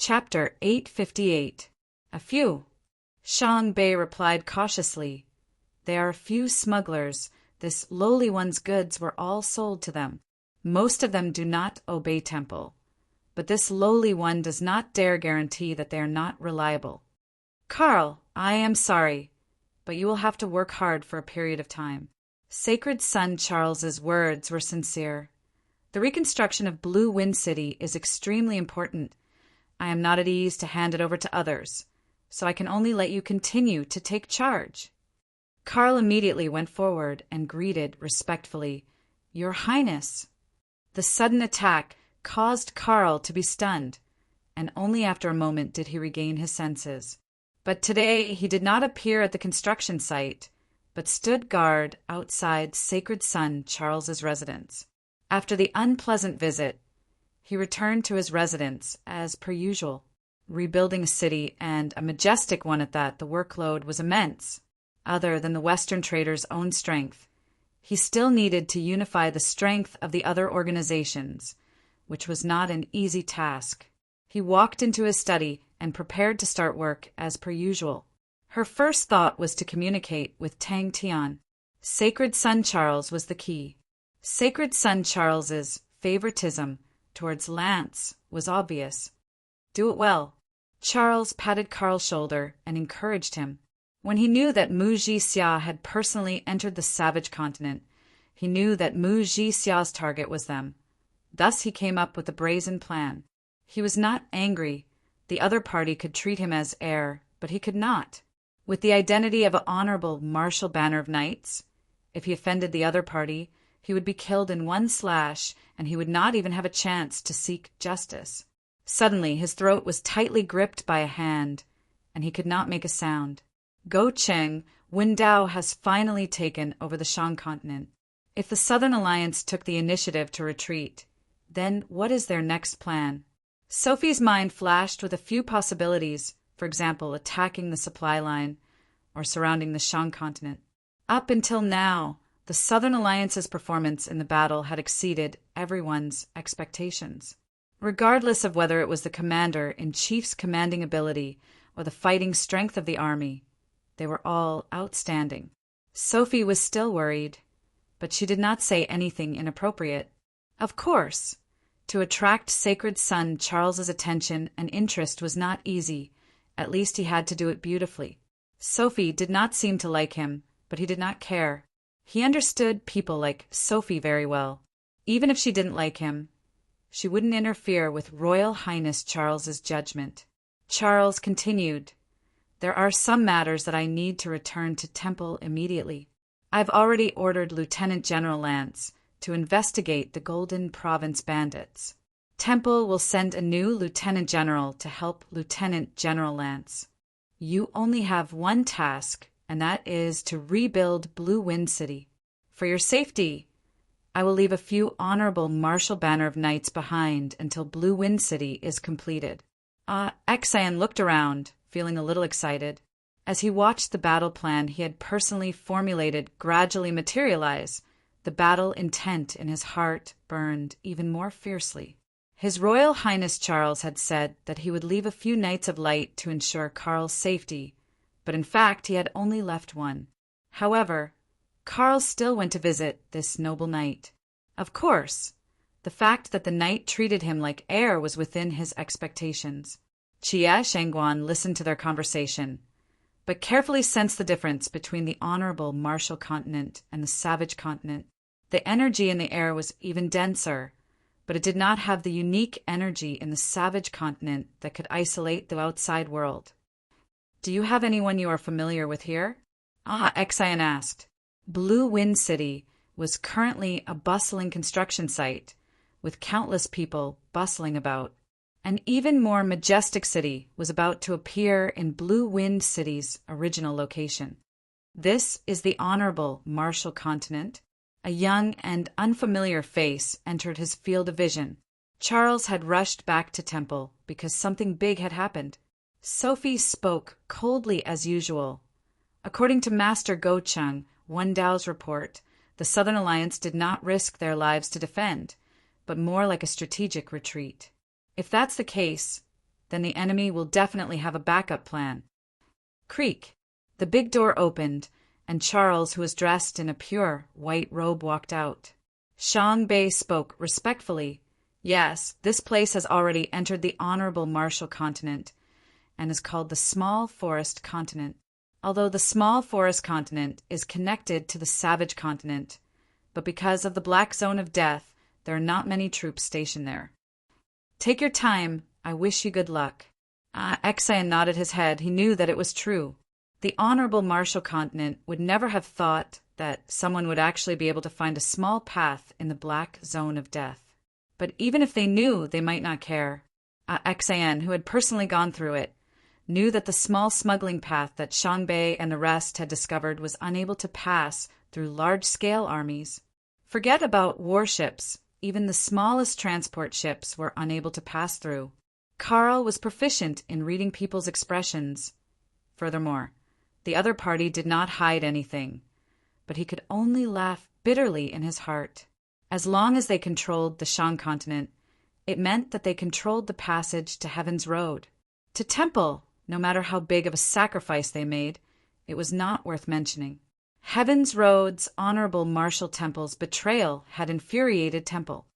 Chapter 858. A few. Shang Bei replied cautiously. They are a few smugglers. This lowly one's goods were all sold to them. Most of them do not obey temple. But this lowly one does not dare guarantee that they are not reliable. Carl, I am sorry, but you will have to work hard for a period of time. Sacred son Charles's words were sincere. The reconstruction of Blue Wind City is extremely important. I am not at ease to hand it over to others, so I can only let you continue to take charge. Carl immediately went forward and greeted respectfully, Your Highness. The sudden attack caused Carl to be stunned, and only after a moment did he regain his senses. But today he did not appear at the construction site, but stood guard outside Sacred Son Charles's residence. After the unpleasant visit, he returned to his residence as per usual. Rebuilding a city, and a majestic one at that, the workload was immense. Other than the Western trader's own strength, he still needed to unify the strength of the other organizations, which was not an easy task. He walked into his study and prepared to start work as per usual. Her first thought was to communicate with Tang Tian. Sacred Son Charles was the key. Sacred Son Charles's favoritism towards Lance was obvious. Do it well. Charles patted Carl's shoulder and encouraged him. When he knew that Mu Jixia had personally entered the savage continent, he knew that Mu Jixia's target was them. Thus he came up with a brazen plan. He was not angry. The other party could treat him as heir, but he could not. With the identity of an honorable martial banner of knights, if he offended the other party, he would be killed in one slash, and he would not even have a chance to seek justice. Suddenly his throat was tightly gripped by a hand, and he could not make a sound. Go Cheng, Wen Dao has finally taken over the Shang continent. If the Southern Alliance took the initiative to retreat, then what is their next plan? Sophie's mind flashed with a few possibilities, for example, attacking the supply line or surrounding the Shang continent. Up until now, the Southern Alliance's performance in the battle had exceeded everyone's expectations. Regardless of whether it was the commander-in-chief's commanding ability or the fighting strength of the army, they were all outstanding. Sophie was still worried, but she did not say anything inappropriate. Of course, to attract Sacred Son Charles's attention and interest was not easy. At least he had to do it beautifully. Sophie did not seem to like him, but he did not care. He understood people like Sophie very well. Even if she didn't like him, she wouldn't interfere with Royal Highness Charles's judgment. Charles continued, There are some matters that I need to return to Temple immediately. I've already ordered Lieutenant General Lance to investigate the Golden Province bandits. Temple will send a new Lieutenant General to help Lieutenant General Lance. You only have one task, and that is to rebuild Blue Wind City. For your safety, I will leave a few honorable martial banner of knights behind until Blue Wind City is completed. Xian looked around, feeling a little excited. As he watched the battle plan he had personally formulated gradually materialize, the battle intent in his heart burned even more fiercely. His Royal Highness Charles had said that he would leave a few Knights of Light to ensure Carl's safety, but in fact he had only left one. However, Carl still went to visit this noble knight. Of course, the fact that the knight treated him like heir was within his expectations. Jie Shangguan listened to their conversation, but carefully sensed the difference between the honorable martial continent and the savage continent. The energy in the air was even denser, but it did not have the unique energy in the savage continent that could isolate the outside world. Do you have anyone you are familiar with here? Xian asked. Blue Wind City was currently a bustling construction site, with countless people bustling about. An even more majestic city was about to appear in Blue Wind City's original location. This is the honorable martial continent. A young and unfamiliar face entered his field of vision. Charles had rushed back to Temple because something big had happened. Sophie spoke coldly as usual. According to Master Go Cheng, Wen Dao's report, the Southern Alliance did not risk their lives to defend, but more like a strategic retreat. If that's the case, then the enemy will definitely have a backup plan. Creak. The big door opened, and Charles, who was dressed in a pure white robe, walked out. Xiangbei spoke respectfully. Yes, this place has already entered the Honorable Martial Continent, and is called the Small Forest Continent. Although the Small Forest Continent is connected to the Savage Continent, but because of the Black Zone of Death, there are not many troops stationed there. Take your time. I wish you good luck. Xian nodded his head. He knew that it was true. The Honorable Martial Continent would never have thought that someone would actually be able to find a small path in the Black Zone of Death. But even if they knew, they might not care. Xian, who had personally gone through it, knew that the small smuggling path that Xiangbei and the rest had discovered was unable to pass through large-scale armies. Forget about warships. Even the smallest transport ships were unable to pass through. Carl was proficient in reading people's expressions. Furthermore, the other party did not hide anything, but he could only laugh bitterly in his heart. As long as they controlled the Shan continent, it meant that they controlled the passage to Heaven's Road. To Temple, no matter how big of a sacrifice they made, it was not worth mentioning. Heaven's Road's Honorable Martial Temple's betrayal had infuriated Temple.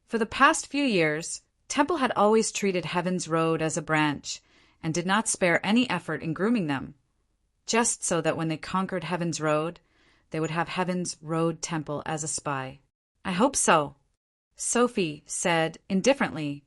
For the past few years, Temple had always treated Heaven's Road as a branch, and did not spare any effort in grooming them, just so that when they conquered Heaven's Road, they would have Heaven's Road Temple as a spy. I hope so, Sophie said indifferently.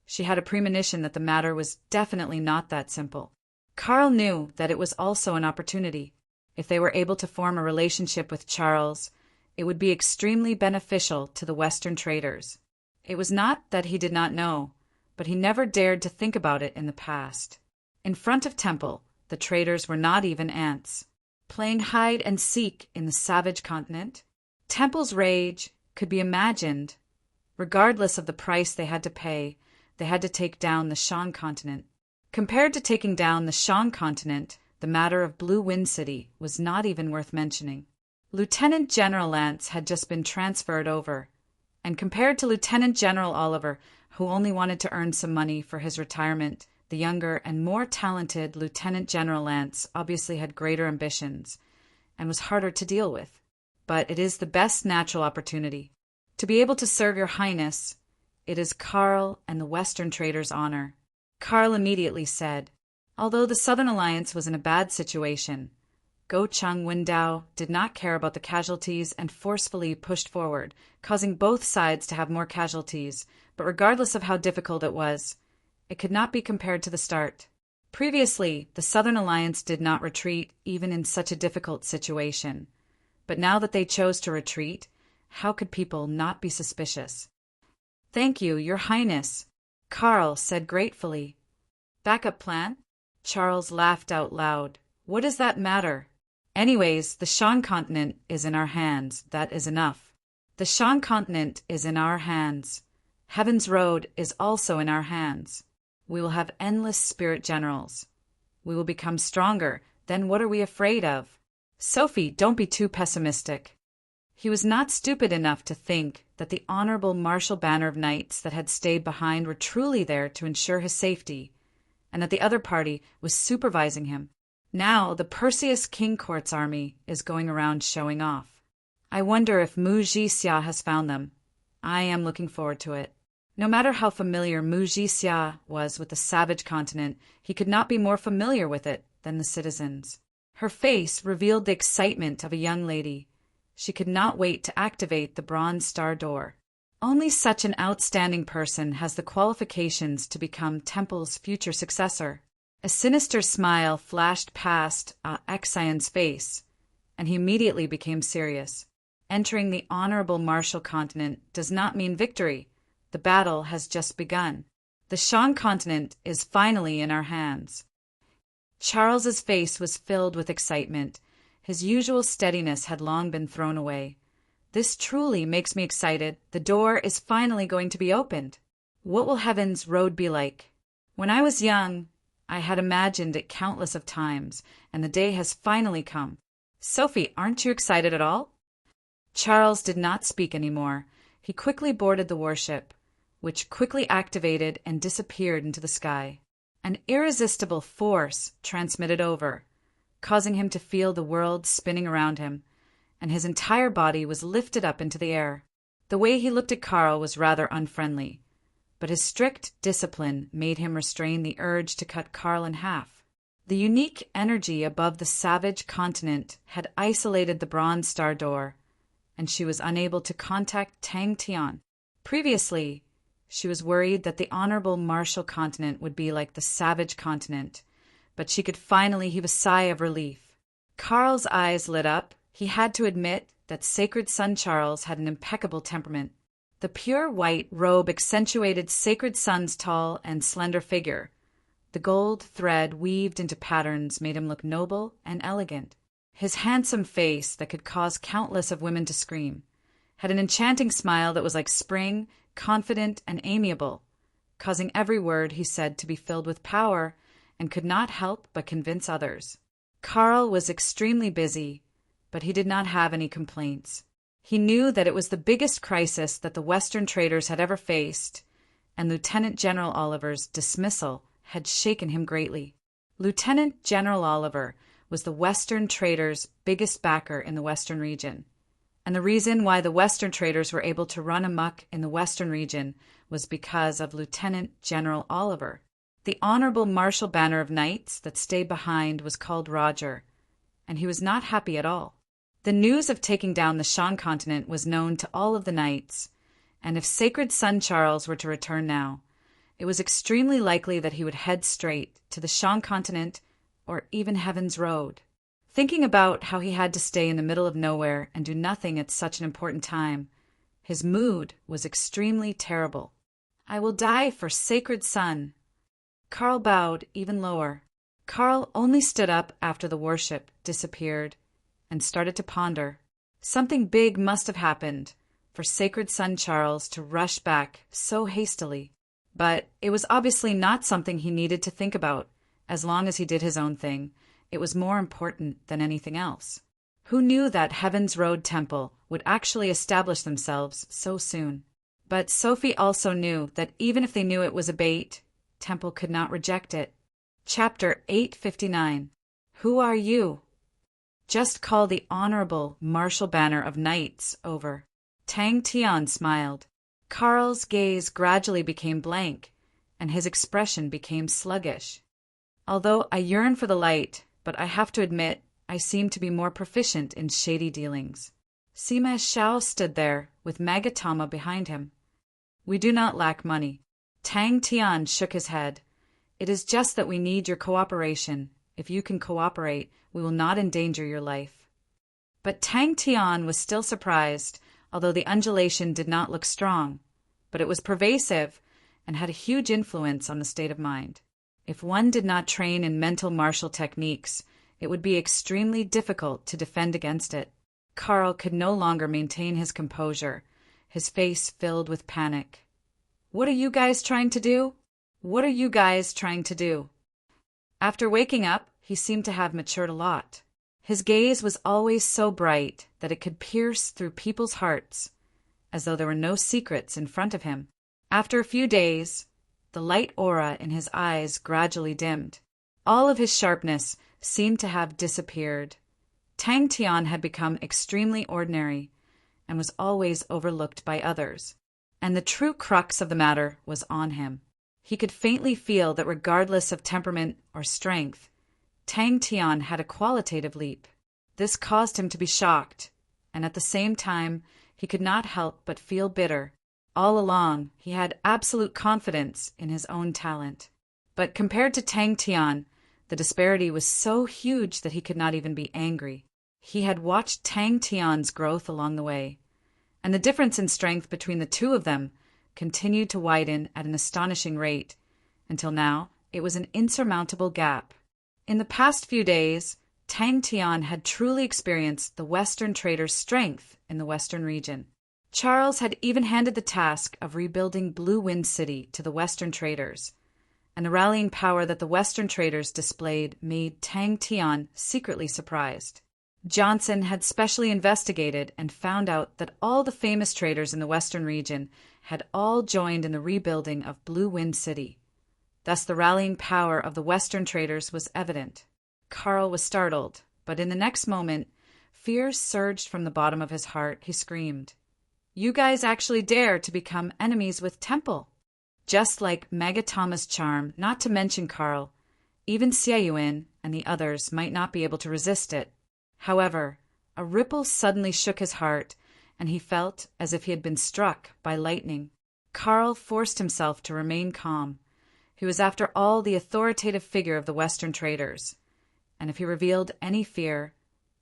She had a premonition that the matter was definitely not that simple. Carl knew that it was also an opportunity. If they were able to form a relationship with Charles, it would be extremely beneficial to the Western traders. It was not that he did not know, but he never dared to think about it in the past. In front of Temple, the traders were not even ants. Playing hide and seek in the Savage Continent, Temple's rage could be imagined. Regardless of the price they had to pay, they had to take down the Shan continent. Compared to taking down the Shan continent, the matter of Blue Wind City was not even worth mentioning. Lieutenant General Lance had just been transferred over, and compared to Lieutenant General Oliver, who only wanted to earn some money for his retirement, the younger and more talented Lieutenant General Lance obviously had greater ambitions and was harder to deal with. But it is the best natural opportunity. To be able to serve your Highness, it is Carl and the Western traders' honor. Carl immediately said, although the Southern Alliance was in a bad situation, Go Chung Windao did not care about the casualties and forcefully pushed forward, causing both sides to have more casualties, but regardless of how difficult it was, it could not be compared to the start. Previously, the Southern Alliance did not retreat even in such a difficult situation, but now that they chose to retreat, how could people not be suspicious? Thank you, Your Highness, Carl said gratefully. Backup plan? Charles laughed out loud. What does that matter? Anyways, the Shan continent is in our hands. That is enough. The Shan continent is in our hands. Heaven's Road is also in our hands. We will have endless spirit generals. We will become stronger. Then what are we afraid of? Sophie, don't be too pessimistic. He was not stupid enough to think that the honorable martial banner of knights that had stayed behind were truly there to ensure his safety, and that the other party was supervising him. Now the Perseus King Court's army is going around showing off. I wonder if Mu Jixia has found them. I am looking forward to it. No matter how familiar Mu Jixia was with the Savage Continent, he could not be more familiar with it than the citizens. Her face revealed the excitement of a young lady. She could not wait to activate the Bronze Star door. Only such an outstanding person has the qualifications to become Temple's future successor. A sinister smile flashed past Xian's face, and he immediately became serious. Entering the honorable martial continent does not mean victory. The battle has just begun. The Shan continent is finally in our hands. Charles's face was filled with excitement. His usual steadiness had long been thrown away. This truly makes me excited. The door is finally going to be opened. What will Heaven's Road be like? When I was young, I had imagined it countless of times, and the day has finally come. Sophie, aren't you excited at all? Charles did not speak anymore. He quickly boarded the warship, which quickly activated and disappeared into the sky. An irresistible force transmitted over, causing him to feel the world spinning around him, and his entire body was lifted up into the air. The way he looked at Karl was rather unfriendly, but his strict discipline made him restrain the urge to cut Karl in half. The unique energy above the savage continent had isolated the Bronze Star door, and she was unable to contact Tang Tian. Previously, she was worried that the honorable martial continent would be like the savage continent, but she could finally heave a sigh of relief. Karl's eyes lit up. He had to admit that Sacred Son Charles had an impeccable temperament. The pure white robe accentuated Sacred Son's tall and slender figure. The gold thread weaved into patterns made him look noble and elegant. His handsome face, that could cause countless of women to scream, had an enchanting smile that was like spring, confident and amiable, causing every word he said to be filled with power and could not help but convince others. Karl was extremely busy, but he did not have any complaints. He knew that it was the biggest crisis that the Western traders had ever faced, and Lieutenant General Oliver's dismissal had shaken him greatly. Lieutenant General Oliver was the Western traders' biggest backer in the Western region, and the reason why the Western traders were able to run amok in the Western region was because of Lieutenant General Oliver. The honorable Marshal Banner of Knights that stayed behind was called Roger, and he was not happy at all. The news of taking down the Shan continent was known to all of the knights, and if Sacred Son Charles were to return now, it was extremely likely that he would head straight to the Shan continent or even Heaven's Road. Thinking about how he had to stay in the middle of nowhere and do nothing at such an important time, his mood was extremely terrible. "I will die for Sacred Son." Karl bowed even lower. Karl only stood up after the warship disappeared and started to ponder. Something big must have happened for Sacred Son Charles to rush back so hastily. But it was obviously not something he needed to think about. As long as he did his own thing, it was more important than anything else. Who knew that Heaven's Road Temple would actually establish themselves so soon? But Sophie also knew that even if they knew it was a bait, Temple could not reject it. Chapter 859. Who are you? Just call the Honorable Marshal Banner of Knights over. Tang Tian smiled. Karl's gaze gradually became blank, and his expression became sluggish. Although I yearn for the light, but I have to admit I seem to be more proficient in shady dealings. Sima Xiao stood there, with Magatama behind him. We do not lack money. Tang Tian shook his head. It is just that we need your cooperation. If you can cooperate, we will not endanger your life. But Tang Tian was still surprised, although the undulation did not look strong. But it was pervasive and had a huge influence on the state of mind. If one did not train in mental martial techniques, it would be extremely difficult to defend against it. Karl could no longer maintain his composure, his face filled with panic. What are you guys trying to do? What are you guys trying to do? After waking up, he seemed to have matured a lot. His gaze was always so bright that it could pierce through people's hearts, as though there were no secrets in front of him. After a few days, the light aura in his eyes gradually dimmed. All of his sharpness seemed to have disappeared. Tang Tian had become extremely ordinary and was always overlooked by others. And the true crux of the matter was on him. He could faintly feel that regardless of temperament or strength, Tang Tian had a qualitative leap. This caused him to be shocked, and at the same time, he could not help but feel bitter. All along, he had absolute confidence in his own talent. But compared to Tang Tian, the disparity was so huge that he could not even be angry. He had watched Tang Tian's growth along the way, and the difference in strength between the two of them continued to widen at an astonishing rate, until now it was an insurmountable gap. In the past few days, Tang Tian had truly experienced the Western traders' strength in the Western region. Charles had even handed the task of rebuilding Blue Wind City to the Western traders, and the rallying power that the Western traders displayed made Tang Tian secretly surprised. Johnson had specially investigated and found out that all the famous traders in the Western region had all joined in the rebuilding of Blue Wind City. Thus the rallying power of the Western traders was evident. Carl was startled, but in the next moment, fear surged from the bottom of his heart. He screamed, "You guys actually dare to become enemies with Temple!" Just like Magatama's charm, not to mention Carl, even Seiyuin and the others might not be able to resist it. However, a ripple suddenly shook his heart, and he felt as if he had been struck by lightning. Carl forced himself to remain calm. He was, after all, the authoritative figure of the Western traders, and if he revealed any fear,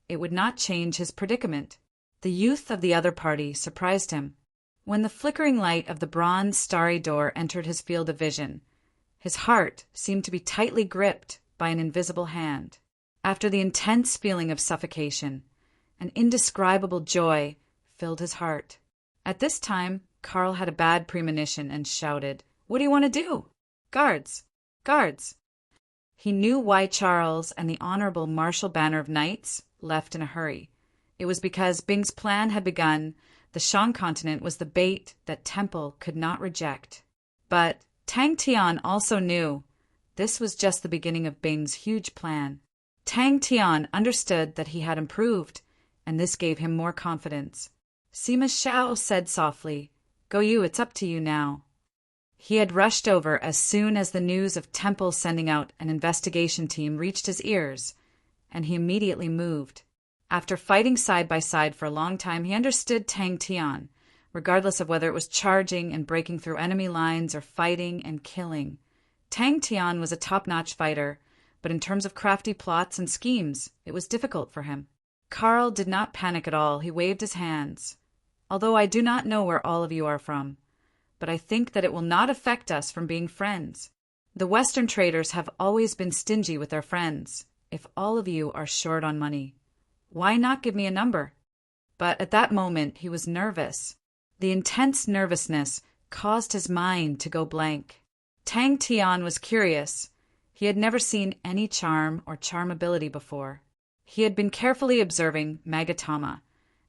it would not change his predicament. The youth of the other party surprised him. When the flickering light of the bronze starry door entered his field of vision, his heart seemed to be tightly gripped by an invisible hand. After the intense feeling of suffocation, an indescribable joy filled his heart. At this time, Carl had a bad premonition and shouted, "What do you want to do? Guards! Guards!" He knew why Charles and the Honorable Marshal Banner of Knights left in a hurry. It was because Bing's plan had begun. The Shan continent was the bait that Temple could not reject. But Tang Tian also knew this was just the beginning of Bing's huge plan. Tang Tian understood that he had improved, and this gave him more confidence. Sima Xiao said softly, "Go you, it's up to you now." He had rushed over as soon as the news of Temple sending out an investigation team reached his ears, and he immediately moved. After fighting side by side for a long time, he understood Tang Tian, regardless of whether it was charging and breaking through enemy lines or fighting and killing. Tang Tian was a top-notch fighter, but in terms of crafty plots and schemes, it was difficult for him. Carl did not panic at all. He waved his hands. "Although I do not know where all of you are from, but I think that it will not affect us from being friends. The Western traders have always been stingy with their friends. If all of you are short on money, why not give me a number?" But at that moment he was nervous. The intense nervousness caused his mind to go blank. Tang Tian was curious. He had never seen any charm or charm ability before. He had been carefully observing Magatama,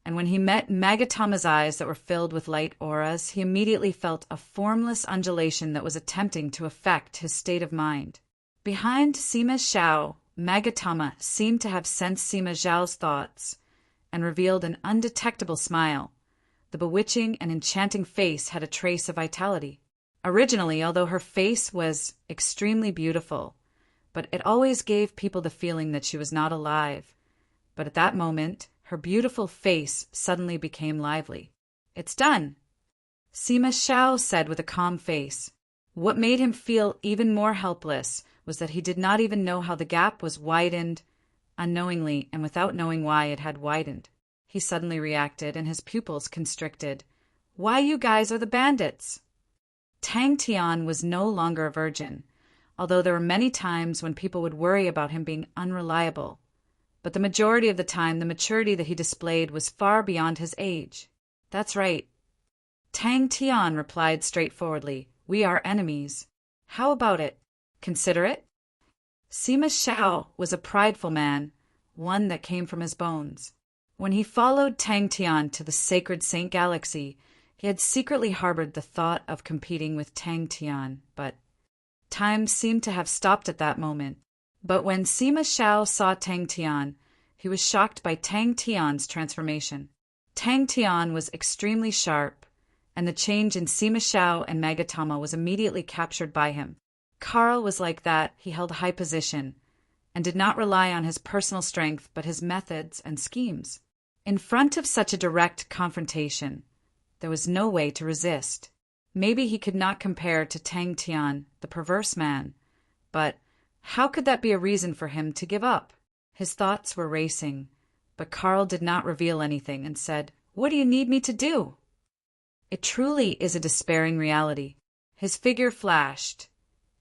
and when he met Magatama's eyes that were filled with light auras, he immediately felt a formless undulation that was attempting to affect his state of mind. Behind Sima Xiao, Magatama seemed to have sensed Sima Zhao's thoughts and revealed an undetectable smile. The bewitching and enchanting face had a trace of vitality. Originally, although her face was extremely beautiful, but it always gave people the feeling that she was not alive. But at that moment, her beautiful face suddenly became lively. "It's done," Sima Xiao said with a calm face. What made him feel even more helpless was that he did not even know how the gap was widened. Unknowingly, and without knowing why it had widened, he suddenly reacted, and his pupils constricted. "Why, you guys are the bandits!" Tang Tian was no longer a virgin, although there were many times when people would worry about him being unreliable. But the majority of the time, the maturity that he displayed was far beyond his age. "That's right," Tang Tian replied straightforwardly. "We are enemies. How about it? Consider it?" Sima Xiao was a prideful man, one that came from his bones. When he followed Tang Tian to the sacred Saint Galaxy, he had secretly harbored the thought of competing with Tang Tian, but time seemed to have stopped at that moment. But when Sima Xiao saw Tang Tian, he was shocked by Tang Tian's transformation. Tang Tian was extremely sharp, and the change in Sima Xiao and Magatama was immediately captured by him. Carl was like that. He held a high position and did not rely on his personal strength but his methods and schemes. In front of such a direct confrontation, there was no way to resist. Maybe he could not compare to Tang Tian, the perverse man, but how could that be a reason for him to give up? His thoughts were racing, but Carl did not reveal anything and said, "What do you need me to do?" It truly is a despairing reality. His figure flashed,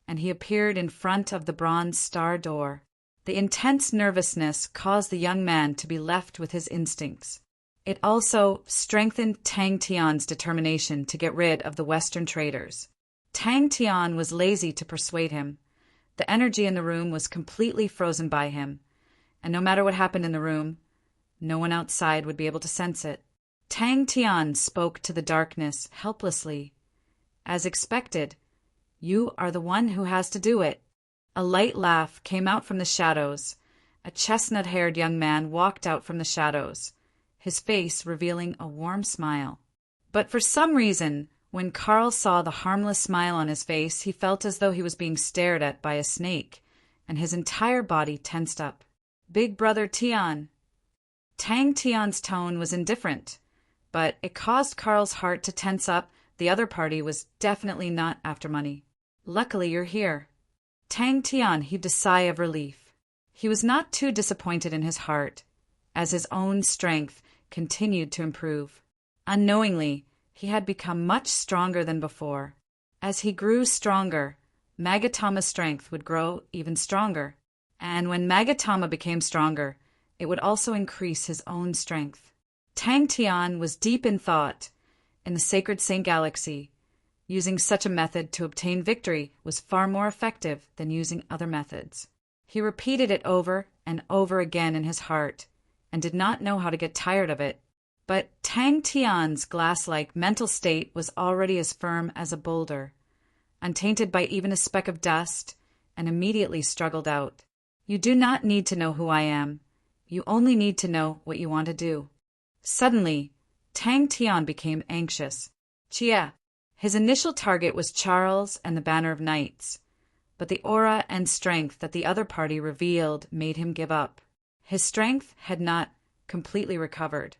and he appeared in front of the bronze star door. The intense nervousness caused the young man to be left with his instincts. It also strengthened Tang Tian's determination to get rid of the Western traders. Tang Tian was lazy to persuade him. The energy in the room was completely frozen by him, and no matter what happened in the room, no one outside would be able to sense it. Tang Tian spoke to the darkness helplessly. As expected, You are the one who has to do it." A light laugh came out from the shadows. A chestnut-haired young man walked out from the shadows, his face revealing a warm smile. But for some reason, when Carl saw the harmless smile on his face, he felt as though he was being stared at by a snake, and his entire body tensed up. "Big brother Tian." Tang Tian's tone was indifferent, but it caused Carl's heart to tense up. The other party was definitely not after money. "Luckily you're here." Tang Tian heaved a sigh of relief. He was not too disappointed in his heart, as his own strength continued to improve. Unknowingly, he had become much stronger than before. As he grew stronger, Magatama's strength would grow even stronger. And when Magatama became stronger, it would also increase his own strength. Tang Tian was deep in thought. In the sacred Saint Galaxy, using such a method to obtain victory was far more effective than using other methods. He repeated it over and over again in his heart, and did not know how to get tired of it. But Tang Tian's glass-like mental state was already as firm as a boulder, untainted by even a speck of dust, and immediately struggled out. "You do not need to know who I am. You only need to know what you want to do." Suddenly, Tang Tian became anxious. Chia. His initial target was Charles and the Banner of Knights, but the aura and strength that the other party revealed made him give up. His strength had not completely recovered,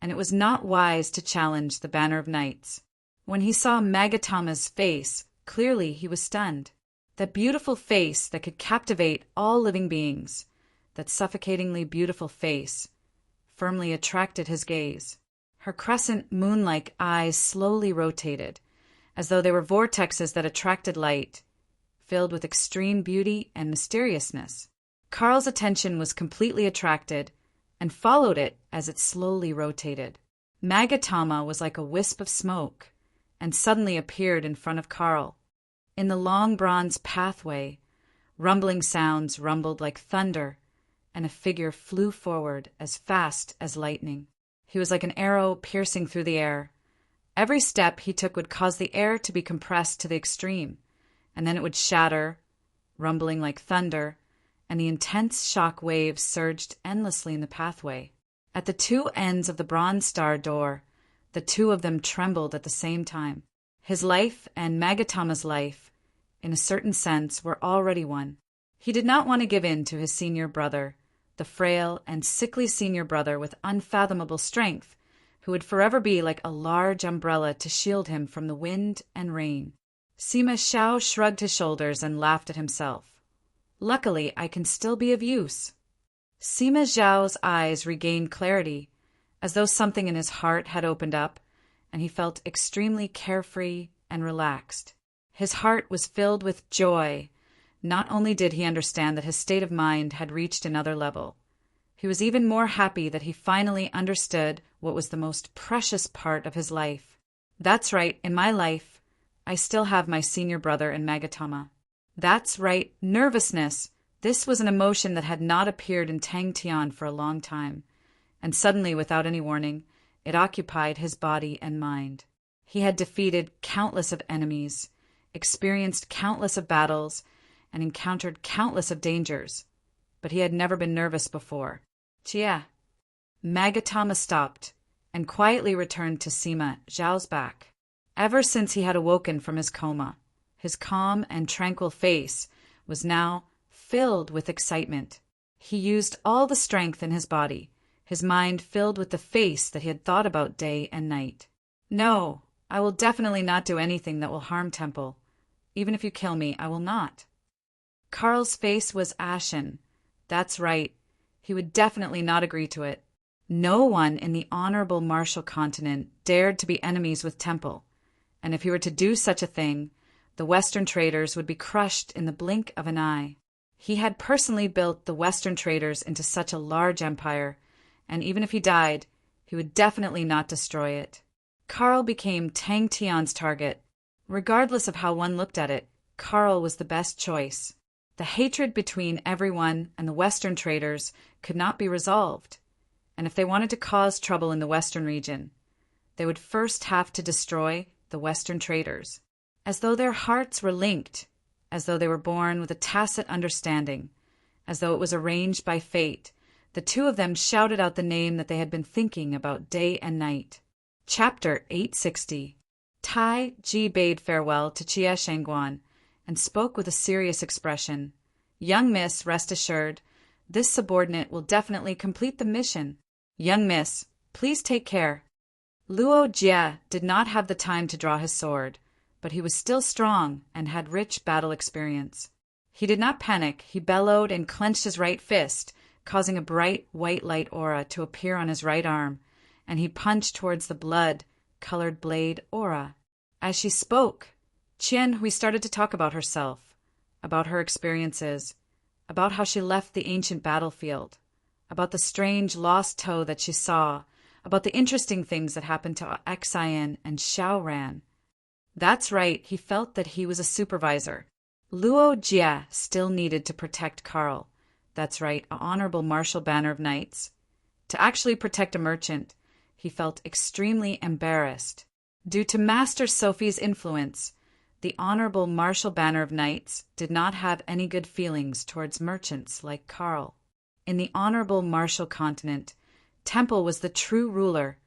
and it was not wise to challenge the Banner of Knights. When he saw Magatama's face, clearly he was stunned. That beautiful face that could captivate all living beings, that suffocatingly beautiful face, firmly attracted his gaze. Her crescent moon-like eyes slowly rotated, as though they were vortexes that attracted light, filled with extreme beauty and mysteriousness. Carl's attention was completely attracted, and followed it as it slowly rotated. Magatama was like a wisp of smoke, and suddenly appeared in front of Carl. In the long bronze pathway, rumbling sounds rumbled like thunder, and a figure flew forward as fast as lightning. He was like an arrow piercing through the air. Every step he took would cause the air to be compressed to the extreme, and then it would shatter, rumbling like thunder, and the intense shock waves surged endlessly in the pathway. At the two ends of the Bronze Star door, the two of them trembled at the same time. His life and Magatama's life, in a certain sense, were already one. He did not want to give in to his senior brother, the frail and sickly senior brother with unfathomable strength, who would forever be like a large umbrella to shield him from the wind and rain. Sima Xiao shrugged his shoulders and laughed at himself. "Luckily, I can still be of use." Sima Xiao's eyes regained clarity, as though something in his heart had opened up, and he felt extremely carefree and relaxed. His heart was filled with joy. Not only did he understand that his state of mind had reached another level, he was even more happy that he finally understood what was the most precious part of his life. That's right, in my life, I still have my senior brother and Magatama. That's right, nervousness. This was an emotion that had not appeared in Tang Tian for a long time, and suddenly, without any warning, it occupied his body and mind. He had defeated countless of enemies, experienced countless of battles, and encountered countless of dangers, but he had never been nervous before. Chia. Magatama stopped, and quietly returned to Sima Zhao's back. Ever since he had awoken from his coma, his calm and tranquil face was now filled with excitement. He used all the strength in his body, his mind filled with the face that he had thought about day and night. "No, I will definitely not do anything that will harm Temple. Even if you kill me, I will not." Carl's face was ashen. That's right, he would definitely not agree to it. No one in the honorable Martial Continent dared to be enemies with Temple, and if he were to do such a thing, the Western traders would be crushed in the blink of an eye. He had personally built the Western traders into such a large empire, and even if he died, he would definitely not destroy it. Carl became Tang Tian's target. Regardless of how one looked at it, Carl was the best choice. The hatred between everyone and the Western traders could not be resolved, and if they wanted to cause trouble in the Western region, they would first have to destroy the Western traders. as though their hearts were linked, as though they were born with a tacit understanding, as though it was arranged by fate. The two of them shouted out the name that they had been thinking about day and night. Chapter 860. Tai Ji bade farewell to Jie Shangguan and spoke with a serious expression. Young miss, rest assured, this subordinate will definitely complete the mission. Young miss, please take care. Luo Jie did not have the time to draw his sword, but he was still strong and had rich battle experience. He did not panic. He bellowed and clenched his right fist, causing a bright white light aura to appear on his right arm, and he punched towards the blood-colored blade aura. As she spoke, Qian Hui started to talk about herself, about her experiences, about how she left the ancient battlefield, about the strange lost toe that she saw, about the interesting things that happened to Xian and Xiao Ran. That's right, he felt that he was a supervisor. Luo Jie still needed to protect Carl. That's right, an honorable martial banner of knights. To actually protect a merchant, he felt extremely embarrassed. Due to Master Sophie's influence, the honorable martial banner of knights did not have any good feelings towards merchants like Carl. In the honorable martial continent, Temple was the true ruler,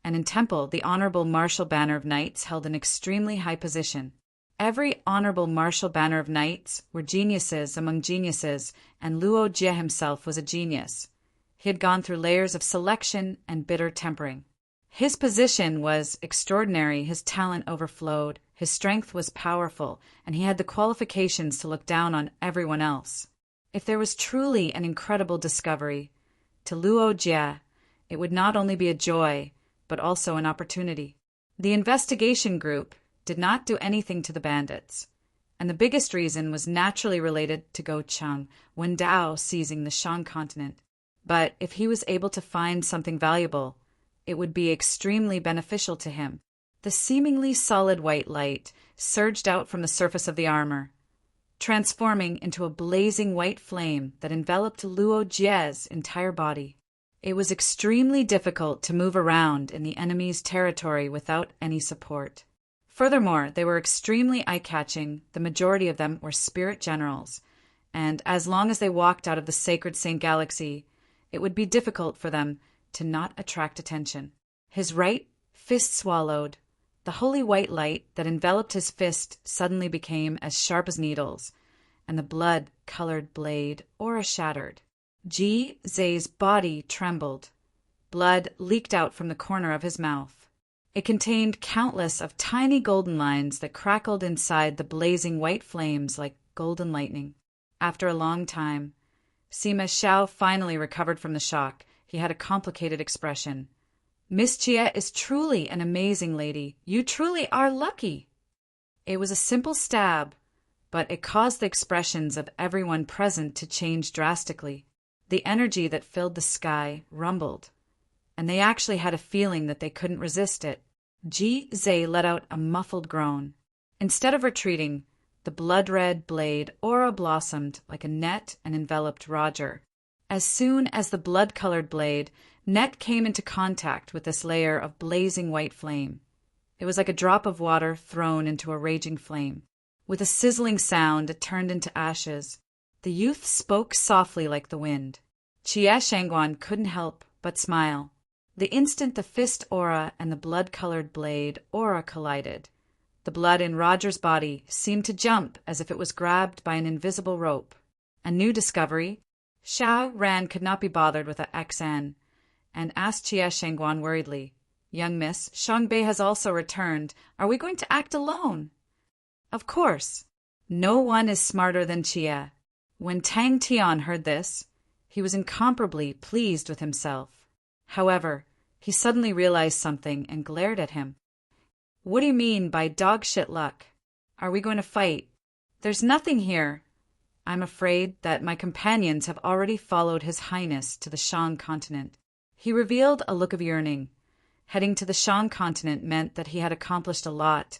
and in Temple, the honorable martial banner of knights held an extremely high position. Every honorable martial banner of knights were geniuses among geniuses, and Luo Jie himself was a genius. He had gone through layers of selection and bitter tempering. His position was extraordinary, his talent overflowed, his strength was powerful, and he had the qualifications to look down on everyone else. If there was truly an incredible discovery, to Luo Jie, it would not only be a joy, but also an opportunity. The investigation group did not do anything to the bandits, and the biggest reason was naturally related to Go Cheng, Wen Dao seizing the Shan continent. But if he was able to find something valuable, it would be extremely beneficial to him. The seemingly solid white light surged out from the surface of the armor, transforming into a blazing white flame that enveloped Luo Jie's entire body. It was extremely difficult to move around in the enemy's territory without any support. Furthermore, they were extremely eye-catching. The majority of them were spirit generals, and as long as they walked out of the sacred Saint Galaxy, it would be difficult for them to not attract attention. His right fist swallowed. The holy white light that enveloped his fist suddenly became as sharp as needles, and the blood-colored blade aura shattered. Ji Zhe's body trembled. Blood leaked out from the corner of his mouth. It contained countless of tiny golden lines that crackled inside the blazing white flames like golden lightning. After a long time, Sima Xiao finally recovered from the shock. He had a complicated expression. Miss Jie is truly an amazing lady. You truly are lucky. It was a simple stab, but it caused the expressions of everyone present to change drastically. The energy that filled the sky rumbled, and they actually had a feeling that they couldn't resist it. Ji Zhe let out a muffled groan. Instead of retreating, the blood-red blade aura blossomed like a net and enveloped Roger. As soon as the blood-colored blade net came into contact with this layer of blazing white flame, it was like a drop of water thrown into a raging flame. With a sizzling sound, it turned into ashes. The youth spoke softly like the wind. Jie Shangguan couldn't help but smile. The instant the fist aura and the blood-colored blade aura collided, the blood in Roger's body seemed to jump as if it was grabbed by an invisible rope. A new discovery? Xiao Ran could not be bothered with a XN, and asked Jie Shangguan worriedly, "Young miss, Shangbei has also returned. Are we going to act alone?" Of course. No one is smarter than Jie. When Tang Tian heard this, he was incomparably pleased with himself. However, he suddenly realized something and glared at him. "What do you mean by dog shit luck? Are we going to fight?" "There's nothing here. I'm afraid that my companions have already followed His Highness to the Shan continent." He revealed a look of yearning. Heading to the Shan continent meant that he had accomplished a lot,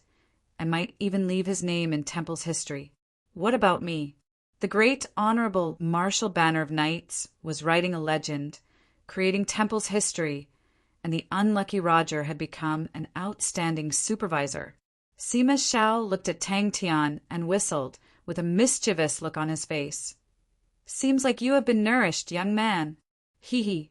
and might even leave his name in Temple's history. What about me? The great honorable martial banner of knights was writing a legend, creating Temple's history, and the unlucky Roger had become an outstanding supervisor. Sima Xiao looked at Tang Tian and whistled, with a mischievous look on his face. Seems like you have been nourished, young man. Hee hee.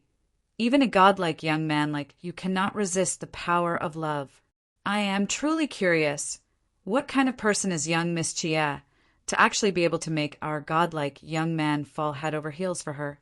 Even a godlike young man like you cannot resist the power of love. I am truly curious. What kind of person is young Miss Chia to actually be able to make our godlike young man fall head over heels for her?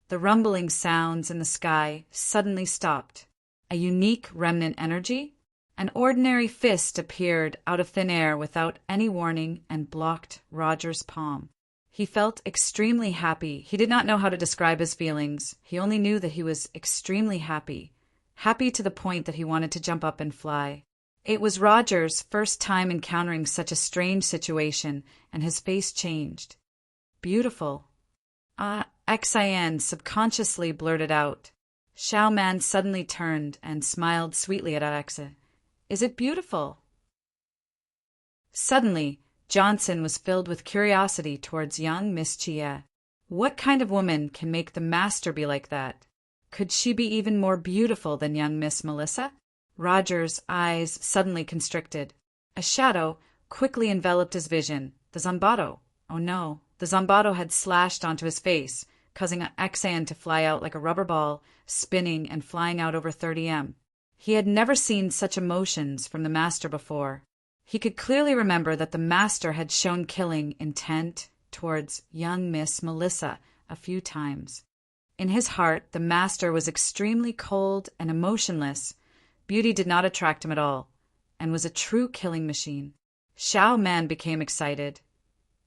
The rumbling sounds in the sky suddenly stopped. A unique remnant energy? An ordinary fist appeared out of thin air without any warning and blocked Roger's palm. He felt extremely happy. He did not know how to describe his feelings. He only knew that he was extremely happy. Happy to the point that he wanted to jump up and fly. It was Roger's first time encountering such a strange situation, and his face changed. Beautiful. Xian subconsciously blurted out. Xiao Man suddenly turned and smiled sweetly at Alexa. Is it beautiful? Suddenly, Johnson was filled with curiosity towards young Miss Chia. What kind of woman can make the master be like that? Could she be even more beautiful than young Miss Melissa? Roger's eyes suddenly constricted. A shadow quickly enveloped his vision. The Zanbato. Oh no, the Zanbato had slashed onto his face, causing Xian to fly out like a rubber ball, spinning and flying out over 30 m. He had never seen such emotions from the master before. He could clearly remember that the master had shown killing intent towards young Miss Melissa a few times. In his heart, the master was extremely cold and emotionless. Beauty did not attract him at all, and was a true killing machine. Xiao Man became excited.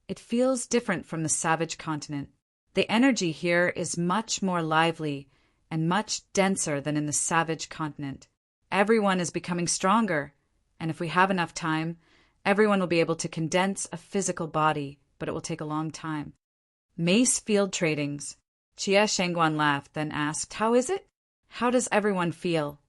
It feels different from the savage continent. The energy here is much more lively and much denser than in the savage continent. Everyone is becoming stronger, and if we have enough time, everyone will be able to condense a physical body, but it will take a long time. Mace field tradings. Chia Shengguan laughed, then asked, How is it? How does everyone feel?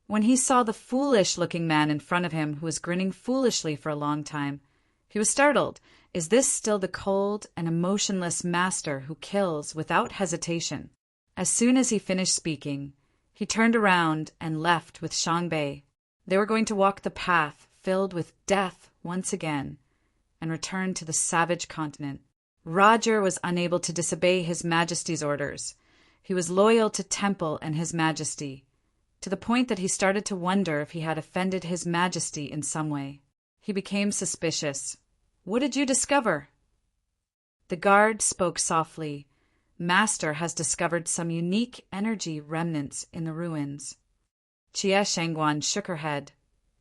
When he saw the foolish-looking man in front of him who was grinning foolishly for a long time, he was startled. Is this still the cold and emotionless master who kills without hesitation? As soon as he finished speaking, he turned around and left with Shangbei. They were going to walk the path filled with death once again and return to the savage continent. Roger was unable to disobey His Majesty's orders. He was loyal to Temple and His Majesty, to the point that he started to wonder if he had offended His Majesty in some way. He became suspicious. What did you discover? The guard spoke softly. Master has discovered some unique energy remnants in the ruins. Chia Shengguan shook her head.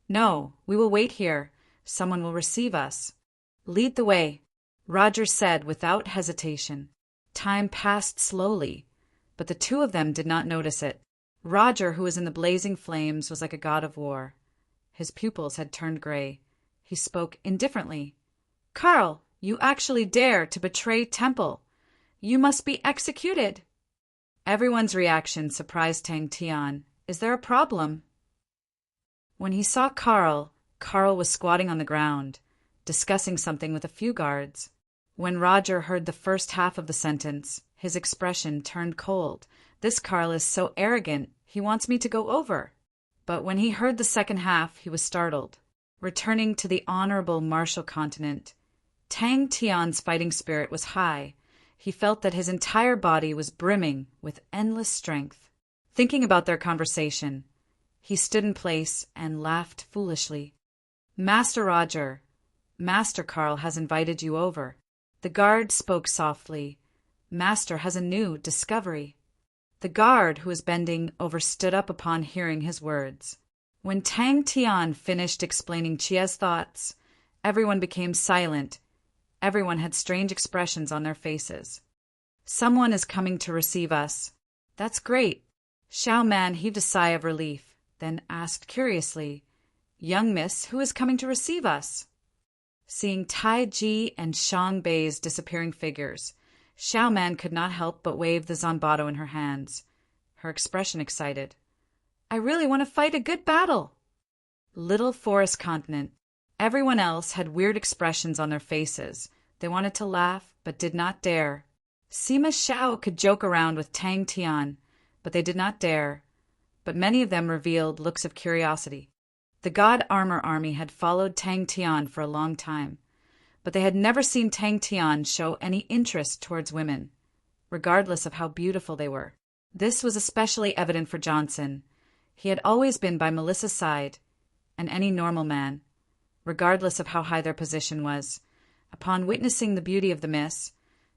No, we will wait here. Someone will receive us. Lead the way, Roger said without hesitation. Time passed slowly, but the two of them did not notice it. Roger, who was in the blazing flames, was like a god of war. His pupils had turned gray. He spoke indifferently. Carl, you actually dare to betray Temple. You must be executed. Everyone's reaction surprised Tang Tian. Is there a problem? When he saw Carl was squatting on the ground, discussing something with a few guards. When Roger heard the first half of the sentence, his expression turned cold. This Carl is so arrogant, he wants me to go over. But when he heard the second half, he was startled. Returning to the honorable martial continent, Tang Tian's fighting spirit was high. He felt that his entire body was brimming with endless strength. Thinking about their conversation, he stood in place and laughed foolishly. Master Roger, Master Carl has invited you over. The guard spoke softly. Master has a new discovery. The guard, who was bending over, stood up upon hearing his words. When Tang Tian finished explaining Chia's thoughts, everyone became silent. Everyone had strange expressions on their faces. Someone is coming to receive us. That's great. Xiao Man heaved a sigh of relief, then asked curiously, Young miss, who is coming to receive us? Seeing Tai Ji and Shang Bei's disappearing figures, Xiao Man could not help but wave the Zanbato in her hands. Her expression excited. I really want to fight a good battle. Little forest continent. Everyone else had weird expressions on their faces. They wanted to laugh, but did not dare. Sima Xiao could joke around with Tang Tian, but they did not dare. But many of them revealed looks of curiosity. The God Armor Army had followed Tang Tian for a long time, but they had never seen Tang Tian show any interest towards women, regardless of how beautiful they were. This was especially evident for Johnson. He had always been by Melissa's side, and any normal man, regardless of how high their position was, upon witnessing the beauty of the miss,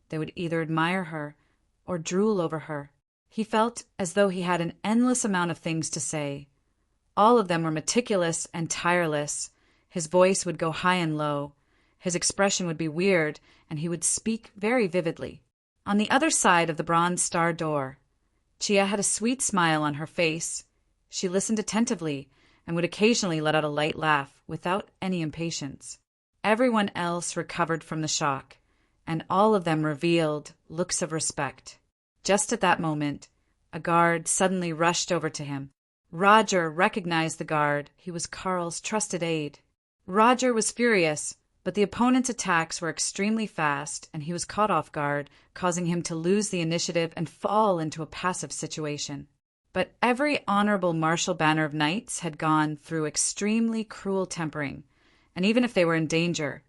they would either admire her or drool over her. He felt as though he had an endless amount of things to say. All of them were meticulous and tireless. His voice would go high and low. His expression would be weird, and he would speak very vividly. On the other side of the bronze star door, Chia had a sweet smile on her face. She listened attentively and would occasionally let out a light laugh without any impatience. Everyone else recovered from the shock, and all of them revealed looks of respect. Just at that moment, a guard suddenly rushed over to him. Roger recognized the guard. He was Carl's trusted aide. Roger was furious, but the opponent's attacks were extremely fast, and he was caught off guard, causing him to lose the initiative and fall into a passive situation. But every honorable martial banner of knights had gone through extremely cruel tempering, and even if they were in danger,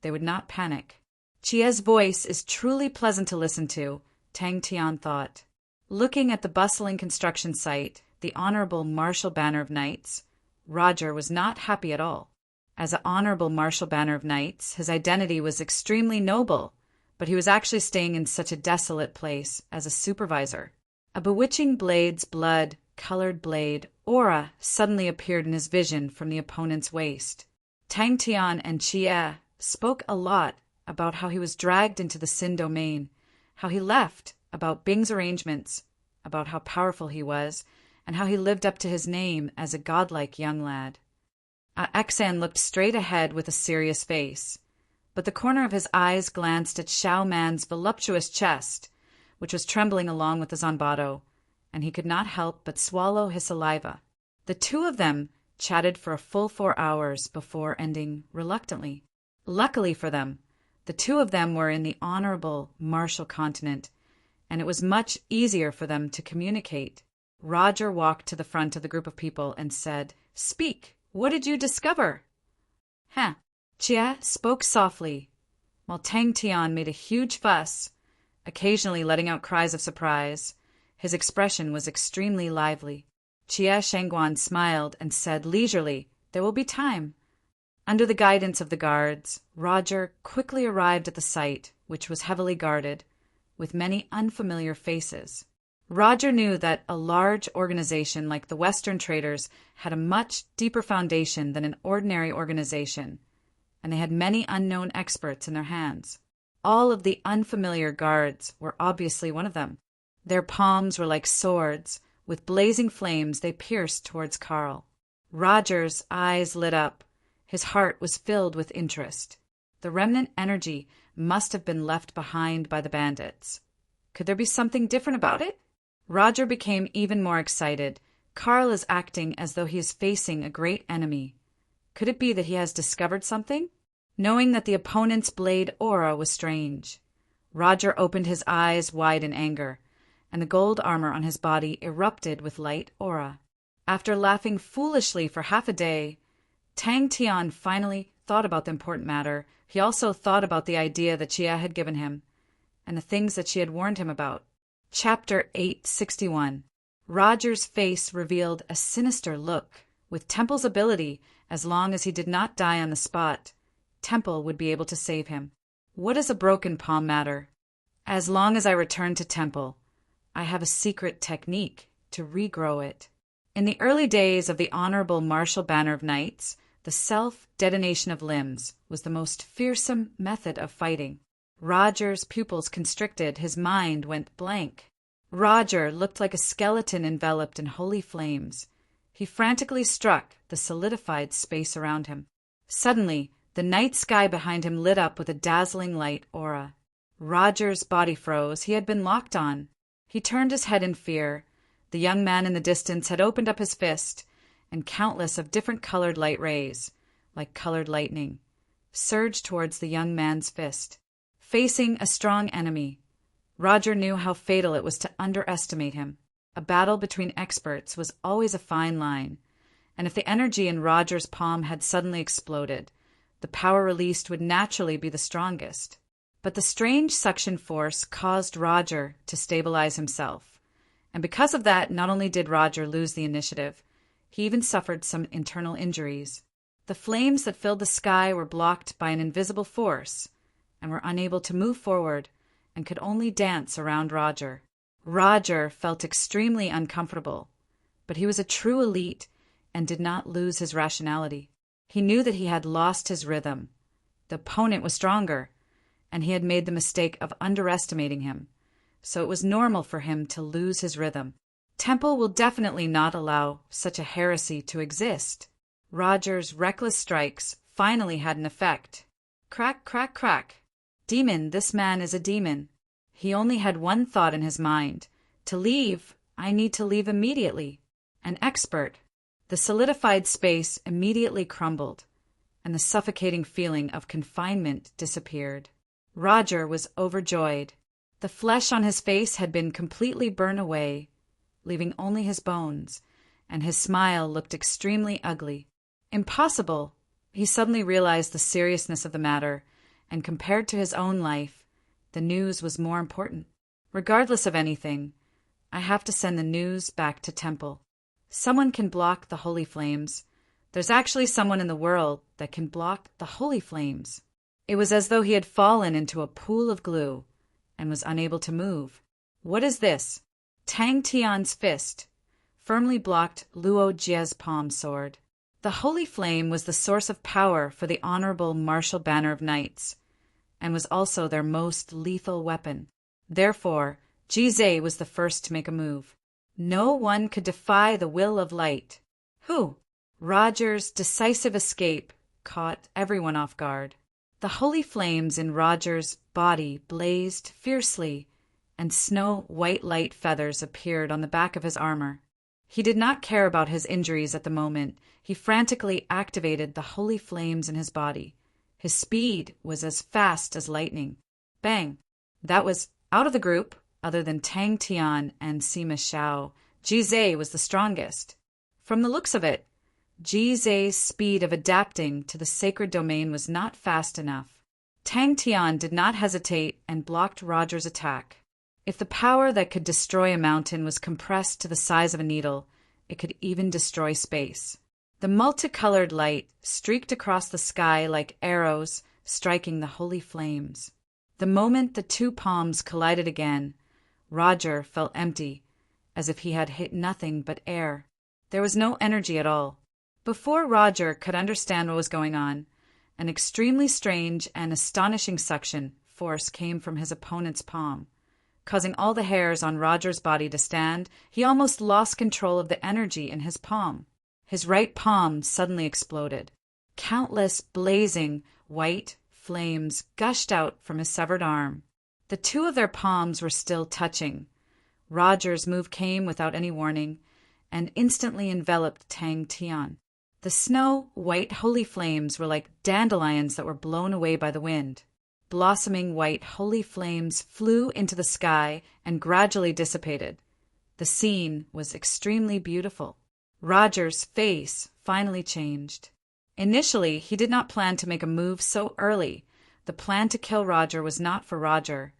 they would not panic. Chia's voice is truly pleasant to listen to, Tang Tian thought. Looking at the bustling construction site, the honorable martial banner of knights, Roger was not happy at all. As an honorable martial banner of knights, his identity was extremely noble, but he was actually staying in such a desolate place as a supervisor. A bewitching blade's blood-colored blade aura suddenly appeared in his vision from the opponent's waist. Tang Tian and Chia spoke a lot about how he was dragged into the Sin domain, how he left, about Bing's arrangements, about how powerful he was, and how he lived up to his name as a godlike young lad. Xan looked straight ahead with a serious face, but the corner of his eyes glanced at Xiao Man's voluptuous chest, which was trembling along with the zanbato, and he could not help but swallow his saliva. The two of them chatted for a full 4 hours before ending reluctantly. Luckily for them, the two of them were in the honorable martial continent, and it was much easier for them to communicate. Roger walked to the front of the group of people and said, "Speak, what did you discover?" Chia spoke softly, while Tang Tian made a huge fuss, occasionally letting out cries of surprise. His expression was extremely lively. Chia Shangguan smiled and said leisurely, "There will be time." Under the guidance of the guards, Roger quickly arrived at the site, which was heavily guarded, with many unfamiliar faces. Roger knew that a large organization like the Western Traders had a much deeper foundation than an ordinary organization, and they had many unknown experts in their hands. All of the unfamiliar guards were obviously one of them. Their palms were like swords. With blazing flames they pierced towards Carl. Roger's eyes lit up. His heart was filled with interest. The remnant energy must have been left behind by the bandits. Could there be something different about it? Roger became even more excited. Carl is acting as though he is facing a great enemy. Could it be that he has discovered something? Knowing that the opponent's blade aura was strange, Roger opened his eyes wide in anger, and the gold armor on his body erupted with light aura. After laughing foolishly for half a day, Tang Tian finally thought about the important matter. He also thought about the idea that Chia had given him, and the things that she had warned him about. Chapter 861. Roger's face revealed a sinister look. With Temple's ability, as long as he did not die on the spot, Temple would be able to save him. What does a broken palm matter? As long as I return to Temple, I have a secret technique to regrow it. In the early days of the honorable martial banner of knights, the self-detonation of limbs was the most fearsome method of fighting. Roger's pupils constricted, his mind went blank. Roger looked like a skeleton enveloped in holy flames. He frantically struck the solidified space around him. Suddenly, the night sky behind him lit up with a dazzling light aura. Roger's body froze. He had been locked on. He turned his head in fear. The young man in the distance had opened up his fist, and countless of different colored light rays, like colored lightning, surged towards the young man's fist. Facing a strong enemy, Roger knew how fatal it was to underestimate him. A battle between experts was always a fine line, and if the energy in Roger's palm had suddenly exploded, the power released would naturally be the strongest. But the strange suction force caused Roger to stabilize himself, and because of that, not only did Roger lose the initiative, he even suffered some internal injuries. The flames that filled the sky were blocked by an invisible force and were unable to move forward and could only dance around Roger. Roger felt extremely uncomfortable, but he was a true elite and did not lose his rationality. He knew that he had lost his rhythm. The opponent was stronger, and he had made the mistake of underestimating him, so it was normal for him to lose his rhythm. Temple will definitely not allow such a heresy to exist. Roger's reckless strikes finally had an effect. Crack, crack, crack. Demon, this man is a demon. He only had one thought in his mind. To leave, I need to leave immediately. An expert. The solidified space immediately crumbled, and the suffocating feeling of confinement disappeared. Roger was overjoyed. The flesh on his face had been completely burned away, leaving only his bones, and his smile looked extremely ugly. Impossible! He suddenly realized the seriousness of the matter, and compared to his own life, the news was more important. Regardless of anything, I have to send the news back to Temple. Someone can block the holy flames. There's actually someone in the world that can block the holy flames. It was as though he had fallen into a pool of glue and was unable to move. What is this? Tang Tian's fist firmly blocked Luo Jie's palm sword. The holy flame was the source of power for the Honorable Martial Banner of Knights, and was also their most lethal weapon. Therefore, Jizai was the first to make a move. No one could defy the will of light. Who? Roger's decisive escape caught everyone off guard. The holy flames in Roger's body blazed fiercely, and snow-white light feathers appeared on the back of his armor. He did not care about his injuries at the moment. He frantically activated the holy flames in his body. His speed was as fast as lightning. Bang! That was out of the group, other than Tang Tian and Sima Xiao. Jizai was the strongest. From the looks of it, Jizai's speed of adapting to the sacred domain was not fast enough. Tang Tian did not hesitate and blocked Roger's attack. If the power that could destroy a mountain was compressed to the size of a needle, it could even destroy space. The multicolored light streaked across the sky like arrows striking the holy flames. The moment the two palms collided again, Roger felt empty, as if he had hit nothing but air. There was no energy at all. Before Roger could understand what was going on, an extremely strange and astonishing suction force came from his opponent's palm. Causing all the hairs on Roger's body to stand, he almost lost control of the energy in his palm. His right palm suddenly exploded. Countless blazing white flames gushed out from his severed arm. The two of their palms were still touching. Roger's move came without any warning and instantly enveloped Tang Tian. The snow-white holy flames were like dandelions that were blown away by the wind. Blossoming white holy flames flew into the sky and gradually dissipated. The scene was extremely beautiful. Roger's face finally changed. Initially, he did not plan to make a move so early. The plan to kill Roger was not for Roger,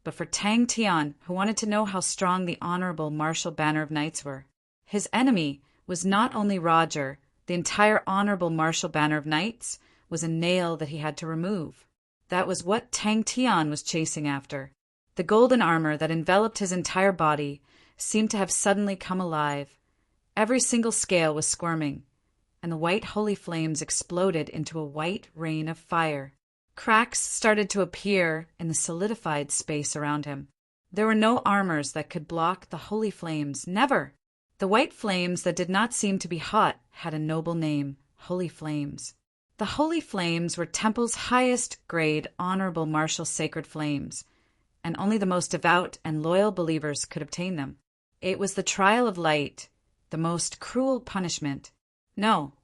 but for Tang Tian, who wanted to know how strong the Honorable Martial Banner of Knights were. His enemy was not only Roger. The entire Honorable Martial Banner of Knights was a nail that he had to remove. That was what Tang Tian was chasing after. The golden armor that enveloped his entire body seemed to have suddenly come alive. Every single scale was squirming, and the white holy flames exploded into a white rain of fire. Cracks started to appear in the solidified space around him. There were no armors that could block the holy flames, never. The white flames that did not seem to be hot had a noble name, holy flames. The holy flames were Temple's highest grade honorable martial sacred flames, and only the most devout and loyal believers could obtain them. It was the trial of light, the most cruel punishment. No,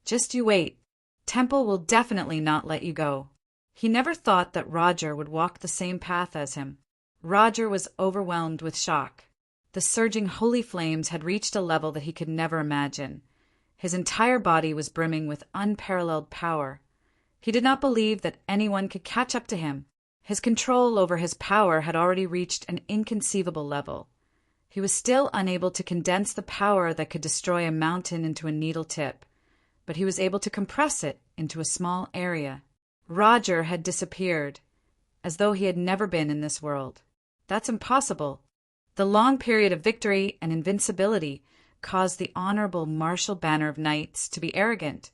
just you wait. Temple will definitely not let you go. He never thought that Roger would walk the same path as him. Roger was overwhelmed with shock. The surging holy flames had reached a level that he could never imagine. His entire body was brimming with unparalleled power. He did not believe that anyone could catch up to him. His control over his power had already reached an inconceivable level. He was still unable to condense the power that could destroy a mountain into a needle tip, but he was able to compress it into a small area. Roger had disappeared, as though he had never been in this world. That's impossible. The long period of victory and invincibility caused the honorable martial banner of knights to be arrogant,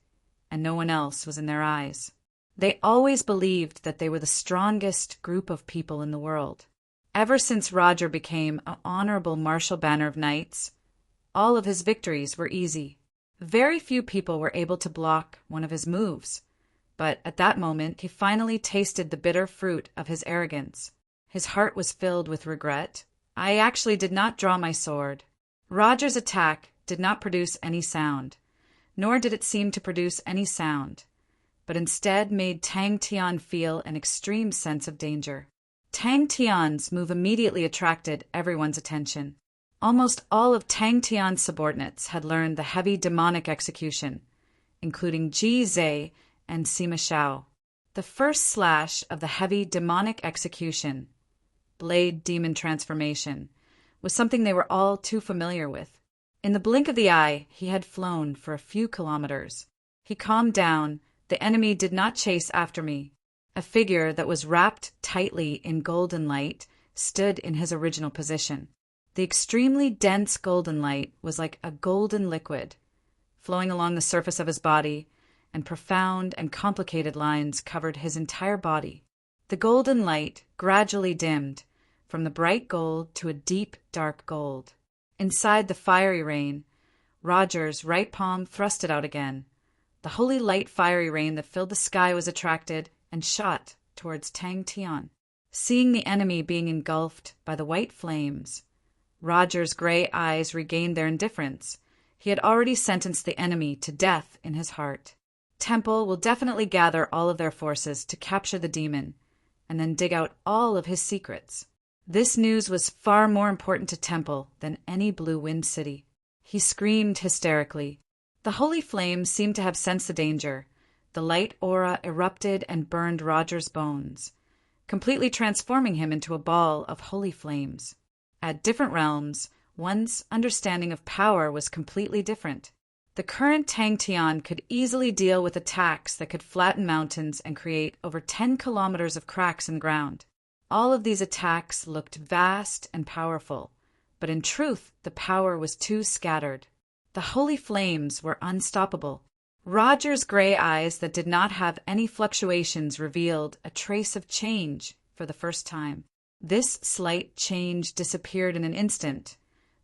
and no one else was in their eyes. They always believed that they were the strongest group of people in the world. Ever since Roger became an honorable martial banner of knights, all of his victories were easy. Very few people were able to block one of his moves, but at that moment he finally tasted the bitter fruit of his arrogance. His heart was filled with regret. I actually did not draw my sword. Roger's attack did not produce any sound, nor did it seem to produce any sound, but instead made Tang Tian feel an extreme sense of danger. Tang Tian's move immediately attracted everyone's attention. Almost all of Tang Tian's subordinates had learned the heavy demonic execution, including Ji Zhe and Sima Shao. The first slash of the heavy demonic execution, blade demon transformation, was something they were all too familiar with. In the blink of the eye, he had flown for a few kilometers. He calmed down. The enemy did not chase after me. A figure that was wrapped tightly in golden light stood in his original position. The extremely dense golden light was like a golden liquid, flowing along the surface of his body, and profound and complicated lines covered his entire body. The golden light gradually dimmed, from the bright gold to a deep, dark gold. Inside the fiery rain, Roger's right palm thrusted out again. The holy light fiery rain that filled the sky was attracted and shot towards Tang Tian. Seeing the enemy being engulfed by the white flames, Roger's gray eyes regained their indifference. He had already sentenced the enemy to death in his heart. Temple will definitely gather all of their forces to capture the demon, and then dig out all of his secrets. This news was far more important to Temple than any Blue Wind City. He screamed hysterically. The holy flames seemed to have sensed the danger. The light aura erupted and burned Roger's bones, completely transforming him into a ball of holy flames. At different realms, one's understanding of power was completely different. The current Tang Tian could easily deal with attacks that could flatten mountains and create over 10 kilometers of cracks in the ground. All of these attacks looked vast and powerful, but in truth, the power was too scattered. The holy flames were unstoppable. Roger's gray eyes that did not have any fluctuations revealed a trace of change for the first time. This slight change disappeared in an instant,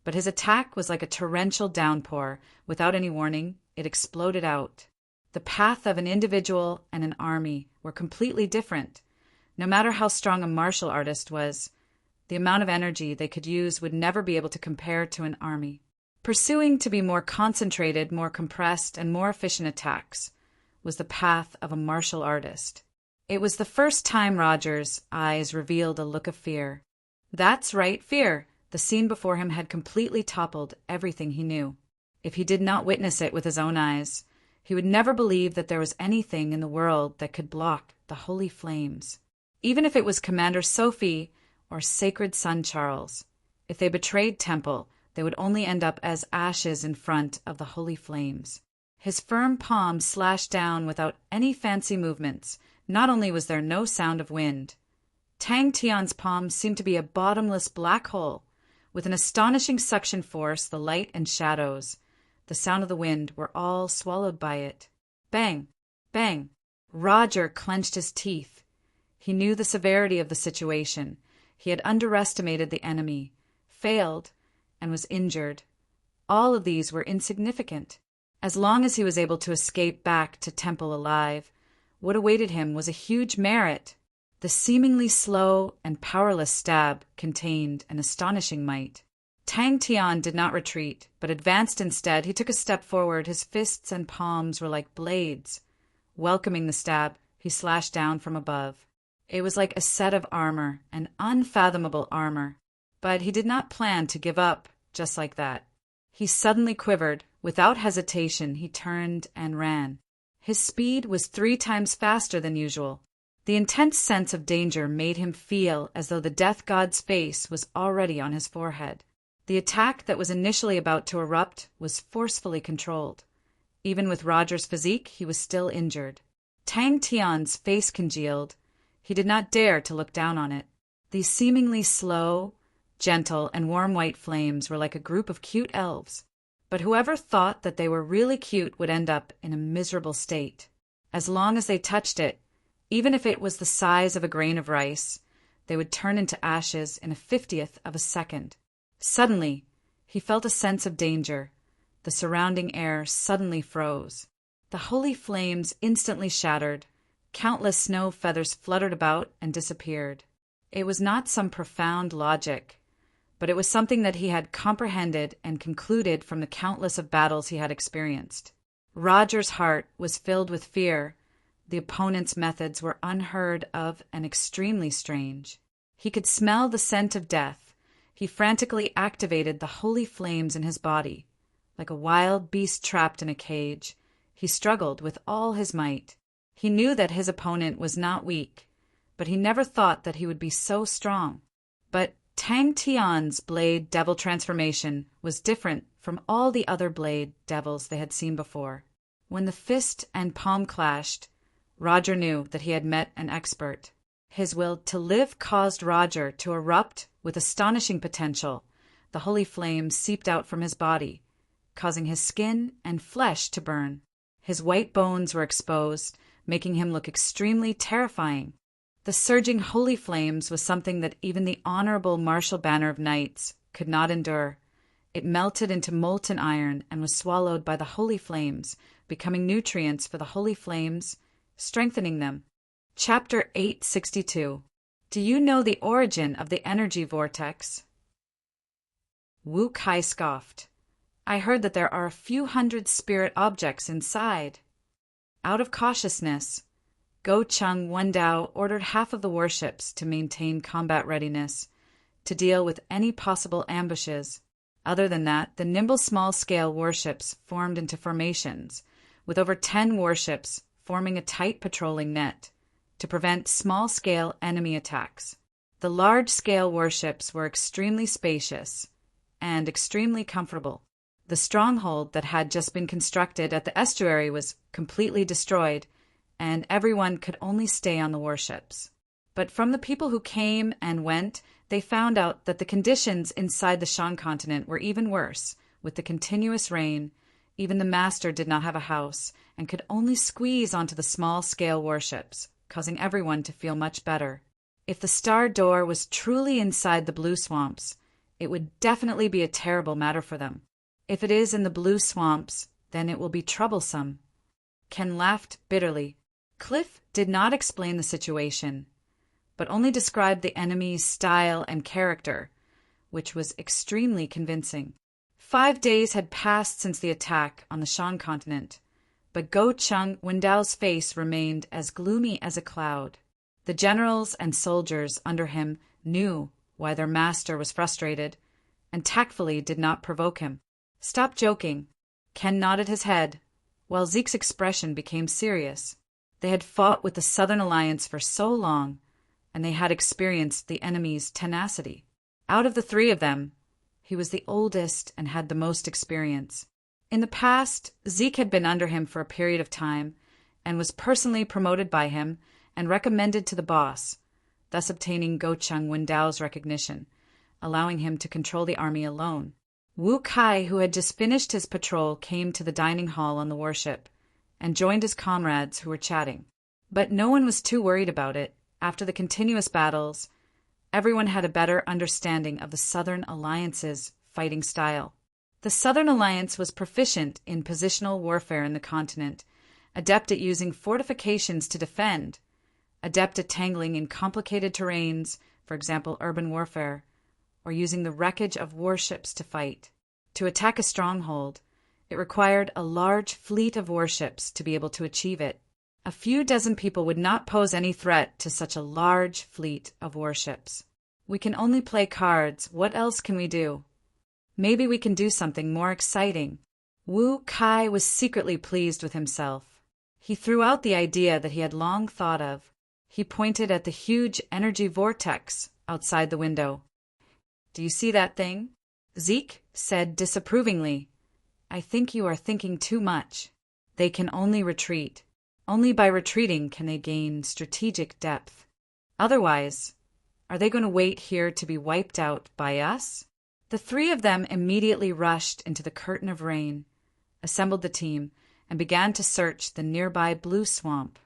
but his attack was like a torrential downpour. Without any warning, it exploded out. The path of an individual and an army were completely different. No matter how strong a martial artist was, the amount of energy they could use would never be able to compare to an army. Pursuing to be more concentrated, more compressed, and more efficient attacks was the path of a martial artist. It was the first time Roger's eyes revealed a look of fear. That's right, fear. The scene before him had completely toppled everything he knew. If he did not witness it with his own eyes, he would never believe that there was anything in the world that could block the holy flames. Even if it was Commander Sophie or Sacred Son Charles, if they betrayed Temple, they would only end up as ashes in front of the holy flames. His firm palm slashed down without any fancy movements. Not only was there no sound of wind, Tang Tian's palm seemed to be a bottomless black hole. With an astonishing suction force, the light and shadows, the sound of the wind, were all swallowed by it. Bang! Bang! Roger clenched his teeth. He knew the severity of the situation. He had underestimated the enemy, failed, and was injured. All of these were insignificant. As long as he was able to escape back to Temple alive, what awaited him was a huge merit. The seemingly slow and powerless stab contained an astonishing might. Tang Tian did not retreat, but advanced instead. He took a step forward. His fists and palms were like blades. Welcoming the stab, he slashed down from above. It was like a set of armor, an unfathomable armor. But he did not plan to give up just like that. He suddenly quivered, Without hesitation, he turned and ran. His speed was 3 times faster than usual. The intense sense of danger made him feel as though the death god's face was already on his forehead. The attack that was initially about to erupt was forcefully controlled. Even with Roger's physique, he was still injured. Tang Tian's face congealed. He did not dare to look down on it. These seemingly slow, gentle, and warm white flames were like a group of cute elves. But whoever thought that they were really cute would end up in a miserable state. As long as they touched it, even if it was the size of a grain of rice, they would turn into ashes in a 50th of a second. Suddenly, he felt a sense of danger. The surrounding air suddenly froze. The holy flames instantly shattered. Countless snow feathers fluttered about and disappeared. It was not some profound logic, but it was something that he had comprehended and concluded from the countless of battles he had experienced. Roger's heart was filled with fear. The opponent's methods were unheard of and extremely strange. He could smell the scent of death. He frantically activated the holy flames in his body. Like a wild beast trapped in a cage, he struggled with all his might. He knew that his opponent was not weak, but he never thought that he would be so strong. But Tang Tian's blade devil transformation was different from all the other blade devils they had seen before. When the fist and palm clashed, Roger knew that he had met an expert. His will to live caused Roger to erupt with astonishing potential. The holy flames seeped out from his body, causing his skin and flesh to burn. His white bones were exposed, making him look extremely terrifying. The surging holy flames was something that even the honorable martial banner of knights could not endure. It melted into molten iron and was swallowed by the holy flames, becoming nutrients for the holy flames, strengthening them. Chapter 862. Do you know the origin of the energy vortex? Wu Kai scoffed. I heard that there are a few hundred spirit objects inside. Out of cautiousness, Go Chung Wendao ordered half of the warships to maintain combat readiness, to deal with any possible ambushes. Other than that, the nimble small-scale warships formed into formations, with over 10 warships forming a tight patrolling net, to prevent small-scale enemy attacks. The large-scale warships were extremely spacious and extremely comfortable. The stronghold that had just been constructed at the estuary was completely destroyed, and everyone could only stay on the warships. But from the people who came and went, they found out that the conditions inside the Shan continent were even worse. With the continuous rain, even the master did not have a house and could only squeeze onto the small-scale warships, causing everyone to feel much better. If the Star Door was truly inside the Blue Swamps, it would definitely be a terrible matter for them. If it is in the Blue Swamps, then it will be troublesome. Ken laughed bitterly. Cliff did not explain the situation, but only described the enemy's style and character, which was extremely convincing. 5 days had passed since the attack on the Shan continent, but Go Chung Wendao's face remained as gloomy as a cloud. The generals and soldiers under him knew why their master was frustrated, and tactfully did not provoke him. Stop joking. Ken nodded his head, while Zeke's expression became serious. They had fought with the Southern Alliance for so long, and they had experienced the enemy's tenacity. Out of the 3 of them, he was the oldest and had the most experience. In the past, Zeke had been under him for a period of time, and was personally promoted by him and recommended to the boss, thus obtaining Go Chung Wendao's recognition, allowing him to control the army alone. Wu Kai, who had just finished his patrol, came to the dining hall on the warship and joined his comrades who were chatting. But no one was too worried about it. After the continuous battles, everyone had a better understanding of the Southern Alliance's fighting style. The Southern Alliance was proficient in positional warfare in the continent, adept at using fortifications to defend, adept at tangling in complicated terrains, for example urban warfare, or using the wreckage of warships to fight. To attack a stronghold, it required a large fleet of warships to be able to achieve it. A few dozen people would not pose any threat to such a large fleet of warships. We can only play cards. What else can we do? Maybe we can do something more exciting. Wu Kai was secretly pleased with himself. He threw out the idea that he had long thought of. He pointed at the huge energy vortex outside the window. "Do you see that thing?" Zeke said disapprovingly. "I think you are thinking too much. They can only retreat. Only by retreating can they gain strategic depth. Otherwise, are they going to wait here to be wiped out by us?" The three of them immediately rushed into the curtain of rain, assembled the team, and began to search the nearby blue swamp.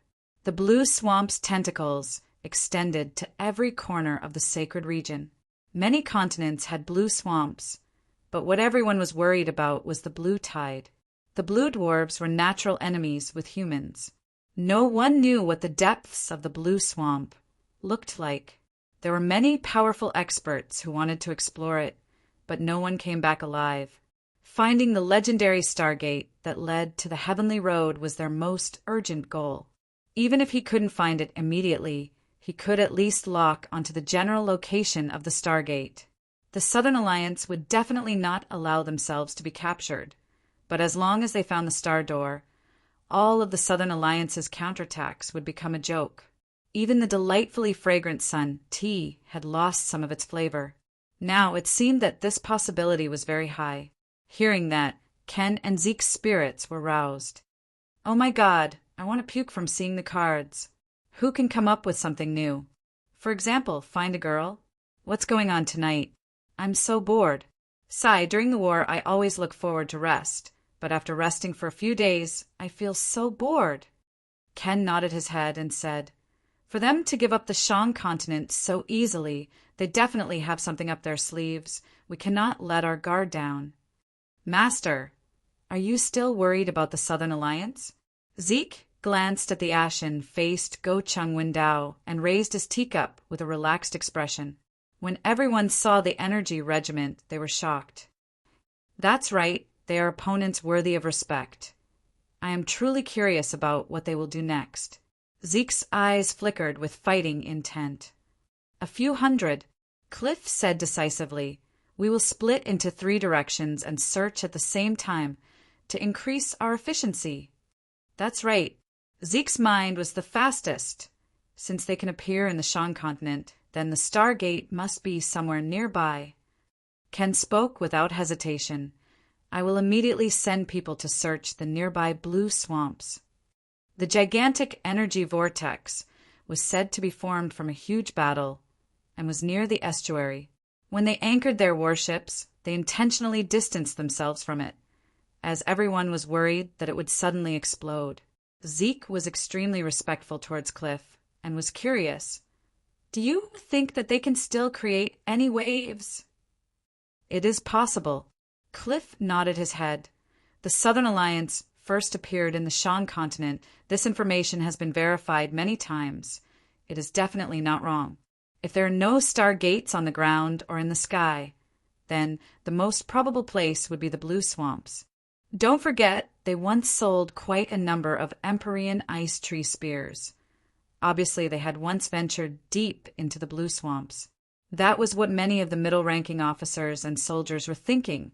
The blue swamp's tentacles extended to every corner of the sacred region. Many continents had blue swamps, but what everyone was worried about was the blue tide. The blue dwarves were natural enemies with humans. No one knew what the depths of the blue swamp looked like. There were many powerful experts who wanted to explore it, but no one came back alive. Finding the legendary Stargate that led to the Heavenly Road was their most urgent goal. Even if he couldn't find it immediately, he could at least lock onto the general location of the Stargate. The Southern Alliance would definitely not allow themselves to be captured, but as long as they found the Star Door, all of the Southern Alliance's counterattacks would become a joke. Even the delightfully fragrant sun, tea, had lost some of its flavor. Now it seemed that this possibility was very high. Hearing that, Ken and Zeke's spirits were roused. "Oh my God, I want to puke from seeing the cards. Who can come up with something new? For example, find a girl? What's going on tonight? I'm so bored. Sigh, during the war I always look forward to rest, but after resting for a few days, I feel so bored." Ken nodded his head and said, "For them to give up the Shang continent so easily, they definitely have something up their sleeves. We cannot let our guard down." "Master, are you still worried about the Southern Alliance?" Zeke glanced at the ashen-faced Go Chung Windao and raised his teacup with a relaxed expression. When everyone saw the energy regiment, they were shocked. "That's right, they are opponents worthy of respect. I am truly curious about what they will do next." Zeke's eyes flickered with fighting intent. "A few hundred," Cliff said decisively. "We will split into 3 directions and search at the same time to increase our efficiency." "That's right. Zeke's mind was the fastest. Since they can appear in the Shang continent, then the Stargate must be somewhere nearby." Ken spoke without hesitation. "I will immediately send people to search the nearby blue swamps." The gigantic energy vortex was said to be formed from a huge battle and was near the estuary. When they anchored their warships, they intentionally distanced themselves from it, as everyone was worried that it would suddenly explode. Zeke was extremely respectful towards Cliff and was curious. "Do you think that they can still create any waves?" "It is possible." Cliff nodded his head. "The Southern Alliance first appeared in the Shang continent. This information has been verified many times. It is definitely not wrong. If there are no Stargates on the ground or in the sky, then the most probable place would be the blue swamps. Don't forget, they once sold quite a number of Empyrean ice tree spears. Obviously, they had once ventured deep into the blue swamps. That was what many of the middle-ranking officers and soldiers were thinking.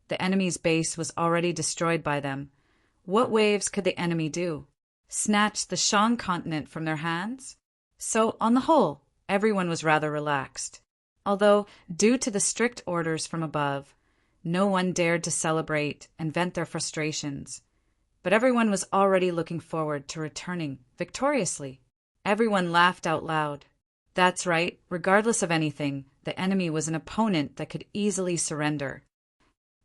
The enemy's base was already destroyed by them. What waves could the enemy do? Snatch the Shang continent from their hands? So, on the whole, everyone was rather relaxed. Although, due to the strict orders from above, no one dared to celebrate and vent their frustrations. But everyone was already looking forward to returning victoriously. Everyone laughed out loud. That's right, regardless of anything, the enemy was an opponent that could easily surrender.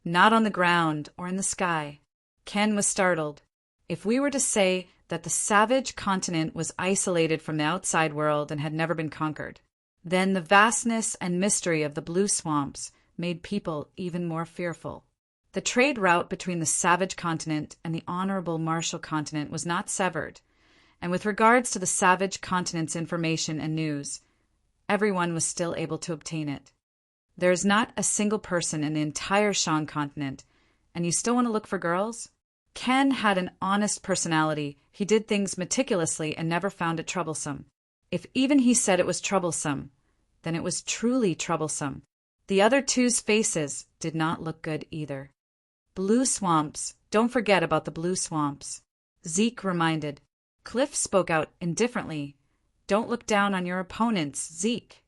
Not on the ground or in the sky. Ken was startled. If we were to say that the savage continent was isolated from the outside world and had never been conquered, then the vastness and mystery of the blue swamps made people even more fearful. The trade route between the savage continent and the honorable Marshall continent was not severed, and with regards to the savage continent's information and news, everyone was still able to obtain it. There is not a single person in the entire Shang continent, and you still want to look for girls? Ken had an honest personality. He did things meticulously and never found it troublesome. If even he said it was troublesome, then it was truly troublesome. The other two's faces did not look good either. Blue swamps. Don't forget about the blue swamps. Zeke reminded. Cliff spoke out indifferently. Don't look down on your opponents, Zeke.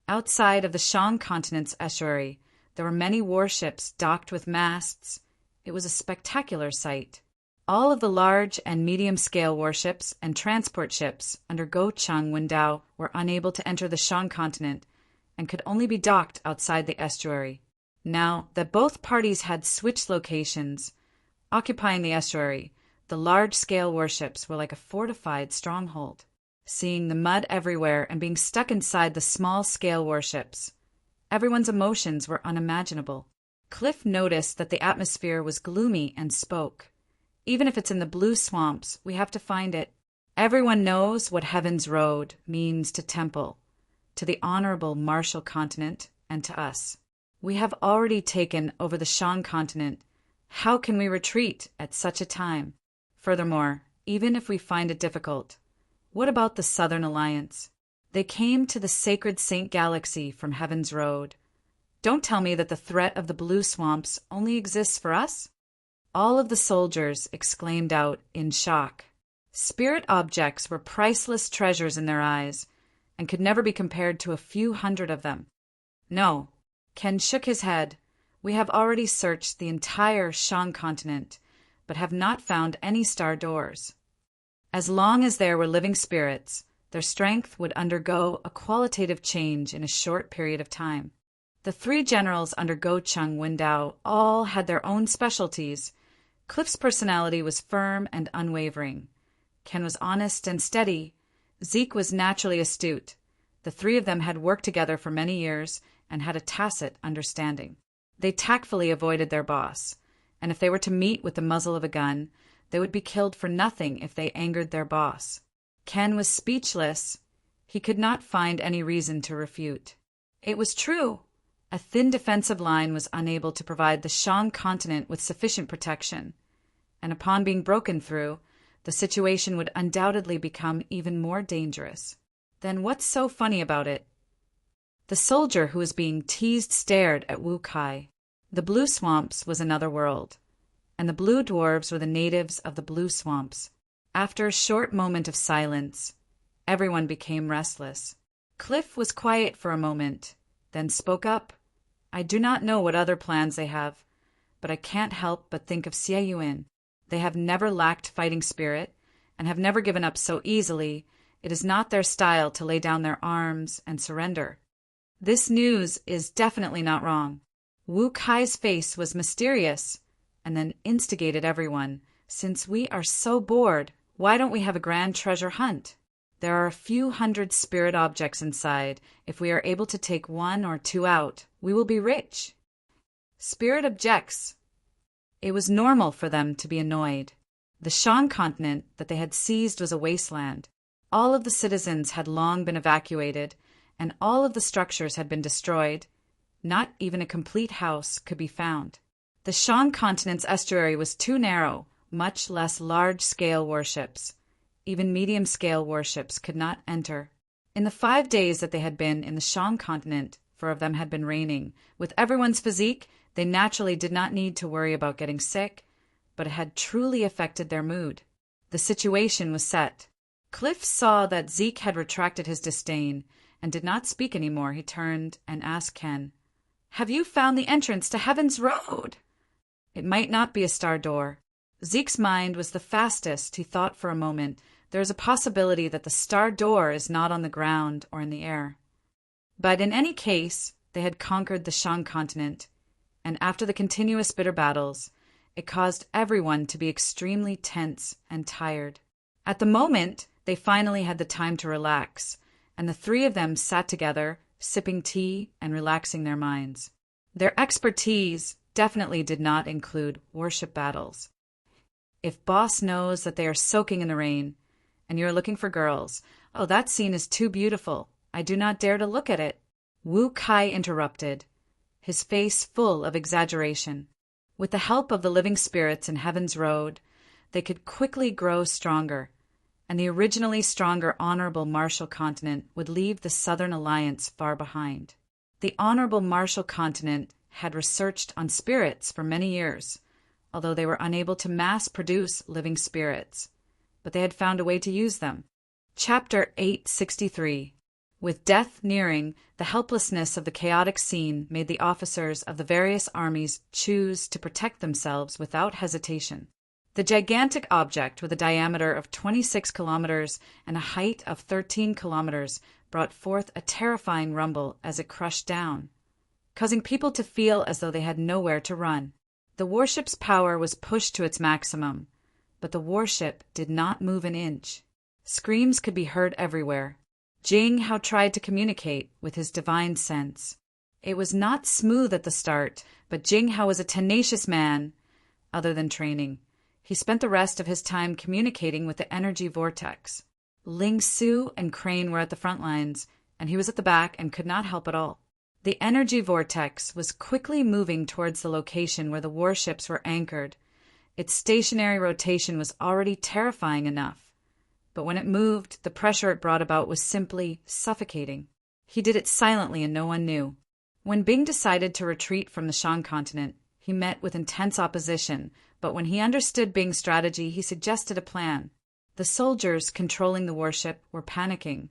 Outside of the Shang continent's estuary, there were many warships docked with masts. It was a spectacular sight. All of the large and medium-scale warships and transport ships under Go Chung Windao were unable to enter the Shang continent and could only be docked outside the estuary. Now that both parties had switched locations, occupying the estuary, the large-scale warships were like a fortified stronghold. Seeing the mud everywhere and being stuck inside the small-scale warships, everyone's emotions were unimaginable. Cliff noticed that the atmosphere was gloomy and spoke. Even if it's in the blue swamps, we have to find it. Everyone knows what Heaven's Road means to Temple, to the honorable Marshall continent, and to us. We have already taken over the Shang continent. How can we retreat at such a time? Furthermore, even if we find it difficult, what about the Southern Alliance? They came to the sacred Saint Galaxy from Heaven's Road. Don't tell me that the threat of the blue swamps only exists for us? All of the soldiers exclaimed out in shock. Spirit objects were priceless treasures in their eyes, and could never be compared to a few hundred of them. No, Ken shook his head. We have already searched the entire Shang continent, but have not found any star doors. As long as there were living spirits, their strength would undergo a qualitative change in a short period of time. The three generals under Go Chung Windao all had their own specialties. Cliff's personality was firm and unwavering. Ken was honest and steady. Zeke was naturally astute. The three of them had worked together for many years and had a tacit understanding. They tactfully avoided their boss, and if they were to meet with the muzzle of a gun, they would be killed for nothing if they angered their boss. Ken was speechless. He could not find any reason to refute. It was true. A thin defensive line was unable to provide the Shang continent with sufficient protection, and upon being broken through, the situation would undoubtedly become even more dangerous. Then what's so funny about it? The soldier who was being teased stared at Wu Kai. The blue swamps was another world, and the blue dwarves were the natives of the blue swamps. After a short moment of silence, everyone became restless. Cliff was quiet for a moment, then spoke up. I do not know what other plans they have, but I can't help but think of Xie Yuan. They have never lacked fighting spirit, and have never given up so easily. It is not their style to lay down their arms and surrender. This news is definitely not wrong. Wu Kai's face was mysterious, and then instigated everyone. Since we are so bored, why don't we have a grand treasure hunt? There are a few hundred spirit objects inside. If we are able to take one or two out, we will be rich. Spirit objects. It was normal for them to be annoyed. The Shang continent that they had seized was a wasteland. All of the citizens had long been evacuated, and all of the structures had been destroyed. Not even a complete house could be found. The Shang continent's estuary was too narrow, much less large-scale warships. Even medium-scale warships could not enter. In the 5 days that they had been in the Shang continent, for of them had been raining, with everyone's physique, they naturally did not need to worry about getting sick, but it had truly affected their mood. The situation was set. Cliff saw that Zeke had retracted his disdain, and did not speak any more. He turned and asked Ken, "Have you found the entrance to Heaven's Road?" It might not be a star door. Zeke's mind was the fastest. He thought for a moment. There is a possibility that the star door is not on the ground or in the air. But in any case, they had conquered the Shang continent, and after the continuous bitter battles, it caused everyone to be extremely tense and tired. At the moment, they finally had the time to relax, and the three of them sat together, sipping tea and relaxing their minds. Their expertise definitely did not include worship battles. If boss knows that they are soaking in the rain, and you're looking for girls, "Oh, that scene is too beautiful. I do not dare to look at it." Wu Kai interrupted, his face full of exaggeration. With the help of the living spirits in Heaven's Road, they could quickly grow stronger, and the originally stronger Honorable Marshall Continent would leave the Southern Alliance far behind. The Honorable Marshall Continent had researched on spirits for many years. although they were unable to mass-produce living spirits. But they had found a way to use them. Chapter 863. With death nearing, the helplessness of the chaotic scene made the officers of the various armies choose to protect themselves without hesitation. The gigantic object, with a diameter of 26 kilometers and a height of 13 kilometers, brought forth a terrifying rumble as it crushed down, causing people to feel as though they had nowhere to run. The warship's power was pushed to its maximum, but the warship did not move an inch. Screams could be heard everywhere. Jing Hao tried to communicate with his divine sense. It was not smooth at the start, but Jing Hao was a tenacious man. Other than training, he spent the rest of his time communicating with the energy vortex. Ling Su and Crane were at the front lines, and he was at the back and could not help at all. The energy vortex was quickly moving towards the location where the warships were anchored. Its stationary rotation was already terrifying enough, but when it moved, the pressure it brought about was simply suffocating. He did it silently and no one knew. When Bing decided to retreat from the Shan continent, he met with intense opposition, but when he understood Bing's strategy, he suggested a plan. The soldiers controlling the warship were panicking.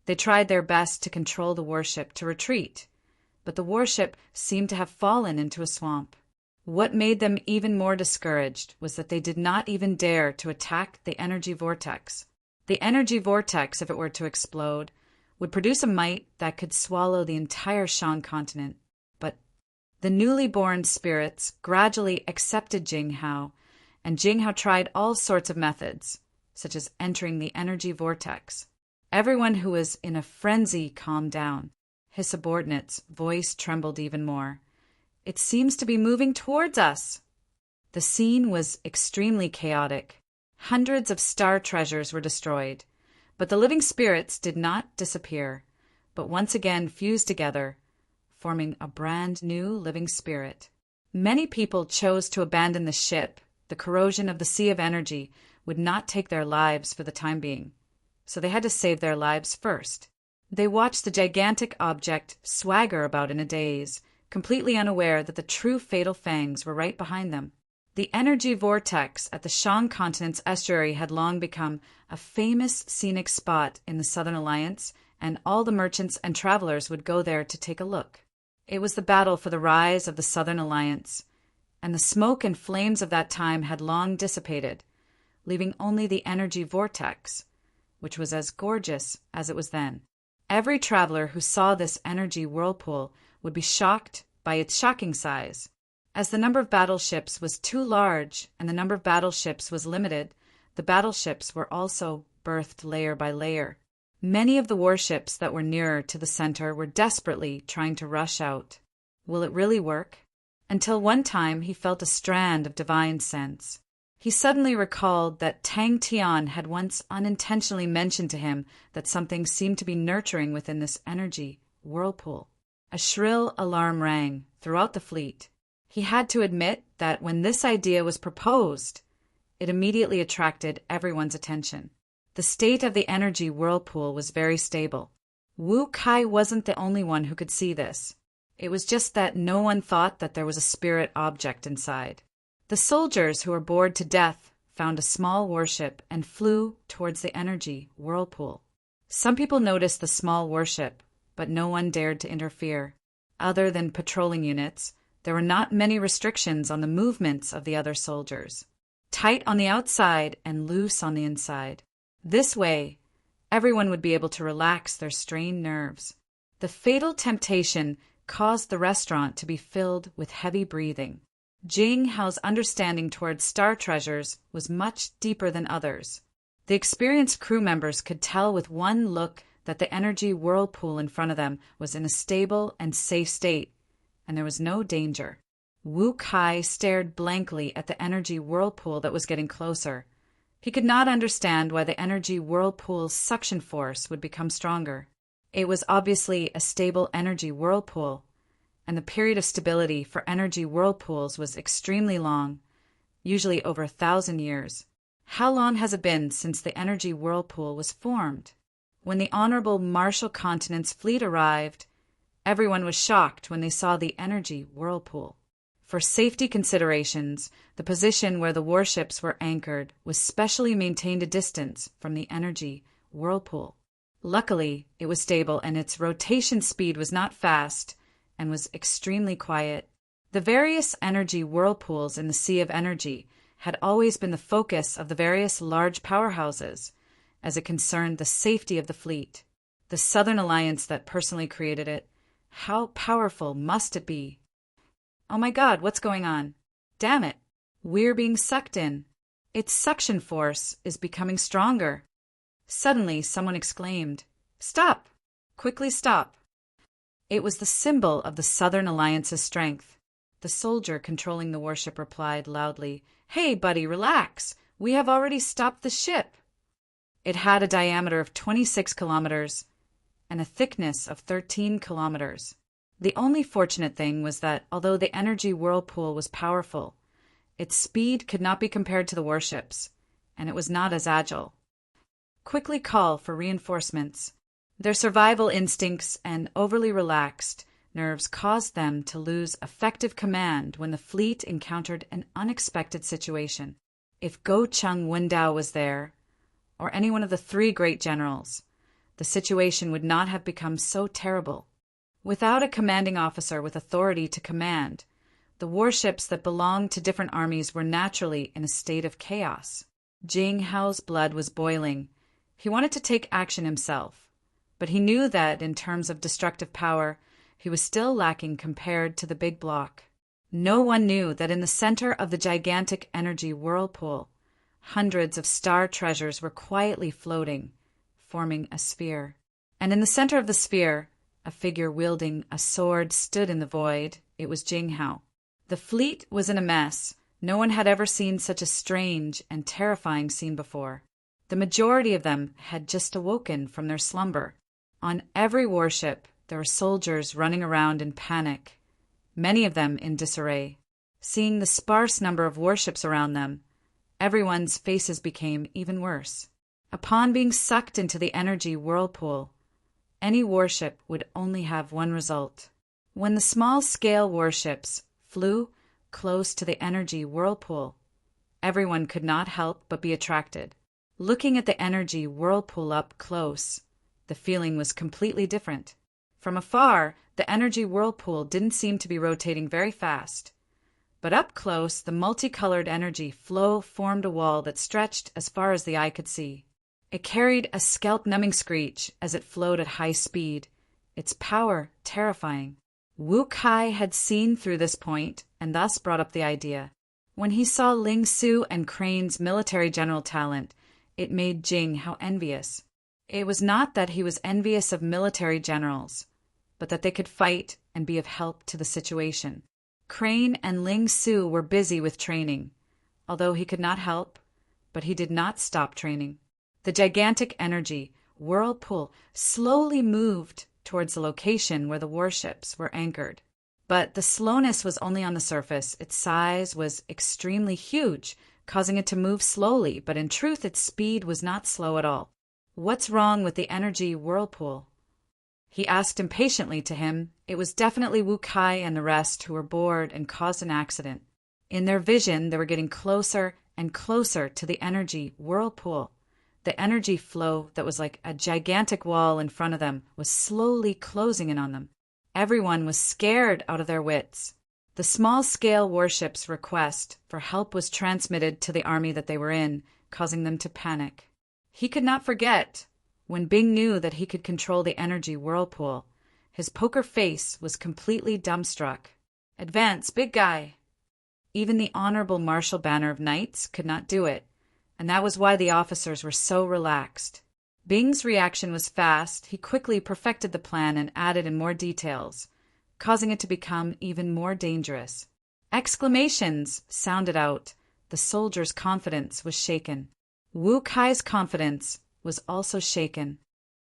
They tried their best to control the warship to retreat, but the warship seemed to have fallen into a swamp. What made them even more discouraged was that they did not even dare to attack the energy vortex. The energy vortex, if it were to explode, would produce a might that could swallow the entire Shan continent. But the newly born spirits gradually accepted Jing Hao, and Jing Hao tried all sorts of methods, such as entering the energy vortex. Everyone who was in a frenzy calmed down. His subordinate's voice trembled even more. "It seems to be moving towards us." The scene was extremely chaotic. Hundreds of star treasures were destroyed, but the living spirits did not disappear, but once again fused together, forming a brand new living spirit. Many people chose to abandon the ship. The corrosion of the sea of energy would not take their lives for the time being, so they had to save their lives first. They watched the gigantic object swagger about in a daze, completely unaware that the true fatal fangs were right behind them. The energy vortex at the Shan continent's estuary had long become a famous scenic spot in the Southern Alliance, and all the merchants and travelers would go there to take a look. It was the battle for the rise of the Southern Alliance, and the smoke and flames of that time had long dissipated, leaving only the energy vortex, which was as gorgeous as it was then. Every traveler who saw this energy whirlpool would be shocked by its shocking size. As the number of battleships was too large and the number of battleships was limited, the battleships were also berthed layer by layer. Many of the warships that were nearer to the center were desperately trying to rush out. Will it really work? Until one time he felt a strand of divine sense. He suddenly recalled that Tang Tian had once unintentionally mentioned to him that something seemed to be nurturing within this energy whirlpool. A shrill alarm rang throughout the fleet. He had to admit that when this idea was proposed, it immediately attracted everyone's attention. The state of the energy whirlpool was very stable. Wu Kai wasn't the only one who could see this. It was just that no one thought that there was a spirit object inside. The soldiers who were bored to death found a small warship and flew towards the energy whirlpool. Some people noticed the small warship, but no one dared to interfere. Other than patrolling units, there were not many restrictions on the movements of the other soldiers. Tight on the outside and loose on the inside. This way, everyone would be able to relax their strained nerves. The fatal temptation caused the restaurant to be filled with heavy breathing. Jing Hao's understanding towards star treasures was much deeper than others. The experienced crew members could tell with one look that the energy whirlpool in front of them was in a stable and safe state, and there was no danger. Wu Kai stared blankly at the energy whirlpool that was getting closer. He could not understand why the energy whirlpool's suction force would become stronger. It was obviously a stable energy whirlpool, and the period of stability for energy whirlpools was extremely long, usually over 1,000 years. How long has it been since the energy whirlpool was formed? When the Honorable Marshall Continent's fleet arrived, everyone was shocked when they saw the energy whirlpool. For safety considerations, the position where the warships were anchored was specially maintained a distance from the energy whirlpool. Luckily, it was stable and its rotation speed was not fast and was extremely quiet. The various energy whirlpools in the Sea of Energy had always been the focus of the various large powerhouses, as it concerned the safety of the fleet. The Southern Alliance that personally created it, how powerful must it be? Oh my God, what's going on? Damn it, we're being sucked in. Its suction force is becoming stronger. Suddenly, someone exclaimed, "Stop! Quickly stop!" It was the symbol of the Southern Alliance's strength. The soldier controlling the warship replied loudly, "Hey, buddy, relax. We have already stopped the ship." It had a diameter of 26 kilometers and a thickness of 13 kilometers. The only fortunate thing was that, although the energy whirlpool was powerful, its speed could not be compared to the warships, and it was not as agile. Quickly call for reinforcements. Their survival instincts and overly relaxed nerves caused them to lose effective command when the fleet encountered an unexpected situation. If Go Chung Wundao was there, or any one of the three great generals, the situation would not have become so terrible. Without a commanding officer with authority to command, the warships that belonged to different armies were naturally in a state of chaos. Jing Hao's blood was boiling. He wanted to take action himself, but he knew that, in terms of destructive power, he was still lacking compared to the big bloc. No one knew that in the center of the gigantic energy whirlpool, hundreds of star treasures were quietly floating, forming a sphere. And in the center of the sphere, a figure wielding a sword stood in the void. It was Jing Hao. The fleet was in a mess. No one had ever seen such a strange and terrifying scene before. The majority of them had just awoken from their slumber. On every warship, there were soldiers running around in panic, many of them in disarray. Seeing the sparse number of warships around them, everyone's faces became even worse. Upon being sucked into the energy whirlpool, any warship would only have one result. When the small-scale warships flew close to the energy whirlpool, everyone could not help but be attracted. Looking at the energy whirlpool up close, the feeling was completely different. From afar, the energy whirlpool didn't seem to be rotating very fast. But up close, the multicolored energy flow formed a wall that stretched as far as the eye could see. It carried a scalp-numbing screech as it flowed at high speed, its power terrifying. Wu Kai had seen through this point and thus brought up the idea. When he saw Ling Su and Crane's military general talent, it made Jing Hao envious. It was not that he was envious of military generals, but that they could fight and be of help to the situation. Crane and Ling Su were busy with training, although he could not help, but he did not stop training. The gigantic energy whirlpool slowly moved towards the location where the warships were anchored. But the slowness was only on the surface. Its size was extremely huge, causing it to move slowly, but in truth its speed was not slow at all. "What's wrong with the energy whirlpool?" he asked impatiently to him. It was definitely Wu Kai and the rest who were bored and caused an accident. In their vision, they were getting closer and closer to the energy whirlpool. The energy flow that was like a gigantic wall in front of them was slowly closing in on them. Everyone was scared out of their wits. The small-scale warship's request for help was transmitted to the army that they were in, causing them to panic. He could not forget when Bing knew that he could control the energy whirlpool. His poker face was completely dumbstruck. "Advance, big guy!" Even the Honorable Marshal Banner of Knights could not do it, and that was why the officers were so relaxed. Bing's reaction was fast. He quickly perfected the plan and added in more details, causing it to become even more dangerous. Exclamations sounded out. The soldiers' confidence was shaken. Wu Kai's confidence was also shaken.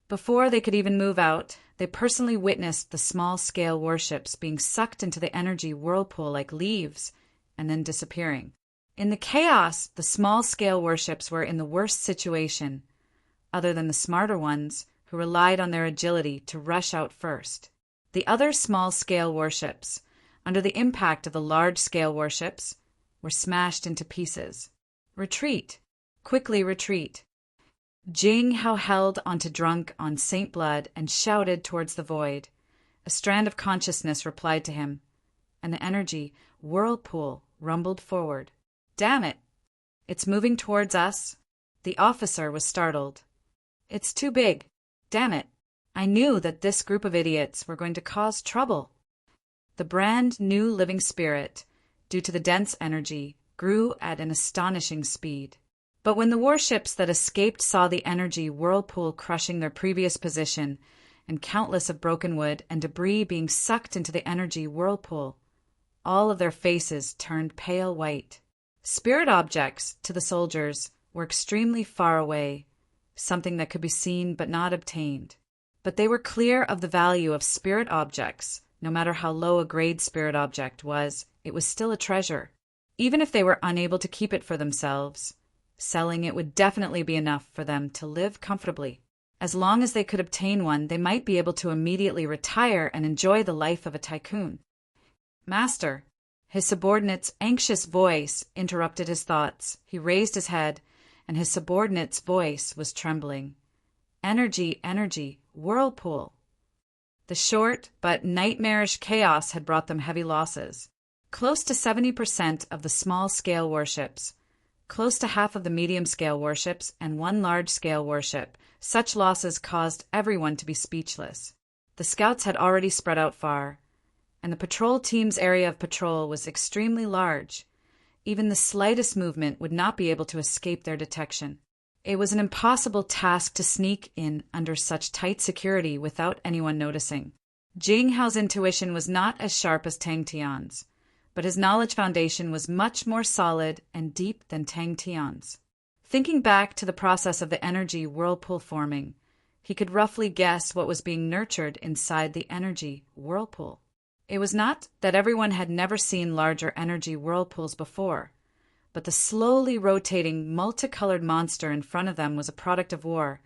Before they could even move out, they personally witnessed the small-scale warships being sucked into the energy whirlpool like leaves and then disappearing. In the chaos, the small-scale warships were in the worst situation, other than the smarter ones who relied on their agility to rush out first. The other small-scale warships, under the impact of the large-scale warships, were smashed into pieces. Retreat! Quickly retreat! Jing Hao held onto Drunk on Saint Blood and shouted towards the void. A strand of consciousness replied to him. An energy whirlpool rumbled forward. Damn it! It's moving towards us. The officer was startled. It's too big. Damn it! I knew that this group of idiots were going to cause trouble. The brand new living spirit, due to the dense energy, grew at an astonishing speed. But when the warships that escaped saw the energy whirlpool crushing their previous position, and countless of broken wood and debris being sucked into the energy whirlpool, all of their faces turned pale white. Spirit objects, to the soldiers, were extremely far away, something that could be seen but not obtained. But they were clear of the value of spirit objects. No matter how low a grade spirit object was, it was still a treasure. Even if they were unable to keep it for themselves, selling it would definitely be enough for them to live comfortably. As long as they could obtain one, they might be able to immediately retire and enjoy the life of a tycoon. Master! His subordinate's anxious voice interrupted his thoughts. He raised his head, and his subordinate's voice was trembling. Energy, energy, whirlpool. The short but nightmarish chaos had brought them heavy losses. Close to 70% of the small-scale warships, close to half of the medium-scale warships, and one large-scale warship. Such losses caused everyone to be speechless. The scouts had already spread out far, and the patrol team's area of patrol was extremely large. Even the slightest movement would not be able to escape their detection. It was an impossible task to sneak in under such tight security without anyone noticing. Jing Hao's intuition was not as sharp as Tang Tian's, but his knowledge foundation was much more solid and deep than Tang Tian's. Thinking back to the process of the energy whirlpool forming, he could roughly guess what was being nurtured inside the energy whirlpool. It was not that everyone had never seen larger energy whirlpools before, but the slowly rotating, multicolored monster in front of them was a product of war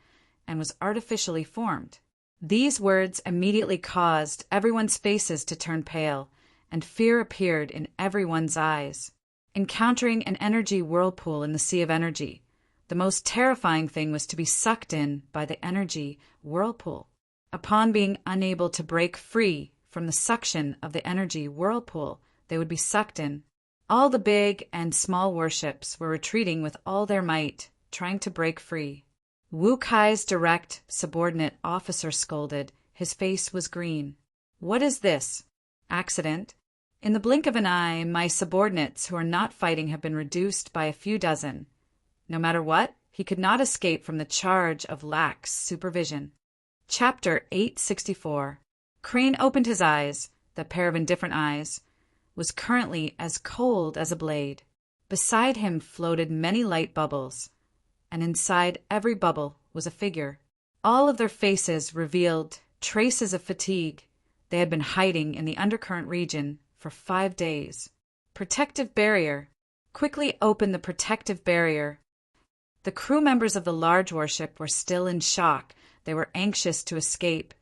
and was artificially formed. These words immediately caused everyone's faces to turn pale, and fear appeared in everyone's eyes. Encountering an energy whirlpool in the sea of energy, the most terrifying thing was to be sucked in by the energy whirlpool. Upon being unable to break free from the suction of the energy whirlpool, they would be sucked in. All the big and small warships were retreating with all their might, trying to break free. Wu Kai's direct subordinate officer scolded. His face was green. What is this? Accident? In the blink of an eye, my subordinates who are not fighting have been reduced by a few dozen. No matter what, he could not escape from the charge of lax supervision. Chapter 864. Crane opened his eyes. The pair of indifferent eyes was currently as cold as a blade. Beside him floated many light bubbles, and inside every bubble was a figure. All of their faces revealed traces of fatigue. They had been hiding in the undercurrent region for 5 days. Protective barrier. Quickly open the protective barrier. The crew members of the large warship were still in shock. They were anxious to escape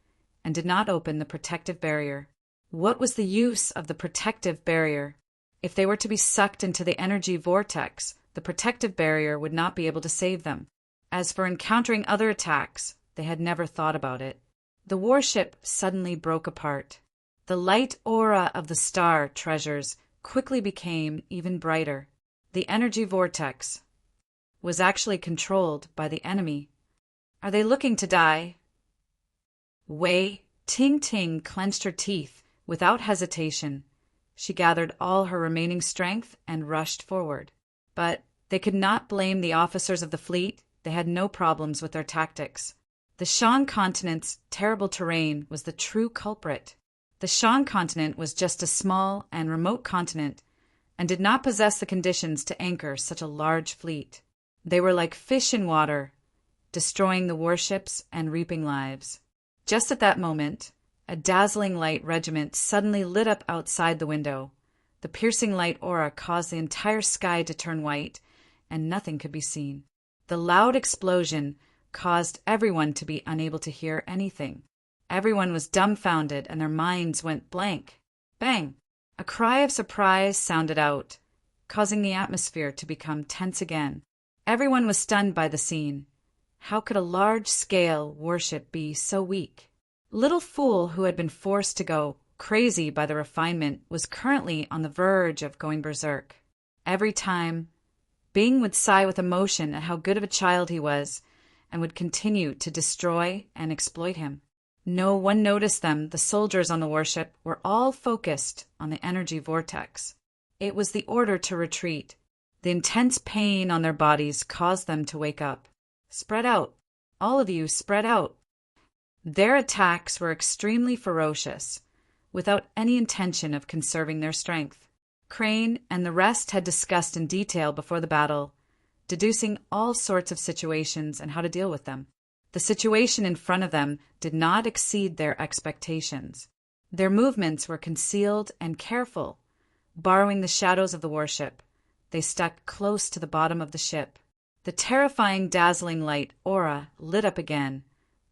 and did not open the protective barrier. What was the use of the protective barrier? If they were to be sucked into the energy vortex, the protective barrier would not be able to save them. As for encountering other attacks, they had never thought about it. The warship suddenly broke apart. The light aura of the star treasures quickly became even brighter. The energy vortex was actually controlled by the enemy. Are they looking to die? Wei Ting Ting clenched her teeth. Without hesitation, she gathered all her remaining strength and rushed forward. But they could not blame the officers of the fleet. They had no problems with their tactics. The Shan continent's terrible terrain was the true culprit. The Shan continent was just a small and remote continent and did not possess the conditions to anchor such a large fleet. They were like fish in water, destroying the warships and reaping lives. Just at that moment, a dazzling light regiment suddenly lit up outside the window. The piercing light aura caused the entire sky to turn white, and nothing could be seen. The loud explosion caused everyone to be unable to hear anything. Everyone was dumbfounded, and their minds went blank. Bang! A cry of surprise sounded out, causing the atmosphere to become tense again. Everyone was stunned by the scene. How could a large-scale worship be so weak? Little Fool, who had been forced to go crazy by the refinement, was currently on the verge of going berserk. Every time, Bing would sigh with emotion at how good of a child he was and would continue to destroy and exploit him. No one noticed them. The soldiers on the warship were all focused on the energy vortex. It was the order to retreat. The intense pain on their bodies caused them to wake up. Spread out. All of you, spread out. Their attacks were extremely ferocious, without any intention of conserving their strength. Crane and the rest had discussed in detail before the battle, deducing all sorts of situations and how to deal with them. The situation in front of them did not exceed their expectations. Their movements were concealed and careful. Borrowing the shadows of the warship, they stuck close to the bottom of the ship. The terrifying, dazzling light aura lit up again.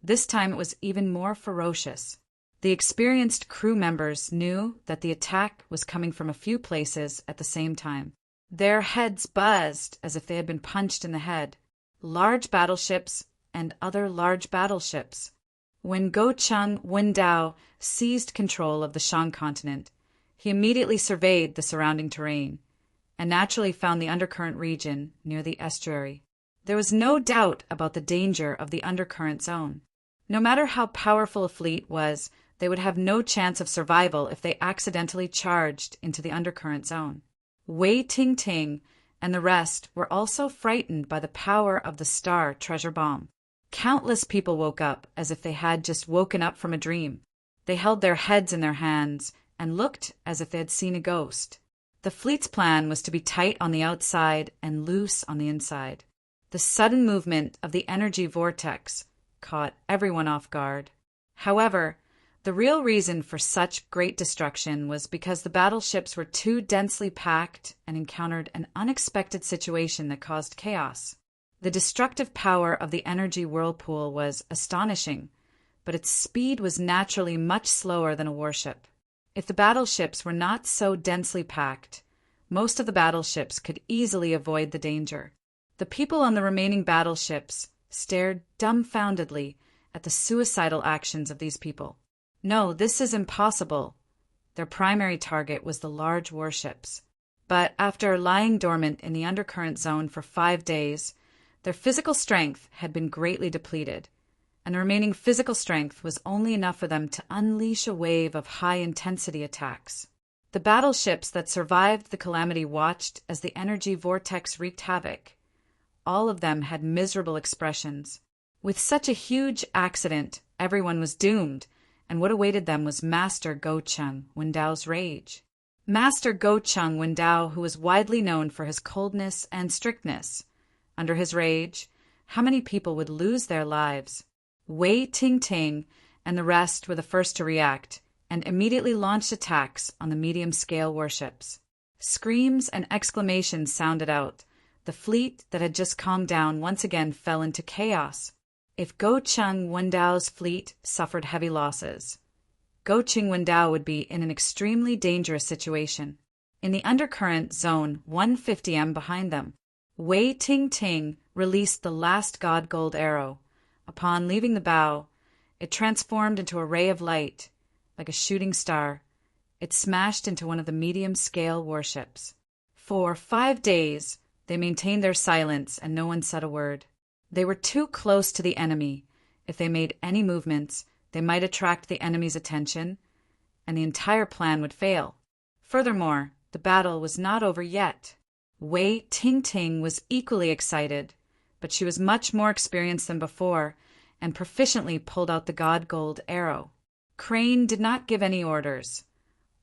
This time it was even more ferocious. The experienced crew members knew that the attack was coming from a few places at the same time. Their heads buzzed as if they had been punched in the head. Large battleships and other large battleships. When Go Chung Wendao seized control of the Shan continent, he immediately surveyed the surrounding terrain and naturally found the undercurrent region near the estuary. There was no doubt about the danger of the undercurrent zone. No matter how powerful a fleet was, they would have no chance of survival if they accidentally charged into the undercurrent zone. Wei Ting Ting and the rest were also frightened by the power of the star treasure bomb. Countless people woke up as if they had just woken up from a dream. They held their heads in their hands and looked as if they had seen a ghost. The fleet's plan was to be tight on the outside and loose on the inside. The sudden movement of the energy vortex caught everyone off guard. However, the real reason for such great destruction was because the battleships were too densely packed and encountered an unexpected situation that caused chaos. The destructive power of the energy whirlpool was astonishing, but its speed was naturally much slower than a warship. If the battleships were not so densely packed, most of the battleships could easily avoid the danger. The people on the remaining battleships stared dumbfoundedly at the suicidal actions of these people. No, this is impossible. Their primary target was the large warships. But after lying dormant in the undercurrent zone for 5 days, their physical strength had been greatly depleted, and the remaining physical strength was only enough for them to unleash a wave of high-intensity attacks. The battleships that survived the calamity watched as the energy vortex wreaked havoc. All of them had miserable expressions. With such a huge accident, everyone was doomed, and what awaited them was Master Go Chung Wendao's rage. Master Go Chung Wendao, who was widely known for his coldness and strictness. Under his rage, how many people would lose their lives? Wei Ting Ting and the rest were the first to react, and immediately launched attacks on the medium-scale warships. Screams and exclamations sounded out. The fleet that had just calmed down once again fell into chaos. If Go Chung Wendao's fleet suffered heavy losses, Go Chung Wendao would be in an extremely dangerous situation. In the undercurrent zone 150m behind them, Wei Ting Ting released the last God Gold arrow. Upon leaving the bow, it transformed into a ray of light, like a shooting star. It smashed into one of the medium-scale warships. For 5 days, they maintained their silence and no one said a word. They were too close to the enemy. If they made any movements, they might attract the enemy's attention, and the entire plan would fail. Furthermore, the battle was not over yet. Wei Ting Ting was equally excited, but she was much more experienced than before and proficiently pulled out the God Gold arrow. Crane did not give any orders.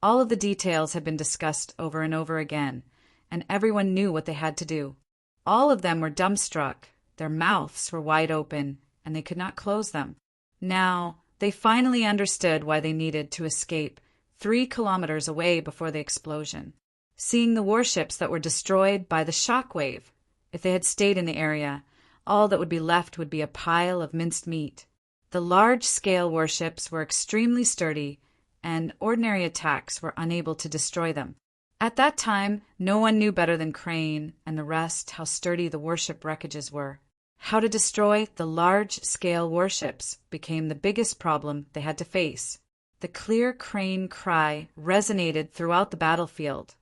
All of the details had been discussed over and over again, and everyone knew what they had to do. All of them were dumbstruck. Their mouths were wide open, and they could not close them. Now, they finally understood why they needed to escape 3 kilometers away before the explosion. Seeing the warships that were destroyed by the shock wave, if they had stayed in the area, all that would be left would be a pile of minced meat. The large-scale warships were extremely sturdy and ordinary attacks were unable to destroy them. At that time, no one knew better than Crane and the rest how sturdy the warship wreckages were. How to destroy the large-scale warships became the biggest problem they had to face. The clear Crane cry resonated throughout the battlefield.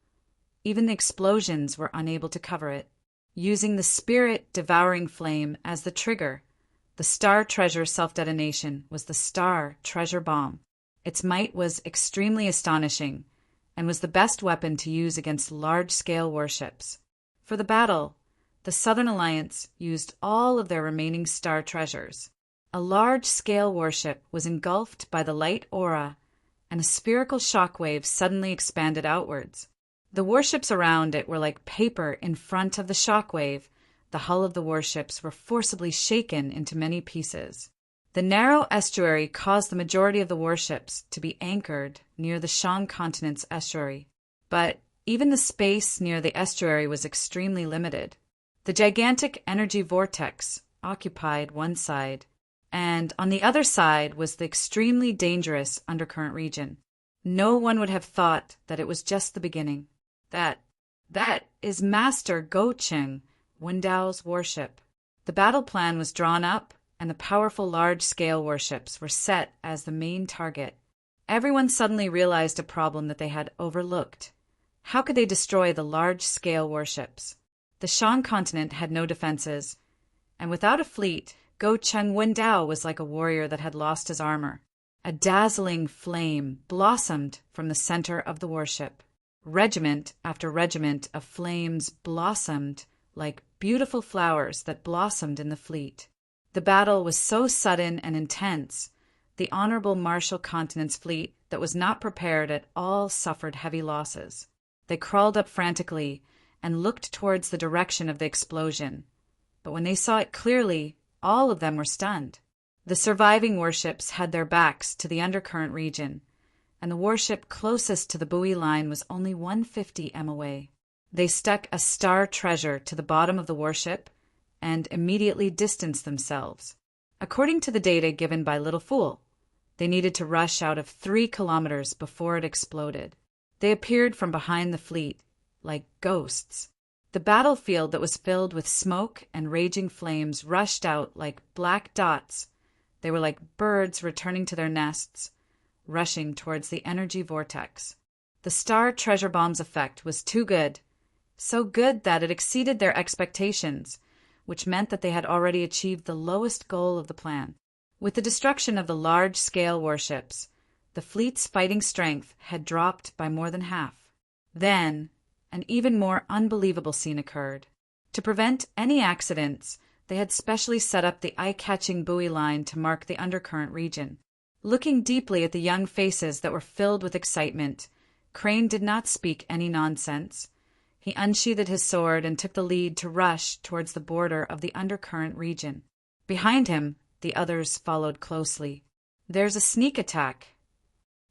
Even the explosions were unable to cover it. Using the spirit-devouring flame as the trigger, the Star Treasure self-detonation was the Star Treasure bomb. Its might was extremely astonishing and was the best weapon to use against large-scale warships. For the battle, the Southern Alliance used all of their remaining Star Treasures. A large-scale warship was engulfed by the light aura, and a spherical shockwave suddenly expanded outwards. The warships around it were like paper in front of the shockwave. The hull of the warships were forcibly shaken into many pieces. The narrow estuary caused the majority of the warships to be anchored near the Shan continent's estuary. But even the space near the estuary was extremely limited. The gigantic energy vortex occupied one side, and on the other side was the extremely dangerous undercurrent region. No one would have thought that it was just the beginning. That is Master Go Cheng, Wendao's warship. The battle plan was drawn up, and the powerful large-scale warships were set as the main target. Everyone suddenly realized a problem that they had overlooked. How could they destroy the large-scale warships? The Shan continent had no defenses, and without a fleet, Go Cheng Wendao was like a warrior that had lost his armor. A dazzling flame blossomed from the center of the warship. Regiment after regiment of flames blossomed like beautiful flowers that blossomed in the fleet. The battle was so sudden and intense, the Honorable Marshall Continent's fleet that was not prepared at all suffered heavy losses. They crawled up frantically and looked towards the direction of the explosion. But when they saw it clearly, all of them were stunned. The surviving warships had their backs to the undercurrent region, and the warship closest to the buoy line was only 150 m away. They stuck a Star Treasure to the bottom of the warship and immediately distanced themselves. According to the data given by Little Fool, they needed to rush out of 3 kilometers before it exploded. They appeared from behind the fleet, like ghosts. The battlefield that was filled with smoke and raging flames rushed out like black dots. They were like birds returning to their nests, rushing towards the energy vortex. The Star Treasure bomb's effect was too good, so good that it exceeded their expectations, which meant that they had already achieved the lowest goal of the plan. With the destruction of the large-scale warships, the fleet's fighting strength had dropped by more than half. Then, an even more unbelievable scene occurred. To prevent any accidents, they had specially set up the eye-catching buoy line to mark the undercurrent region. Looking deeply at the young faces that were filled with excitement, Crane did not speak any nonsense. He unsheathed his sword and took the lead to rush towards the border of the undercurrent region. Behind him, the others followed closely. There's a sneak attack.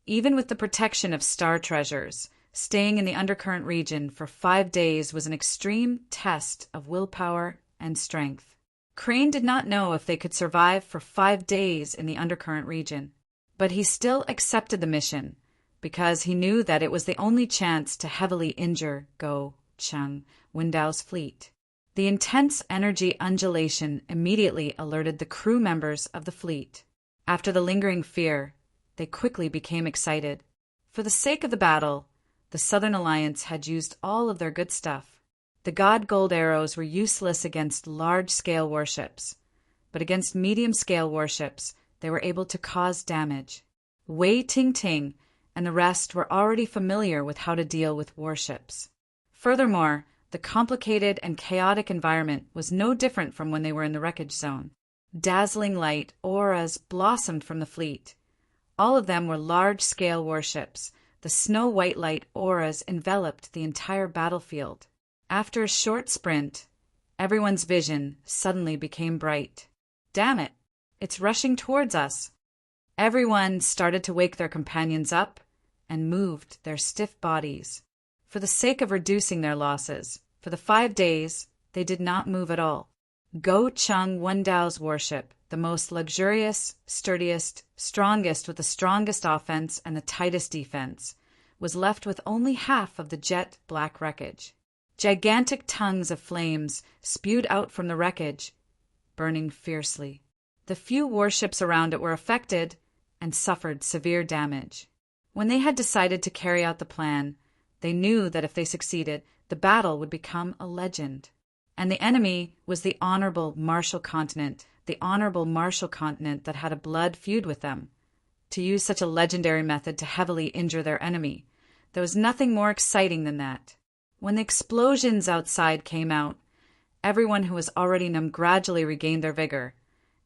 Even with the protection of Star Treasures, staying in the undercurrent region for 5 days was an extreme test of willpower and strength. Crane did not know if they could survive for 5 days in the undercurrent region, but he still accepted the mission because he knew that it was the only chance to heavily injure Go Cheng Wendao's fleet. The intense energy undulation immediately alerted the crew members of the fleet. After the lingering fear, they quickly became excited. For the sake of the battle, the Southern Alliance had used all of their good stuff. The God Gold arrows were useless against large-scale warships, but against medium-scale warships, they were able to cause damage. Wei Ting and the rest were already familiar with how to deal with warships. Furthermore, the complicated and chaotic environment was no different from when they were in the wreckage zone. Dazzling light auras blossomed from the fleet. All of them were large-scale warships. The snow-white light auras enveloped the entire battlefield. After a short sprint, everyone's vision suddenly became bright. Damn it! It's rushing towards us. Everyone started to wake their companions up and moved their stiff bodies. For the sake of reducing their losses, for the 5 days, they did not move at all. Go Cheng Wendao's warship the most luxurious, sturdiest, strongest with the strongest offense and the tightest defense, was left with only half of the jet-black wreckage. Gigantic tongues of flames spewed out from the wreckage, burning fiercely. The few warships around it were affected and suffered severe damage. When they had decided to carry out the plan, they knew that if they succeeded, the battle would become a legend. And the enemy was the honorable Marshall Continent, the honorable Marshall Continent that had a blood feud with them. To use such a legendary method to heavily injure their enemy, there was nothing more exciting than that. When the explosions outside came out, everyone who was already numb gradually regained their vigor,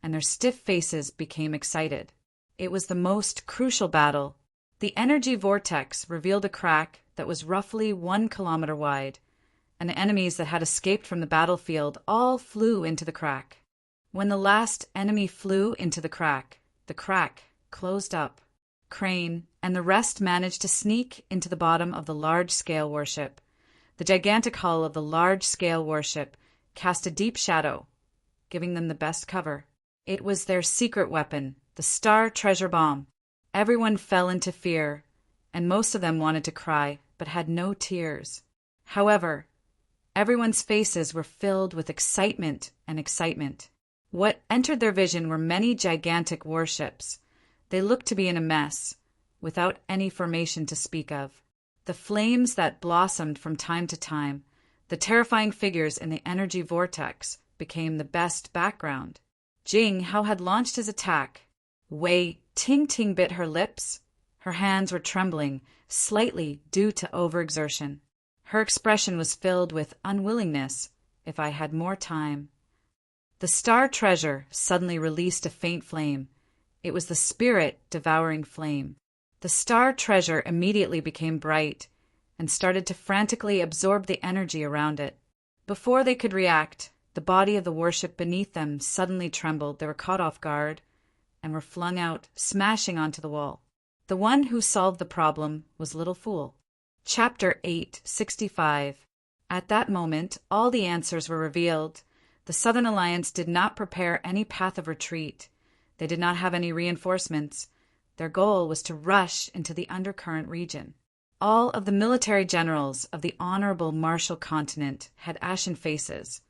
and their stiff faces became excited. It was the most crucial battle. The energy vortex revealed a crack that was roughly 1 kilometer wide, and the enemies that had escaped from the battlefield all flew into the crack. When the last enemy flew into the crack closed up. Crane and the rest managed to sneak into the bottom of the large-scale warship. The gigantic hull of the large-scale warship cast a deep shadow, giving them the best cover. It was their secret weapon, the Star Treasure Bomb. Everyone fell into fear, and most of them wanted to cry, but had no tears. However, everyone's faces were filled with excitement and excitement. What entered their vision were many gigantic warships. They looked to be in a mess, without any formation to speak of. The flames that blossomed from time to time, the terrifying figures in the energy vortex, became the best background. Jing Hao had launched his attack. Wei Ting bit her lips. Her hands were trembling, slightly due to overexertion. Her expression was filled with unwillingness. If I had more time. The Star Treasure suddenly released a faint flame. It was the spirit-devouring flame. The Star Treasure immediately became bright and started to frantically absorb the energy around it. Before they could react, the body of the warship beneath them suddenly trembled. They were caught off guard and were flung out, smashing onto the wall. The one who solved the problem was Little Fool. Chapter 865. At that moment, all the answers were revealed. The Southern Alliance did not prepare any path of retreat. They did not have any reinforcements. Their goal was to rush into the undercurrent region. All of the military generals of the honorable Marshall Continent had ashen faces,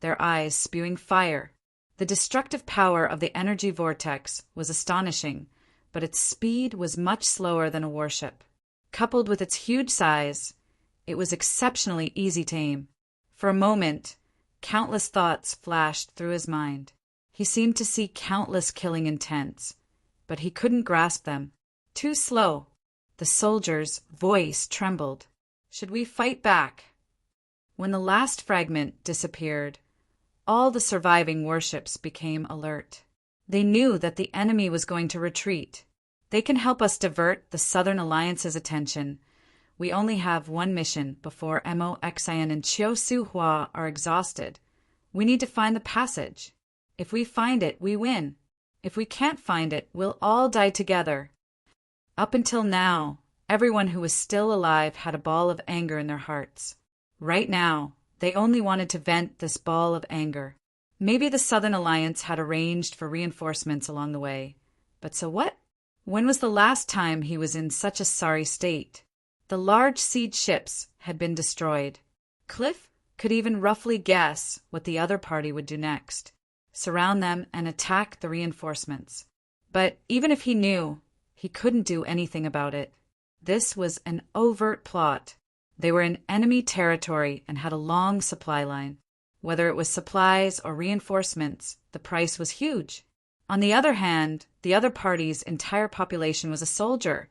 their eyes spewing fire. The destructive power of the energy vortex was astonishing, but its speed was much slower than a warship. Coupled with its huge size, it was exceptionally easy to aim. For a moment, countless thoughts flashed through his mind. He seemed to see countless killing intents, but he couldn't grasp them. Too slow. The soldier's voice trembled. Should we fight back? When the last fragment disappeared, all the surviving warships became alert. They knew that the enemy was going to retreat. They can help us divert the Southern Alliance's attention. We only have one mission before Mo Xian and Chiu Su Hua are exhausted. We need to find the passage. If we find it, we win. If we can't find it, we'll all die together. Up until now, everyone who was still alive had a ball of anger in their hearts. Right now, they only wanted to vent this ball of anger. Maybe the Southern Alliance had arranged for reinforcements along the way. But so what? When was the last time he was in such a sorry state? The large siege ships had been destroyed. Cliff could even roughly guess what the other party would do next. Surround them and attack the reinforcements. But even if he knew, he couldn't do anything about it. This was an overt plot. They were in enemy territory and had a long supply line. Whether it was supplies or reinforcements, the price was huge. On the other hand, the other party's entire population was a soldier,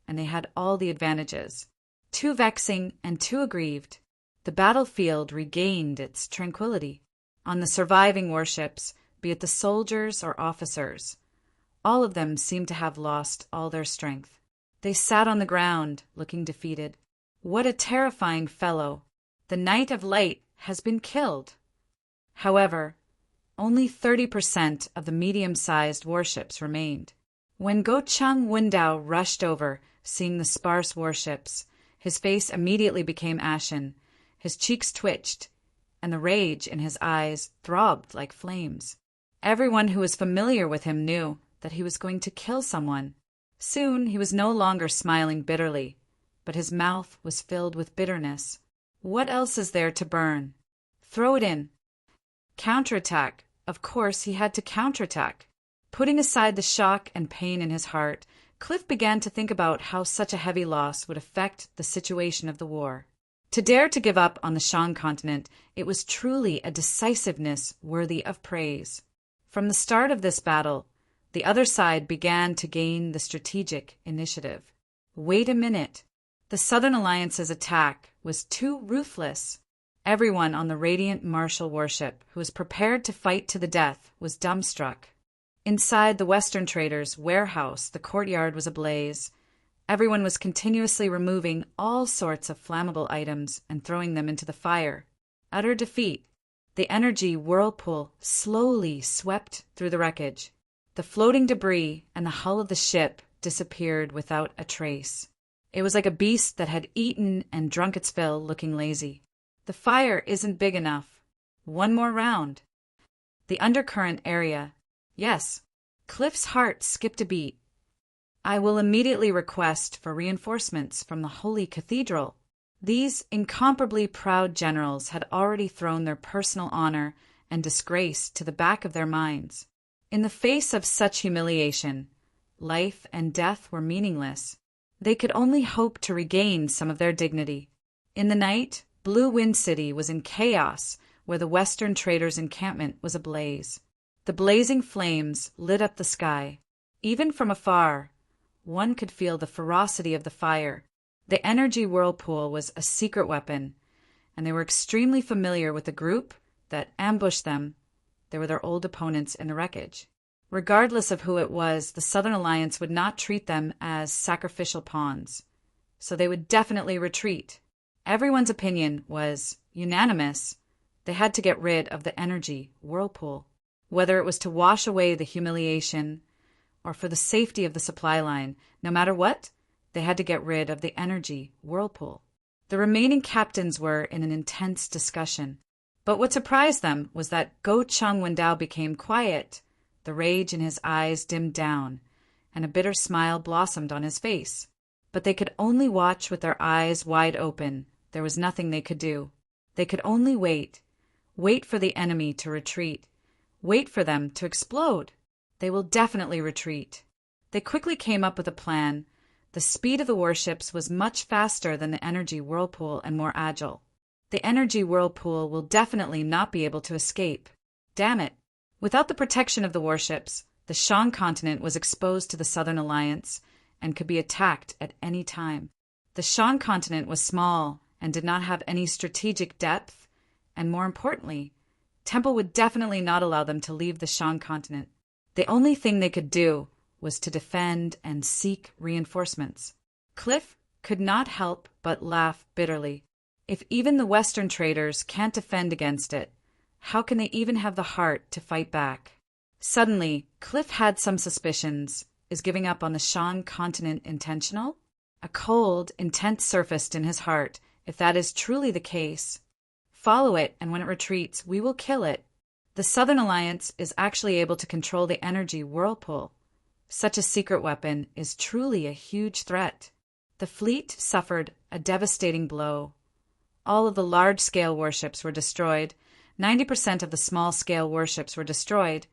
and they had all the advantages. Too vexing and too aggrieved, the battlefield regained its tranquility. On the surviving warships, be it the soldiers or officers, all of them seemed to have lost all their strength. They sat on the ground, looking defeated. What a terrifying fellow! The Knight of Light has been killed. However, only 30% of the medium-sized warships remained. When Gocheng Wundao rushed over, seeing the sparse warships, his face immediately became ashen, his cheeks twitched, and the rage in his eyes throbbed like flames. Everyone who was familiar with him knew that he was going to kill someone. Soon he was no longer smiling bitterly, but his mouth was filled with bitterness. What else is there to burn? Throw it in. Counterattack. Of course he had to counterattack. Putting aside the shock and pain in his heart, Cliff began to think about how such a heavy loss would affect the situation of the war. To dare to give up on the Shan continent, it was truly a decisiveness worthy of praise. From the start of this battle, the other side began to gain the strategic initiative. Wait a minute. The Southern Alliance's attack was too ruthless. Everyone on the Radiant Marshal warship who was prepared to fight to the death was dumbstruck. Inside the Western traders' warehouse, the courtyard was ablaze. Everyone was continuously removing all sorts of flammable items and throwing them into the fire. Utter defeat. The energy whirlpool slowly swept through the wreckage. The floating debris and the hull of the ship disappeared without a trace. It was like a beast that had eaten and drunk its fill, looking lazy. The fire isn't big enough. One more round. The undercurrent area. Yes. Cliff's heart skipped a beat. I will immediately request for reinforcements from the Holy Cathedral. These incomparably proud generals had already thrown their personal honor and disgrace to the back of their minds. In the face of such humiliation, life and death were meaningless. They could only hope to regain some of their dignity. In the night, Blue Wind City was in chaos, where the Western traders' encampment was ablaze. The blazing flames lit up the sky. Even from afar, one could feel the ferocity of the fire. The energy whirlpool was a secret weapon, and they were extremely familiar with the group that ambushed them. They were their old opponents in the wreckage. Regardless of who it was, the Southern Alliance would not treat them as sacrificial pawns, so they would definitely retreat. Everyone's opinion was unanimous. They had to get rid of the energy whirlpool. Whether it was to wash away the humiliation or for the safety of the supply line, no matter what, they had to get rid of the energy whirlpool. The remaining captains were in an intense discussion. But what surprised them was that Go Chung Wendao became quiet. The rage in his eyes dimmed down, and a bitter smile blossomed on his face. But they could only watch with their eyes wide open. There was nothing they could do. They could only wait. Wait for the enemy to retreat. Wait for them to explode. They will definitely retreat. They quickly came up with a plan. The speed of the warships was much faster than the energy whirlpool and more agile. The energy whirlpool will definitely not be able to escape. Damn it. Without the protection of the warships, the Shan continent was exposed to the Southern Alliance and could be attacked at any time. The Shan continent was small and did not have any strategic depth, and more importantly, Temple would definitely not allow them to leave the Shan continent. The only thing they could do was to defend and seek reinforcements. Cliff could not help but laugh bitterly. If even the Western traders can't defend against it, how can they even have the heart to fight back? Suddenly, Cliff had some suspicions. Is giving up on the Shan continent intentional? A cold, intent surfaced in his heart. If that is truly the case, follow it, and when it retreats, we will kill it. The Southern Alliance is actually able to control the energy whirlpool. Such a secret weapon is truly a huge threat. The fleet suffered a devastating blow. All of the large-scale warships were destroyed, 90% of the small-scale warships were destroyed,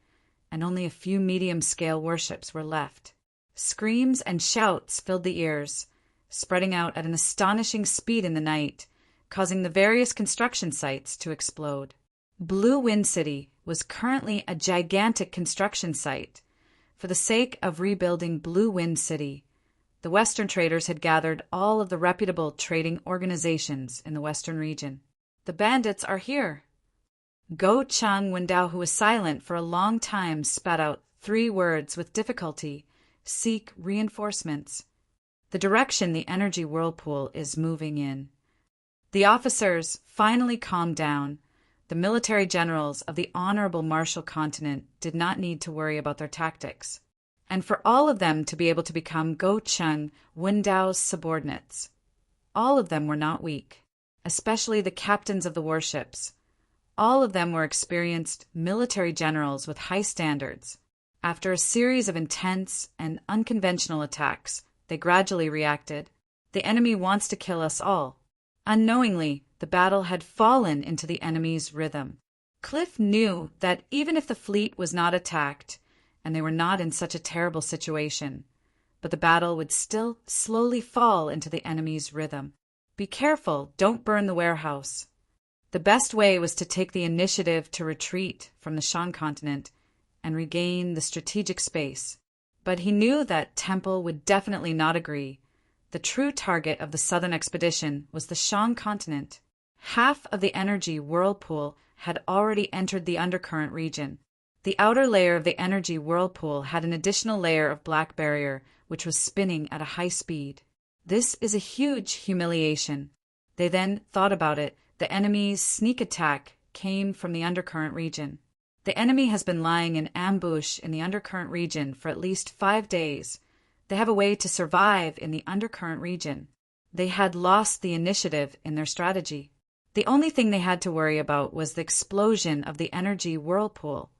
and only a few medium-scale warships were left. Screams and shouts filled the ears, spreading out at an astonishing speed in the night, causing the various construction sites to explode. Blue Wind City was currently a gigantic construction site. For the sake of rebuilding Blue Wind City, the Western traders had gathered all of the reputable trading organizations in the Western region. The bandits are here. Go Chung Wendao, who was silent for a long time, spat out 3 words with difficulty. Seek reinforcements. The direction the energy whirlpool is moving in. The officers finally calmed down. The military generals of the Honorable Marshal Continent did not need to worry about their tactics, and for all of them to be able to become Go Chung Wendao's subordinates. All of them were not weak, especially the captains of the warships. All of them were experienced military generals with high standards. After a series of intense and unconventional attacks, they gradually reacted. The enemy wants to kill us all. Unknowingly, the battle had fallen into the enemy's rhythm. Cliff knew that even if the fleet was not attacked, and they were not in such a terrible situation, but the battle would still slowly fall into the enemy's rhythm. Be careful, don't burn the warehouse. The best way was to take the initiative to retreat from the Shan continent and regain the strategic space. But he knew that Temple would definitely not agree. The true target of the southern expedition was the Shan continent. Half of the energy whirlpool had already entered the undercurrent region. The outer layer of the energy whirlpool had an additional layer of black barrier, which was spinning at a high speed. This is a huge humiliation. They then thought about it. The enemy's sneak attack came from the undercurrent region. The enemy has been lying in ambush in the undercurrent region for at least 5 days. They have a way to survive in the undercurrent region. They had lost the initiative in their strategy. The only thing they had to worry about was the explosion of the energy whirlpool,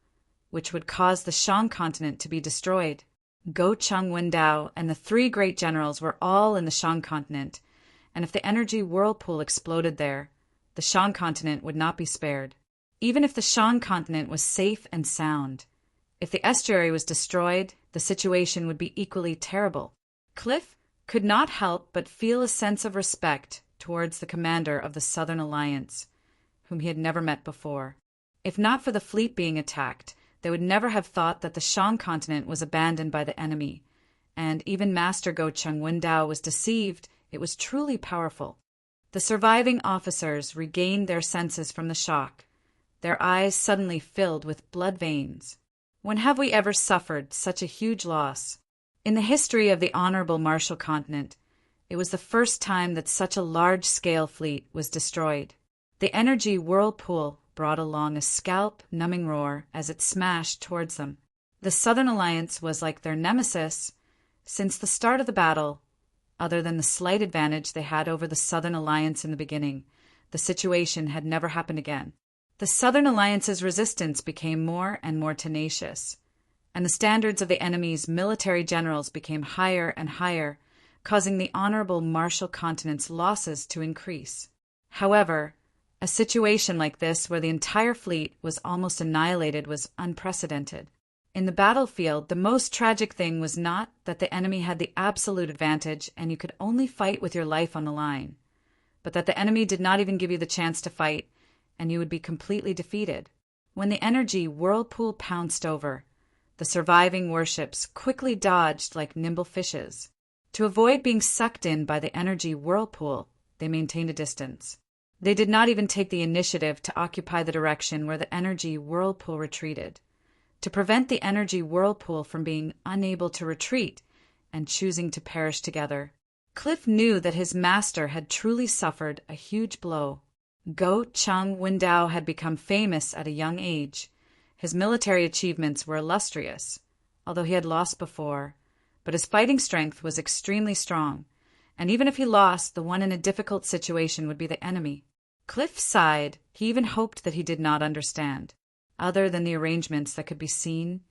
which would cause the Shan continent to be destroyed. Go Chung Windao and the 3 great generals were all in the Shan continent, and if the energy whirlpool exploded there, the Shan continent would not be spared. Even if the Shan continent was safe and sound, if the estuary was destroyed, the situation would be equally terrible. Cliff could not help but feel a sense of respect towards the commander of the Southern Alliance, whom he had never met before. If not for the fleet being attacked, they would never have thought that the Shan continent was abandoned by the enemy, and even Master Go Chung Windao was deceived. It was truly powerful. The surviving officers regained their senses from the shock. Their eyes suddenly filled with blood veins. When have we ever suffered such a huge loss? In the history of the Honorable Marshall Continent, it was the first time that such a large-scale fleet was destroyed. The energy whirlpool brought along a scalp-numbing roar as it smashed towards them. The Southern Alliance was like their nemesis. Since the start of the battle, other than the slight advantage they had over the Southern Alliance in the beginning, the situation had never happened again. The Southern Alliance's resistance became more and more tenacious, and the standards of the enemy's military generals became higher and higher, causing the Honorable Marshall Continent's losses to increase. However, a situation like this where the entire fleet was almost annihilated was unprecedented. In the battlefield, the most tragic thing was not that the enemy had the absolute advantage and you could only fight with your life on the line, but that the enemy did not even give you the chance to fight, and you would be completely defeated. When the energy whirlpool pounced over, the surviving warships quickly dodged like nimble fishes. To avoid being sucked in by the energy whirlpool, they maintained a distance. They did not even take the initiative to occupy the direction where the energy whirlpool retreated, to prevent the energy whirlpool from being unable to retreat and choosing to perish together. Cliff knew that his master had truly suffered a huge blow. Go Chung Windao had become famous at a young age. His military achievements were illustrious, although he had lost before, but his fighting strength was extremely strong, and even if he lost, the one in a difficult situation would be the enemy. Cliff sighed. He even hoped that he did not understand. Other than the arrangements that could be seen,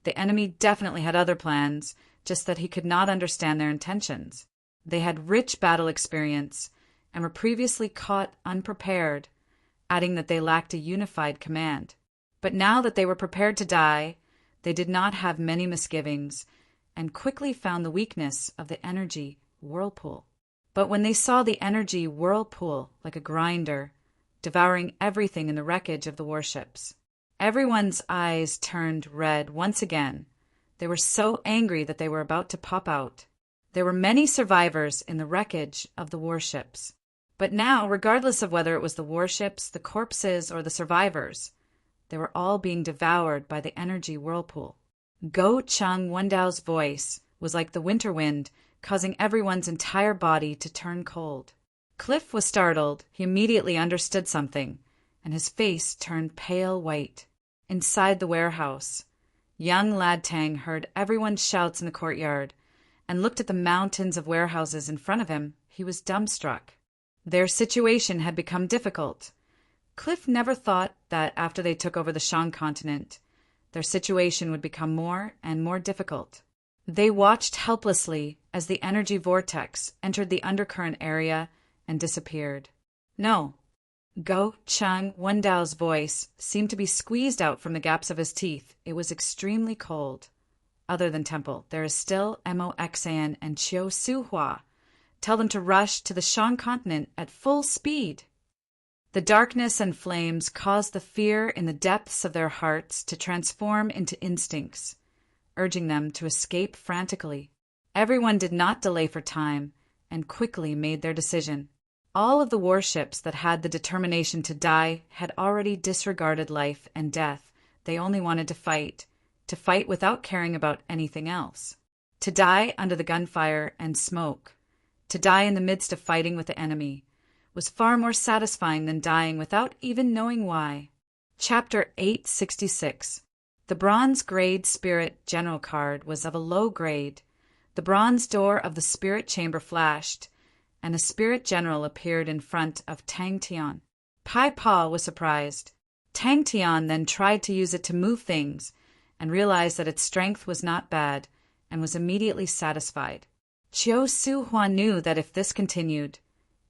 the enemy definitely had other plans, just that he could not understand their intentions. They had rich battle experience and were previously caught unprepared, adding that they lacked a unified command. But now that they were prepared to die, they did not have many misgivings and quickly found the weakness of the energy whirlpool. But when they saw the energy whirlpool like a grinder, devouring everything in the wreckage of the warships, everyone's eyes turned red once again. They were so angry that they were about to pop out. There were many survivors in the wreckage of the warships. But now, regardless of whether it was the warships, the corpses, or the survivors, they were all being devoured by the energy whirlpool. Go Chung Wendao's voice was like the winter wind, causing everyone's entire body to turn cold. Cliff was startled. He immediately understood something, and his face turned pale white. Inside the warehouse, young Lad Tang heard everyone's shouts in the courtyard and looked at the mountains of warehouses in front of him. He was dumbstruck. Their situation had become difficult. Cliff never thought that after they took over the Shan continent, their situation would become more and more difficult. They watched helplessly as the energy vortex entered the undercurrent area and disappeared. No. Go Chang Wendao's voice seemed to be squeezed out from the gaps of his teeth. It was extremely cold. Other than Temple, there is still Moxan and Chiu Suhua. Tell them to rush to the Shan continent at full speed. The darkness and flames caused the fear in the depths of their hearts to transform into instincts, urging them to escape frantically. Everyone did not delay for time and quickly made their decision. All of the warships that had the determination to die had already disregarded life and death. They only wanted to fight without caring about anything else. To die under the gunfire and smoke, to die in the midst of fighting with the enemy, was far more satisfying than dying without even knowing why. Chapter 866. The bronze grade Spirit General card was of a low grade. The bronze door of the spirit chamber flashed, and a Spirit General appeared in front of Tang Tian. Pai Pa was surprised. Tang Tian then tried to use it to move things and realized that its strength was not bad and was immediately satisfied. Chiu Suhua knew that if this continued,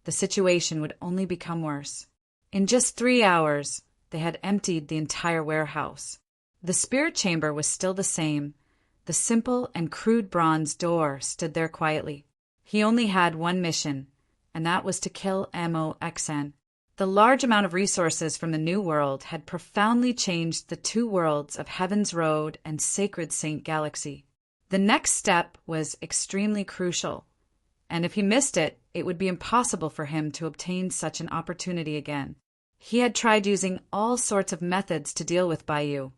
the situation would only become worse. In just 3 hours, they had emptied the entire warehouse. The spirit chamber was still the same. The simple and crude bronze door stood there quietly. He only had one mission, and that was to kill Moxan. The large amount of resources from the New World had profoundly changed the two worlds of Heaven's Road and Sacred Saint Galaxy. The next step was extremely crucial, and if he missed it, it would be impossible for him to obtain such an opportunity again. He had tried using all sorts of methods to deal with Baiyu.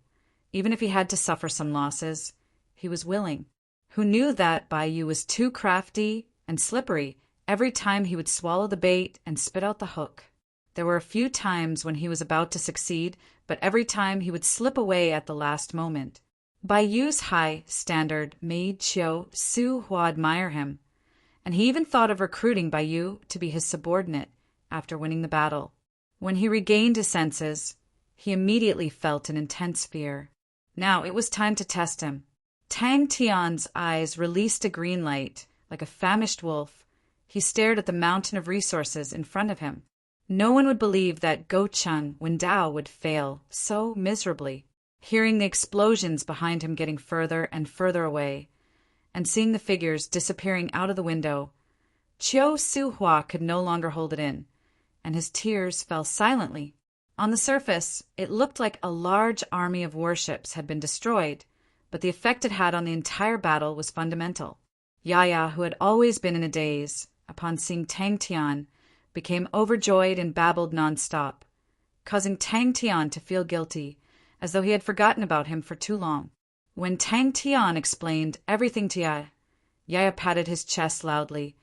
Even if he had to suffer some losses, he was willing. Who knew that Baiyu was too crafty and slippery every time he would swallow the bait and spit out the hook. There were a few times when he was about to succeed, but every time he would slip away at the last moment. Baiyu's high standard made Chiu Suhua admire him, and he even thought of recruiting Baiyu to be his subordinate after winning the battle. When he regained his senses, he immediately felt an intense fear. Now it was time to test him. Tang Tian's eyes released a green light. Like a famished wolf, he stared at the mountain of resources in front of him. No one would believe that Gocheng Wendao would fail so miserably. Hearing the explosions behind him getting further and further away, and seeing the figures disappearing out of the window, Chiu Suhua could no longer hold it in, and his tears fell silently. On the surface, it looked like a large army of warships had been destroyed, but the effect it had on the entire battle was fundamental. Yaya, who had always been in a daze, upon seeing Tang Tian, became overjoyed and babbled nonstop, causing Tang Tian to feel guilty, as though he had forgotten about him for too long. When Tang Tian explained everything to Yaya, Yaya patted his chest loudly,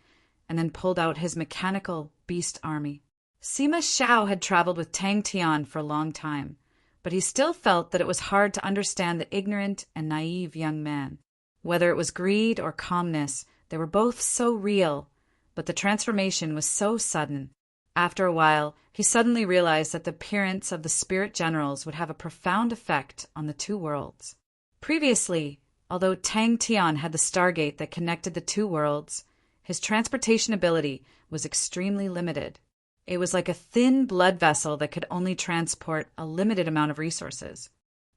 and then pulled out his mechanical beast army. Sima Shao had traveled with Tang Tian for a long time, but he still felt that it was hard to understand the ignorant and naive young man. Whether it was greed or calmness, they were both so real, but the transformation was so sudden. After a while, he suddenly realized that the appearance of the Spirit Generals would have a profound effect on the two worlds. Previously, although Tang Tian had the Stargate that connected the two worlds, his transportation ability was extremely limited. It was like a thin blood vessel that could only transport a limited amount of resources.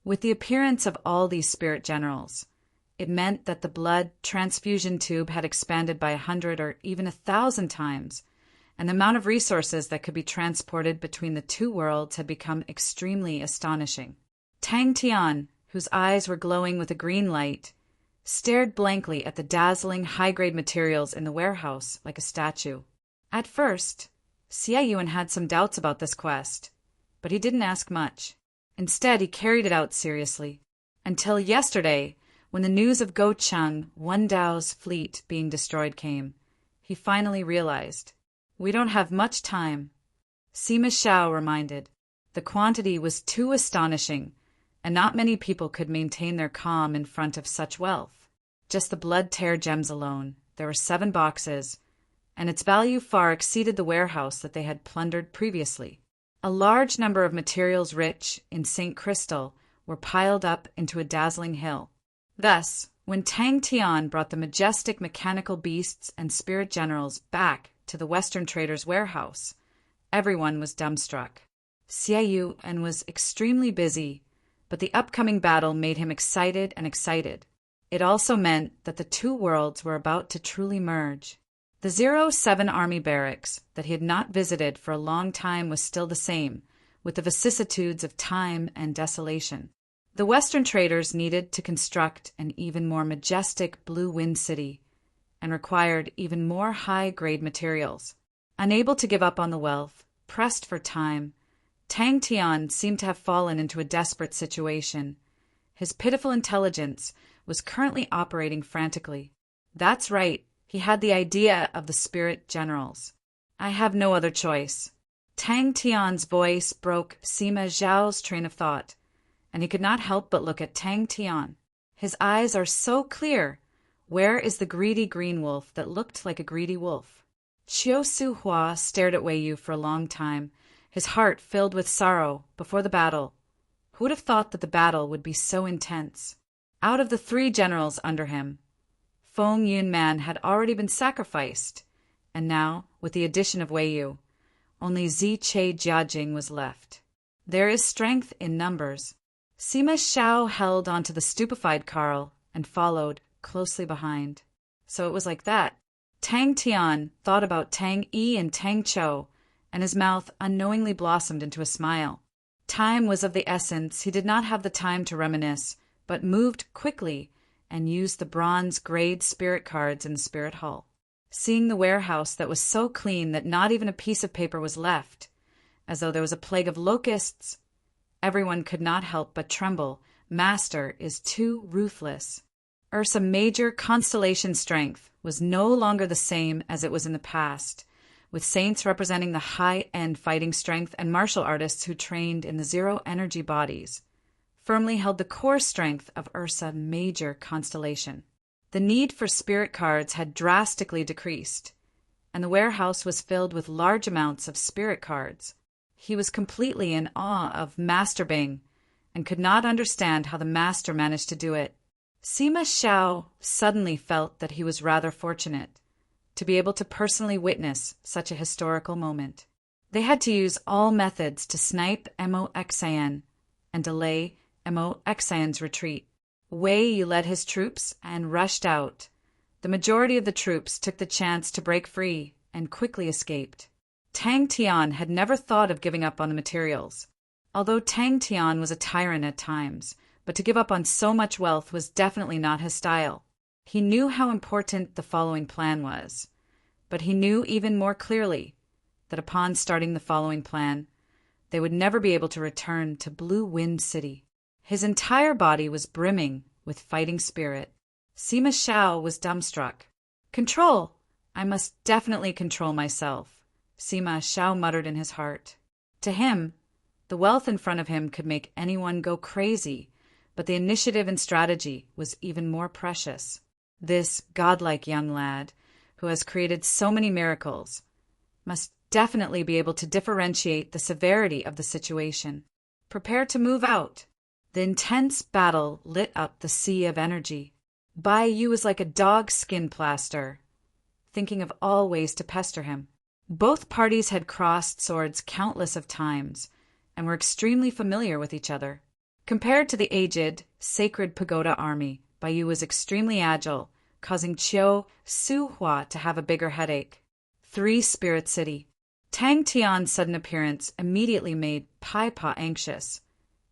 With the appearance of all these Spirit Generals, it meant that the blood transfusion tube had expanded by 100 or even 1,000 times, and the amount of resources that could be transported between the two worlds had become extremely astonishing. Tang Tian, whose eyes were glowing with a green light, stared blankly at the dazzling high-grade materials in the warehouse like a statue. At first, Xie Yuan had some doubts about this quest, but he didn't ask much. Instead, he carried it out seriously. Until yesterday, when the news of Gocheng Wendao's fleet being destroyed came, he finally realized, "We don't have much time." Sima Shao reminded, the quantity was too astonishing, and not many people could maintain their calm in front of such wealth. Just the blood tear gems alone, there were 7 boxes, and its value far exceeded the warehouse that they had plundered previously. A large number of materials rich in St. Crystal were piled up into a dazzling hill. Thus, when Tang Tian brought the majestic mechanical beasts and spirit generals back to the Western trader's warehouse, everyone was dumbstruck. Xie Yu was extremely busy, but the upcoming battle made him excited and excited. It also meant that the two worlds were about to truly merge. The 07 Army barracks that he had not visited for a long time was still the same, with the vicissitudes of time and desolation. The Western traders needed to construct an even more majestic Blue Wind City and required even more high-grade materials. Unable to give up on the wealth, pressed for time, Tang Tian seemed to have fallen into a desperate situation. His pitiful intelligence was currently operating frantically. That's right, he had the idea of the spirit generals. I have no other choice. Tang Tian's voice broke Sima Zhao's train of thought, and he could not help but look at Tang Tian. His eyes are so clear. Where is the greedy green wolf that looked like a greedy wolf? Qiu Su Hua stared at Wei Yu for a long time, his heart filled with sorrow before the battle. Who would have thought that the battle would be so intense? Out of the 3 generals under him, Feng Yunman had already been sacrificed, and now, with the addition of Wei Yu, only Ziche Jiajing was left. There is strength in numbers. Sima Xiao held onto the stupefied Carl and followed closely behind. So it was like that. Tang Tian thought about Tang Yi and Tang Chou, and his mouth unknowingly blossomed into a smile. Time was of the essence. He did not have the time to reminisce, but moved quickly and used the bronze grade spirit cards in the spirit hall. Seeing the warehouse that was so clean that not even a piece of paper was left, as though there was a plague of locusts, everyone could not help but tremble. Master is too ruthless. Ursa Major constellation strength was no longer the same as it was in the past, with saints representing the high-end fighting strength and martial artists who trained in the zero-energy bodies firmly held the core strength of Ursa Major constellation. The need for spirit cards had drastically decreased, and the warehouse was filled with large amounts of spirit cards. He was completely in awe of Master Bing and could not understand how the master managed to do it. Sima Xiao suddenly felt that he was rather fortunate to be able to personally witness such a historical moment. They had to use all methods to snipe Mo-Xian and delay Mo-Xian's retreat. Wei Yu led his troops and rushed out. The majority of the troops took the chance to break free and quickly escaped. Tang Tian had never thought of giving up on the materials. Although Tang Tian was a tyrant at times, but to give up on so much wealth was definitely not his style. He knew how important the following plan was, but he knew even more clearly that upon starting the following plan, they would never be able to return to Blue Wind City. His entire body was brimming with fighting spirit. Sima Xiao was dumbstruck. Control! I must definitely control myself, Sima Xiao muttered in his heart. To him, the wealth in front of him could make anyone go crazy, but the initiative and strategy was even more precious. This godlike young lad, who has created so many miracles, must definitely be able to differentiate the severity of the situation. Prepare to move out. The intense battle lit up the sea of energy. Bai Yu was like a dog's skin plaster, thinking of all ways to pester him. Both parties had crossed swords countless of times and were extremely familiar with each other. Compared to the aged, sacred pagoda army, Bai Yu was extremely agile, causing Qiu Su Hua to have a bigger headache. 3 Spirit City. Tang Tian's sudden appearance immediately made Pai Pa anxious.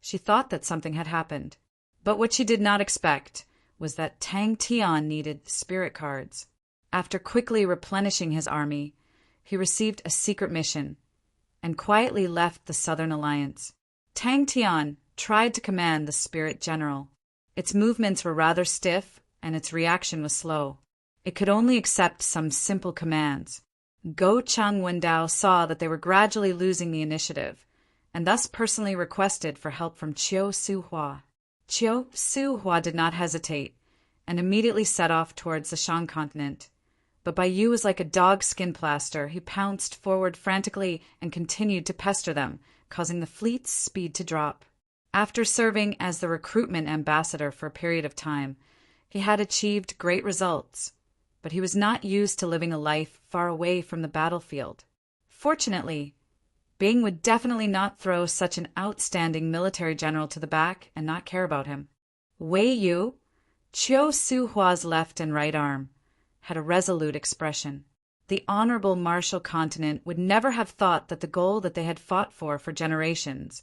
She thought that something had happened, but what she did not expect was that Tang Tian needed spirit cards. After quickly replenishing his army, he received a secret mission and quietly left the Southern Alliance. Tang Tian tried to command the spirit general. Its movements were rather stiff and its reaction was slow. It could only accept some simple commands. Go Chang Wendao saw that they were gradually losing the initiative, and thus personally requested for help from Qiu Su Hua. Qiu Su Hua did not hesitate, and immediately set off towards the Shang continent, but Baiyu was like a dog's skin plaster. He pounced forward frantically and continued to pester them, causing the fleet's speed to drop. After serving as the recruitment ambassador for a period of time, he had achieved great results, but he was not used to living a life far away from the battlefield. Fortunately, Bing would definitely not throw such an outstanding military general to the back and not care about him. Wei Yu, Chiu Su Hua's left and right arm, had a resolute expression. The honorable martial continent would never have thought that the goal that they had fought for generations,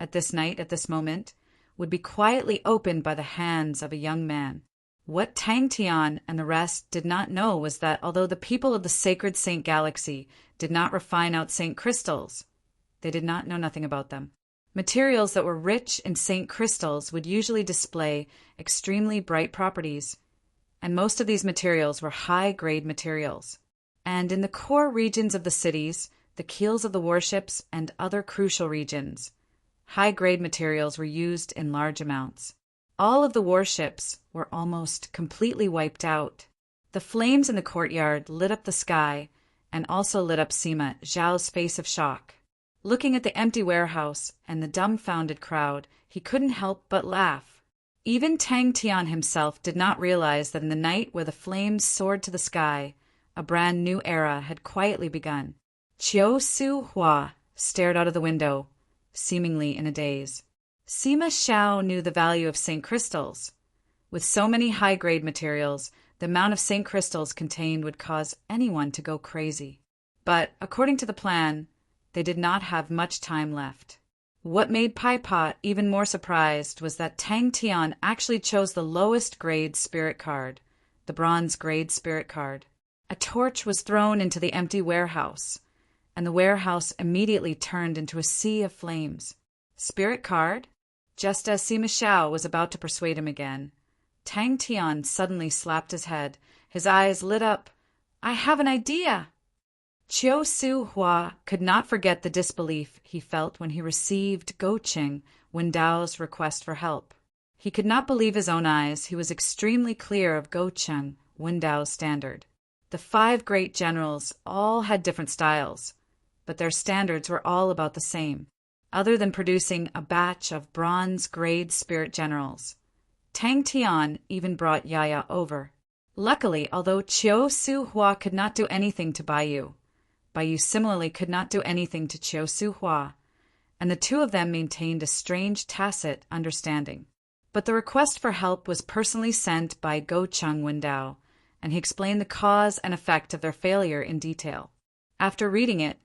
at this night, at this moment, would be quietly opened by the hands of a young man. What Tang Tian and the rest did not know was that although the people of the sacred Saint Galaxy did not refine out Saint crystals, they did not know nothing about them. Materials that were rich in Saint crystals would usually display extremely bright properties, and most of these materials were high-grade materials. And in the core regions of the cities, the keels of the warships, and other crucial regions, high-grade materials were used in large amounts. All of the warships were almost completely wiped out. The flames in the courtyard lit up the sky and also lit up Sima Zhao's face of shock. Looking at the empty warehouse and the dumbfounded crowd, he couldn't help but laugh. Even Tang Tian himself did not realize that in the night where the flames soared to the sky, a brand new era had quietly begun. Chiu Su Hua stared out of the window, seemingly in a daze. Sima Xiao knew the value of Saint crystals. With so many high-grade materials, the amount of Saint crystals contained would cause anyone to go crazy. But, according to the plan, they did not have much time left. What made Pai Pa even more surprised was that Tang Tian actually chose the lowest grade spirit card, the bronze grade spirit card. A torch was thrown into the empty warehouse, and the warehouse immediately turned into a sea of flames. Spirit card? Just as Sima Xiao was about to persuade him again, Tang Tian suddenly slapped his head. His eyes lit up. "I have an idea!" Chiu Su Hua could not forget the disbelief he felt when he received Go Cheng Wendao's request for help. He could not believe his own eyes. He was extremely clear of Go Cheng Wendao's standard. The 5 great generals all had different styles, but their standards were all about the same, other than producing a batch of bronze-grade spirit generals. Tang Tian even brought Yaya over. Luckily, although Chiu Su Hua could not do anything to Baiyu similarly could not do anything to Chiu Su Hua, and the two of them maintained a strange tacit understanding. But the request for help was personally sent by Go Cheng Wendao, and he explained the cause and effect of their failure in detail. After reading it,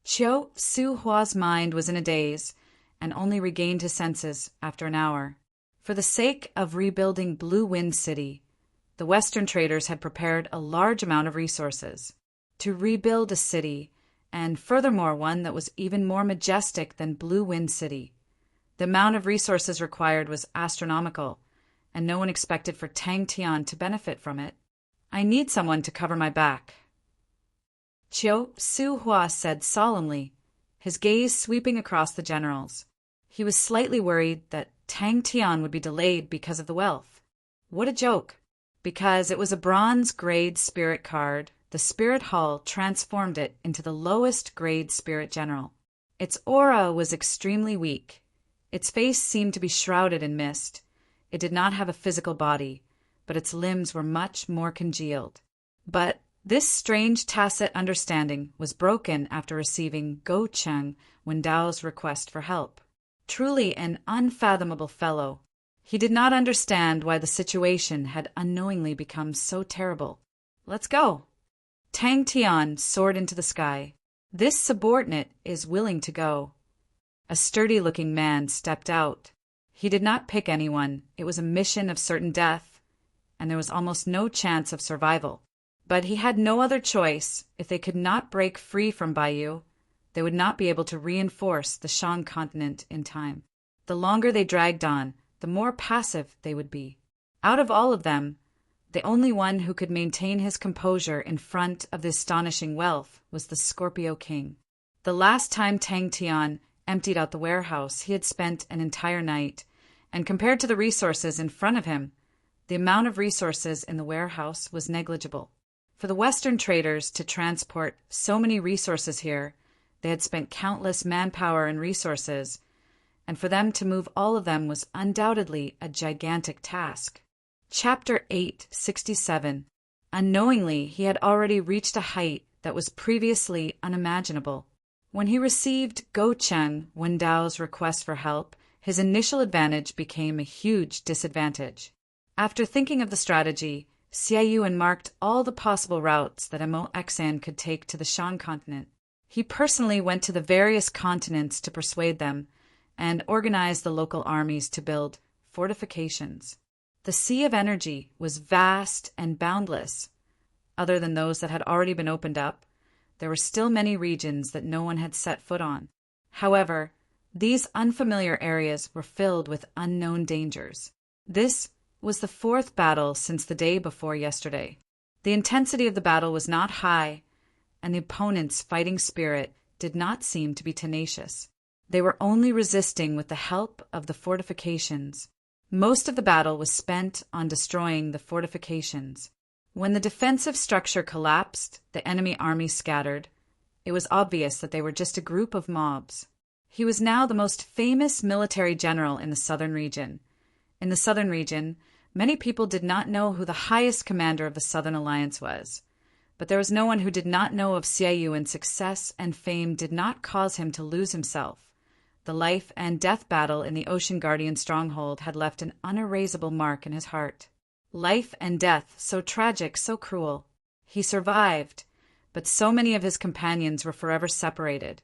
Chiu Su Hua's mind was in a daze and only regained his senses after an hour. For the sake of rebuilding Blue Wind City, the Western traders had prepared a large amount of resources. To rebuild a city, and furthermore one that was even more majestic than Blue Wind City, the amount of resources required was astronomical, and no one expected for Tang Tian to benefit from it. "I need someone to cover my back," Chiu Su Hua said solemnly, his gaze sweeping across the generals. He was slightly worried that Tang Tian would be delayed because of the wealth. What a joke! Because it was a bronze-grade spirit card, the spirit hall transformed it into the lowest-grade spirit general. Its aura was extremely weak. Its face seemed to be shrouded in mist. It did not have a physical body, but its limbs were much more congealed. But this strange tacit understanding was broken after receiving Go Cheng Wendao's request for help. Truly an unfathomable fellow, he did not understand why the situation had unknowingly become so terrible. "Let's go." Tang Tian soared into the sky. "This subordinate is willing to go." A sturdy-looking man stepped out. He did not pick anyone. It was a mission of certain death, and there was almost no chance of survival. But he had no other choice. If they could not break free from Baiyu, they would not be able to reinforce the Shan continent in time. The longer they dragged on, the more passive they would be. Out of all of them, the only one who could maintain his composure in front of the astonishing wealth was the Scorpio King. The last time Tang Tian emptied out the warehouse, he had spent an entire night, and compared to the resources in front of him, the amount of resources in the warehouse was negligible. For the Western traders to transport so many resources here, they had spent countless manpower and resources, and for them to move all of them was undoubtedly a gigantic task. Chapter 867. Unknowingly, he had already reached a height that was previously unimaginable. When he received Go Chen Wendao's request for help, his initial advantage became a huge disadvantage. After thinking of the strategy, Xie Yuan marked all the possible routes that Mo Xan could take to the Shan continent. He personally went to the various continents to persuade them and organized the local armies to build fortifications. The sea of energy was vast and boundless. Other than those that had already been opened up, there were still many regions that no one had set foot on. However, these unfamiliar areas were filled with unknown dangers. This was the fourth battle since the day before yesterday. The intensity of the battle was not high, and the opponent's fighting spirit did not seem to be tenacious. They were only resisting with the help of the fortifications. Most of the battle was spent on destroying the fortifications. When the defensive structure collapsed, the enemy army scattered. It was obvious that they were just a group of mobs. He was now the most famous military general in the southern region. In the southern region, many people did not know who the highest commander of the Southern Alliance was. But there was no one who did not know of Xie Yuan's success, and fame did not cause him to lose himself. The life and death battle in the Ocean Guardian stronghold had left an unerasable mark in his heart. Life and death, so tragic, so cruel. He survived, but so many of his companions were forever separated,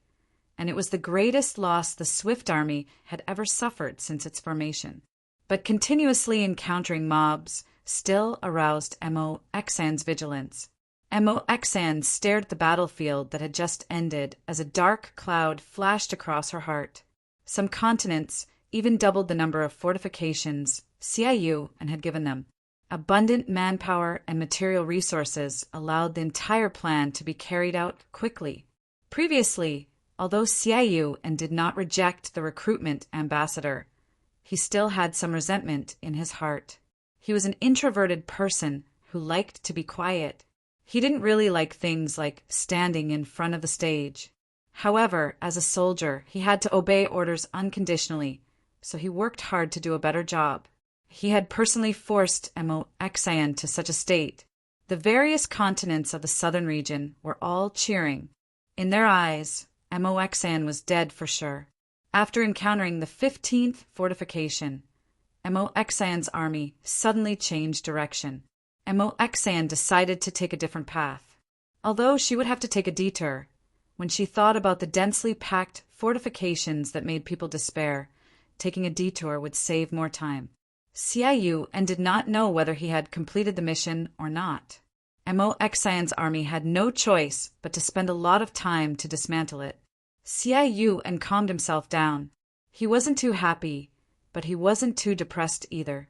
and it was the greatest loss the Swift Army had ever suffered since its formation. But continuously encountering mobs still aroused Mo Xan's vigilance. Mo Xan stared at the battlefield that had just ended as a dark cloud flashed across her heart. Some continents even doubled the number of fortifications Xie Yuan had given them. Abundant manpower and material resources allowed the entire plan to be carried out quickly. Previously, although Xie Yuan did not reject the recruitment ambassador, he still had some resentment in his heart. He was an introverted person who liked to be quiet. He didn't really like things like standing in front of the stage. However, as a soldier, he had to obey orders unconditionally, so he worked hard to do a better job. He had personally forced Mo Xan to such a state. The various continents of the southern region were all cheering. In their eyes, Mo Xan was dead for sure. After encountering the 15th fortification, Mo Xan's army suddenly changed direction. Mo Xan decided to take a different path. Although she would have to take a detour, when she thought about the densely packed fortifications that made people despair, taking a detour would save more time. Xie Yuan did not know whether he had completed the mission or not. Mo Xan's army had no choice but to spend a lot of time to dismantle it. Xie Yuan calmed himself down. He wasn't too happy, but he wasn't too depressed either.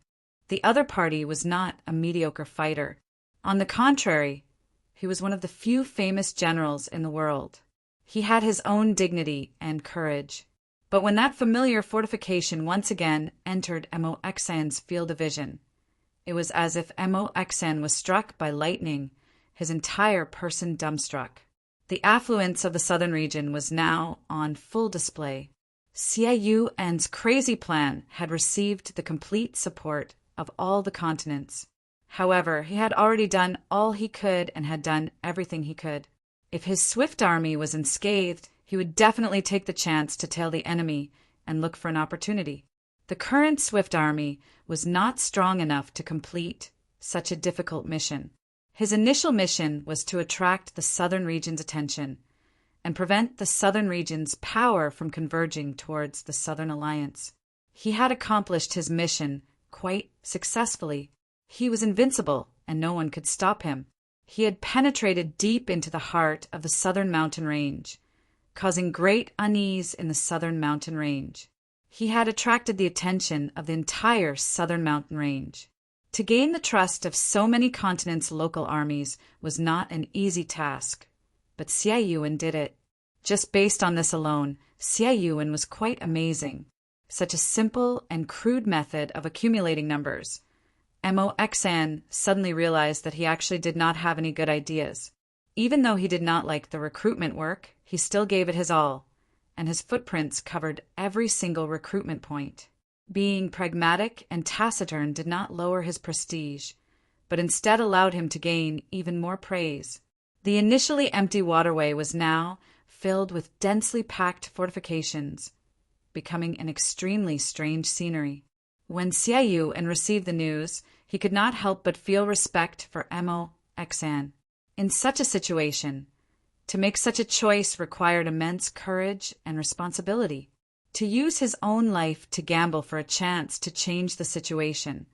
The other party was not a mediocre fighter. On the contrary, he was one of the few famous generals in the world. He had his own dignity and courage. But when that familiar fortification once again entered Mo Xan's field of vision, it was as if Mo Xan was struck by lightning, his entire person dumbstruck. The affluence of the southern region was now on full display. Xie Yuan's crazy plan had received the complete support of all the continents. However, he had already done all he could and had done everything he could. If his swift army was unscathed, he would definitely take the chance to tail the enemy and look for an opportunity. The current swift army was not strong enough to complete such a difficult mission. His initial mission was to attract the southern region's attention and prevent the southern region's power from converging towards the Southern Alliance. He had accomplished his mission quite successfully. He was invincible, and no one could stop him. He had penetrated deep into the heart of the southern mountain range, causing great unease in the southern mountain range. He had attracted the attention of the entire southern mountain range. To gain the trust of so many continents' local armies was not an easy task, but Xie Yuan did it. Just based on this alone, Xie Yuan was quite amazing. Such a simple and crude method of accumulating numbers, Mo suddenly realized that he actually did not have any good ideas. Even though he did not like the recruitment work, he still gave it his all, and his footprints covered every single recruitment point. Being pragmatic and taciturn did not lower his prestige, but instead allowed him to gain even more praise. The initially empty waterway was now filled with densely packed fortifications, becoming an extremely strange scenery. When Xiaoyu received the news, he could not help but feel respect for Mo. In such a situation, to make such a choice required immense courage and responsibility. To use his own life to gamble for a chance to change the situation,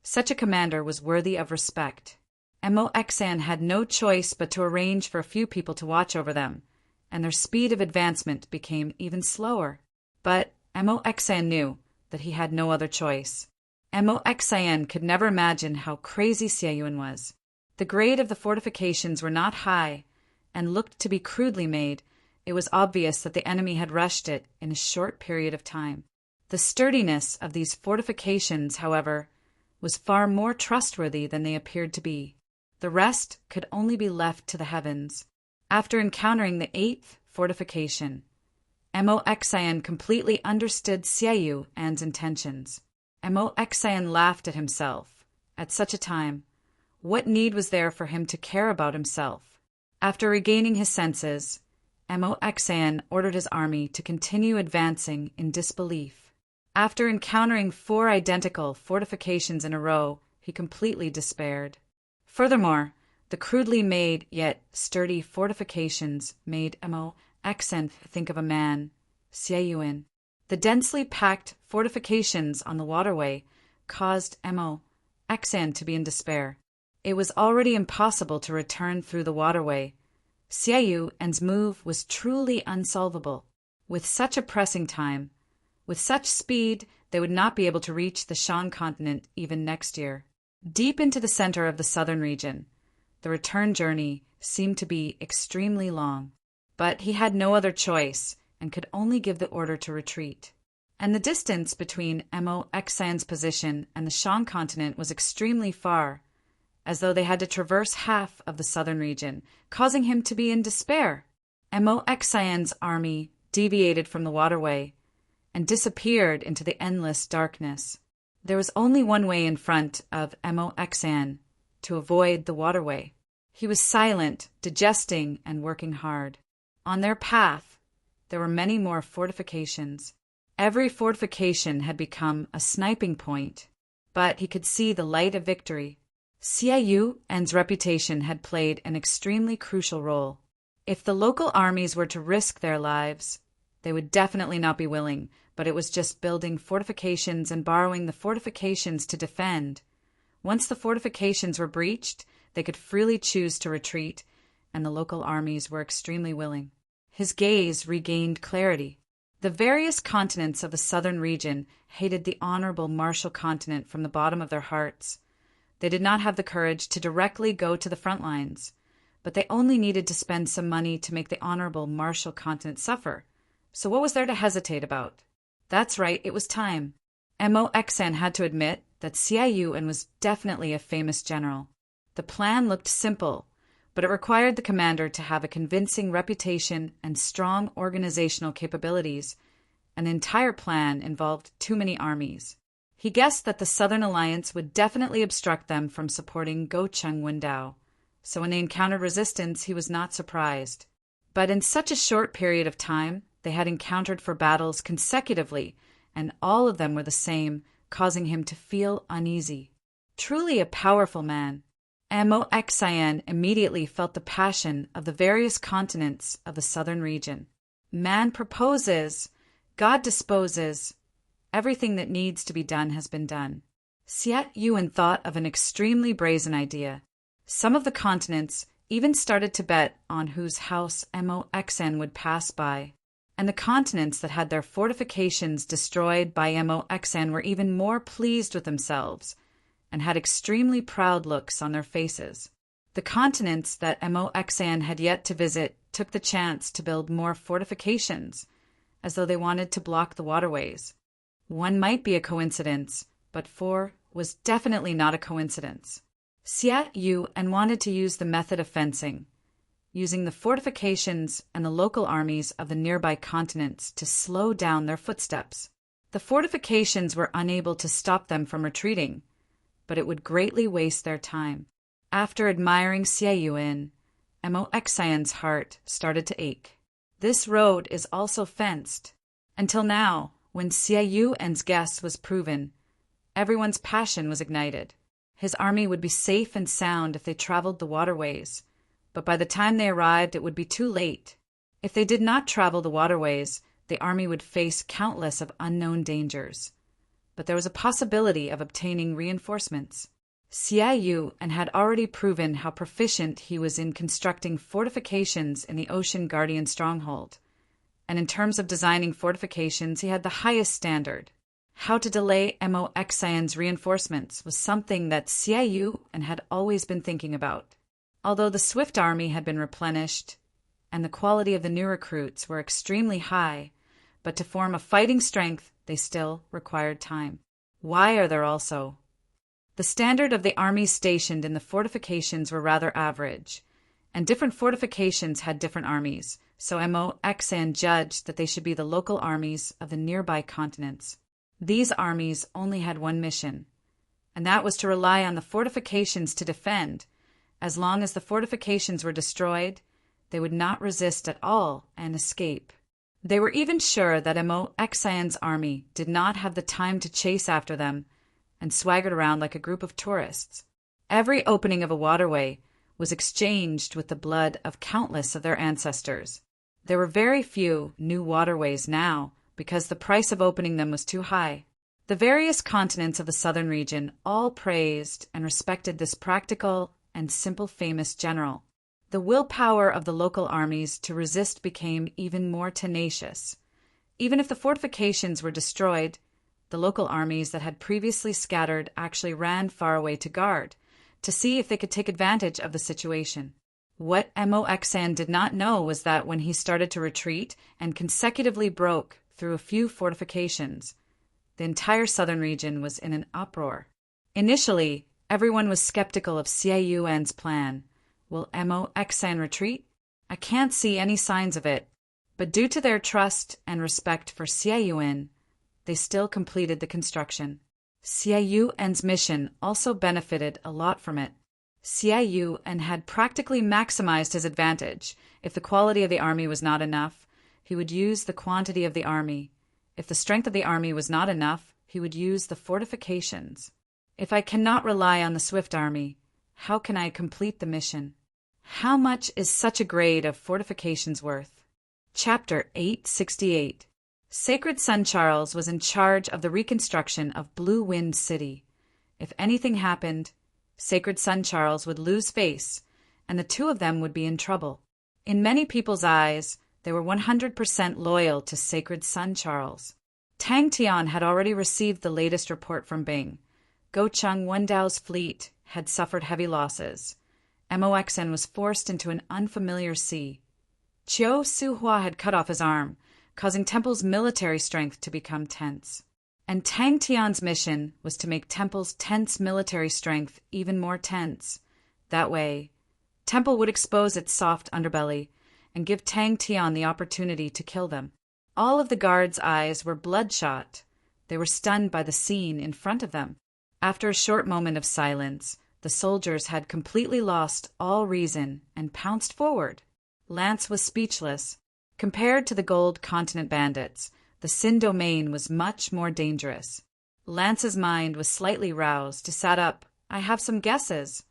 such a commander was worthy of respect. Mo had no choice but to arrange for a few people to watch over them, and their speed of advancement became even slower. But Mo knew that he had no other choice. Mo could never imagine how crazy Xiaoyun was. The grade of the fortifications were not high, and looked to be crudely made. It was obvious that the enemy had rushed it in a short period of time. The sturdiness of these fortifications, however, was far more trustworthy than they appeared to be. The rest could only be left to the heavens. After encountering the 8th fortification, Mo completely understood Xiaoyu's intentions. Mo laughed at himself. At such a time, what need was there for him to care about himself? After regaining his senses, Mo ordered his army to continue advancing in disbelief. After encountering 4 identical fortifications in a row, he completely despaired. Furthermore, the crudely made yet sturdy fortifications made Mo think of a man, Xiaoyun. The densely packed fortifications on the waterway caused Mo to be in despair. It was already impossible to return through the waterway. Xiaoyu's move was truly unsolvable. With such a pressing time, with such speed, they would not be able to reach the Shan continent even next year. Deep into the center of the southern region, the return journey seemed to be extremely long. But he had no other choice and could only give the order to retreat. And the distance between Mo position and the Shan continent was extremely far, as though they had to traverse half of the southern region, causing him to be in despair. Mo army deviated from the waterway and disappeared into the endless darkness. There was only one way in front of Mo to avoid the waterway. He was silent, digesting, and working hard. On their path, there were many more fortifications. Every fortification had become a sniping point, but he could see the light of victory. Xiaoyu's reputation had played an extremely crucial role. If the local armies were to risk their lives, they would definitely not be willing, but it was just building fortifications and borrowing the fortifications to defend. Once the fortifications were breached, they could freely choose to retreat, and the local armies were extremely willing. His gaze regained clarity. The various continents of the southern region hated the honorable martial continent from the bottom of their hearts. They did not have the courage to directly go to the front lines, but they only needed to spend some money to make the honorable martial continent suffer. So what was there to hesitate about? That's right, it was time. Mo had to admit that Xiaoyun was definitely a famous general. The plan looked simple, but it required the commander to have a convincing reputation and strong organizational capabilities. An entire plan involved too many armies. He guessed that the Southern Alliance would definitely obstruct them from supporting Gocheng Wendao, so when they encountered resistance, he was not surprised. But in such a short period of time, they had encountered 4 battles consecutively, and all of them were the same, causing him to feel uneasy. Truly a powerful man, Mo immediately felt the passion of the various continents of the southern region. Man proposes, God disposes. Everything that needs to be done has been done. Xiaoyun thought of an extremely brazen idea. Some of the continents even started to bet on whose house Mo would pass by. And the continents that had their fortifications destroyed by Mo were even more pleased with themselves and had extremely proud looks on their faces. The continents that Mo had yet to visit took the chance to build more fortifications, as though they wanted to block the waterways. One might be a coincidence, but 4 was definitely not a coincidence. Xie Yuan wanted to use the method of fencing, using the fortifications and the local armies of the nearby continents to slow down their footsteps. The fortifications were unable to stop them from retreating, but it would greatly waste their time. After admiring Xie Yuan, Mo Xian's heart started to ache. This road is also fenced. Until now, when Xie Yuan's guess was proven, everyone's passion was ignited. His army would be safe and sound if they traveled the waterways, but by the time they arrived it would be too late. If they did not travel the waterways, the army would face countless of unknown dangers. But there was a possibility of obtaining reinforcements. Xie Yuan had already proven how proficient he was in constructing fortifications in the Ocean Guardian stronghold, and in terms of designing fortifications he had the highest standard. How to delay Mo Xian's reinforcements was something that Xie Yuan had always been thinking about. Although the Swift army had been replenished, and the quality of the new recruits were extremely high, but to form a fighting strength they still required time. Why are there also? The standard of the armies stationed in the fortifications were rather average, and different fortifications had different armies, so Mo Xian judged that they should be the local armies of the nearby continents. These armies only had one mission, and that was to rely on the fortifications to defend. As long as the fortifications were destroyed, they would not resist at all and escape. They were even sure that Mo Xian's army did not have the time to chase after them and swaggered around like a group of tourists. Every opening of a waterway was exchanged with the blood of countless of their ancestors. There were very few new waterways now because the price of opening them was too high. The various continents of the southern region all praised and respected this practical and simple famous general. The willpower of the local armies to resist became even more tenacious. Even if the fortifications were destroyed, the local armies that had previously scattered actually ran far away to guard, to see if they could take advantage of the situation. What Mo Xian did not know was that when he started to retreat and consecutively broke through a few fortifications, the entire southern region was in an uproar. Initially, everyone was skeptical of Xie Yuan's plan. Will Mo Xian retreat? I can't see any signs of it. But due to their trust and respect for Xie Yuan, they still completed the construction. Xie Yuan's mission also benefited a lot from it. Xie Yuan had practically maximized his advantage. If the quality of the army was not enough, he would use the quantity of the army. If the strength of the army was not enough, he would use the fortifications. If I cannot rely on the Swift army, how can I complete the mission? How much is such a grade of fortifications worth? Chapter 868. Sacred Sun Charles was in charge of the reconstruction of Blue Wind City. If anything happened, Sacred Sun Charles would lose face, and the two of them would be in trouble. In many people's eyes, they were 100% loyal to Sacred Sun Charles. Tang Tian had already received the latest report from Bing. Gocheng Wendao's fleet had suffered heavy losses. Mo Xian was forced into an unfamiliar sea. Qiu Suhua had cut off his arm, causing Temple's military strength to become tense. And Tang Tian's mission was to make Temple's tense military strength even more tense. That way, Temple would expose its soft underbelly and give Tang Tian the opportunity to kill them. All of the guards' eyes were bloodshot. They were stunned by the scene in front of them. After a short moment of silence, the soldiers had completely lost all reason and pounced forward. Lance was speechless. Compared to the Gold Continent bandits, the Sin domain was much more dangerous. Lance's mind was slightly roused. He sat up. I have some guesses.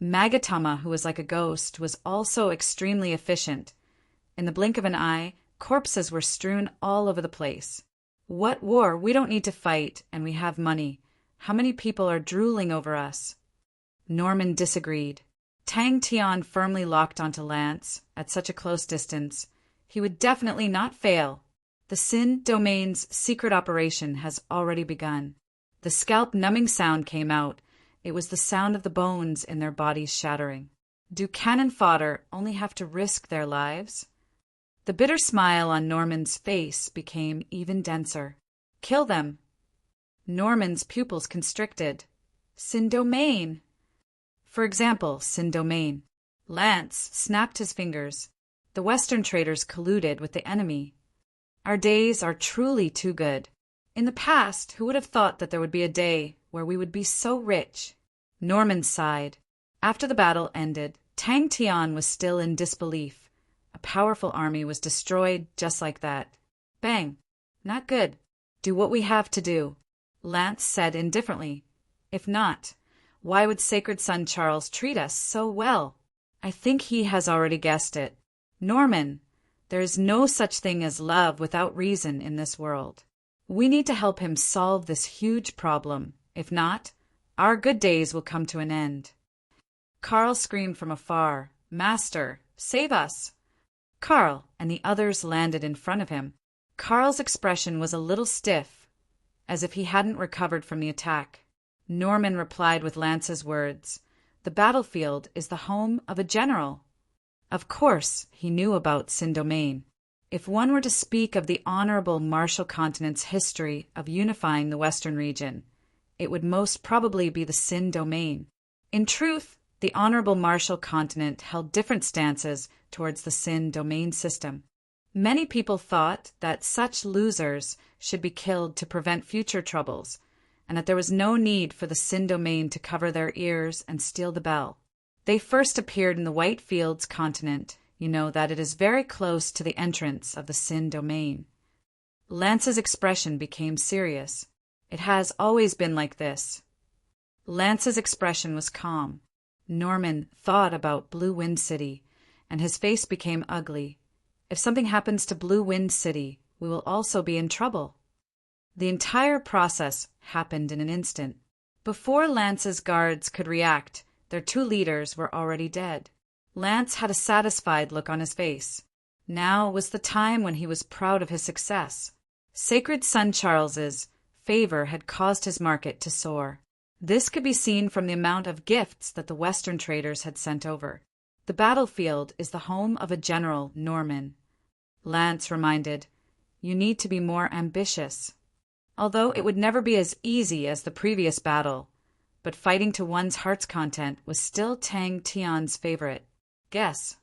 Magatama, who was like a ghost, was also extremely efficient. In the blink of an eye, corpses were strewn all over the place. What war? We don't need to fight, and we have money. How many people are drooling over us? Norman disagreed. Tang Tian firmly locked onto Lance. At such a close distance, he would definitely not fail. The Sin domain's secret operation has already begun. The scalp-numbing sound came out. It was the sound of the bones in their bodies shattering. Do cannon fodder only have to risk their lives? The bitter smile on Norman's face became even denser. Kill them. Norman's pupils constricted. Sin domain! For example, sin domain. Lance snapped his fingers. The Western traders colluded with the enemy. Our days are truly too good. In the past, who would have thought that there would be a day where we would be so rich? Norman sighed. After the battle ended, Tang Tian was still in disbelief. A powerful army was destroyed just like that. Bang! Not good. Do what we have to do, Lance said indifferently. If not, why would sacred son Charles treat us so well? I think he has already guessed it. Norman, there is no such thing as love without reason in this world. We need to help him solve this huge problem. If not, our good days will come to an end. Carl screamed from afar, "Master, save us!" Carl and the others landed in front of him. Carl's expression was a little stiff, as if he hadn't recovered from the attack. Norman replied with Lance's words, "The battlefield is the home of a general." Of course, he knew about Sin Domain. If one were to speak of the honorable Marshall Continent's history of unifying the Western region, it would most probably be the Sin Domain. In truth, the honorable Marshall Continent held different stances towards the Sin Domain system. Many people thought that such losers should be killed to prevent future troubles, and that there was no need for the Sin Domain to cover their ears and steal the bell. They first appeared in the White Fields continent. You know that it is very close to the entrance of the Sin Domain. Lance's expression became serious. It has always been like this. Lance's expression was calm. Norman thought about Blue Wind City, and his face became ugly. If something happens to Blue Wind City, we will also be in trouble. The entire process happened in an instant. Before Lance's guards could react, their two leaders were already dead. Lance had a satisfied look on his face. Now was the time when he was proud of his success. Sacred son Charles's favor had caused his market to soar. This could be seen from the amount of gifts that the Western traders had sent over. The battlefield is the home of a general, Norman. Lance reminded, "You need to be more ambitious." Although it would never be as easy as the previous battle, but fighting to one's heart's content was still Tang Tian's favorite. Guess.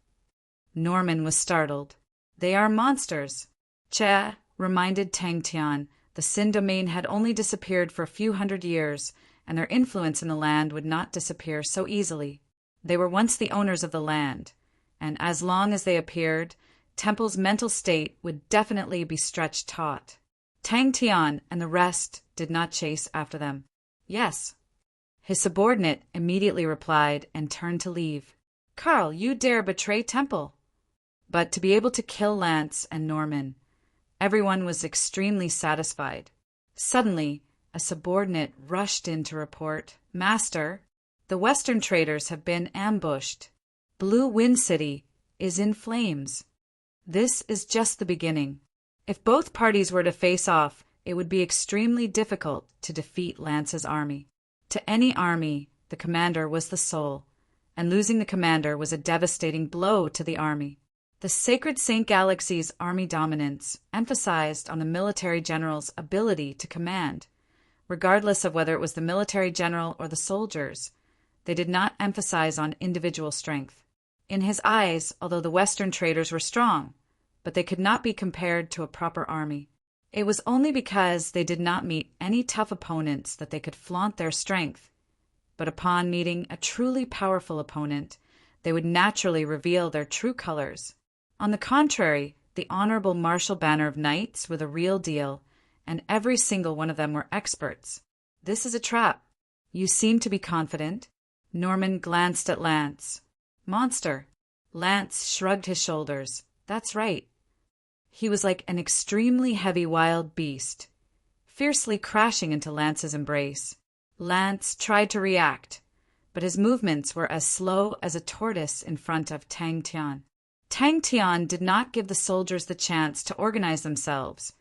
Norman was startled. "They are monsters." Che reminded Tang Tian the Sin Domain had only disappeared for a few hundred years, and their influence in the land would not disappear so easily. They were once the owners of the land, and as long as they appeared, Temple's mental state would definitely be stretched taut. Tang Tian and the rest did not chase after them. "Yes." His subordinate immediately replied and turned to leave. "Carl, you dare betray Temple." But to be able to kill Lance and Norman, everyone was extremely satisfied. Suddenly, a subordinate rushed in to report, "Master, the Western traders have been ambushed. Blue Wind City is in flames." This is just the beginning. If both parties were to face off, it would be extremely difficult to defeat Lance's army. To any army, the commander was the soul, and losing the commander was a devastating blow to the army. The Sacred Saint Galaxy's army dominance emphasized on the military general's ability to command, regardless of whether it was the military general or the soldiers. They did not emphasize on individual strength. In his eyes, although the Western traders were strong, but they could not be compared to a proper army. It was only because they did not meet any tough opponents that they could flaunt their strength. But upon meeting a truly powerful opponent, they would naturally reveal their true colors. On the contrary, the honorable Marshall Banner of Knights were the real deal, and every single one of them were experts. This is a trap. You seem to be confident. Norman glanced at Lance. "Monster." Lance shrugged his shoulders. "That's right." He was like an extremely heavy wild beast, fiercely crashing into Lance's embrace. Lance tried to react, but his movements were as slow as a tortoise in front of Tang Tian. Tang Tian did not give the soldiers the chance to organize themselves.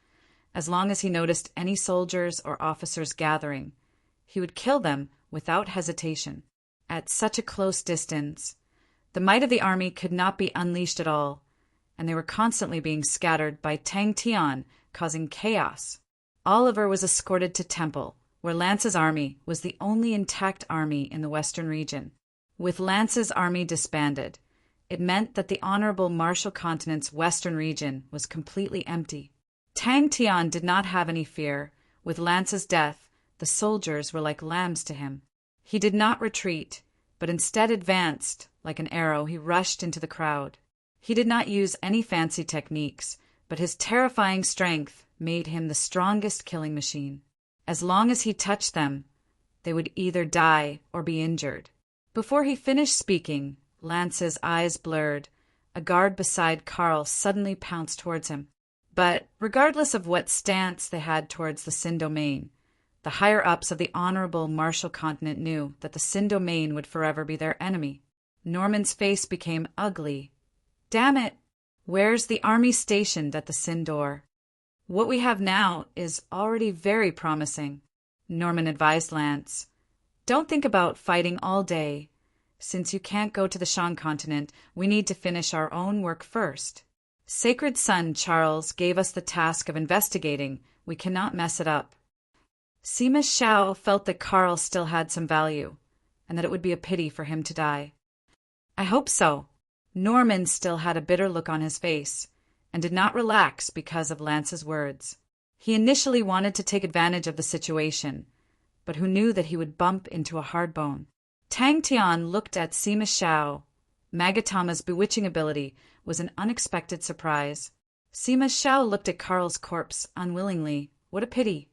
As long as he noticed any soldiers or officers gathering, he would kill them without hesitation. At such a close distance, the might of the army could not be unleashed at all, and they were constantly being scattered by Tang Tian, causing chaos. Oliver was escorted to Temple, where Lance's army was the only intact army in the Western region. With Lance's army disbanded, it meant that the honorable Marshall Continent's Western region was completely empty. Tang Tian did not have any fear. With Lance's death, the soldiers were like lambs to him. He did not retreat, but instead advanced. Like an arrow, he rushed into the crowd. He did not use any fancy techniques, but his terrifying strength made him the strongest killing machine. As long as he touched them, they would either die or be injured. Before he finished speaking, Lance's eyes blurred. A guard beside Carl suddenly pounced towards him. But regardless of what stance they had towards the Sin domain, the higher-ups of the honorable Marshall Continent knew that the Sin domain would forever be their enemy. Norman's face became ugly. Damn it! Where's the army stationed at the Sin door? What we have now is already very promising, Norman advised Lance. Don't think about fighting all day. Since you can't go to the Shan continent, we need to finish our own work first. Sacred Son Charles gave us the task of investigating. We cannot mess it up. Sima Xiao felt that Carl still had some value, and that it would be a pity for him to die. I hope so. Norman still had a bitter look on his face, and did not relax because of Lance's words. He initially wanted to take advantage of the situation, but who knew that he would bump into a hard bone. Tang Tian looked at Sima Xiao. Magatama's bewitching ability was an unexpected surprise. Sima Xiao looked at Carl's corpse unwillingly. What a pity.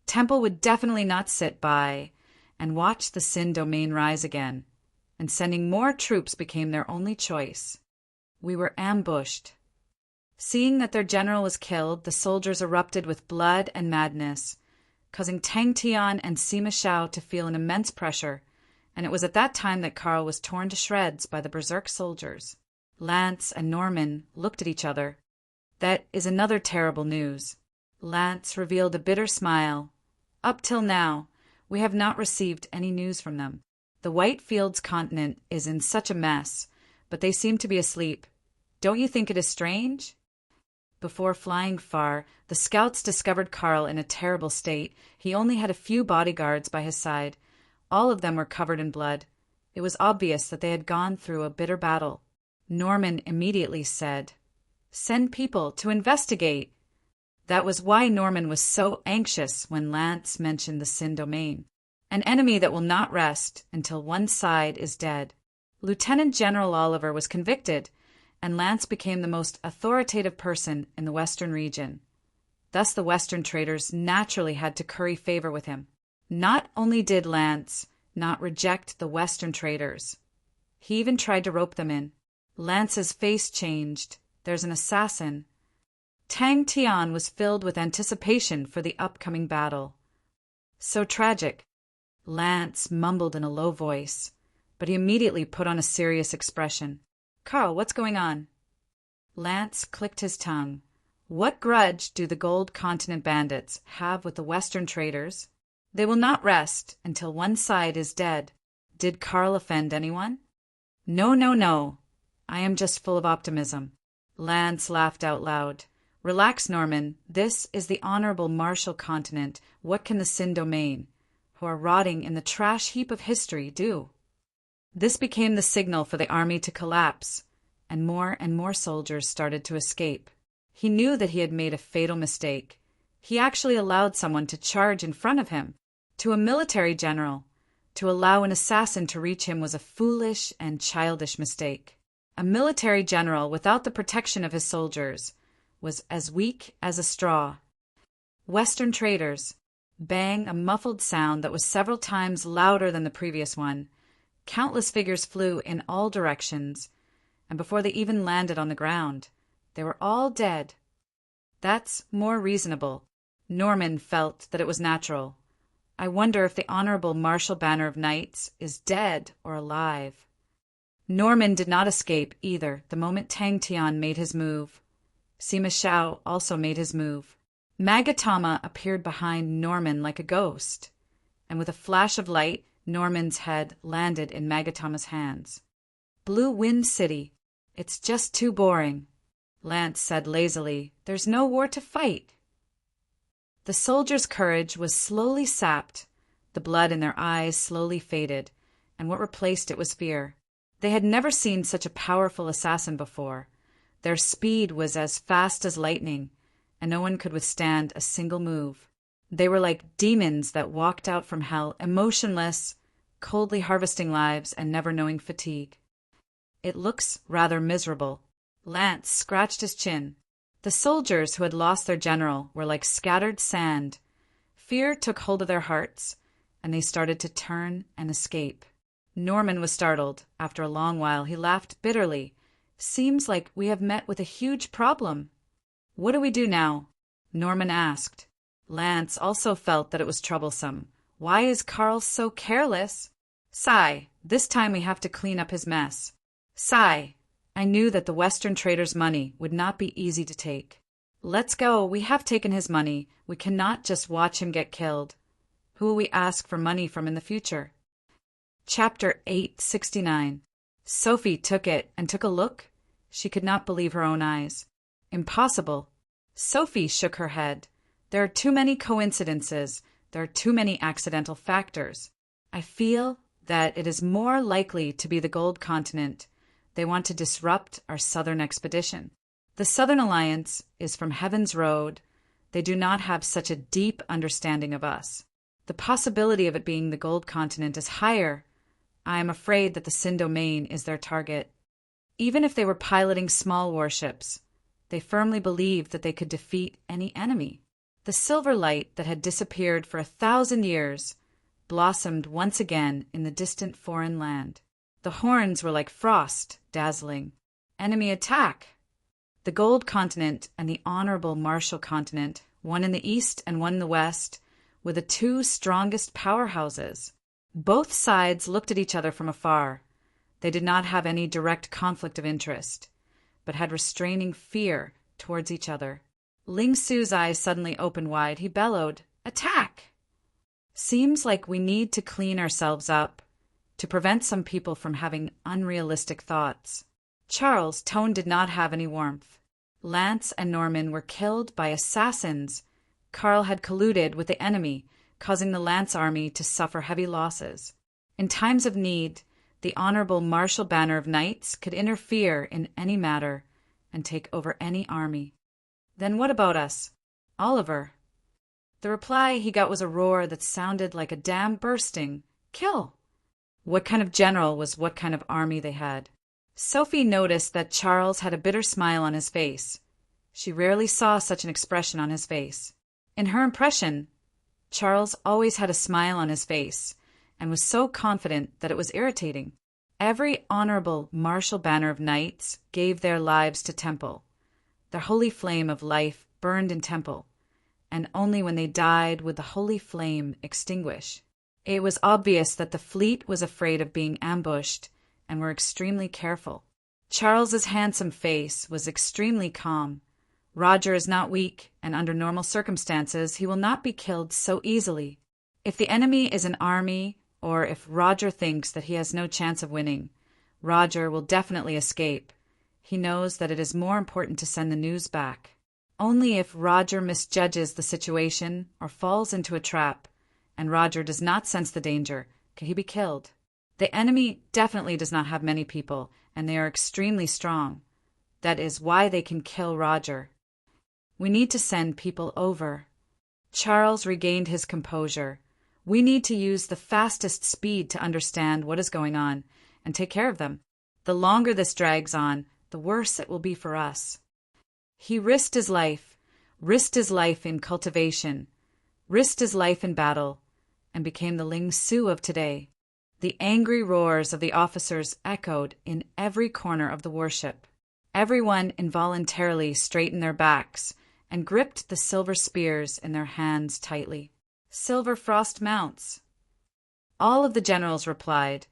Temple would definitely not sit by and watch the Sin domain rise again, and sending more troops became their only choice. We were ambushed. Seeing that their general was killed, the soldiers erupted with blood and madness, causing Tang Tian and Sima Xiao to feel an immense pressure, and it was at that time that Carl was torn to shreds by the berserk soldiers. Lance and Norman looked at each other. That is another terrible news. Lance revealed a bitter smile. Up till now, we have not received any news from them. The White Fields continent is in such a mess, but they seem to be asleep. Don't you think it is strange? Before flying far, the scouts discovered Carl in a terrible state. He only had a few bodyguards by his side. All of them were covered in blood. It was obvious that they had gone through a bitter battle. Norman immediately said, "Send people to investigate." That was why Norman was so anxious when Lance mentioned the Sin domain, an enemy that will not rest until one side is dead. Lieutenant General Oliver was convicted, and Lance became the most authoritative person in the Western region. Thus the Western traders naturally had to curry favor with him. Not only did Lance not reject the Western traders, he even tried to rope them in. Lance's face changed. There's an assassin. Tang Tian was filled with anticipation for the upcoming battle. So tragic. Lance mumbled in a low voice, but he immediately put on a serious expression. Carl, what's going on? Lance clicked his tongue. What grudge do the Gold Continent bandits have with the Western traders? They will not rest until one side is dead. Did Carl offend anyone? No, no, no. I am just full of optimism. Lance laughed out loud. Relax, Norman. This is the honorable Marshall Continent. What can the Sin domain, who are rotting in the trash heap of history, do? This became the signal for the army to collapse, and more soldiers started to escape. He knew that he had made a fatal mistake. He actually allowed someone to charge in front of him. To a military general, to allow an assassin to reach him was a foolish and childish mistake. A military general without the protection of his soldiers was as weak as a straw. Western traders. Bang, a muffled sound that was several times louder than the previous one. Countless figures flew in all directions, and before they even landed on the ground, they were all dead. That's more reasonable. Norman felt that it was natural. I wonder if the Honorable Marshal Banner of Knights is dead or alive. Norman did not escape either the moment Tang Tian made his move. Sima Xiao also made his move. Magatama appeared behind Norman like a ghost, and with a flash of light, Norman's head landed in Magatama's hands. Blue Wind City. It's just too boring. Lance said lazily, There's no war to fight. The The soldiers' courage was slowly sapped, the blood in their eyes slowly faded, and what replaced it was fear. They had never seen such a powerful assassin before. Their speed was as fast as lightning, and no one could withstand a single move. They were like demons that walked out from hell, emotionless, coldly harvesting lives and never knowing fatigue. It looks rather miserable. Lance scratched his chin. The soldiers who had lost their general were like scattered sand. Fear took hold of their hearts, and they started to turn and escape. Norman was startled. After a long while, he laughed bitterly. "Seems like we have met with a huge problem." "What do we do now?" Norman asked. Lance also felt that it was troublesome. Why is Carl so careless? "Sigh, this time we have to clean up his mess." "Sigh, I knew that the Western trader's money would not be easy to take." "Let's go, we have taken his money. We cannot just watch him get killed. Who will we ask for money from in the future?" Chapter 869. Sophie took it and took a look. She could not believe her own eyes. "Impossible." Sophie shook her head. "There are too many coincidences. There are too many accidental factors. I feel that it is more likely to be the Gold Continent. They want to disrupt our southern expedition. The Southern Alliance is from Heaven's Road. They do not have such a deep understanding of us. The possibility of it being the Gold Continent is higher. I am afraid that the Sin Domain is their target. Even if they were piloting small warships, they firmly believed that they could defeat any enemy. The silver light that had disappeared for 1,000 years blossomed once again in the distant foreign land. The horns were like frost, dazzling. Enemy attack! The Gold Continent and the honorable Marshall Continent, one in the east and one in the west, were the two strongest powerhouses. Both sides looked at each other from afar. They did not have any direct conflict of interest, but had restraining fear towards each other. Ling Su's eyes suddenly opened wide. He bellowed, "Attack!" "Seems like we need to clean ourselves up to prevent some people from having unrealistic thoughts." Charles' tone did not have any warmth. Lance and Norman were killed by assassins. Carl had colluded with the enemy, causing the Lance army to suffer heavy losses. In times of need, the Honorable Marshal Banner of Knights could interfere in any matter and take over any army. "Then what about us?" "Oliver." The reply he got was a roar that sounded like a dam bursting. "Kill!" What kind of general was what kind of army they had? Sophie noticed that Charles had a bitter smile on his face. She rarely saw such an expression on his face. In her impression, Charles always had a smile on his face, and was so confident that it was irritating. Every honorable Marshal Banner of Knights gave their lives to Temple. Their holy flame of life burned in Temple, and only when they died would the holy flame extinguish. It was obvious that the fleet was afraid of being ambushed and were extremely careful. Charles's handsome face was extremely calm. Roger is not weak, and under normal circumstances he will not be killed so easily. If the enemy is an army, or if Roger thinks that he has no chance of winning, Roger will definitely escape. He knows that it is more important to send the news back. Only if Roger misjudges the situation or falls into a trap, and Roger does not sense the danger, can he be killed. The enemy definitely does not have many people, and they are extremely strong. That is why they can kill Roger. We need to send people over. Charles regained his composure. We need to use the fastest speed to understand what is going on and take care of them. The longer this drags on, the worse it will be for us. He risked his life in cultivation, risked his life in battle, and became the Ling Su of today. The angry roars of the officers echoed in every corner of the warship. Everyone involuntarily straightened their backs and gripped the silver spears in their hands tightly. "Silver frost mounts." All of the generals replied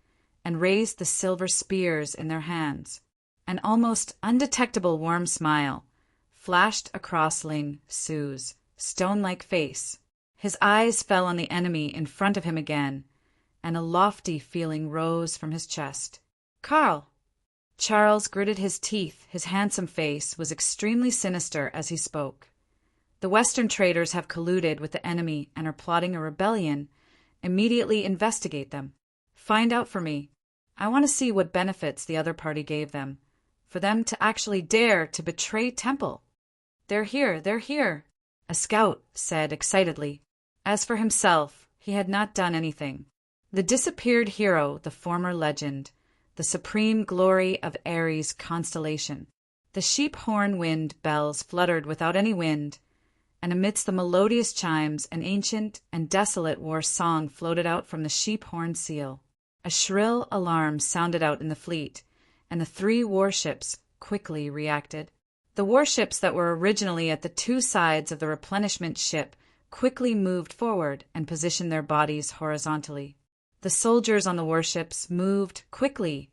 and raised the silver spears in their hands. An almost undetectable warm smile flashed across Ling Su's stone-like face. His eyes fell on the enemy in front of him again, and a lofty feeling rose from his chest. "Carl!" Charles gritted his teeth. His handsome face was extremely sinister as he spoke. The Western traders have colluded with the enemy and are plotting a rebellion. Immediately investigate them. Find out for me. I want to see what benefits the other party gave them, for them to actually dare to betray Temple. They're here, a scout said excitedly. As for himself, he had not done anything. The disappeared hero, the former legend, the supreme glory of Aries' constellation. The sheep-horn wind bells fluttered without any wind, and amidst the melodious chimes an ancient and desolate war song floated out from the sheep-horn seal. A shrill alarm sounded out in the fleet, and the 3 warships quickly reacted. The warships that were originally at the 2 sides of the replenishment ship quickly moved forward and positioned their bodies horizontally. The soldiers on the warships moved quickly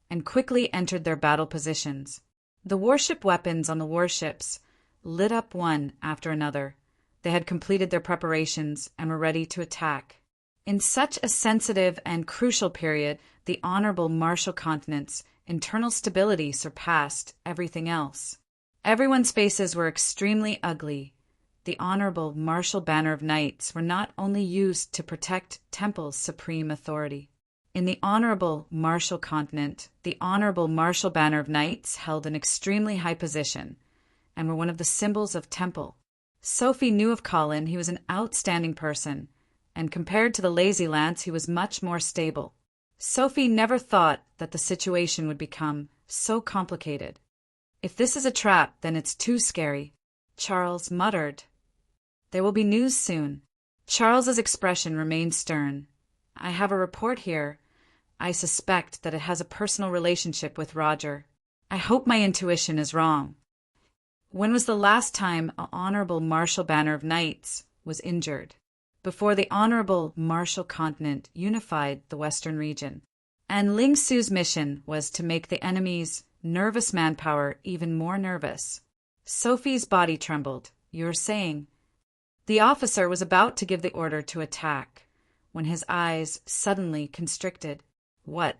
and quickly entered their battle positions. The warship weapons on the warships lit up one after another. They had completed their preparations and were ready to attack. In such a sensitive and crucial period, the Honorable Martial Continent's internal stability surpassed everything else. Everyone's faces were extremely ugly. The Honorable Martial Banner of Knights were not only used to protect Temple's supreme authority. In the Honorable Martial Continent, the Honorable Martial Banner of Knights held an extremely high position and were one of the symbols of Temple. Sophie knew of Colin. He was an outstanding person, and compared to the lazy Lance, he was much more stable. Sophie never thought that the situation would become so complicated. If this is a trap, then it's too scary, Charles muttered. There will be news soon. Charles's expression remained stern. I have a report here. I suspect that it has a personal relationship with Roger. I hope my intuition is wrong. When was the last time an Honorable Martial Banner of Knights was injured? Before the Honorable Martial Continent unified the Western region. And Ling Su's mission was to make the enemy's nervous manpower even more nervous. Sophie's body trembled. You're saying... The officer was about to give the order to attack, when his eyes suddenly constricted. What?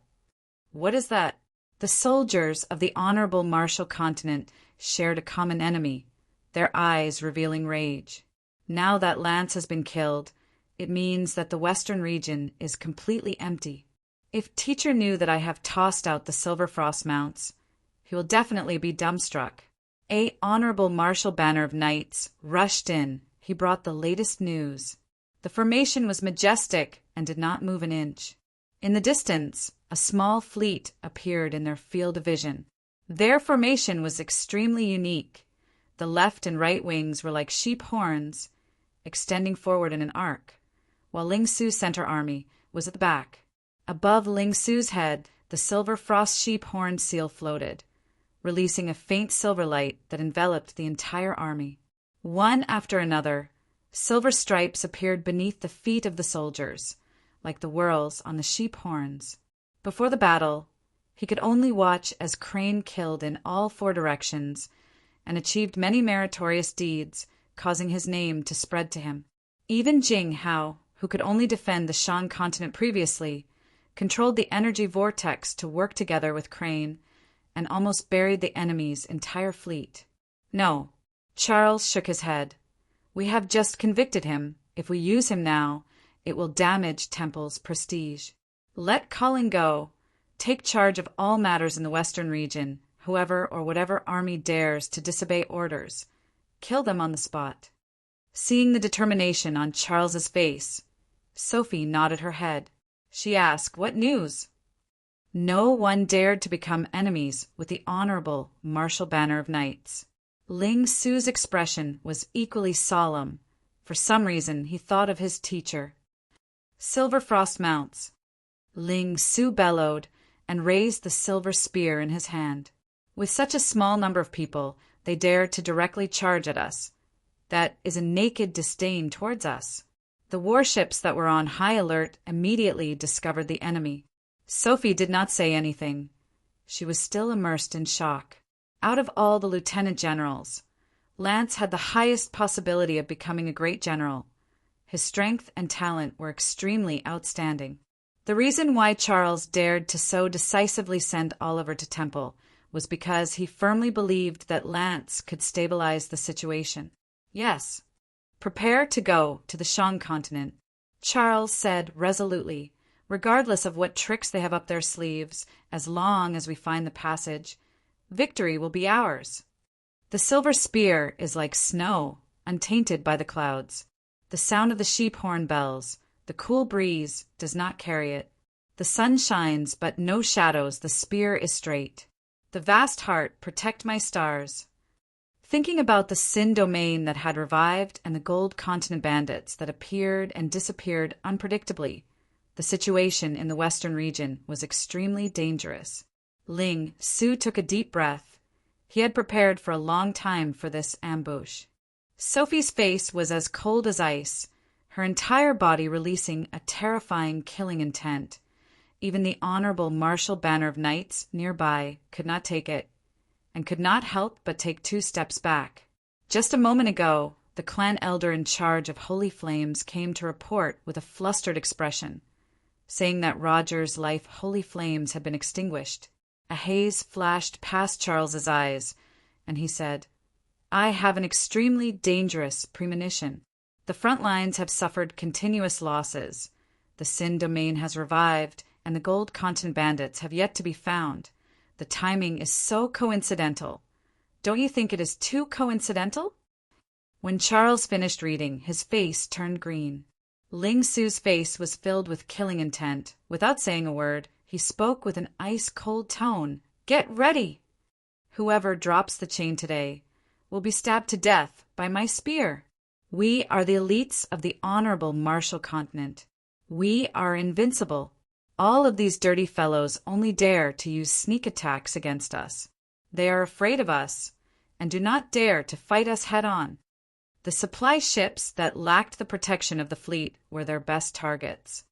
What is that? The soldiers of the Honorable Martial Continent shared a common enemy, their eyes revealing rage. Now that Lance has been killed, it means that the Western region is completely empty. If Teacher knew that I have tossed out the Silver Frost mounts, he will definitely be dumbstruck. A Honorable Martial Banner of Knights rushed in. He brought the latest news. The formation was majestic and did not move an inch. In the distance, a small fleet appeared in their field of vision. Their formation was extremely unique. The left and right wings were like sheep horns, extending forward in an arc, while Ling Su's center army was at the back. Above Ling Su's head, the silver frost sheep horn seal floated, releasing a faint silver light that enveloped the entire army. One after another, silver stripes appeared beneath the feet of the soldiers, like the whorls on the sheep horns. Before the battle, he could only watch as Crane killed in all 4 directions and achieved many meritorious deeds, causing his name to spread to him. Even Jing Hao, who could only defend the Shan continent previously, controlled the energy vortex to work together with Crane and almost buried the enemy's entire fleet. No. Charles shook his head. We have just convicted him. If we use him now, it will damage Temple's prestige. Let Colin go. Take charge of all matters in the Western region. Whoever or whatever army dares to disobey orders, kill them on the spot. Seeing the determination on Charles's face, Sophie nodded her head. She asked, "What news?" No one dared to become enemies with the Honorable Martial Banner of Knights. Ling Su's expression was equally solemn. For some reason, he thought of his teacher. Silver frost mounts. Ling Su bellowed and raised the silver spear in his hand. With such a small number of people, they dare to directly charge at us. That is a naked disdain towards us. The warships that were on high alert immediately discovered the enemy. Sophie did not say anything. She was still immersed in shock. Out of all the lieutenant generals, Lance had the highest possibility of becoming a great general. His strength and talent were extremely outstanding. The reason why Charles dared to so decisively send Oliver to Temple was because he firmly believed that Lance could stabilize the situation. Yes. Prepare to go to the Shang continent, Charles said resolutely, regardless of what tricks they have up their sleeves, as long as we find the passage. Victory will be ours. The silver spear is like snow, untainted by the clouds. The sound of the sheep horn bells, the cool breeze, does not carry it. The sun shines, but no shadows, the spear is straight. The vast heart, protect my stars. Thinking about the Sin domain that had revived and the Gold Continent bandits that appeared and disappeared unpredictably, the situation in the western region was extremely dangerous. Ling Su took a deep breath. He had prepared for a long time for this ambush. Sophie's face was as cold as ice, her entire body releasing a terrifying killing intent. Even the honorable martial banner of knights nearby could not take it, and could not help but take 2 steps back. Just a moment ago, the clan elder in charge of Holy Flames came to report with a flustered expression, saying that Roger's life Holy Flames had been extinguished. A haze flashed past Charles's eyes, and he said, I have an extremely dangerous premonition. The front lines have suffered continuous losses. The Sin domain has revived, and the Gold Continent bandits have yet to be found. The timing is so coincidental. Don't you think it is too coincidental? When Charles finished reading, his face turned green. Ling Su's face was filled with killing intent. Without saying a word, he spoke with an ice-cold tone. Get ready! Whoever drops the chain today will be stabbed to death by my spear. We are the elites of the honorable martial continent. We are invincible. All of these dirty fellows only dare to use sneak attacks against us. They are afraid of us, and do not dare to fight us head-on. The supply ships that lacked the protection of the fleet were their best targets.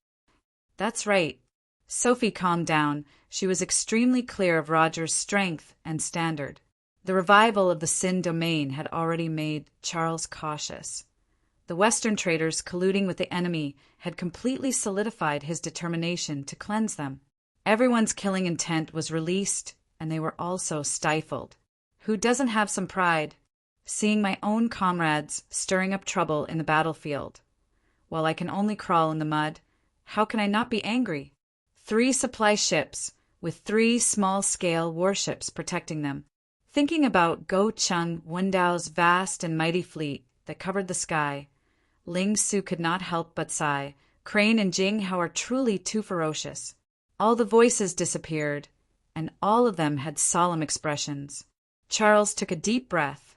That's right. Sophie calmed down. She was extremely clear of Roger's strength and standard. The revival of the Sin domain had already made Charles cautious. The Western traders colluding with the enemy had completely solidified his determination to cleanse them. Everyone's killing intent was released, and they were also stifled. Who doesn't have some pride? Seeing my own comrades stirring up trouble in the battlefield. While I can only crawl in the mud, how can I not be angry? 3 supply ships, with 3 small-scale warships protecting them. Thinking about Go Chung Wendao's vast and mighty fleet that covered the sky, Ling Su could not help but sigh. Crane and Jing Hao are truly too ferocious. All the voices disappeared, and all of them had solemn expressions. Charles took a deep breath.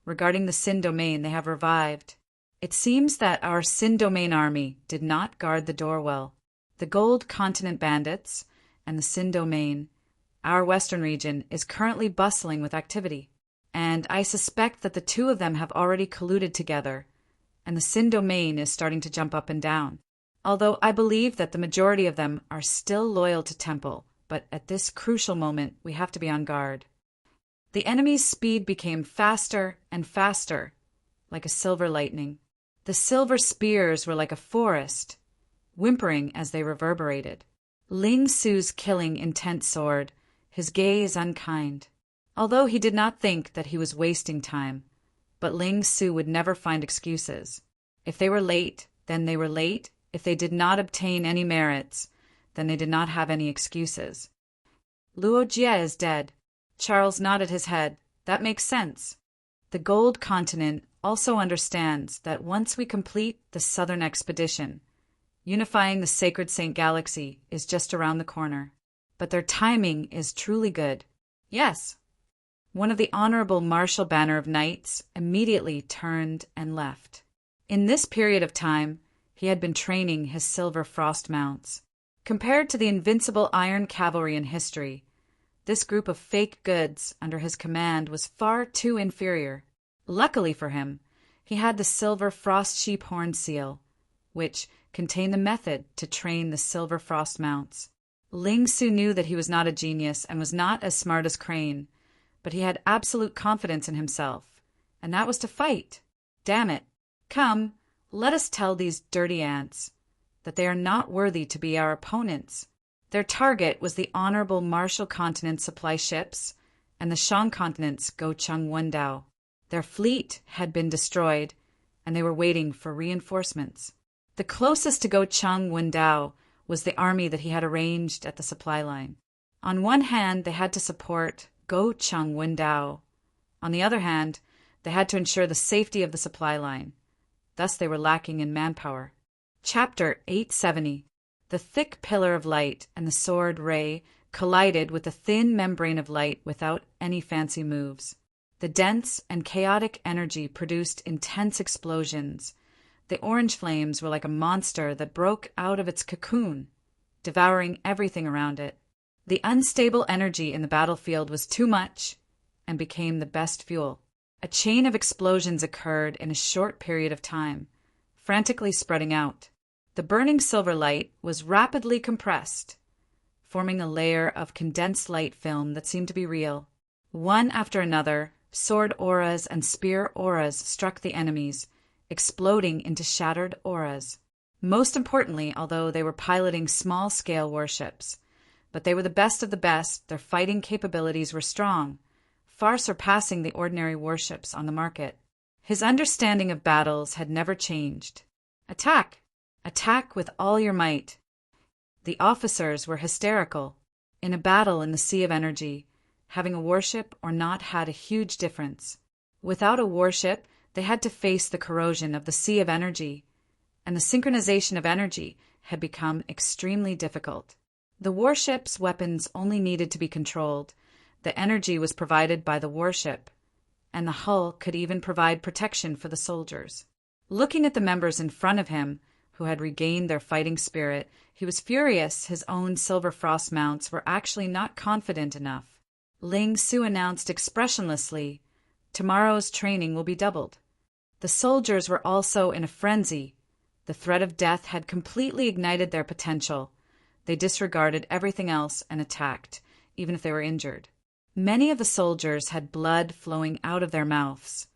Regarding the Sin domain, they have revived. It seems that our Sin domain army did not guard the door well. The Gold Continent bandits and the Sin domain, our western region, is currently bustling with activity, and I suspect that the 2 of them have already colluded together, and the Sin domain is starting to jump up and down. Although I believe that the majority of them are still loyal to Temple, but at this crucial moment we have to be on guard. The enemy's speed became faster and faster, like a silver lightning. The silver spears were like a forest, whimpering as they reverberated. Ling Su's killing intent soared, his gaze unkind. Although he did not think that he was wasting time, but Ling Su would never find excuses. If they were late, then they were late. If they did not obtain any merits, then they did not have any excuses. Luo Jie is dead. Charles nodded his head. That makes sense. The Gold Continent also understands that once we complete the Southern Expedition, unifying the Sacred Saint Galaxy is just around the corner. But their timing is truly good. Yes. One of the honorable martial banner of knights immediately turned and left. In this period of time, he had been training his silver frost mounts. Compared to the invincible iron cavalry in history, this group of fake goods under his command was far too inferior. Luckily for him, he had the silver frost sheep horn seal, which contained the method to train the silver frost mounts. Ling Su knew that he was not a genius and was not as smart as Crane, but he had absolute confidence in himself, and that was to fight. Damn it. Come, let us tell these dirty ants that they are not worthy to be our opponents. Their target was the honorable martial continent supply ships and the Shang continent's Go Chung Wendao. Their fleet had been destroyed, and they were waiting for reinforcements. The closest to Go Chung Wundao was the army that he had arranged at the supply line. On one hand, they had to support Go Chung Wundao. On the other hand, they had to ensure the safety of the supply line. Thus they were lacking in manpower. Chapter 870. The thick pillar of light and the sword ray collided with the thin membrane of light without any fancy moves. The dense and chaotic energy produced intense explosions. The orange flames were like a monster that broke out of its cocoon, devouring everything around it. The unstable energy in the battlefield was too much and became the best fuel. A chain of explosions occurred in a short period of time, frantically spreading out. The burning silver light was rapidly compressed, forming a layer of condensed light film that seemed to be real. One after another, sword auras and spear auras struck the enemies, exploding into shattered auras. Most importantly, although they were piloting small-scale warships, but they were the best of the best, their fighting capabilities were strong, far surpassing the ordinary warships on the market. His understanding of battles had never changed. Attack! Attack with all your might. The officers were hysterical. In a battle in the sea of energy, having a warship or not had a huge difference. Without a warship, they had to face the corrosion of the sea of energy, and the synchronization of energy had become extremely difficult. The warship's weapons only needed to be controlled. The energy was provided by the warship, and the hull could even provide protection for the soldiers. Looking at the members in front of him, who had regained their fighting spirit, he was furious his own silver frost mounts were actually not confident enough. Ling Su announced expressionlessly, "Tomorrow's training will be doubled." The soldiers were also in a frenzy. The threat of death had completely ignited their potential. They disregarded everything else and attacked, even if they were injured. Many of the soldiers had blood flowing out of their mouths,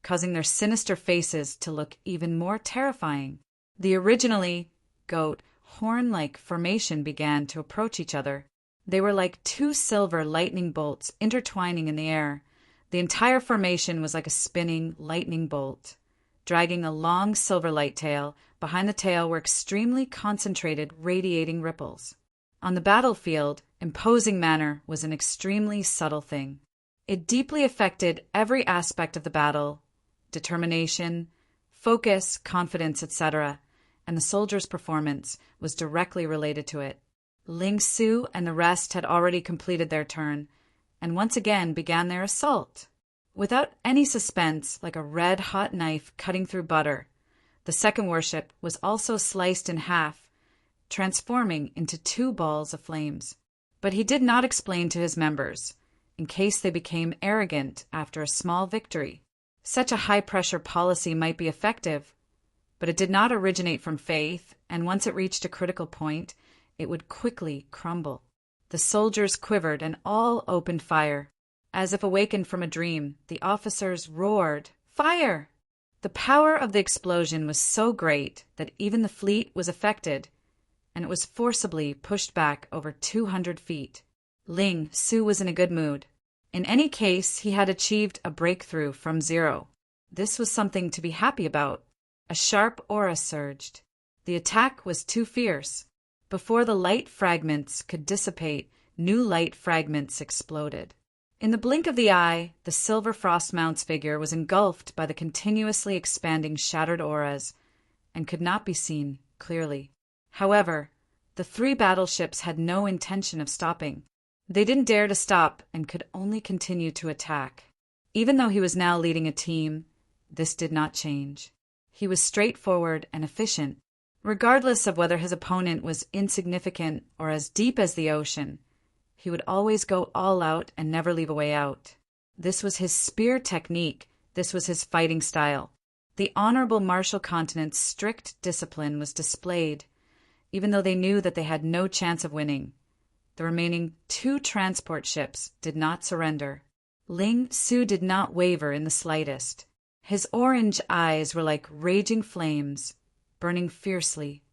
causing their sinister faces to look even more terrifying. The originally goat horn-like formation began to approach each other. They were like two silver lightning bolts intertwining in the air. The entire formation was like a spinning lightning bolt, dragging a long silver light tail. Behind the tail were extremely concentrated radiating ripples. On the battlefield, imposing manner was an extremely subtle thing. It deeply affected every aspect of the battle: determination, focus, confidence, etc., and the soldiers' performance was directly related to it. Ling Su and the rest had already completed their turn, and once again began their assault. Without any suspense, like a red-hot knife cutting through butter, the second warship was also sliced in half, transforming into two balls of flames. But he did not explain to his members, in case they became arrogant after a small victory. Such a high-pressure policy might be effective, but it did not originate from faith, and once it reached a critical point, it would quickly crumble. The soldiers quivered and all opened fire. As if awakened from a dream, the officers roared, "Fire!" The power of the explosion was so great that even the fleet was affected, and it was forcibly pushed back over 200 feet. Ling Su was in a good mood. In any case, he had achieved a breakthrough from zero. This was something to be happy about. A sharp aura surged. The attack was too fierce. Before the light fragments could dissipate, new light fragments exploded. In the blink of the eye, the silver frostmount's figure was engulfed by the continuously expanding shattered auras and could not be seen clearly. However, the three battleships had no intention of stopping. They didn't dare to stop and could only continue to attack. Even though he was now leading a team, this did not change. He was straightforward and efficient. Regardless of whether his opponent was insignificant or as deep as the ocean, he would always go all out and never leave a way out. This was his spear technique. This was his fighting style. The honorable martial continent's strict discipline was displayed, even though they knew that they had no chance of winning. The remaining two transport ships did not surrender. Ling Su did not waver in the slightest. His orange eyes were like raging flames, burning fiercely.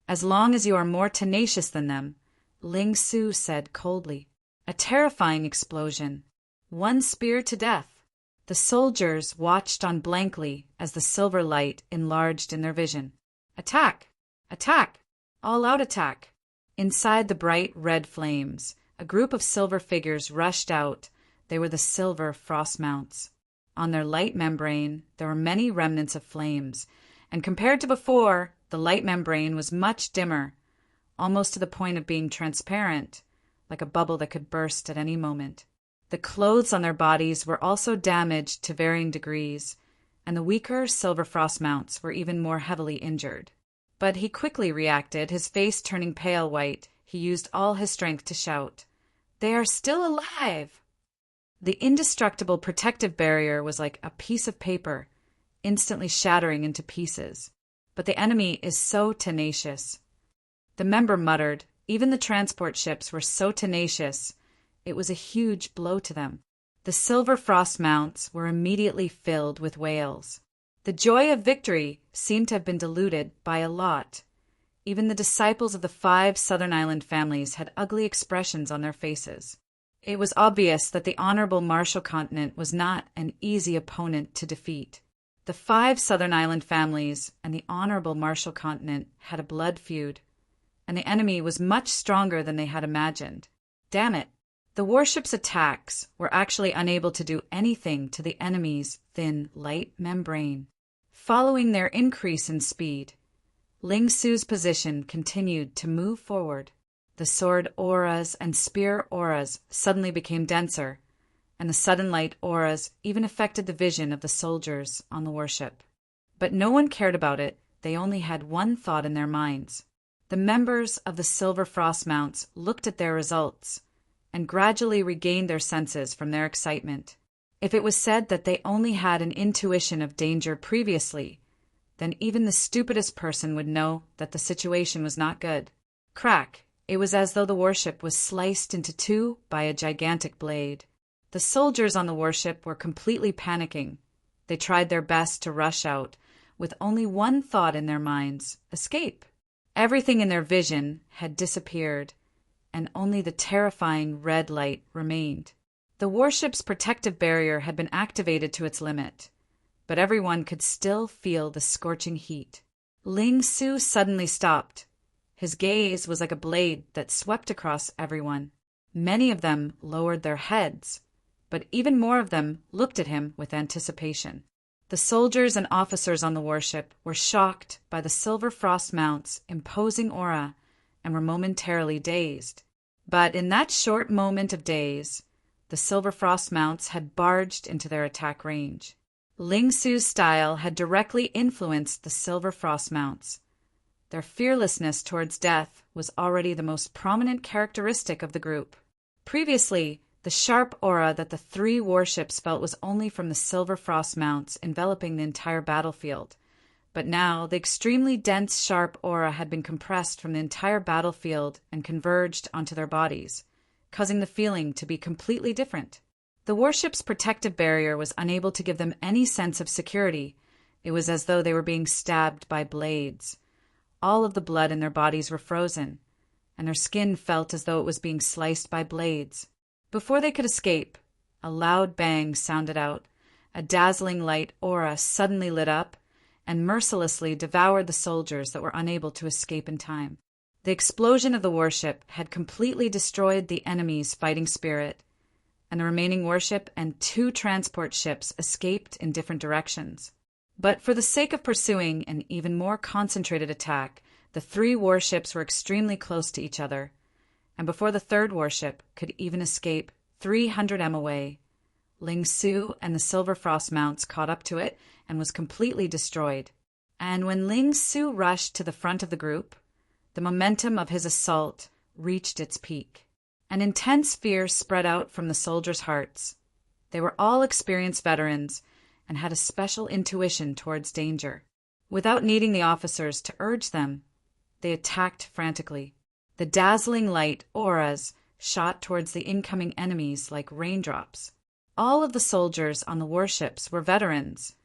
"As long as you are more tenacious than them," Ling Su said coldly. A terrifying explosion. One spear to death. The soldiers watched on blankly as the silver light enlarged in their vision. Attack! Attack! All-out attack! Inside the bright red flames, a group of silver figures rushed out. They were the silver frost mounts. On their light membrane, there were many remnants of flames, and compared to before, the light membrane was much dimmer, almost to the point of being transparent, like a bubble that could burst at any moment. The clothes on their bodies were also damaged to varying degrees, and the weaker silver frost mounts were even more heavily injured. But he quickly reacted, his face turning pale white. He used all his strength to shout, "They are still alive!" The indestructible protective barrier was like a piece of paper, instantly shattering into pieces. But the enemy is so tenacious. The member muttered, even the transport ships were so tenacious, it was a huge blow to them. The silver frost mounts were immediately filled with wails. The joy of victory seemed to have been diluted by a lot. Even the disciples of the 5 Southern Island families had ugly expressions on their faces. It was obvious that the Honorable Marshall Continent was not an easy opponent to defeat. The 5 Southern Island families and the Honorable Marshall Continent had a blood feud, and the enemy was much stronger than they had imagined. Damn it! The warship's attacks were actually unable to do anything to the enemy's thin, light membrane. Following their increase in speed, Ling Su's position continued to move forward. The sword auras and spear auras suddenly became denser, and the sudden light auras even affected the vision of the soldiers on the warship. But no one cared about it. They only had one thought in their minds. The members of the Silver Frost Mounts looked at their results and gradually regained their senses from their excitement. If it was said that they only had an intuition of danger previously, then even the stupidest person would know that the situation was not good. Crack! It was as though the warship was sliced into two by a gigantic blade. The soldiers on the warship were completely panicking. They tried their best to rush out, with only one thought in their minds: escape. Everything in their vision had disappeared, and only the terrifying red light remained. The warship's protective barrier had been activated to its limit, but everyone could still feel the scorching heat. Ling Su suddenly stopped. His gaze was like a blade that swept across everyone. Many of them lowered their heads, but even more of them looked at him with anticipation. The soldiers and officers on the warship were shocked by the Silver Frost Mount's imposing aura and were momentarily dazed. But in that short moment of daze, the Silver Frost Mounts had barged into their attack range. Ling Su's style had directly influenced the Silver Frost Mounts. Their fearlessness towards death was already the most prominent characteristic of the group. Previously, the sharp aura that the 3 warships felt was only from the Silver Frost Mounts enveloping the entire battlefield. But now, the extremely dense sharp aura had been compressed from the entire battlefield and converged onto their bodies, causing the feeling to be completely different. The warship's protective barrier was unable to give them any sense of security. It was as though they were being stabbed by blades. All of the blood in their bodies were frozen, and their skin felt as though it was being sliced by blades. Before they could escape, a loud bang sounded out. A dazzling light aura suddenly lit up and mercilessly devoured the soldiers that were unable to escape in time. The explosion of the warship had completely destroyed the enemy's fighting spirit, and the remaining warship and 2 transport ships escaped in different directions. But for the sake of pursuing an even more concentrated attack, the 3 warships were extremely close to each other, and before the 3rd warship could even escape 300 m away, Ling Su and the Silver Frost Mounts caught up to it and was completely destroyed. And when Ling Su rushed to the front of the group, the momentum of his assault reached its peak. An intense fear spread out from the soldiers' hearts. They were all experienced veterans and had a special intuition towards danger. Without needing the officers to urge them, they attacked frantically. The dazzling light auras shot towards the incoming enemies like raindrops. All of the soldiers on the warships were veterans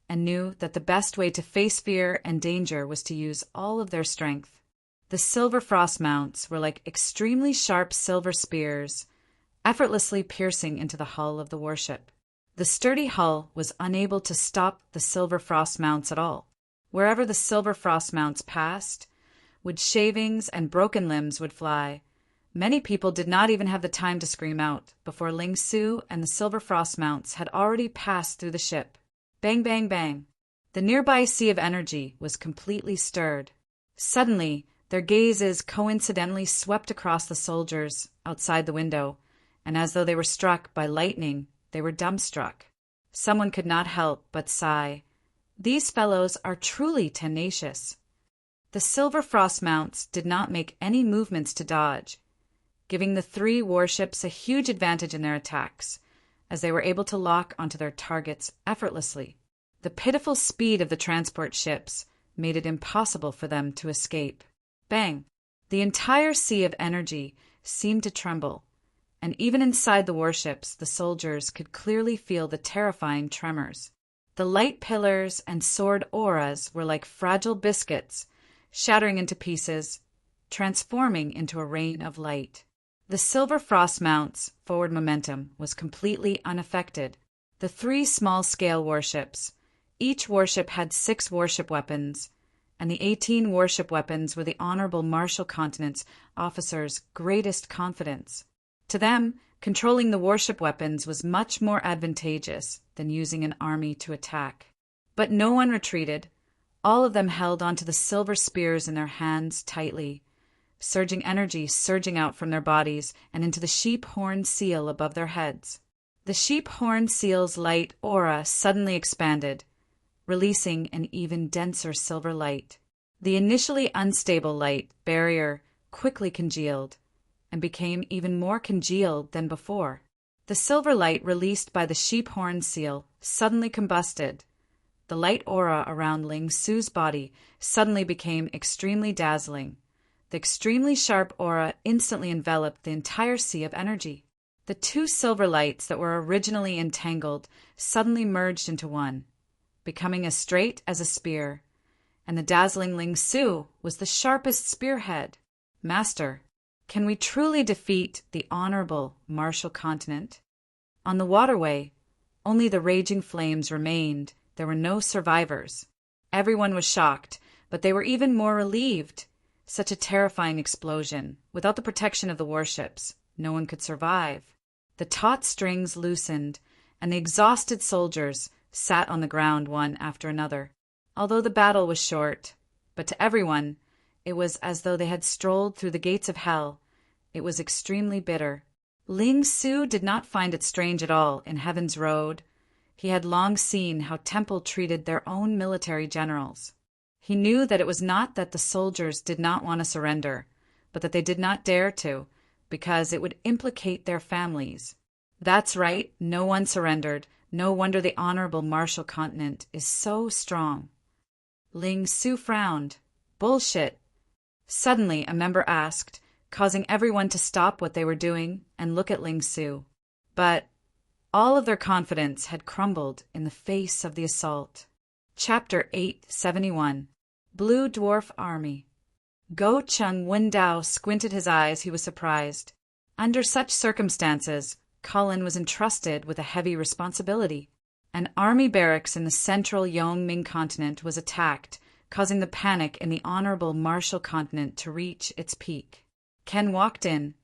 and knew that the best way to face fear and danger was to use all of their strength. The Silver Frost Mounts were like extremely sharp silver spears, effortlessly piercing into the hull of the warship. The sturdy hull was unable to stop the silver frost mounts at all. Wherever the silver frost mounts passed, wood shavings and broken limbs would fly. Many people did not even have the time to scream out before Ling Su and the silver frost mounts had already passed through the ship. Bang, bang, bang. The nearby sea of energy was completely stirred. Suddenly, their gazes coincidentally swept across the soldiers outside the window, and as though they were struck by lightning, they were dumbstruck. Someone could not help but sigh. These fellows are truly tenacious. The silver frost mounts did not make any movements to dodge, giving the 3 warships a huge advantage in their attacks, as they were able to lock onto their targets effortlessly. The pitiful speed of the transport ships made it impossible for them to escape. Bang! The entire sea of energy seemed to tremble, and even inside the warships the soldiers could clearly feel the terrifying tremors. The light pillars and sword auras were like fragile biscuits, shattering into pieces, transforming into a rain of light. The silver frost mounts' forward momentum was completely unaffected. The 3 small-scale warships, each warship had 6 warship weapons, and the 18 warship weapons were the Honorable Marshal Continent's officers' greatest confidence. To them, controlling the warship weapons was much more advantageous than using an army to attack. But no one retreated. All of them held onto the silver spears in their hands tightly, surging energy surging out from their bodies and into the sheep horn seal above their heads. The sheep horn seal's light aura suddenly expanded, releasing an even denser silver light. The initially unstable light barrier quickly congealed and became even more congealed than before. The silver light released by the sheep horn seal suddenly combusted. The light aura around Ling Su's body suddenly became extremely dazzling. The extremely sharp aura instantly enveloped the entire sea of energy. The 2 silver lights that were originally entangled suddenly merged into one, becoming as straight as a spear, and the dazzling Ling Su was the sharpest spearhead. Master, can we truly defeat the Honorable Marshal Continent? On the waterway, only the raging flames remained. There were no survivors. Everyone was shocked, but they were even more relieved. Such a terrifying explosion. Without the protection of the warships, no one could survive. The taut strings loosened, and the exhausted soldiers sat on the ground one after another. Although the battle was short, but to everyone, it was as though they had strolled through the gates of hell. It was extremely bitter. Ling Su did not find it strange at all in Heaven's Road. He had long seen how Temple treated their own military generals. He knew that it was not that the soldiers did not want to surrender, but that they did not dare to, because it would implicate their families. That's right, no one surrendered. No wonder the Honorable Marshal Continent is so strong. Ling Su frowned. Bullshit. Suddenly, a member asked, causing everyone to stop what they were doing and look at Ling Su. But all of their confidence had crumbled in the face of the assault. Chapter 871. Blue Dwarf Army. Go Chung Wendao squinted his eyes. He was surprised. Under such circumstances, Cullen was entrusted with a heavy responsibility. An army barracks in the central Yongming continent was attacked, causing the panic in the Honorable Marshal Continent to reach its peak. Ken walked in,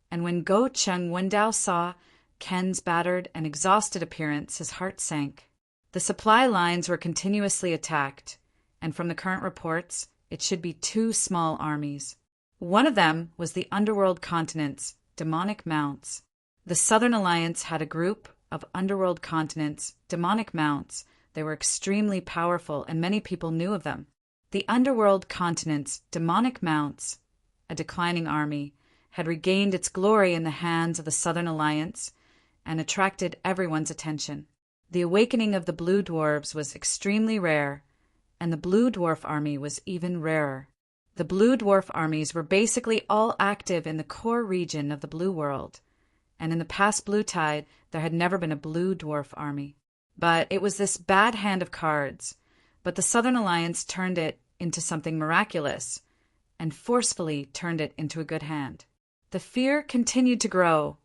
and when Go Chung Wendao saw Ken's battered and exhausted appearance, his heart sank. The supply lines were continuously attacked, and from the current reports, it should be 2 small armies. One of them was the Underworld Continent's demonic mounts. The Southern Alliance had a group of Underworld Continent's demonic mounts. They were extremely powerful, and many people knew of them. The Underworld Continent's demonic mounts, a declining army, had regained its glory in the hands of the Southern Alliance and attracted everyone's attention. The awakening of the Blue Dwarves was extremely rare, and the Blue Dwarf Army was even rarer. The Blue Dwarf armies were basically all active in the core region of the Blue World, and in the past Blue Tide there had never been a Blue Dwarf army. But it was this bad hand of cards, but the Southern Alliance turned it into something miraculous, and forcefully turned it into a good hand. The fear continued to grow,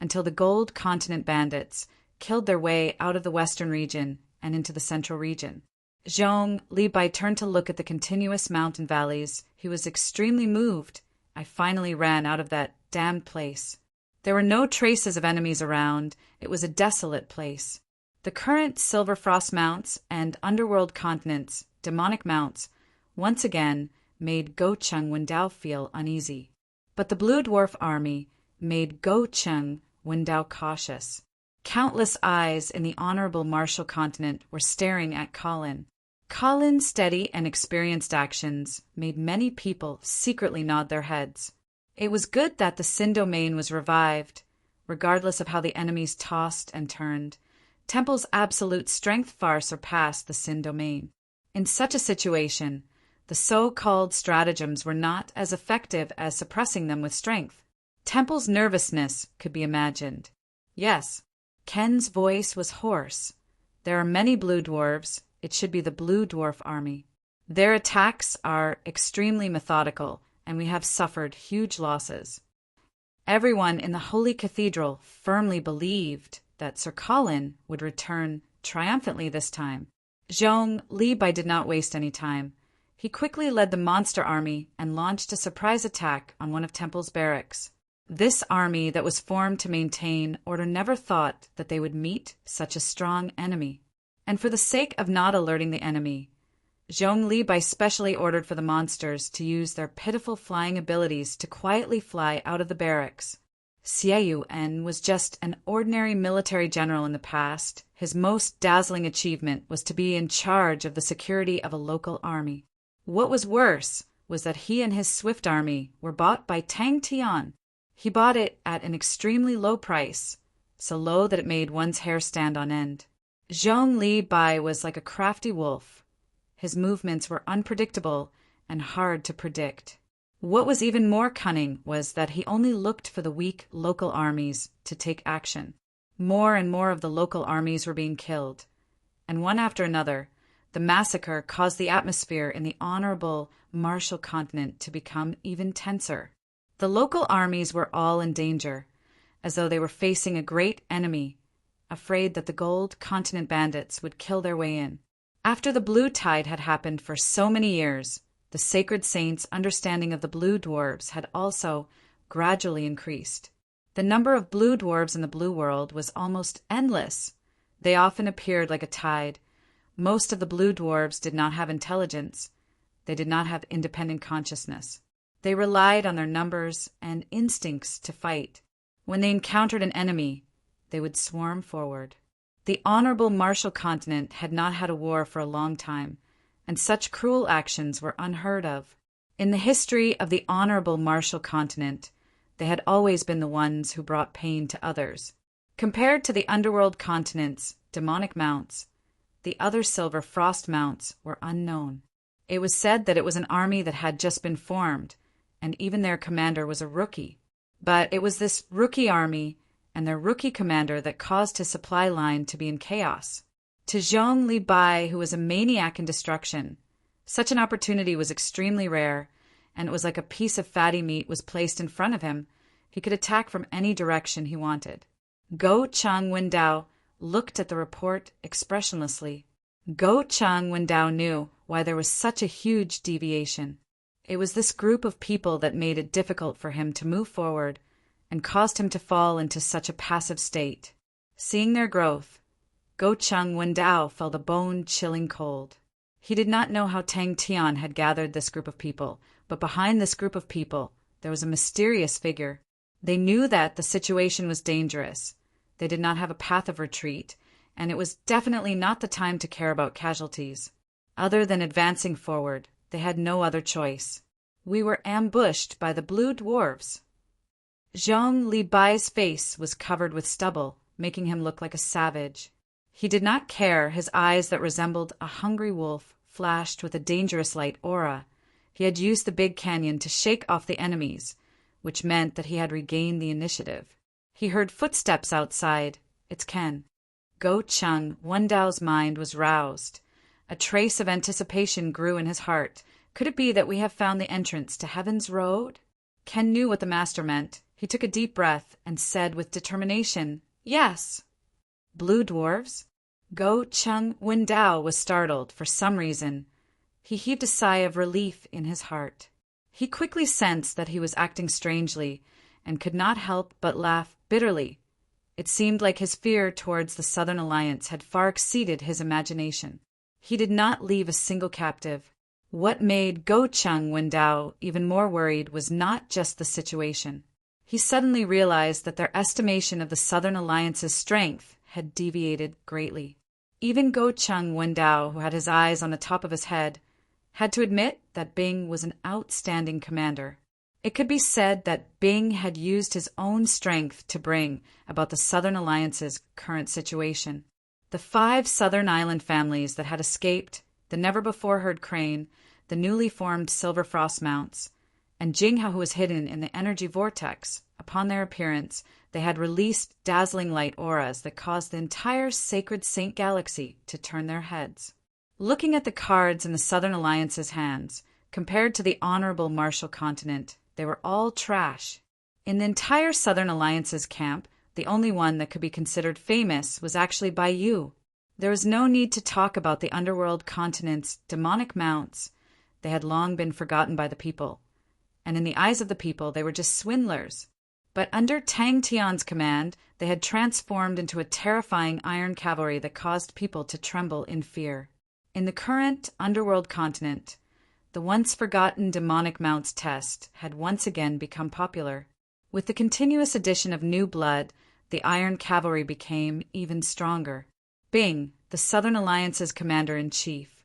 until the Gold Continent bandits killed their way out of the western region and into the central region. Zhong Li Bai turned to look at the continuous mountain valleys. He was extremely moved. I finally ran out of that damned place. There were no traces of enemies around. It was a desolate place. The current Silver Frost mounts and underworld continents, demonic mounts, once again made Go Chung Wendao feel uneasy. But the Blue Dwarf army made Go Chung Wendao cautious. Countless eyes in the honorable martial continent were staring at Colin. Colin's steady and experienced actions made many people secretly nod their heads. It was good that the Sin domain was revived, regardless of how the enemies tossed and turned. Temple's absolute strength far surpassed the Sin domain. In such a situation, the so-called stratagems were not as effective as suppressing them with strength. Temple's nervousness could be imagined. Yes, Ken's voice was hoarse. There are many blue dwarves. It should be the Blue Dwarf army. Their attacks are extremely methodical, and we have suffered huge losses. Everyone in the Holy Cathedral firmly believed that Sir Colin would return triumphantly this time. Zhong Li Bai did not waste any time. He quickly led the monster army and launched a surprise attack on one of Temple's barracks. This army that was formed to maintain order never thought that they would meet such a strong enemy. And for the sake of not alerting the enemy, Zhong Li Bai specially ordered for the monsters to use their pitiful flying abilities to quietly fly out of the barracks. Xie Yuan was just an ordinary military general in the past. His most dazzling achievement was to be in charge of the security of a local army. What was worse was that he and his swift army were bought by Tang Tian. He bought it at an extremely low price, so low that it made one's hair stand on end. Zhong Li Bai was like a crafty wolf. His movements were unpredictable and hard to predict. What was even more cunning was that he only looked for the weak local armies to take action. More and more of the local armies were being killed, and one after another, the massacre caused the atmosphere in the honorable martial continent to become even tenser. The local armies were all in danger, as though they were facing a great enemy, afraid that the Gold Continent bandits would kill their way in. After the Blue Tide had happened for so many years, the sacred saints' understanding of the blue dwarves had also gradually increased. The number of blue dwarves in the blue world was almost endless. They often appeared like a tide. Most of the blue dwarves did not have intelligence. They did not have independent consciousness. They relied on their numbers and instincts to fight. When they encountered an enemy, they would swarm forward. The honorable martial continent had not had a war for a long time, and such cruel actions were unheard of. In the history of the honorable martial continent, they had always been the ones who brought pain to others. Compared to the underworld continent's demonic mounts, the other Silver Frost mounts were unknown. It was said that it was an army that had just been formed, and even their commander was a rookie. But it was this rookie army and their rookie commander that caused his supply line to be in chaos. To Zhong Li Bai, who was a maniac in destruction, such an opportunity was extremely rare, and it was like a piece of fatty meat was placed in front of him. He could attack from any direction he wanted. Go Chung Wendao looked at the report expressionlessly. Go Chung Wendao knew why there was such a huge deviation. It was this group of people that made it difficult for him to move forward and caused him to fall into such a passive state. Seeing their growth, Go Chung Wendao felt a bone-chilling cold. He did not know how Tang Tian had gathered this group of people, but behind this group of people there was a mysterious figure. They knew that the situation was dangerous. They did not have a path of retreat, and it was definitely not the time to care about casualties. Other than advancing forward, they had no other choice. We were ambushed by the blue dwarves. Zhong Li Bai's face was covered with stubble, making him look like a savage. He did not care. His eyes that resembled a hungry wolf flashed with a dangerous light aura. He had used the big canyon to shake off the enemies, which meant that he had regained the initiative. He heard footsteps outside. It's Ken. Go Chung Wendao's mind was roused. A trace of anticipation grew in his heart. Could it be that we have found the entrance to Heaven's Road? Ken knew what the master meant. He took a deep breath and said with determination, "Yes." Blue dwarves? Go Chung Windao was startled for some reason. He heaved a sigh of relief in his heart. He quickly sensed that he was acting strangely and could not help but laugh bitterly. It seemed like his fear towards the Southern Alliance had far exceeded his imagination. He did not leave a single captive. What made Go Chung Windao even more worried was not just the situation. He suddenly realized that their estimation of the Southern Alliance's strength had deviated greatly. Even Go Chung Windao, who had his eyes on the top of his head, had to admit that Bing was an outstanding commander. It could be said that Bing had used his own strength to bring about the Southern Alliance's current situation. The 5 Southern Island families that had escaped, the never-before-heard crane, the newly formed Silver Frost Mounts, and Jinghao, who was hidden in the energy vortex, upon their appearance, they had released dazzling light auras that caused the entire sacred Saint Galaxy to turn their heads. Looking at the cards in the Southern Alliance's hands, compared to the honorable Marshall Continent, they were all trash. In the entire Southern Alliance's camp, the only one that could be considered famous was actually Baiyu. There was no need to talk about the underworld continent's demonic mounts. They had long been forgotten by the people, and in the eyes of the people they were just swindlers. But under Tang Tian's command, they had transformed into a terrifying iron cavalry that caused people to tremble in fear. In the current underworld continent, the once-forgotten demonic mounts test had once again become popular. With the continuous addition of new blood, the Iron Cavalry became even stronger. Bing, the Southern Alliance's commander-in-chief,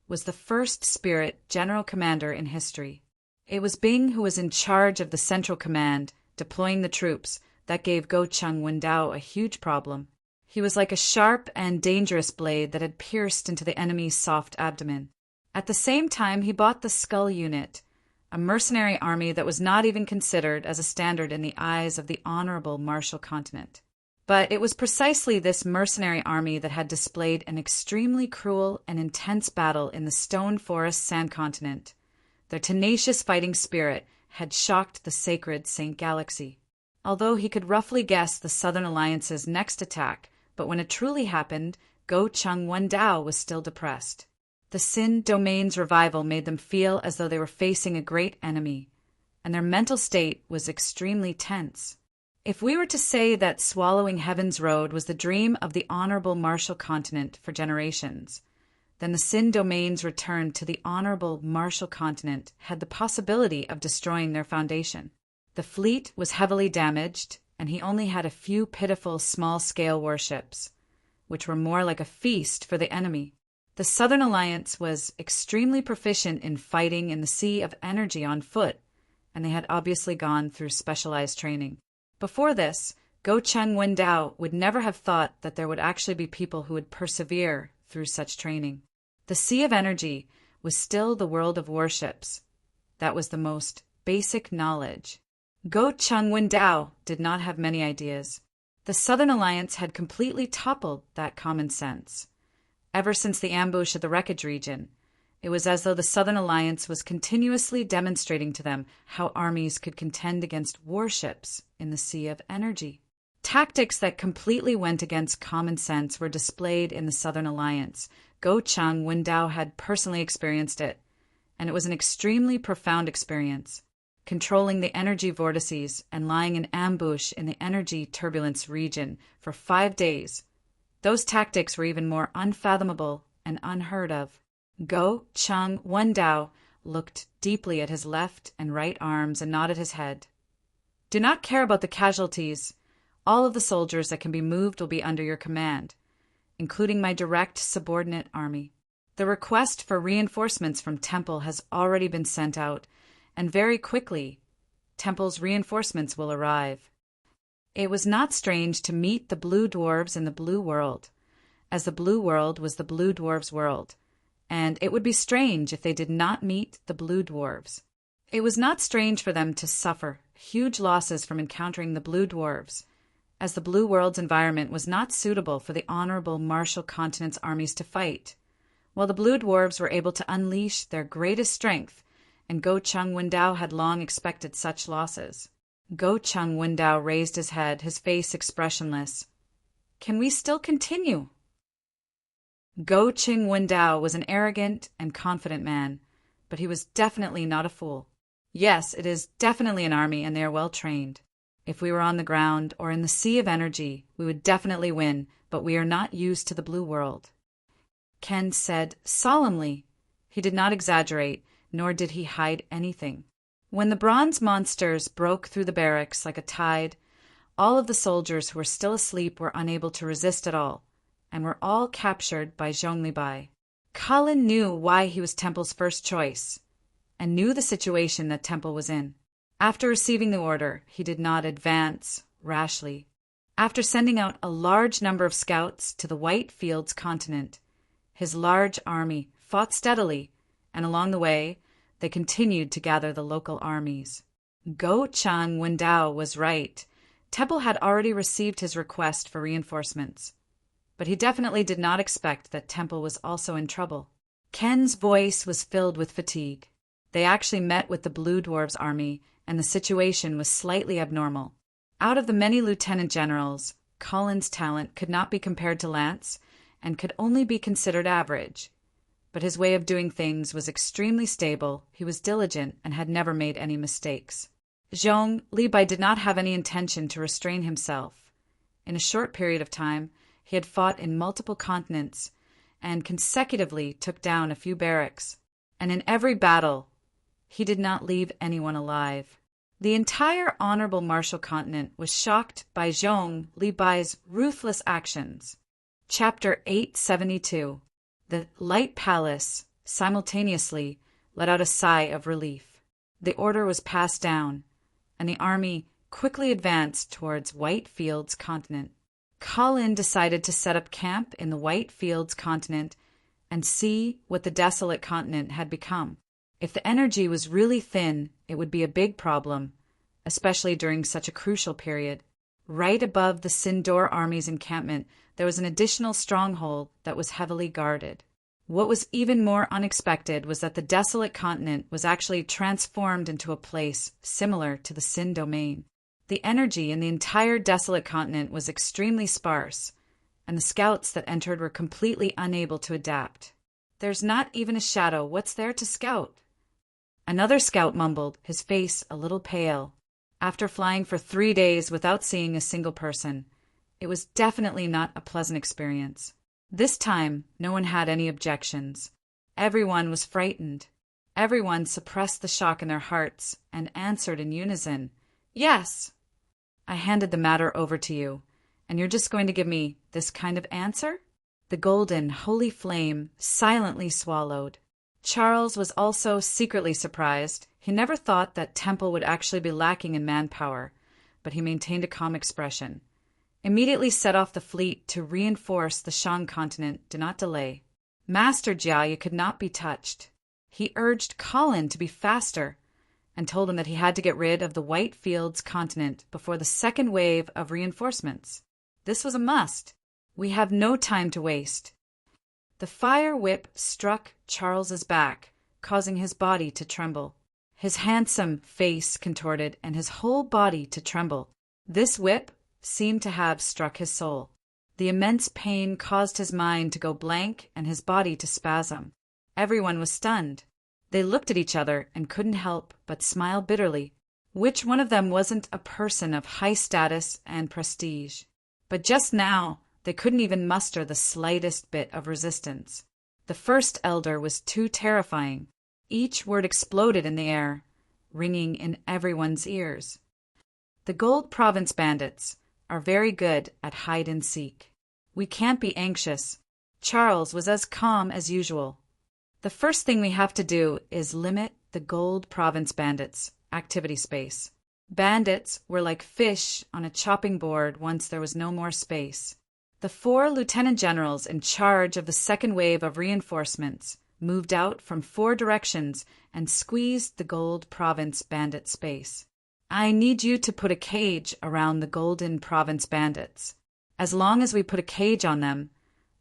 was the first spirit general commander in history. It was Bing who was in charge of the Central Command, deploying the troops, that gave Go Chung Windao a huge problem. He was like a sharp and dangerous blade that had pierced into the enemy's soft abdomen. At the same time, he bought the Skull Unit, a mercenary army that was not even considered as a standard in the eyes of the honorable Marshall Continent. But it was precisely this mercenary army that had displayed an extremely cruel and intense battle in the Stone Forest Sand Continent. Their tenacious fighting spirit had shocked the sacred Saint Galaxy. Although he could roughly guess the Southern Alliance's next attack, but when it truly happened, Go Chung Windao was still depressed. The Sin Domain's revival made them feel as though they were facing a great enemy, and their mental state was extremely tense. If we were to say that swallowing Heaven's Road was the dream of the honorable Marshall Continent for generations, then the Sin Domain's return to the honorable Marshall Continent had the possibility of destroying their foundation. The fleet was heavily damaged, and he only had a few pitiful small-scale warships, which were more like a feast for the enemy. The Southern Alliance was extremely proficient in fighting in the Sea of Energy on foot, and they had obviously gone through specialized training. Before this, Go Chung Windao would never have thought that there would actually be people who would persevere through such training. The Sea of Energy was still the world of warships. That was the most basic knowledge. Go Chung Windao did not have many ideas. The Southern Alliance had completely toppled that common sense. Ever since the ambush of the wreckage region, it was as though the Southern Alliance was continuously demonstrating to them how armies could contend against warships in the Sea of Energy. Tactics that completely went against common sense were displayed in the Southern Alliance. Go Chung Windao had personally experienced it, and it was an extremely profound experience. Controlling the energy vortices and lying in ambush in the energy turbulence region for 5 days. Those tactics were even more unfathomable and unheard of. Go Chung Windao looked deeply at his left and right arms and nodded his head. Do not care about the casualties. All of the soldiers that can be moved will be under your command, including my direct subordinate army. The request for reinforcements from Temple has already been sent out, and very quickly, Temple's reinforcements will arrive. It was not strange to meet the Blue Dwarves in the Blue World, as the Blue World was the Blue Dwarves' world, and it would be strange if they did not meet the Blue Dwarves. It was not strange for them to suffer huge losses from encountering the Blue Dwarves, as the Blue World's environment was not suitable for the honorable Marshall Continent's armies to fight, while the Blue Dwarves were able to unleash their greatest strength, and Go Chung Windao had long expected such losses. Go Chung Windao raised his head, his face expressionless. Can we still continue? Go Ching Wendao was an arrogant and confident man, but he was definitely not a fool. Yes, it is definitely an army and they are well trained. If we were on the ground or in the sea of energy, we would definitely win, but we are not used to the blue world. Ken said solemnly. He did not exaggerate, nor did he hide anything. When the bronze monsters broke through the barracks like a tide, all of the soldiers who were still asleep were unable to resist at all, and were all captured by Zhong Libai. Colin knew why he was Temple's first choice, and knew the situation that Temple was in. After receiving the order, he did not advance rashly. After sending out a large number of scouts to the White Fields continent, his large army fought steadily, and along the way, they continued to gather the local armies. Go Chang Wendao was right. Temple had already received his request for reinforcements, but he definitely did not expect that Temple was also in trouble. Ken's voice was filled with fatigue. They actually met with the Blue Dwarves army, and the situation was slightly abnormal. Out of the many lieutenant generals, Colin's talent could not be compared to Lance, and could only be considered average. But his way of doing things was extremely stable, he was diligent, and had never made any mistakes. Zhong Libai did not have any intention to restrain himself. In a short period of time, he had fought in multiple continents, and consecutively took down a few barracks, and in every battle, he did not leave anyone alive. The entire honorable Marshall continent was shocked by Zhong Libai's ruthless actions. Chapter 872. The Light Palace simultaneously let out a sigh of relief. The order was passed down, and the army quickly advanced towards White Fields continent. Colin decided to set up camp in the White Fields continent and see what the desolate continent had become. If the energy was really thin, it would be a big problem, especially during such a crucial period. Right above the Sindor army's encampment, there was an additional stronghold that was heavily guarded. What was even more unexpected was that the desolate continent was actually transformed into a place similar to the Sin domain. The energy in the entire desolate continent was extremely sparse, and the scouts that entered were completely unable to adapt. There's not even a shadow. What's there to scout? Another scout mumbled, his face a little pale. After flying for 3 days without seeing a single person, it was definitely not a pleasant experience. This time, no one had any objections. Everyone was frightened. Everyone suppressed the shock in their hearts and answered in unison, "Yes." I handed the matter over to you, and you're just going to give me this kind of answer? The golden, holy flame silently swallowed. Charles was also secretly surprised. He never thought that Temple would actually be lacking in manpower, but he maintained a calm expression. Immediately set off the fleet to reinforce the Shang continent. Do not delay. Master Jiaye could not be touched. He urged Colin to be faster and told him that he had to get rid of the White Fields continent before the second wave of reinforcements. This was a must. We have no time to waste. The fire whip struck Charles's back, causing his body to tremble. His handsome face contorted and his whole body to tremble. This whip seemed to have struck his soul. The immense pain caused his mind to go blank and his body to spasm. Everyone was stunned. They looked at each other and couldn't help but smile bitterly. Which one of them wasn't a person of high status and prestige? But just now, they couldn't even muster the slightest bit of resistance. The first elder was too terrifying. Each word exploded in the air, ringing in everyone's ears. The Gold Province bandits are very good at hide and seek. We can't be anxious. Charles was as calm as usual. The first thing we have to do is limit the Gold Province bandits' activity space. Bandits were like fish on a chopping board once there was no more space. The 4 lieutenant generals in charge of the second wave of reinforcements moved out from 4 directions and squeezed the Gold Province bandit space. I need you to put a cage around the Golden Province bandits. As long as we put a cage on them,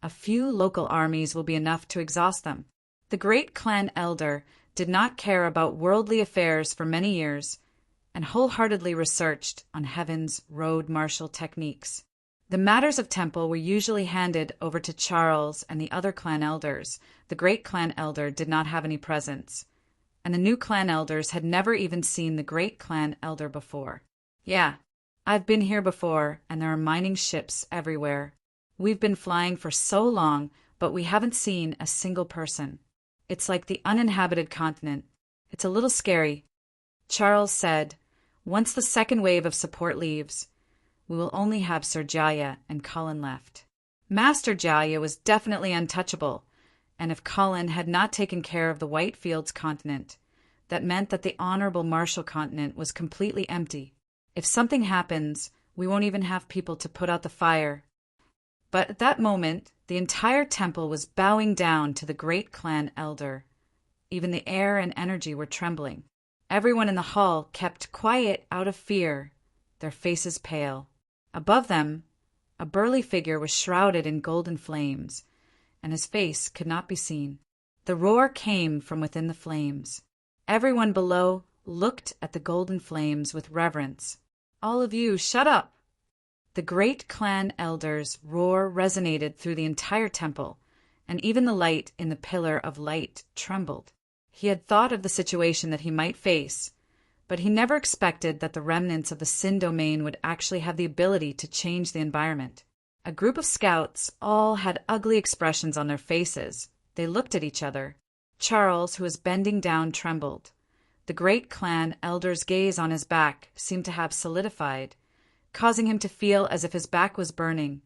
a few local armies will be enough to exhaust them. The great clan elder did not care about worldly affairs for many years and wholeheartedly researched on Heaven's road martial techniques. The matters of temple were usually handed over to Charles and the other clan elders. The great clan elder did not have any presence, and the new clan elders had never even seen the great clan elder before. Yeah, I've been here before, and there are mining ships everywhere. We've been flying for so long, but we haven't seen a single person. It's like the uninhabited continent. It's a little scary. Charles said, once the second wave of support leaves, we will only have Sir Jaya and Colin left. Master Jaya was definitely untouchable, and if Colin had not taken care of the Whitefields continent, that meant that the Honorable Marshall continent was completely empty. If something happens, we won't even have people to put out the fire. But at that moment, the entire temple was bowing down to the great clan elder. Even the air and energy were trembling. Everyone in the hall kept quiet out of fear, their faces pale. Above them, a burly figure was shrouded in golden flames, and his face could not be seen. The roar came from within the flames. Everyone below looked at the golden flames with reverence. All of you, shut up! The great clan elder's roar resonated through the entire temple, and even the light in the pillar of light trembled. He had thought of the situation that he might face, but he never expected that the remnants of the Sin domain would actually have the ability to change the environment. A group of scouts all had ugly expressions on their faces. They looked at each other. Charles, who was bending down, trembled. The great clan elder's gaze on his back seemed to have solidified, causing him to feel as if his back was burning,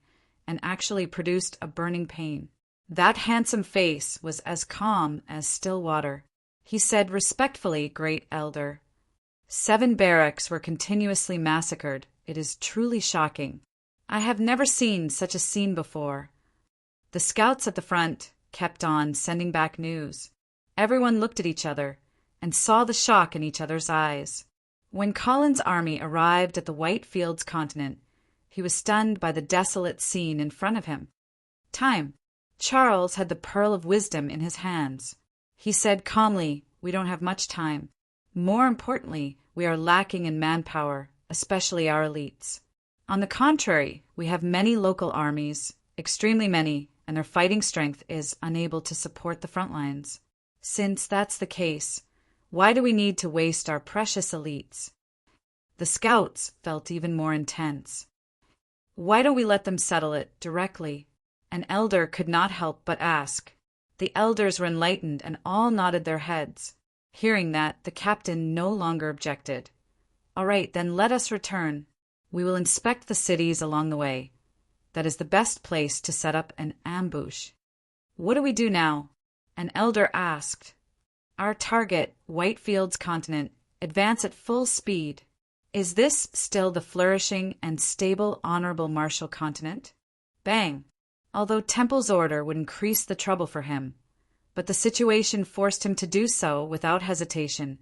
and actually produced a burning pain. That handsome face was as calm as still water. He said respectfully, "Great elder, 7 barracks were continuously massacred. It is truly shocking. I have never seen such a scene before." The scouts at the front kept on sending back news. Everyone looked at each other and saw the shock in each other's eyes. When Colin's army arrived at the Whitefields continent, he was stunned by the desolate scene in front of him. Time. Charles had the pearl of wisdom in his hands. He said calmly, "We don't have much time. More importantly, we are lacking in manpower, especially our elites. On the contrary, we have many local armies, extremely many, and their fighting strength is unable to support the front lines. Since that's the case, why do we need to waste our precious elites?" The scouts felt even more intense. "Why don't we let them settle it directly?" An elder could not help but ask. The elders were enlightened and all nodded their heads. Hearing that, the captain no longer objected. "All right, then let us return. We will inspect the cities along the way. That is the best place to set up an ambush." "What do we do now?" An elder asked. "Our target, Whitefields continent, advance at full speed. Is this still the flourishing and stable Honorable Marshall continent?" Bang! Although Temple's order would increase the trouble for him, but the situation forced him to do so without hesitation,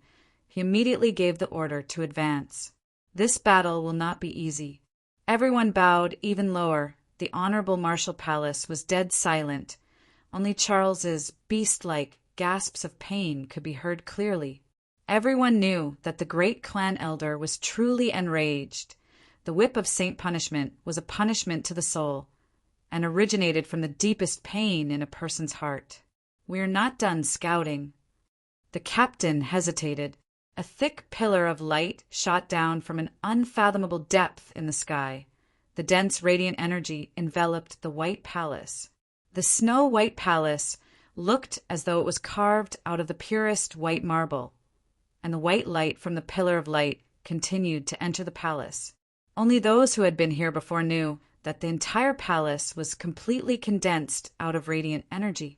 he immediately gave the order to advance. This battle will not be easy. Everyone bowed even lower. The Honorable Marshall Palace was dead silent. Only Charles's beast-like gasps of pain could be heard clearly. Everyone knew that the great clan elder was truly enraged. The whip of Saint Punishment was a punishment to the soul, and originated from the deepest pain in a person's heart. "We are not done scouting." The captain hesitated. A thick pillar of light shot down from an unfathomable depth in the sky. The dense radiant energy enveloped the White Palace. The snow-white palace looked as though it was carved out of the purest white marble, and the white light from the pillar of light continued to enter the palace. Only those who had been here before knew that the entire palace was completely condensed out of radiant energy.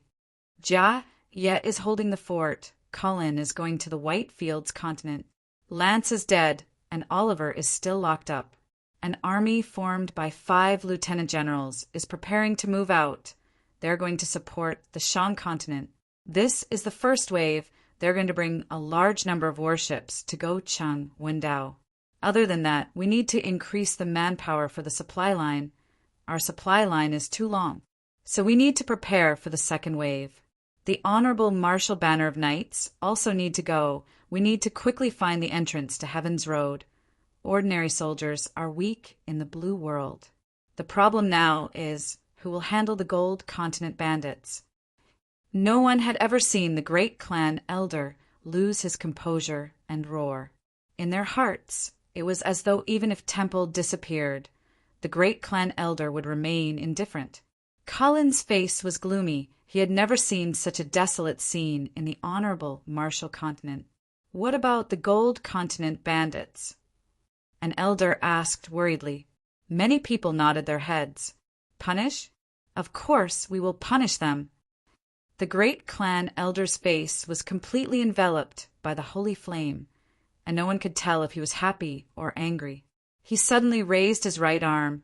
Ja yet is holding the fort. Colin is going to the Whitefields continent. Lance is dead, and Oliver is still locked up. An army formed by 5 lieutenant generals is preparing to move out. They're going to support the Shan continent. This is the first wave. They're going to bring a large number of warships to go Chang Wendao. Other than that, we need to increase the manpower for the supply line. Our supply line is too long. So we need to prepare for the second wave. The Honorable Marshal Banner of Knights also need to go. We need to quickly find the entrance to Heaven's Road. Ordinary soldiers are weak in the blue world. The problem now is who will handle the Gold Continent bandits. No one had ever seen the great clan elder lose his composure and roar. In their hearts, it was as though even if Temple disappeared, the great clan elder would remain indifferent. Colin's face was gloomy. He had never seen such a desolate scene in the honorable Marshall Continent. What about the Gold Continent bandits? An elder asked worriedly. Many people nodded their heads. Punish? Of course we will punish them. The great clan elder's face was completely enveloped by the holy flame, and no one could tell if he was happy or angry. He suddenly raised his right arm,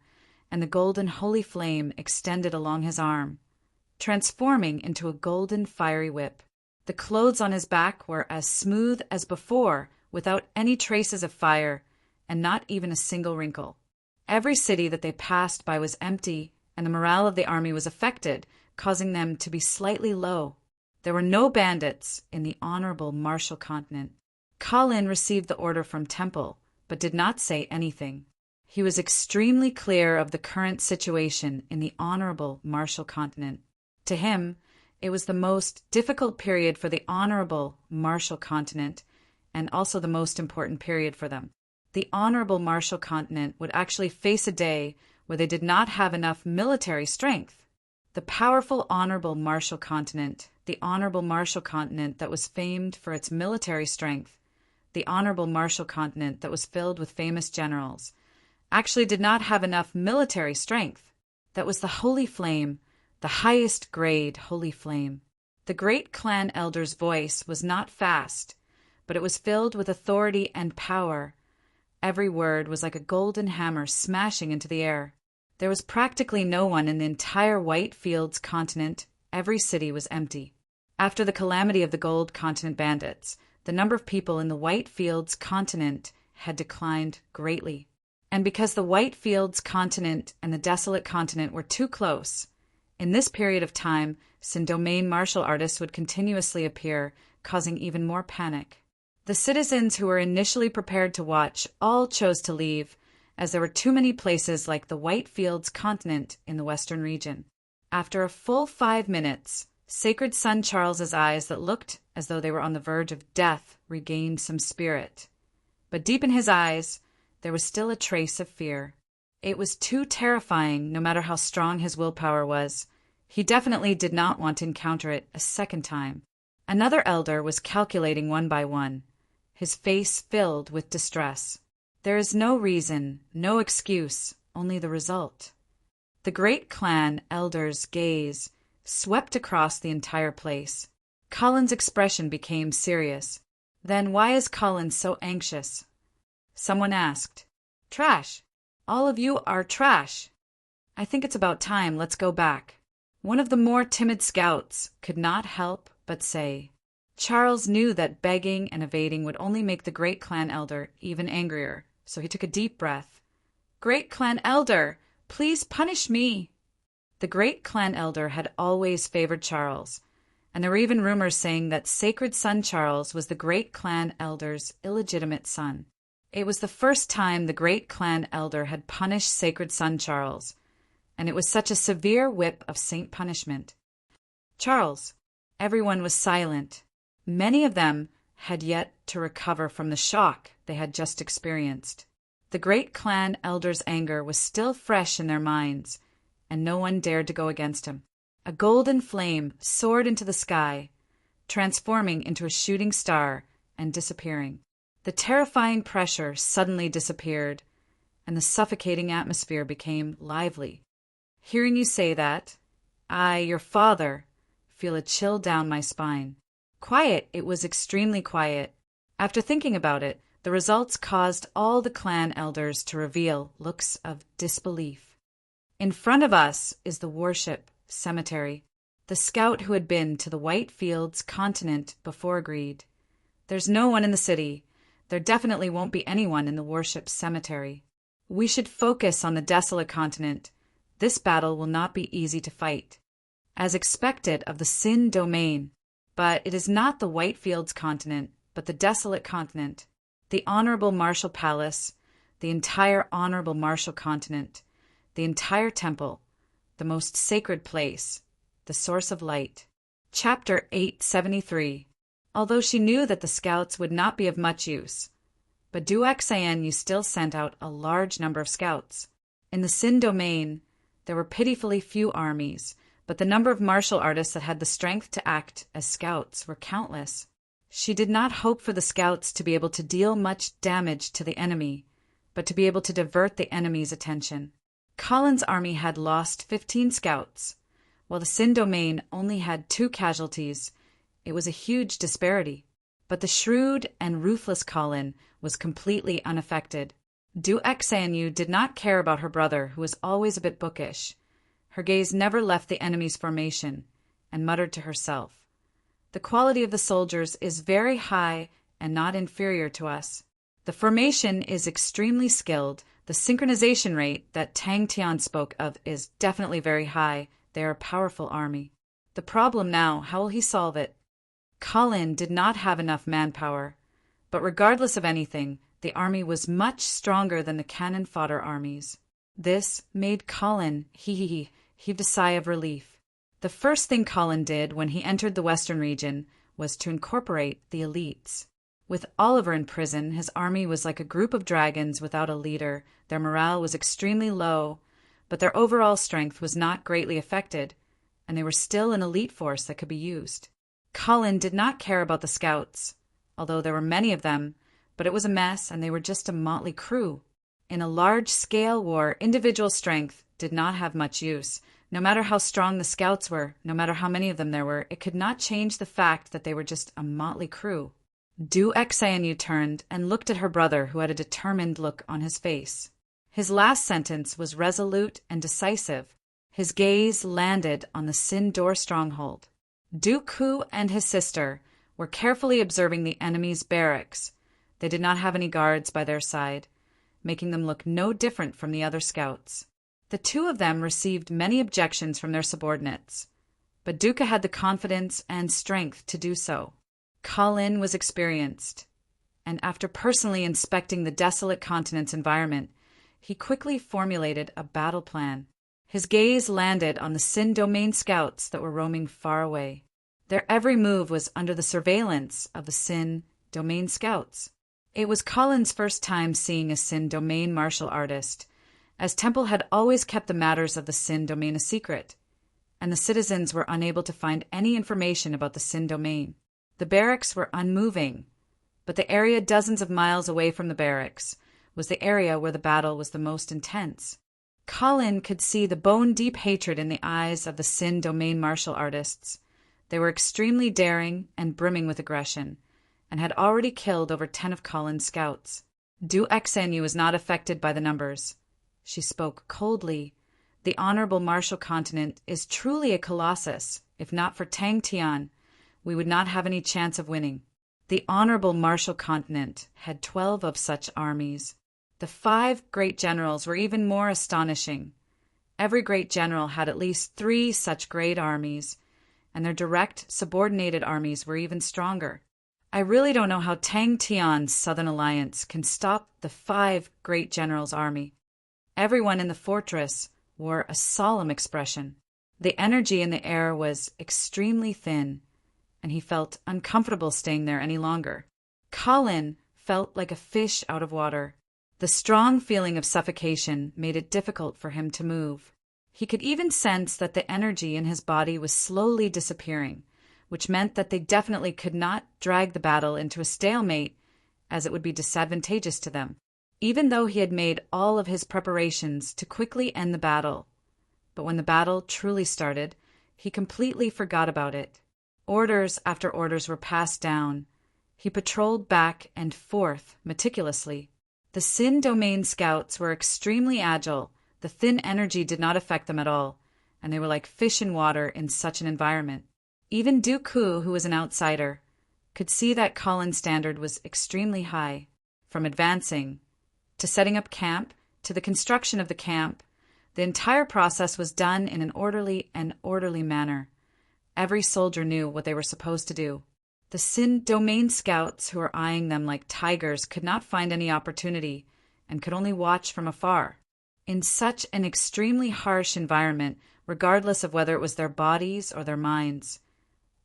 and the golden holy flame extended along his arm, transforming into a golden fiery whip. The clothes on his back were as smooth as before, without any traces of fire, and not even a single wrinkle. Every city that they passed by was empty, and the morale of the army was affected, causing them to be slightly low. There were no bandits in the honorable Marshall Continent. Colin received the order from Temple, but did not say anything. He was extremely clear of the current situation in the honorable Marshall Continent. To him, it was the most difficult period for the honorable Marshall Continent, and also the most important period for them. The honorable Marshall Continent would actually face a day where they did not have enough military strength. The powerful honorable Marshall Continent, the honorable Marshall Continent that was famed for its military strength, the honorable Marshall Continent that was filled with famous generals, actually did not have enough military strength. That was the holy flame, the highest grade holy flame. The great clan elder's voice was not fast, but it was filled with authority and power. Every word was like a golden hammer smashing into the air. There was practically no one in the entire White Fields continent. Every city was empty. After the calamity of the Gold Continent bandits, the number of people in the White Fields continent had declined greatly. And because the White Fields continent and the Desolate continent were too close, in this period of time, Sin-Domain martial artists would continuously appear, causing even more panic. The citizens who were initially prepared to watch all chose to leave, as there were too many places like the White Fields continent in the western region. After a full 5 minutes, Sacred Son Charles's eyes that looked as though they were on the verge of death regained some spirit. But deep in his eyes, there was still a trace of fear. It was too terrifying, no matter how strong his willpower was. He definitely did not want to encounter it a second time. Another elder was calculating one by one, his face filled with distress. There is no reason, no excuse, only the result. The great clan elder's gaze swept across the entire place. Colin's expression became serious. Then why is Colin so anxious? Someone asked. Trash. All of you are trash. I think it's about time. Let's go back. One of the more timid scouts could not help but say. Charles knew that begging and evading would only make the great clan elder even angrier, so he took a deep breath. Great clan elder, please punish me. The great clan elder had always favored Charles, and there were even rumors saying that Sacred Son Charles was the great clan elder's illegitimate son. It was the first time the great clan elder had punished Sacred Son Charles, and it was such a severe whip of saint punishment. Charles. Everyone was silent. Many of them had yet to recover from the shock they had just experienced. The great clan elder's anger was still fresh in their minds, and no one dared to go against him. A golden flame soared into the sky, transforming into a shooting star and disappearing. The terrifying pressure suddenly disappeared, and the suffocating atmosphere became lively. Hearing you say that, I, your father, feel a chill down my spine. Quiet, it was extremely quiet. After thinking about it, the results caused all the clan elders to reveal looks of disbelief. In front of us is the worship cemetery. The scout who had been to the White Fields continent before agreed. There's no one in the city. There definitely won't be anyone in the worship cemetery. We should focus on the Desolate continent. This battle will not be easy to fight. As expected of the Sin-Domain, but it is not the White Fields continent, but the Desolate continent. The Honorable Marshall Palace, the entire Honorable Marshall continent, the entire temple, the most sacred place, the source of light. Chapter 873. Although she knew that the scouts would not be of much use, but Duxayenu still sent out a large number of scouts. In the Sin domain, there were pitifully few armies, but the number of martial artists that had the strength to act as scouts were countless. She did not hope for the scouts to be able to deal much damage to the enemy, but to be able to divert the enemy's attention. Colin's army had lost 15 scouts, while the Sin domain only had 2 casualties. It was a huge disparity, but the shrewd and ruthless Colin was completely unaffected. Duxayenu did not care about her brother, who was always a bit bookish. Her gaze never left the enemy's formation, and muttered to herself, "The quality of the soldiers is very high and not inferior to us. The formation is extremely skilled. The synchronization rate that Tang Tian spoke of is definitely very high. They are a powerful army. The problem now, how will he solve it?" Colin did not have enough manpower, but regardless of anything, the army was much stronger than the cannon fodder armies. This made Colin heaved a sigh of relief. The first thing Colin did when he entered the western region was to incorporate the elites. With Oliver in prison, his army was like a group of dragons without a leader. Their morale was extremely low, but their overall strength was not greatly affected, and they were still an elite force that could be used. Colin did not care about the scouts, although there were many of them, but it was a mess and they were just a motley crew. In a large-scale war, individual strength did not have much use. No matter how strong the scouts were, no matter how many of them there were, it could not change the fact that they were just a motley crew. Duxayenu turned and looked at her brother, who had a determined look on his face. His last sentence was resolute and decisive. His gaze landed on the Sin door stronghold. Dooku and his sister were carefully observing the enemy's barracks. They did not have any guards by their side, making them look no different from the other scouts. The 2 of them received many objections from their subordinates, but Dooku had the confidence and strength to do so. Colin was experienced, and after personally inspecting the desolate continent's environment, he quickly formulated a battle plan. His gaze landed on the Sin domain scouts that were roaming far away. Their every move was under the surveillance of the Sin domain scouts. It was Colin's first time seeing a Sin domain martial artist, as Temple had always kept the matters of the Sin domain a secret, and the citizens were unable to find any information about the Sin domain. The barracks were unmoving, but the area dozens of miles away from the barracks was the area where the battle was the most intense. Colin could see the bone-deep hatred in the eyes of the Sin domain martial artists. They were extremely daring and brimming with aggression, and had already killed over 10 of Colin's scouts. Duxayenu was not affected by the numbers. She spoke coldly. "The Honorable Martial Continent is truly a colossus. If not for Tang Tian, we would not have any chance of winning." The Honorable Martial Continent had 12 of such armies. The 5 great generals were even more astonishing. Every great general had at least 3 such great armies, and their direct subordinated armies were even stronger. I really don't know how Tang Tian's Southern Alliance can stop the 5 great generals' army. Everyone in the fortress wore a solemn expression. The energy in the air was extremely thin, and he felt uncomfortable staying there any longer. Colin felt like a fish out of water. The strong feeling of suffocation made it difficult for him to move. He could even sense that the energy in his body was slowly disappearing, which meant that they definitely could not drag the battle into a stalemate, as it would be disadvantageous to them, even though he had made all of his preparations to quickly end the battle. But when the battle truly started, he completely forgot about it. Orders after orders were passed down. He patrolled back and forth meticulously. The Sin domain scouts were extremely agile. The thin energy did not affect them at all, and they were like fish in water in such an environment. Even Dooku, who was an outsider, could see that Colin's standard was extremely high. From advancing, to setting up camp, to the construction of the camp, the entire process was done in an orderly manner. Every soldier knew what they were supposed to do. The Sin domain scouts, who were eyeing them like tigers, could not find any opportunity and could only watch from afar. in such an extremely harsh environment, regardless of whether it was their bodies or their minds.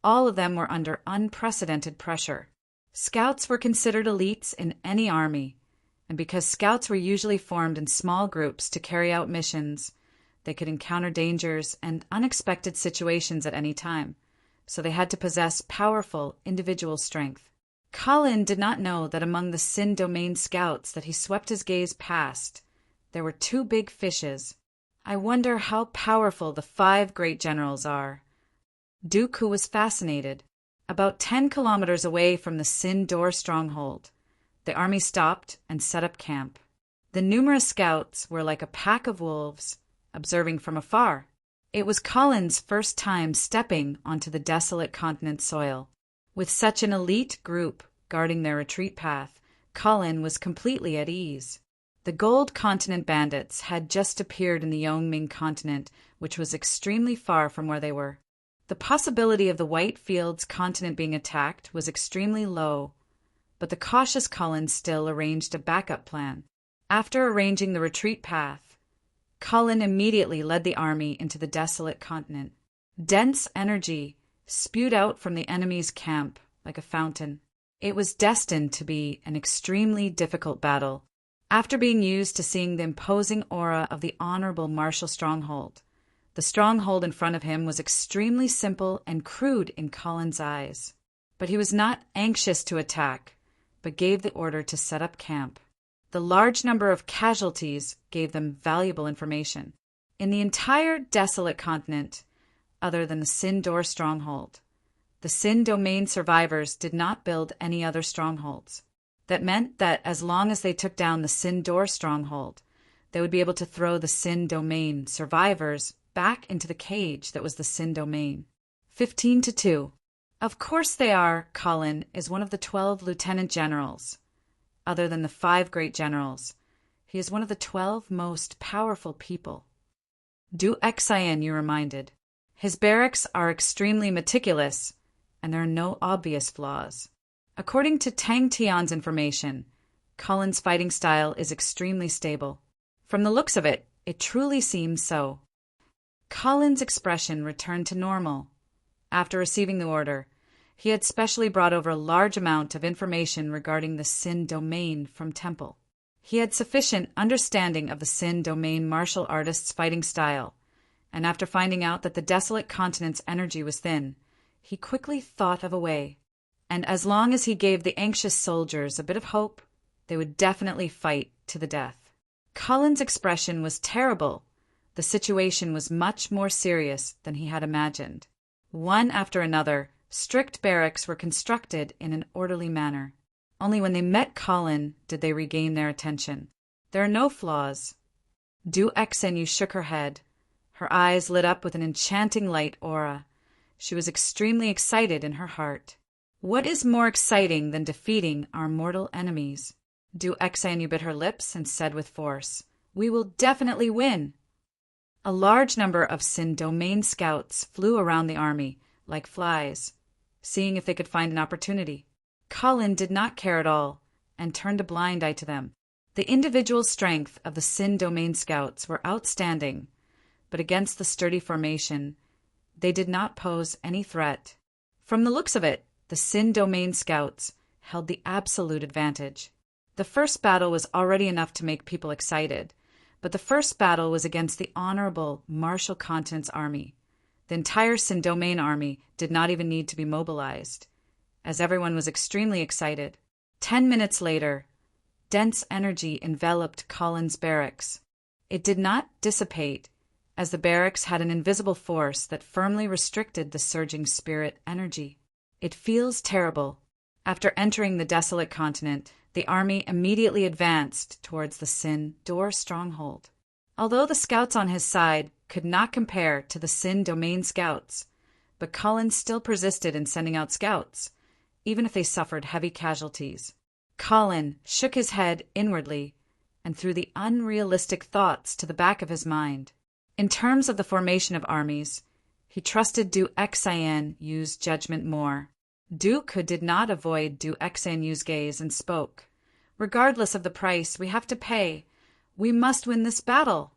All of them were under unprecedented pressure. Scouts were considered elites in any army, and because scouts were usually formed in small groups to carry out missions, they could encounter dangers and unexpected situations at any time, so they had to possess powerful individual strength. Colin did not know that among the Sin Domain scouts that he swept his gaze past, there were two big fishes. I wonder how powerful the 5 great generals are. Duke, who was fascinated. About 10 kilometers away from the Sin Door stronghold, the army stopped and set up camp. The numerous scouts were like a pack of wolves, observing from afar. It was Colin's first time stepping onto the desolate continent soil. With such an elite group guarding their retreat path, Colin was completely at ease. The Gold Continent bandits had just appeared in the Yongming continent, which was extremely far from where they were. The possibility of the White Fields continent being attacked was extremely low, but the cautious Colin still arranged a backup plan. After arranging the retreat path, Colin immediately led the army into the desolate continent. Dense energy spewed out from the enemy's camp like a fountain. It was destined to be an extremely difficult battle. After being used to seeing the imposing aura of the honorable martial stronghold, the stronghold in front of him was extremely simple and crude in Colin's eyes. But he was not anxious to attack, but gave the order to set up camp. The large number of casualties gave them valuable information. In the entire desolate continent, other than the Sin Door stronghold, the Sin Domain survivors did not build any other strongholds. That meant that as long as they took down the Sin Door stronghold, they would be able to throw the Sin Domain survivors back into the cage that was the Sin Domain. 15-2. Of course they are. Colin is one of the 12 lieutenant generals. Other than the 5 great generals, he is one of the 12 most powerful people. Du Exayen, you reminded. His barracks are extremely meticulous, and there are no obvious flaws. According to Tang Tian's information, Colin's fighting style is extremely stable. From the looks of it, it truly seems so. Colin's expression returned to normal. After receiving the order, he had specially brought over a large amount of information regarding the Sin Domain from Temple. He had sufficient understanding of the Sin Domain martial artist's fighting style, and after finding out that the desolate continent's energy was thin, he quickly thought of a way. And as long as he gave the anxious soldiers a bit of hope, they would definitely fight to the death. Colin's expression was terrible. The situation was much more serious than he had imagined. One after another, strict barracks were constructed in an orderly manner. Only when they met Colin did they regain their attention. There are no flaws. Du Exenyu shook her head. Her eyes lit up with an enchanting light aura. She was extremely excited in her heart. What is more exciting than defeating our mortal enemies? Du Exenyu bit her lips and said with force, "We will definitely win." A large number of Sin Domain scouts flew around the army, like flies, seeing if they could find an opportunity. Colin did not care at all, and turned a blind eye to them. The individual strength of the Sin Domain scouts were outstanding, but against the sturdy formation, they did not pose any threat. From the looks of it, the Sin Domain scouts held the absolute advantage. The first battle was already enough to make people excited, but the first battle was against the honorable Martial Continent's army. The entire Sin Domain army did not even need to be mobilized, as everyone was extremely excited. 10 minutes later, dense energy enveloped Colin's barracks. It did not dissipate, as the barracks had an invisible force that firmly restricted the surging spirit energy. It feels terrible. After entering the desolate continent, the army immediately advanced towards the Sin Door stronghold. Although the scouts on his side could not compare to the Sin Domain scouts, but Colin still persisted in sending out scouts, even if they suffered heavy casualties. Colin shook his head inwardly and threw the unrealistic thoughts to the back of his mind. In terms of the formation of armies, he trusted Du Exenyu's judgment more. Duke, who did not avoid Du Exenyu's gaze, and spoke. "Regardless of the price we have to pay, We must win this battle.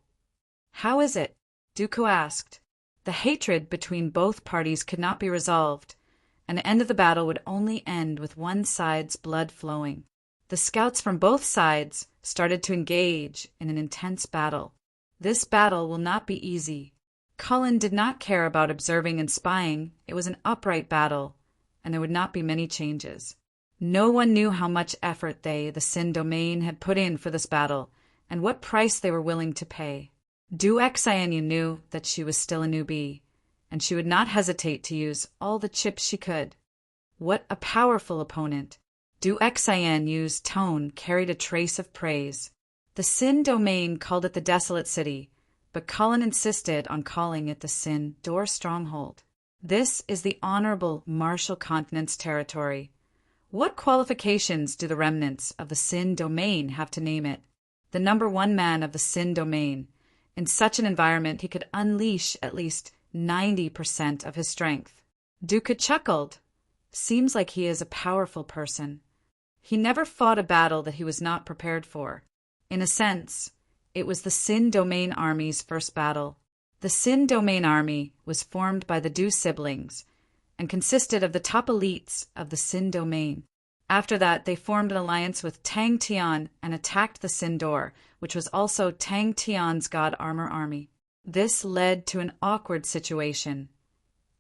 How is it? Dooku asked. The hatred between both parties could not be resolved, and the end of the battle would only end with one side's blood flowing. The scouts from both sides started to engage in an intense battle. This battle will not be easy. Cullen did not care about observing and spying. It was an upright battle, and there would not be many changes. No one knew how much effort they, the Sin Domain, had put in for this battle, and what price they were willing to pay. Du-Exayanu knew that she was still a newbie, and she would not hesitate to use all the chips she could. What a powerful opponent! Du-Exayanyu's tone carried a trace of praise. The Sin Domain called it the Desolate City, but Cullen insisted on calling it the Sin Door Stronghold. This is the honorable Marshall Continent's territory. What qualifications do the remnants of the Sin Domain have to name it? The #1 man of the Sin Domain. In such an environment, he could unleash at least 90% of his strength. Dooku chuckled. Seems like he is a powerful person. He never fought a battle that he was not prepared for. In a sense, it was the Sin Domain Army's first battle. The Sin Domain Army was formed by the Du siblings and consisted of the top elites of the Sin Domain. After that, they formed an alliance with Tang Tian and attacked the Sin Door, which was also Tang Tian's God Armor Army. This led to an awkward situation.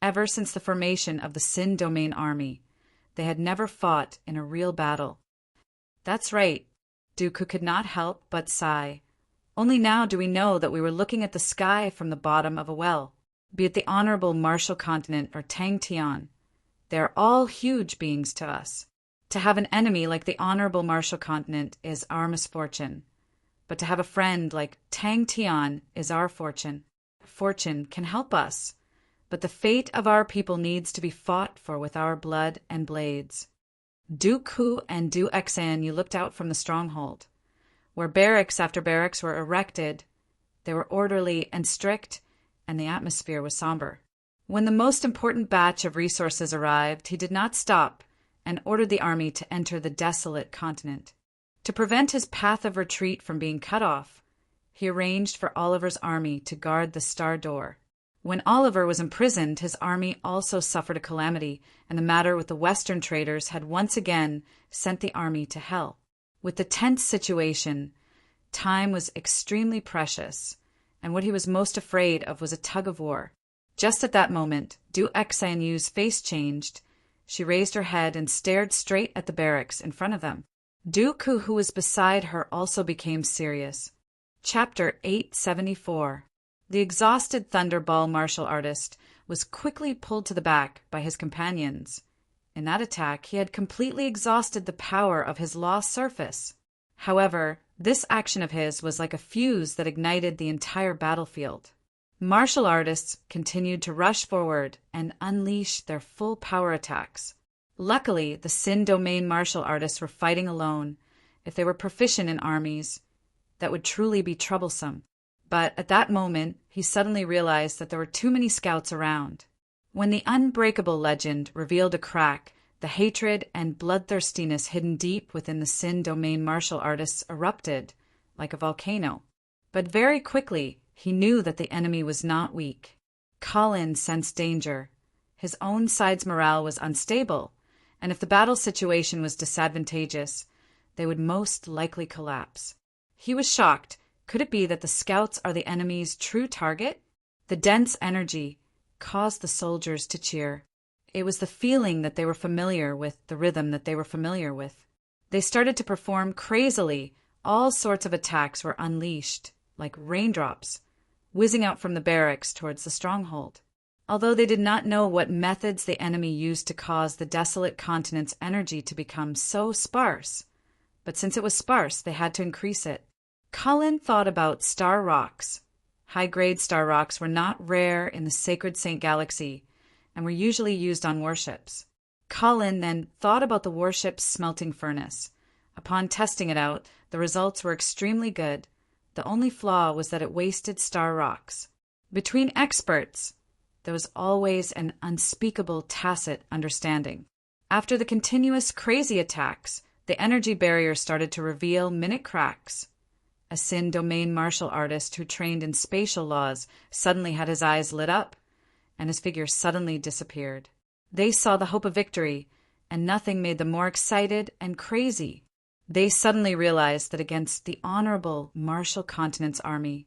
Ever since the formation of the Sin Domain Army, they had never fought in a real battle. That's right, Dooku could not help but sigh. Only now do we know that we were looking at the sky from the bottom of a well. Be it the Honorable Marshall Continent or Tang Tian, they are all huge beings to us. To have an enemy like the Honorable Marshall Continent is our misfortune, but to have a friend like Tang Tian is our fortune. Fortune can help us, but the fate of our people needs to be fought for with our blood and blades. Dooku and Du-Exayanu looked out from the stronghold. Where barracks after barracks were erected, they were orderly and strict, and the atmosphere was somber. When the most important batch of resources arrived, he did not stop and ordered the army to enter the desolate continent. To prevent his path of retreat from being cut off, he arranged for Oliver's army to guard the Star Door. When Oliver was imprisoned, his army also suffered a calamity, and the matter with the Western traders had once again sent the army to hell. With the tense situation, time was extremely precious, and what he was most afraid of was a tug-of-war. Just at that moment, Du-Exayanyu's face changed. She raised her head and stared straight at the barracks in front of them. Dooku, who was beside her, also became serious. Chapter 874. The exhausted Thunderball martial artist was quickly pulled to the back by his companions. In that attack, he had completely exhausted the power of his lost surface. However, this action of his was like a fuse that ignited the entire battlefield. Martial artists continued to rush forward and unleash their full power attacks. Luckily, the Sin Domain martial artists were fighting alone. If they were proficient in armies, that would truly be troublesome. But at that moment, he suddenly realized that there were too many scouts around. When the Unbreakable legend revealed a crack, the hatred and bloodthirstiness hidden deep within the Sin Domain martial artists erupted like a volcano. But very quickly, he knew that the enemy was not weak. Cullen sensed danger. His own side's morale was unstable, and if the battle situation was disadvantageous, they would most likely collapse. He was shocked. Could it be that the scouts are the enemy's true target? The dense energy caused the soldiers to cheer. It was the feeling that they were familiar with, the rhythm that they were familiar with. They started to perform crazily. All sorts of attacks were unleashed, like raindrops, whizzing out from the barracks towards the stronghold. Although they did not know what methods the enemy used to cause the desolate continent's energy to become so sparse, but since it was sparse, they had to increase it. Cullen thought about star rocks. High-grade star rocks were not rare in the sacred Saint Galaxy and were usually used on warships. Cullen then thought about the warship's smelting furnace. Upon testing it out, the results were extremely good. The only flaw was that it wasted star rocks. Between experts, there was always an unspeakable tacit understanding. After the continuous crazy attacks, the energy barrier started to reveal minute cracks. a Sin domain martial artist who trained in spatial laws, suddenly had his eyes lit up, and his figure suddenly disappeared. They saw the hope of victory, and nothing made them more excited and crazy. They suddenly realized that against the honorable martial continent's army,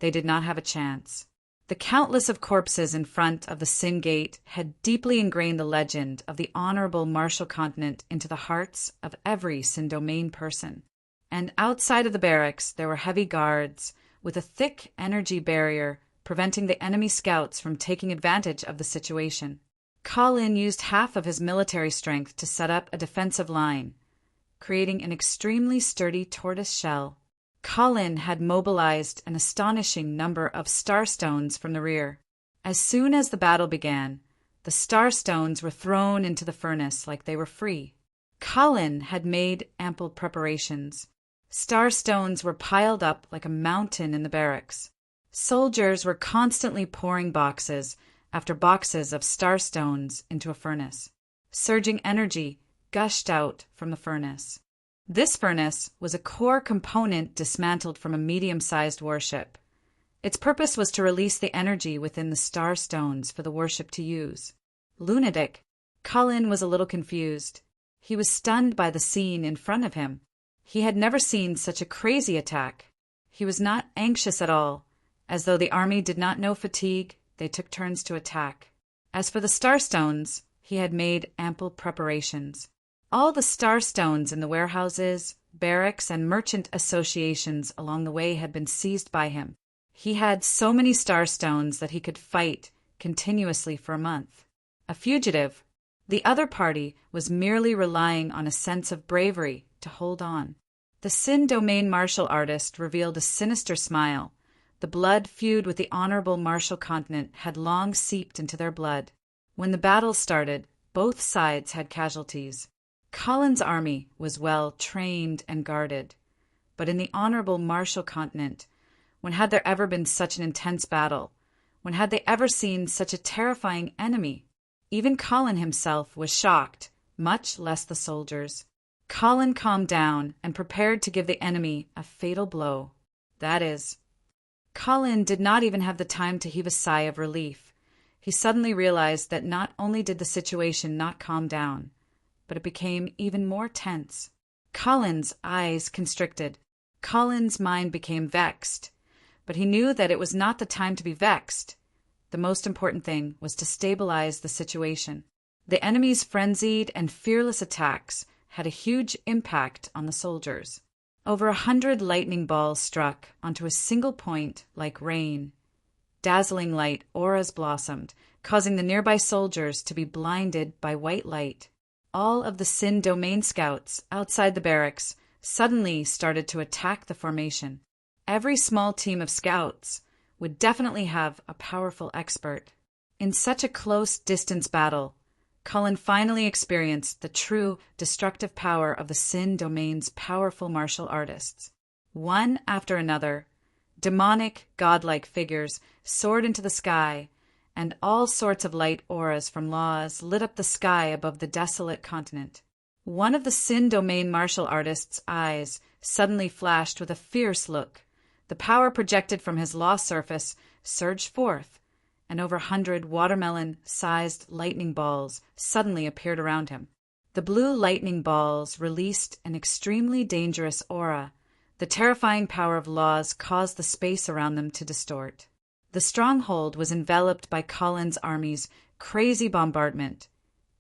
they did not have a chance. The countless of corpses in front of the Sin Gate had deeply ingrained the legend of the honorable martial continent into the hearts of every Sin domain person. And outside of the barracks there were heavy guards with a thick energy barrier preventing the enemy scouts from taking advantage of the situation. Colin used half of his military strength to set up a defensive line, creating an extremely sturdy tortoise shell. Colin had mobilized an astonishing number of starstones from the rear. As soon as the battle began, the starstones were thrown into the furnace like they were free. Colin had made ample preparations. Starstones were piled up like a mountain in the barracks. Soldiers were constantly pouring boxes after boxes of starstones into a furnace. Surging energy gushed out from the furnace. This furnace was a core component dismantled from a medium-sized warship. Its purpose was to release the energy within the starstones for the warship to use. Lunatic, Colin was a little confused. He was stunned by the scene in front of him. He had never seen such a crazy attack. He was not anxious at all. As though the army did not know fatigue, they took turns to attack. As for the starstones, he had made ample preparations. All the starstones in the warehouses, barracks, and merchant associations along the way had been seized by him. He had so many starstones that he could fight continuously for a month. A fugitive, the other party was merely relying on a sense of bravery to hold on. The Sin domain martial artist revealed a sinister smile. The blood feud with the honorable martial continent had long seeped into their blood. When the battle started, both sides had casualties. Colin's army was well trained and guarded, but in the honorable martial continent, when had there ever been such an intense battle? When had they ever seen such a terrifying enemy? Even Colin himself was shocked, much less the soldiers. Colin calmed down and prepared to give the enemy a fatal blow. That is, Colin did not even have the time to heave a sigh of relief. He suddenly realized that not only did the situation not calm down, but it became even more tense. Colin's eyes constricted. Colin's mind became vexed. But he knew that it was not the time to be vexed. The most important thing was to stabilize the situation. The enemy's frenzied and fearless attacks had a huge impact on the soldiers. Over 100 lightning balls struck onto a single point like rain. Dazzling light auras blossomed, causing the nearby soldiers to be blinded by white light. All of the Sin domain scouts outside the barracks suddenly started to attack the formation. Every small team of scouts would definitely have a powerful expert. In such a close distance battle, Colin finally experienced the true destructive power of the Sin domain's powerful martial artists. One after another, demonic, godlike figures soared into the sky, and all sorts of light auras from laws lit up the sky above the desolate continent. One of the Sin domain martial artist's eyes suddenly flashed with a fierce look. The power projected from his law surface surged forth, and over 100 watermelon-sized lightning balls suddenly appeared around him. The blue lightning balls released an extremely dangerous aura. The terrifying power of laws caused the space around them to distort. The stronghold was enveloped by Colin's army's crazy bombardment.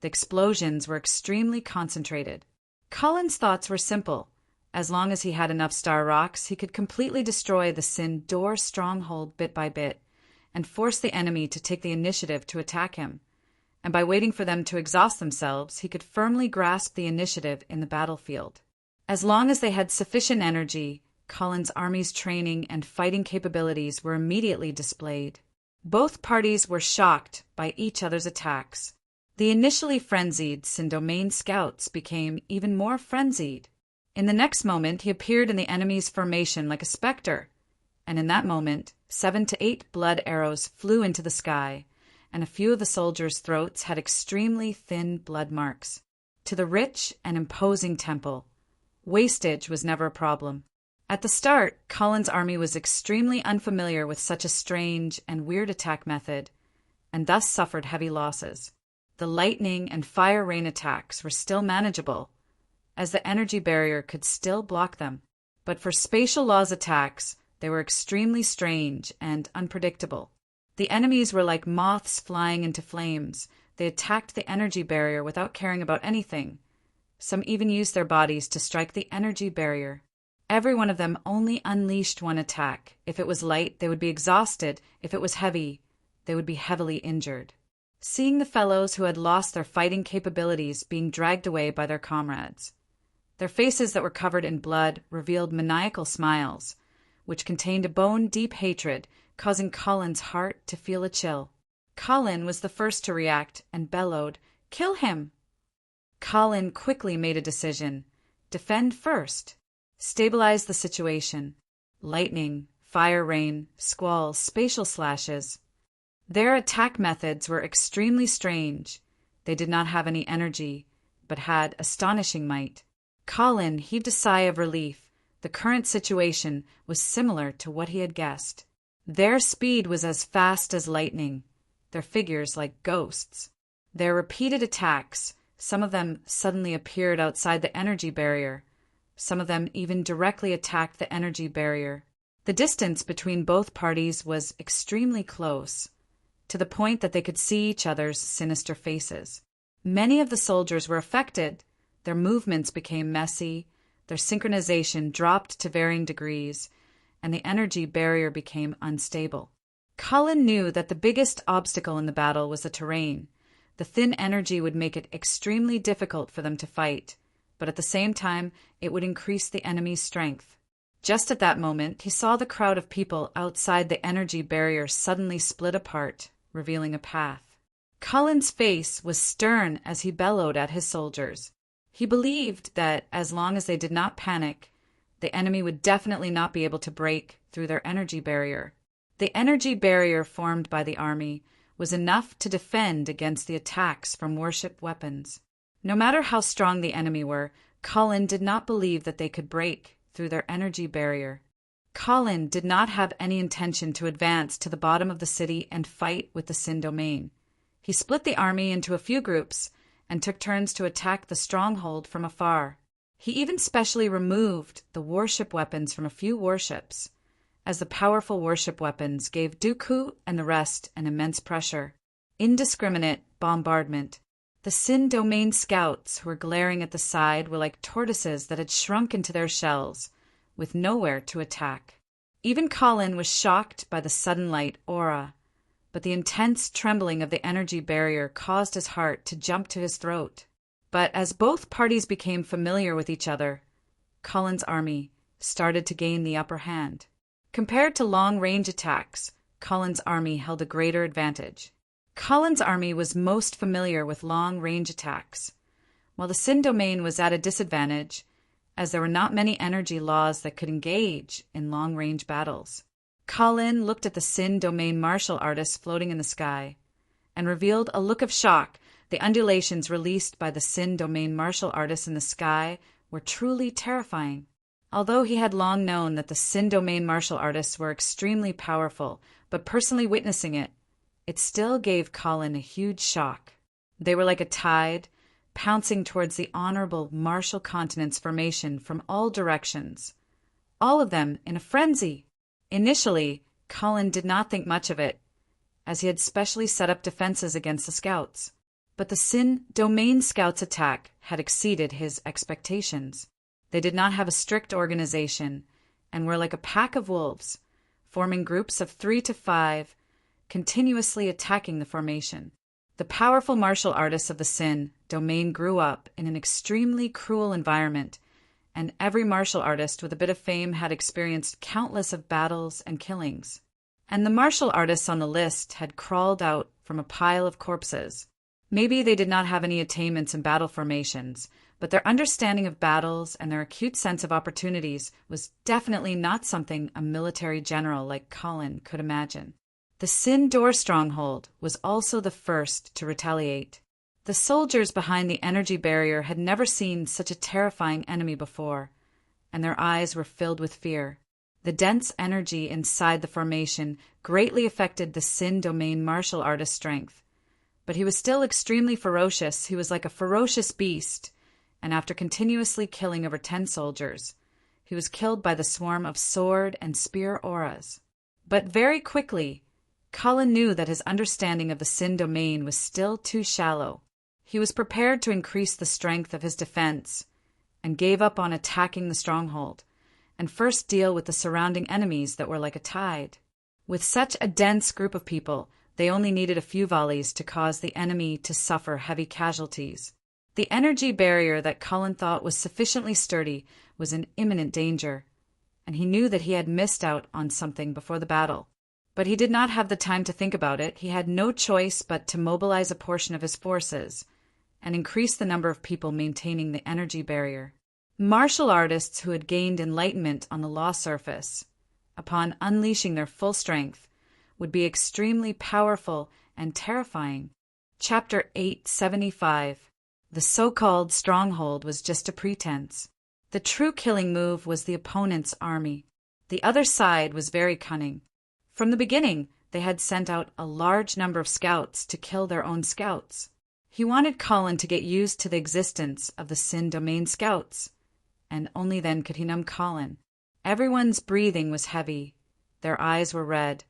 The explosions were extremely concentrated. Colin's thoughts were simple. As long as he had enough star rocks, he could completely destroy the Sin door stronghold bit by bit and force the enemy to take the initiative to attack him. And by waiting for them to exhaust themselves, he could firmly grasp the initiative in the battlefield. As long as they had sufficient energy, Colin's army's training and fighting capabilities were immediately displayed. Both parties were shocked by each other's attacks. The initially frenzied Sin domain scouts became even more frenzied. In the next moment, he appeared in the enemy's formation like a specter, and in that moment, 7 to 8 blood arrows flew into the sky, and a few of the soldiers' throats had extremely thin blood marks. To the rich and imposing temple, wastage was never a problem. At the start, Colin's army was extremely unfamiliar with such a strange and weird attack method, and thus suffered heavy losses. The lightning and fire rain attacks were still manageable, as the energy barrier could still block them. But for spatial laws attacks, they were extremely strange and unpredictable. The enemies were like moths flying into flames. They attacked the energy barrier without caring about anything. Some even used their bodies to strike the energy barrier. Every one of them only unleashed one attack. If it was light, they would be exhausted. If it was heavy, they would be heavily injured. Seeing the fellows who had lost their fighting capabilities being dragged away by their comrades. Their faces that were covered in blood revealed maniacal smiles, which contained a bone-deep hatred, causing Colin's heart to feel a chill. Colin was the first to react and bellowed, "Kill him!" Colin quickly made a decision. Defend first. Stabilize the situation. Lightning, fire rain, squalls, spatial slashes. Their attack methods were extremely strange. They did not have any energy, but had astonishing might. Colin heaved a sigh of relief. The current situation was similar to what he had guessed. Their speed was as fast as lightning, their figures like ghosts. Their repeated attacks, some of them suddenly appeared outside the energy barrier. Some of them even directly attacked the energy barrier. The distance between both parties was extremely close, to the point that they could see each other's sinister faces. Many of the soldiers were affected. Their movements became messy, their synchronization dropped to varying degrees, and the energy barrier became unstable. Colin knew that the biggest obstacle in the battle was the terrain. The thin energy would make it extremely difficult for them to fight, but at the same time, it would increase the enemy's strength. Just at that moment, he saw the crowd of people outside the energy barrier suddenly split apart, revealing a path. Colin's face was stern as he bellowed at his soldiers. He believed that as long as they did not panic, the enemy would definitely not be able to break through their energy barrier. The energy barrier formed by the army was enough to defend against the attacks from warship weapons. No matter how strong the enemy were, Colin did not believe that they could break through their energy barrier. Colin did not have any intention to advance to the bottom of the city and fight with the Sin domain. He split the army into a few groups and took turns to attack the stronghold from afar. He even specially removed the warship weapons from a few warships, as the powerful warship weapons gave Dooku and the rest an immense pressure. Indiscriminate bombardment. The Sin domain scouts who were glaring at the side were like tortoises that had shrunk into their shells, with nowhere to attack. Even Colin was shocked by the sudden light aura, but the intense trembling of the energy barrier caused his heart to jump to his throat. But as both parties became familiar with each other, Colin's army started to gain the upper hand. Compared to long-range attacks, Colin's army held a greater advantage. Colin's army was most familiar with long-range attacks, while the Sin domain was at a disadvantage, as there were not many energy laws that could engage in long-range battles. Colin looked at the Sin domain martial artists floating in the sky, and revealed a look of shock. The undulations released by the Sin domain martial artists in the sky were truly terrifying. Although he had long known that the Sin domain martial artists were extremely powerful, but personally witnessing it, it still gave Colin a huge shock. They were like a tide, pouncing towards the honorable martial continent's formation from all directions, all of them in a frenzy. Initially, Colin did not think much of it, as he had specially set up defenses against the scouts. But the Sin domain scouts' attack had exceeded his expectations. They did not have a strict organization, and were like a pack of wolves, forming groups of 3 to 5, continuously attacking the formation. The powerful martial artists of the Sin domain grew up in an extremely cruel environment, and every martial artist with a bit of fame had experienced countless of battles and killings. And the martial artists on the list had crawled out from a pile of corpses. Maybe they did not have any attainments in battle formations, but their understanding of battles and their acute sense of opportunities was definitely not something a military general like Colin could imagine. The Sin door stronghold was also the first to retaliate. The soldiers behind the energy barrier had never seen such a terrifying enemy before, and their eyes were filled with fear. The dense energy inside the formation greatly affected the Sin Domain martial artist's strength. But he was still extremely ferocious. He was like a ferocious beast, and after continuously killing over 10 soldiers, he was killed by the swarm of sword and spear auras. But very quickly, Colin knew that his understanding of the Sin Domain was still too shallow. He was prepared to increase the strength of his defense and gave up on attacking the stronghold, and first deal with the surrounding enemies that were like a tide. With such a dense group of people, they only needed a few volleys to cause the enemy to suffer heavy casualties. The energy barrier that Colin thought was sufficiently sturdy was in imminent danger, and he knew that he had missed out on something before the battle. But he did not have the time to think about it. He had no choice but to mobilize a portion of his forces and increase the number of people maintaining the energy barrier. Martial artists who had gained enlightenment on the law surface, upon unleashing their full strength, would be extremely powerful and terrifying. Chapter 875. The so-called stronghold was just a pretense. The true killing move was the opponent's army. The other side was very cunning. From the beginning, they had sent out a large number of scouts to kill their own scouts. He wanted Colin to get used to the existence of the Sin Domain scouts, and only then could he numb Colin. Everyone's breathing was heavy, their eyes were red,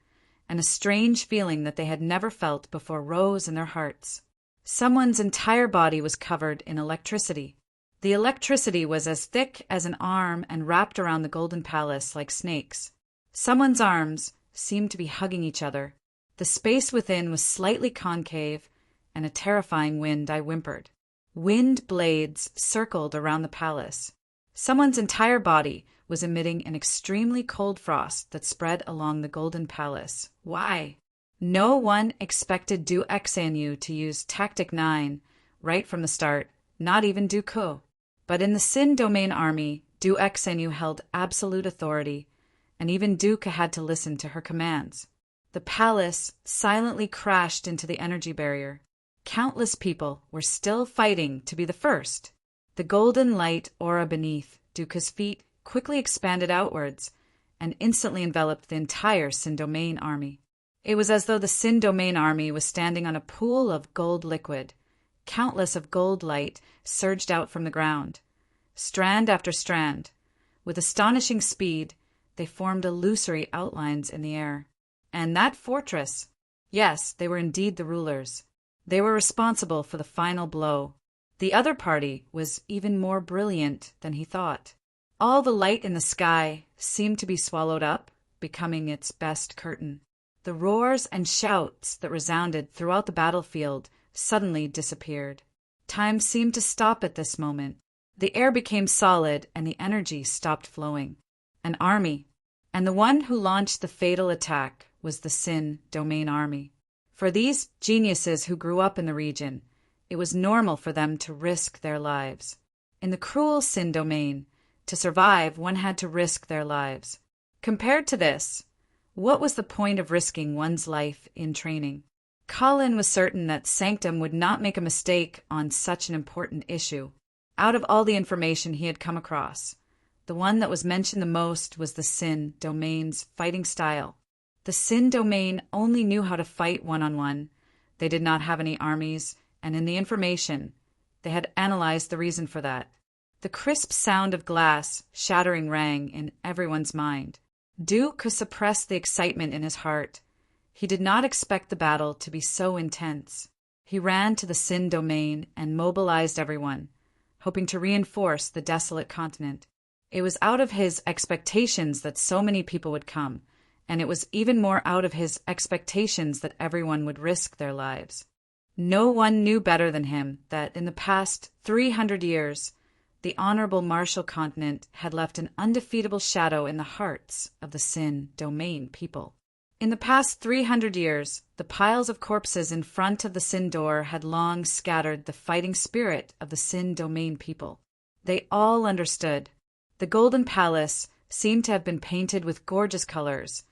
and a strange feeling that they had never felt before rose in their hearts. Someone's entire body was covered in electricity. The electricity was as thick as an arm and wrapped around the Golden Palace like snakes. Someone's arms seemed to be hugging each other. The space within was slightly concave, and a terrifying wind, I whimpered. Wind blades circled around the palace. Someone's entire body was emitting an extremely cold frost that spread along the Golden Palace. Why? No one expected Du Xanyu to use Tactic 9 right from the start, not even Dooku. But in the Sin Domain army, Du Xanyu held absolute authority, and even Dooku had to listen to her commands. The palace silently crashed into the energy barrier. Countless people were still fighting to be the first. The golden light aura beneath Dooku's feet quickly expanded outwards and instantly enveloped the entire Sin Domain army. It was as though the Sin Domain army was standing on a pool of gold liquid. Countless of gold light surged out from the ground. Strand after strand. With astonishing speed, they formed illusory outlines in the air. And that fortress! Yes, they were indeed the rulers. They were responsible for the final blow. The other party was even more brilliant than he thought. All the light in the sky seemed to be swallowed up, becoming its best curtain. The roars and shouts that resounded throughout the battlefield suddenly disappeared. Time seemed to stop at this moment. The air became solid and the energy stopped flowing. An army. And the one who launched the fatal attack was the Sin Domain army. For these geniuses who grew up in the region, it was normal for them to risk their lives. In the cruel Sin Domain, to survive, one had to risk their lives. Compared to this, what was the point of risking one's life in training? Colin was certain that Sanctum would not make a mistake on such an important issue. Out of all the information he had come across, the one that was mentioned the most was the Sin Domain's fighting style. The Sin Domain only knew how to fight one-on-one. They did not have any armies, and in the information, they had analyzed the reason for that. The crisp sound of glass shattering rang in everyone's mind. Dooku suppressed the excitement in his heart. He did not expect the battle to be so intense. He ran to the Sin Domain and mobilized everyone, hoping to reinforce the desolate continent. It was out of his expectations that so many people would come, and it was even more out of his expectations that everyone would risk their lives. No one knew better than him that in the past 300 years, the honorable martial continent had left an undefeatable shadow in the hearts of the Sin Domain people. In the past 300 years, the piles of corpses in front of the Sin door had long scattered the fighting spirit of the Sin Domain people. They all understood. The Golden Palace seemed to have been painted with gorgeous colors,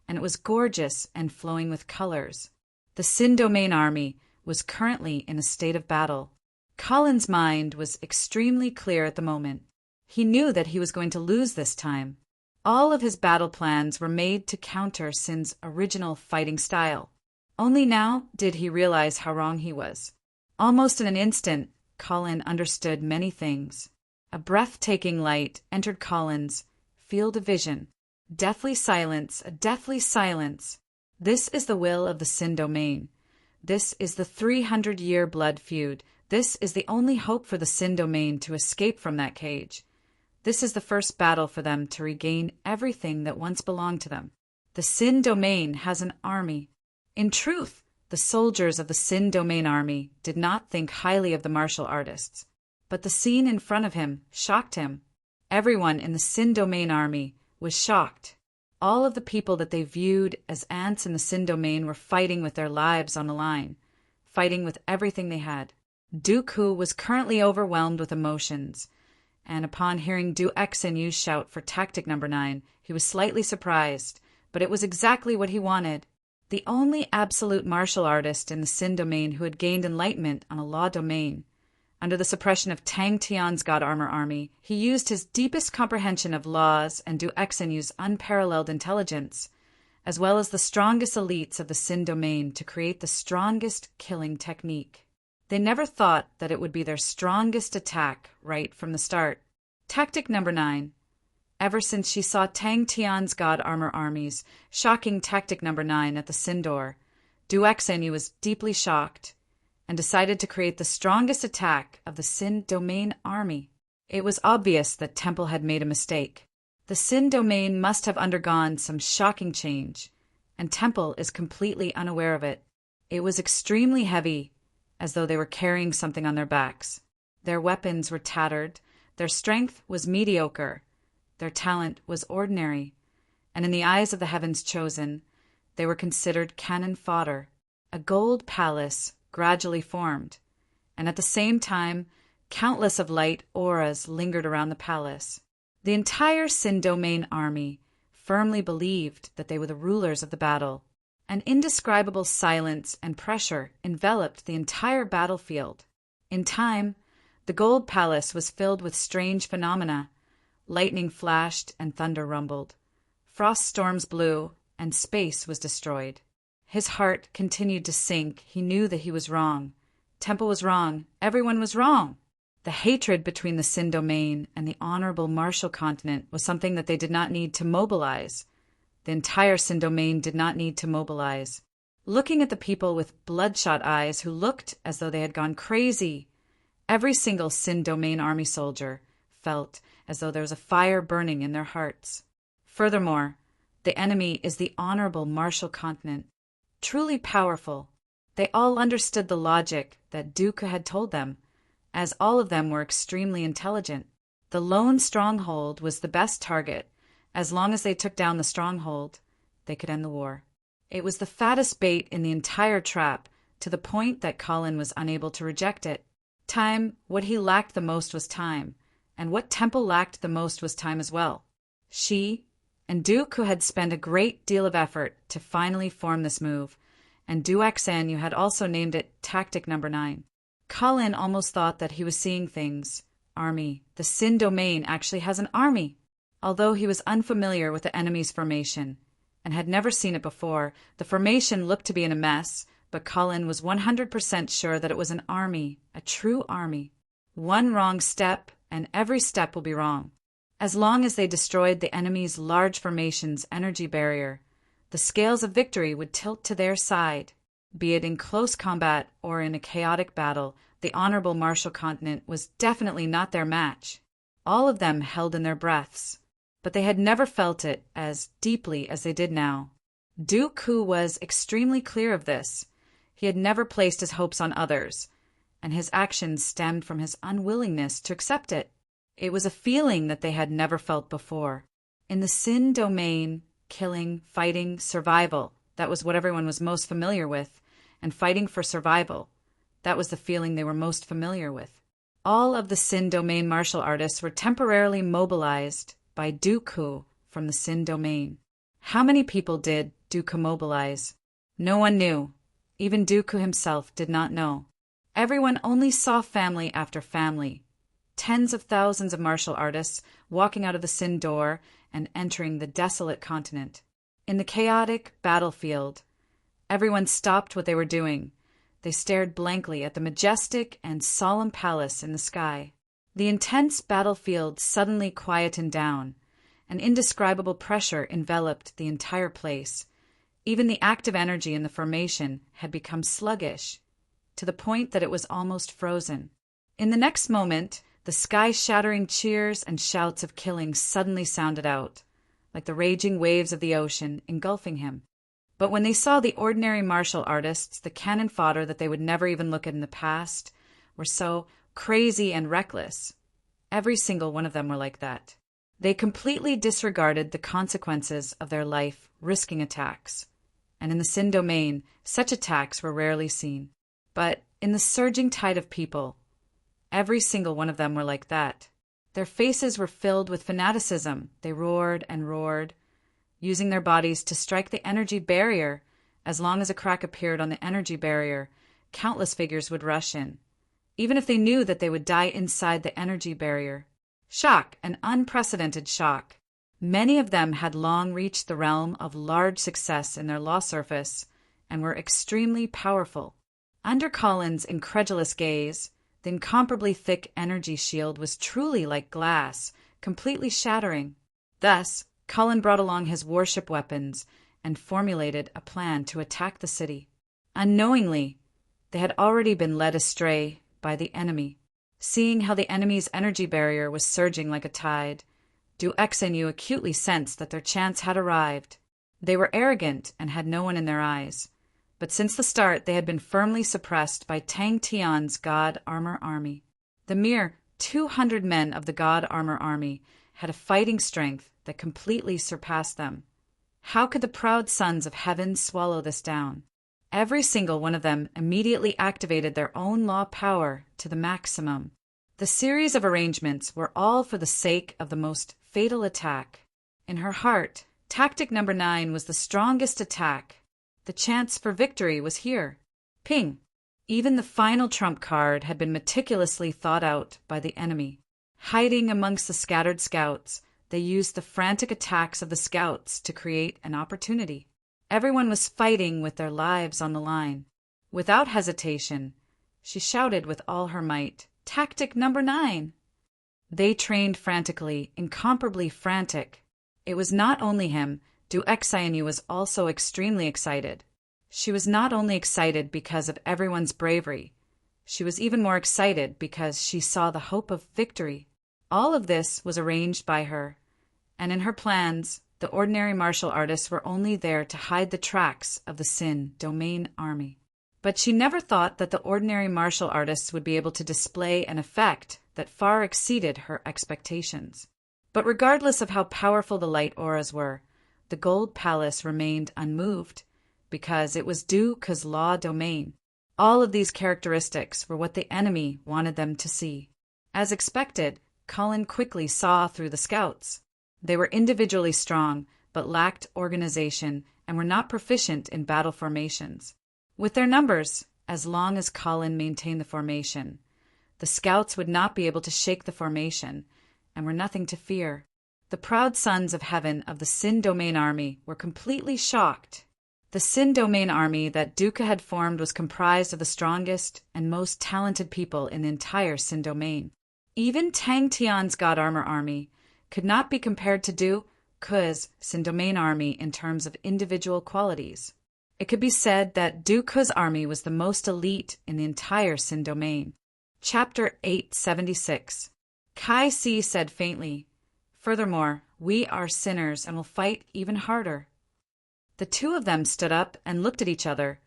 and it was gorgeous and flowing with colors. The Sin Domain army was currently in a state of battle. Colin's mind was extremely clear at the moment. He knew that he was going to lose this time. All of his battle plans were made to counter Sin's original fighting style. Only now did he realize how wrong he was. Almost in an instant, Colin understood many things. A breathtaking light entered Colin's field of vision. Deathly silence, a deathly silence. This is the will of the Sin domain. This is the 300-year blood feud. This is the only hope for the Sin domain to escape from that cage. This is the first battle for them to regain everything that once belonged to them. The Sin domain has an army. In truth, the soldiers of the Sin domain army did not think highly of the martial artists. But the scene in front of him shocked him. Everyone in the Sin domain army was shocked. All of the people that they viewed as ants in the Sin domain were fighting with their lives on the line, fighting with everything they had. Dooku was currently overwhelmed with emotions, and upon hearing Du Xinyu's shout for tactic number 9, he was slightly surprised, but it was exactly what he wanted. The only absolute martial artist in the Sin domain who had gained enlightenment on a law domain. Under the suppression of Tang Tian's God Armor army, he used his deepest comprehension of laws and Du Xinyu's unparalleled intelligence, as well as the strongest elites of the Sin domain to create the strongest killing technique. They never thought that it would be their strongest attack right from the start. Tactic number 9. Ever since she saw Tang Tian's God Armor armies shocking tactic number 9 at the Sin door, Du Xinyu was deeply shocked and decided to create the strongest attack of the Sin domain army. It was obvious that Temple had made a mistake. The Sin domain must have undergone some shocking change, and Temple is completely unaware of it. It was extremely heavy, as though they were carrying something on their backs. Their weapons were tattered, their strength was mediocre, their talent was ordinary, and in the eyes of the Heavens Chosen, they were considered cannon fodder. A gold palace gradually formed, and at the same time, countless of light auras lingered around the palace. The entire Sin domain army firmly believed that they were the rulers of the battle. An indescribable silence and pressure enveloped the entire battlefield. In time, the gold palace was filled with strange phenomena. Lightning flashed and thunder rumbled. Frost storms blew, and space was destroyed. His heart continued to sink. He knew that he was wrong. Temple was wrong. Everyone was wrong. The hatred between the Sin domain and the honorable martial continent was something that they did not need to mobilize. The entire Sin domain did not need to mobilize. Looking at the people with bloodshot eyes who looked as though they had gone crazy, every single Sin domain army soldier felt as though there was a fire burning in their hearts. Furthermore, the enemy is the honorable martial continent. Truly powerful. They all understood the logic that Dooku had told them, as all of them were extremely intelligent. The lone stronghold was the best target. As long as they took down the stronghold, they could end the war. It was the fattest bait in the entire trap, to the point that Colin was unable to reject it. Time, what he lacked the most was time, and what Temple lacked the most was time as well. She and Dooku had spent a great deal of effort to finally form this move, and Du Xinyu had also named it Tactic Number 9. Colin almost thought that he was seeing things. Army. The Sin domain actually has an army. Although he was unfamiliar with the enemy's formation and had never seen it before, the formation looked to be in a mess, but Colin was 100% sure that it was an army, a true army. One wrong step, and every step will be wrong. As long as they destroyed the enemy's large formation's energy barrier, the scales of victory would tilt to their side. Be it in close combat or in a chaotic battle, the honorable martial continent was definitely not their match. All of them held in their breaths, but they had never felt it as deeply as they did now. Dooku was extremely clear of this. He had never placed his hopes on others, and his actions stemmed from his unwillingness to accept it. It was a feeling that they had never felt before. In the Sin domain, killing, fighting, survival, that was what everyone was most familiar with, and fighting for survival, that was the feeling they were most familiar with. All of the Sin domain martial artists were temporarily mobilized by Dooku from the Sin domain. How many people did Dooku mobilize? No one knew. Even Dooku himself did not know. Everyone only saw family after family. tens of thousands of martial artists walking out of the Sin door and entering the desolate continent. In the chaotic battlefield, everyone stopped what they were doing. They stared blankly at the majestic and solemn palace in the sky. The intense battlefield suddenly quietened down. An indescribable pressure enveloped the entire place. Even the active energy in the formation had become sluggish, to the point that it was almost frozen. In the next moment, the sky-shattering cheers and shouts of killing suddenly sounded out, like the raging waves of the ocean engulfing him. But when they saw the ordinary martial artists, the cannon fodder that they would never even look at in the past, were so crazy and reckless. Every single one of them were like that. They completely disregarded the consequences of their life, risking attacks. And in the Sin domain, such attacks were rarely seen. But in the surging tide of people, every single one of them were like that. Their faces were filled with fanaticism. They roared and roared, using their bodies to strike the energy barrier. As long as a crack appeared on the energy barrier, countless figures would rush in, even if they knew that they would die inside the energy barrier. Shock, an unprecedented shock. Many of them had long reached the realm of large success in their law surface and were extremely powerful. Under Colin's incredulous gaze, the incomparably thick energy shield was truly like glass, completely shattering. Thus, Colin brought along his warship weapons and formulated a plan to attack the city. Unknowingly, they had already been led astray by the enemy. Seeing how the enemy's energy barrier was surging like a tide, Du Exenu acutely sensed that their chance had arrived. They were arrogant and had no one in their eyes, but since the start they had been firmly suppressed by Tang Tian's God Armor Army. The mere 200 men of the God Armor Army had a fighting strength that completely surpassed them. How could the proud sons of heaven swallow this down? Every single one of them immediately activated their own law power to the maximum. The series of arrangements were all for the sake of the most fatal attack. In her heart, tactic number 9 was the strongest attack. The chance for victory was here. Ping! Even the final trump card had been meticulously thought out by the enemy. Hiding amongst the scattered scouts, they used the frantic attacks of the scouts to create an opportunity. Everyone was fighting with their lives on the line. Without hesitation, she shouted with all her might, "Tactic number 9!" They trained frantically, incomparably frantic. It was not only him. Du Exinu was also extremely excited. She was not only excited because of everyone's bravery, she was even more excited because she saw the hope of victory. All of this was arranged by her, and in her plans, the ordinary martial artists were only there to hide the tracks of the Sin domain army. But she never thought that the ordinary martial artists would be able to display an effect that far exceeded her expectations. But regardless of how powerful the light auras were, the Gold Palace remained unmoved, because it was Duke's law domain. All of these characteristics were what the enemy wanted them to see. As expected, Colin quickly saw through the scouts. They were individually strong, but lacked organization and were not proficient in battle formations. With their numbers, as long as Colin maintained the formation, the scouts would not be able to shake the formation and were nothing to fear. The proud sons of heaven of the Sin domain army were completely shocked. The Sin domain army that Duca had formed was comprised of the strongest and most talented people in the entire Sin domain. Even Tang Tian's God Armor Army could not be compared to Duca's Sin domain army in terms of individual qualities. It could be said that Duca's army was the most elite in the entire Sin domain. Chapter 876. Kai Si said faintly, "Furthermore, we are sinners and will fight even harder." The two of them stood up and looked at each other,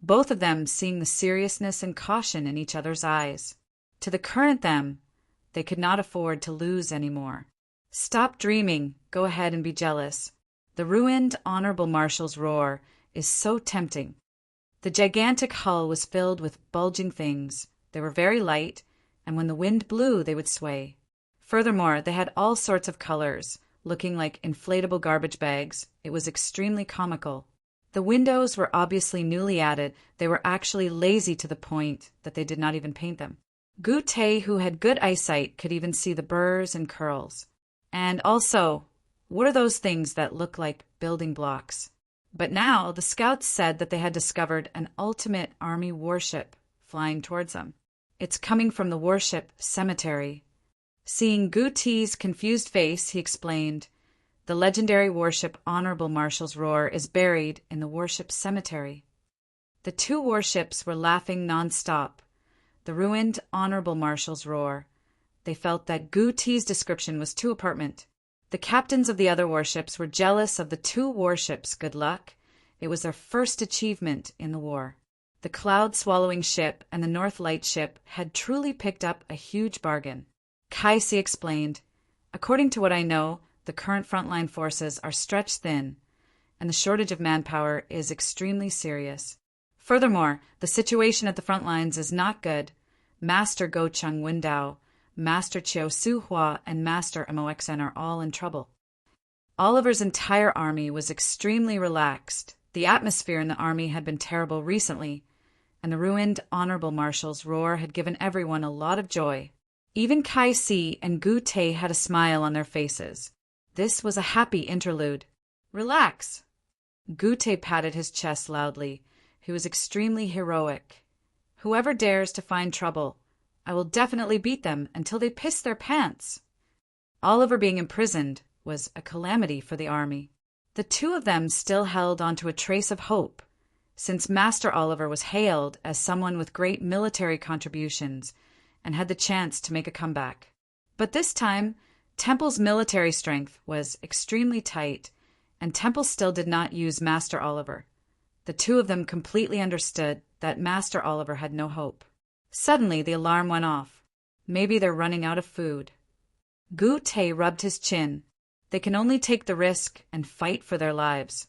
both of them seeing the seriousness and caution in each other's eyes. To the current them, they could not afford to lose any more. "Stop dreaming, go ahead and be jealous. The ruined honorable marshal's roar is so tempting." The gigantic hull was filled with bulging things. They were very light, and when the wind blew they would sway. Furthermore, they had all sorts of colors, looking like inflatable garbage bags. It was extremely comical. The windows were obviously newly added. They were actually lazy to the point that they did not even paint them. Gu Te, who had good eyesight, could even see the burrs and curls. And also, what are those things that look like building blocks? But now the scouts said that they had discovered an ultimate army warship flying towards them. It's coming from the warship cemetery. Seeing Gu Te's confused face, he explained, "The legendary warship Honorable Marshal's Roar is buried in the warship cemetery." The two warships were laughing non-stop. The ruined Honorable Marshal's Roar. They felt that Gu Te's description was too apparent. The captains of the other warships were jealous of the two warships' good luck. It was their first achievement in the war. The cloud-swallowing ship and the North Light ship had truly picked up a huge bargain. Kaisi explained, "According to what I know, the current frontline forces are stretched thin, and the shortage of manpower is extremely serious. Furthermore, the situation at the front lines is not good. Master Go Chung Windao, Master Chiu Su Hua, and Master Moxen are all in trouble." Oliver's entire army was extremely relaxed. The atmosphere in the army had been terrible recently, and the ruined Honorable Marshal's Roar had given everyone a lot of joy. Even Kai Si and Gu Te had a smile on their faces. This was a happy interlude. "Relax." Gu Te patted his chest loudly. He was extremely heroic. "Whoever dares to find trouble, I will definitely beat them until they piss their pants." Oliver being imprisoned was a calamity for the army. The two of them still held onto a trace of hope, since Master Oliver was hailed as someone with great military contributions and had the chance to make a comeback. But this time, Temple's military strength was extremely tight, and Temple still did not use Master Oliver. The two of them completely understood that Master Oliver had no hope. Suddenly, the alarm went off. Maybe they're running out of food. Gu Te rubbed his chin. They can only take the risk and fight for their lives.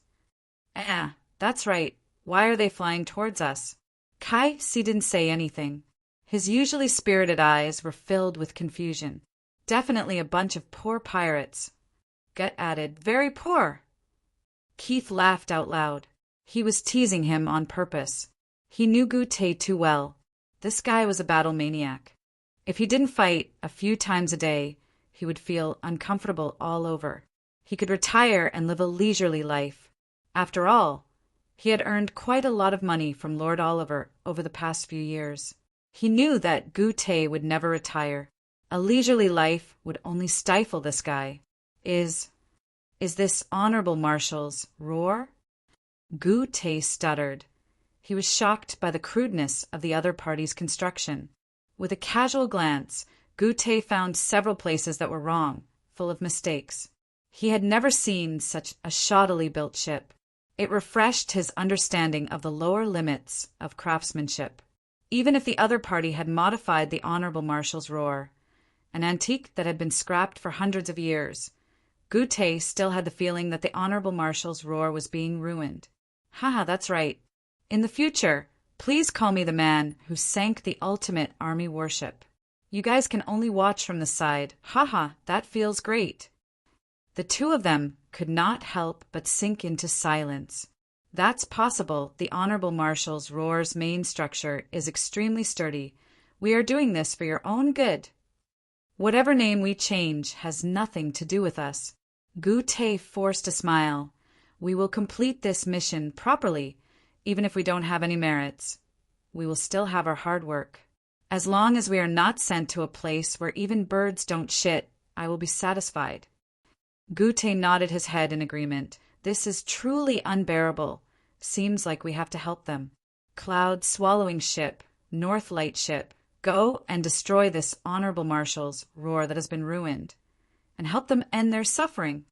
That's right. Why are they flying towards us? Kai Si didn't say anything. His usually spirited eyes were filled with confusion. Definitely a bunch of poor pirates. Gut added, "Very poor." Keith laughed out loud. He was teasing him on purpose. He knew Gu Te too well. This guy was a battle maniac. If he didn't fight a few times a day, he would feel uncomfortable all over. He could retire and live a leisurely life. After all, he had earned quite a lot of money from Lord Oliver over the past few years. He knew that Gu Te would never retire. A leisurely life would only stifle this guy. Is this Honorable Marshal's Roar? Gu Te stuttered. He was shocked by the crudeness of the other party's construction. With a casual glance, Gu Te found several places that were wrong, full of mistakes. He had never seen such a shoddily built ship. It refreshed his understanding of the lower limits of craftsmanship. Even if the other party had modified the Honorable Marshal's Roar, an antique that had been scrapped for hundreds of years, Gu Te still had the feeling that the Honorable Marshal's Roar was being ruined. Haha, that's right. In the future, please call me the man who sank the ultimate army warship. You guys can only watch from the side. Haha, that feels great. The two of them could not help but sink into silence. That's possible. The Honorable Marshal's Roar's main structure is extremely sturdy. We are doing this for your own good. Whatever name we change has nothing to do with us. Gu Te forced a smile. We will complete this mission properly, even if we don't have any merits. We will still have our hard work. As long as we are not sent to a place where even birds don't shit, I will be satisfied. Gu Te nodded his head in agreement. This is truly unbearable. Seems like we have to help them. Cloud swallowing ship, North Light ship, go and destroy this Honorable Marshal's Roar that has been ruined, and help them end their suffering.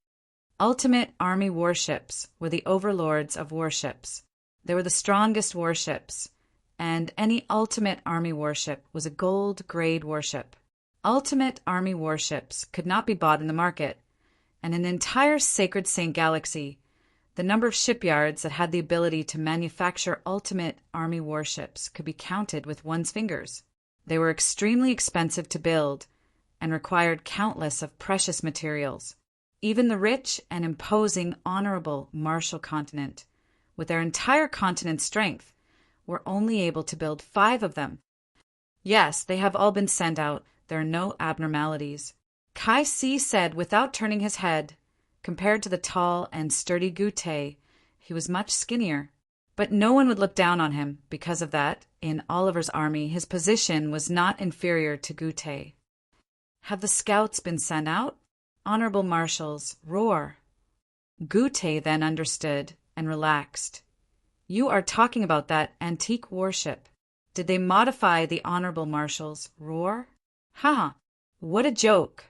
Ultimate army warships were the overlords of warships. They were the strongest warships, and any ultimate army warship was a gold-grade warship. Ultimate army warships could not be bought in the market, and in the entire Sacred Saint Galaxy, the number of shipyards that had the ability to manufacture ultimate army warships could be counted with one's fingers. They were extremely expensive to build and required countless of precious materials. Even the rich and imposing Honorable Marshall continent, with their entire continent's strength, were only able to build 5 of them. Yes, they have all been sent out. There are no abnormalities. Kai Si said without turning his head. Compared to the tall and sturdy Gute, he was much skinnier. But no one would look down on him. Because of that, in Oliver's army, his position was not inferior to Gute. Have the scouts been sent out? Honorable marshals, roar. Gute then understood and relaxed. You are talking about that antique warship. Did they modify the honorable marshals, roar? Ha! What a joke!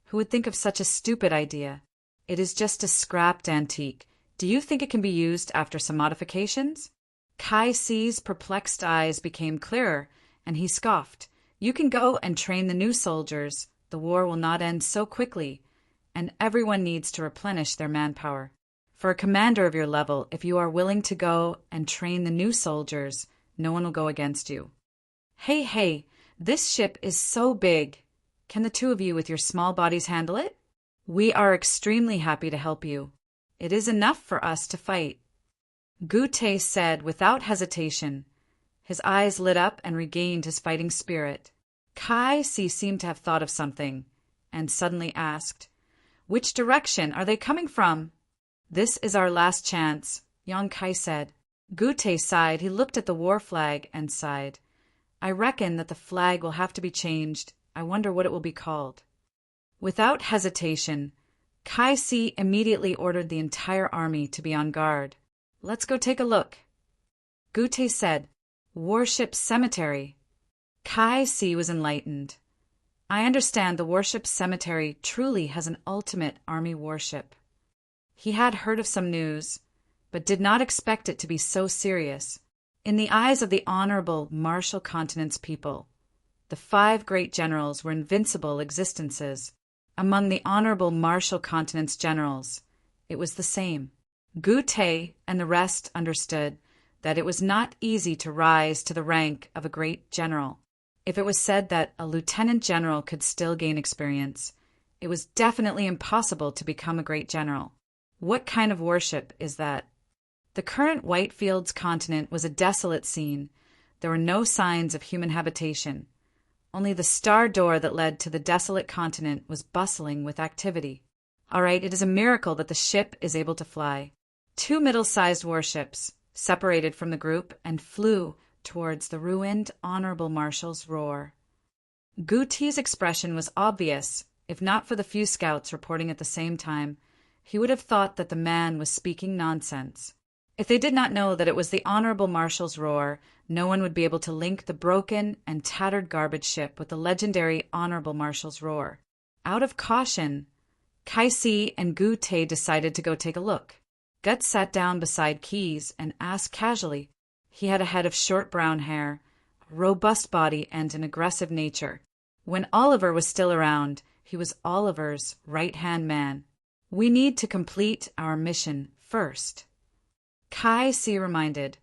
Who would think of such a stupid idea? It is just a scrapped antique. Do you think it can be used after some modifications? Kai Si's perplexed eyes became clearer, and he scoffed. You can go and train the new soldiers. The war will not end so quickly, and everyone needs to replenish their manpower. For a commander of your level, if you are willing to go and train the new soldiers, no one will go against you. Hey, this ship is so big. Can the two of you with your small bodies handle it? We are extremely happy to help you. It is enough for us to fight. Gute said without hesitation. His eyes lit up and regained his fighting spirit. Kai Si seemed to have thought of something, and suddenly asked, Which direction are they coming from? This is our last chance, Yang Kai said. Gute sighed. He looked at the war flag and sighed. I reckon that the flag will have to be changed. I wonder what it will be called. Without hesitation, Kai Si immediately ordered the entire army to be on guard. Let's go take a look. Gute said, Warship Cemetery. Kai Si was enlightened. I understand the Warship Cemetery truly has an ultimate army warship. He had heard of some news, but did not expect it to be so serious. In the eyes of the honorable Marshall Continent's people, the 5 great generals were invincible existences. Among the honorable Marshall Continent's generals, it was the same. Gute and the rest understood that it was not easy to rise to the rank of a great general. If it was said that a lieutenant general could still gain experience, it was definitely impossible to become a great general. What kind of warship is that? The current Whitefields continent was a desolate scene. There were no signs of human habitation. Only the star door that led to the desolate continent was bustling with activity. All right, it is a miracle that the ship is able to fly. 2 middle-sized warships separated from the group and flew towards the ruined Honorable Marshal's roar. Gute's expression was obvious. If not for the few scouts reporting at the same time, he would have thought that the man was speaking nonsense. If they did not know that it was the Honorable Marshal's roar, no one would be able to link the broken and tattered garbage ship with the legendary Honorable Marshal's roar. Out of caution, Kai Si and Gute decided to go take a look. Gut sat down beside Keys and asked casually. He had a head of short brown hair, a robust body, and an aggressive nature. When Oliver was still around, he was Oliver's right-hand man. We need to complete our mission first. Kai Si reminded,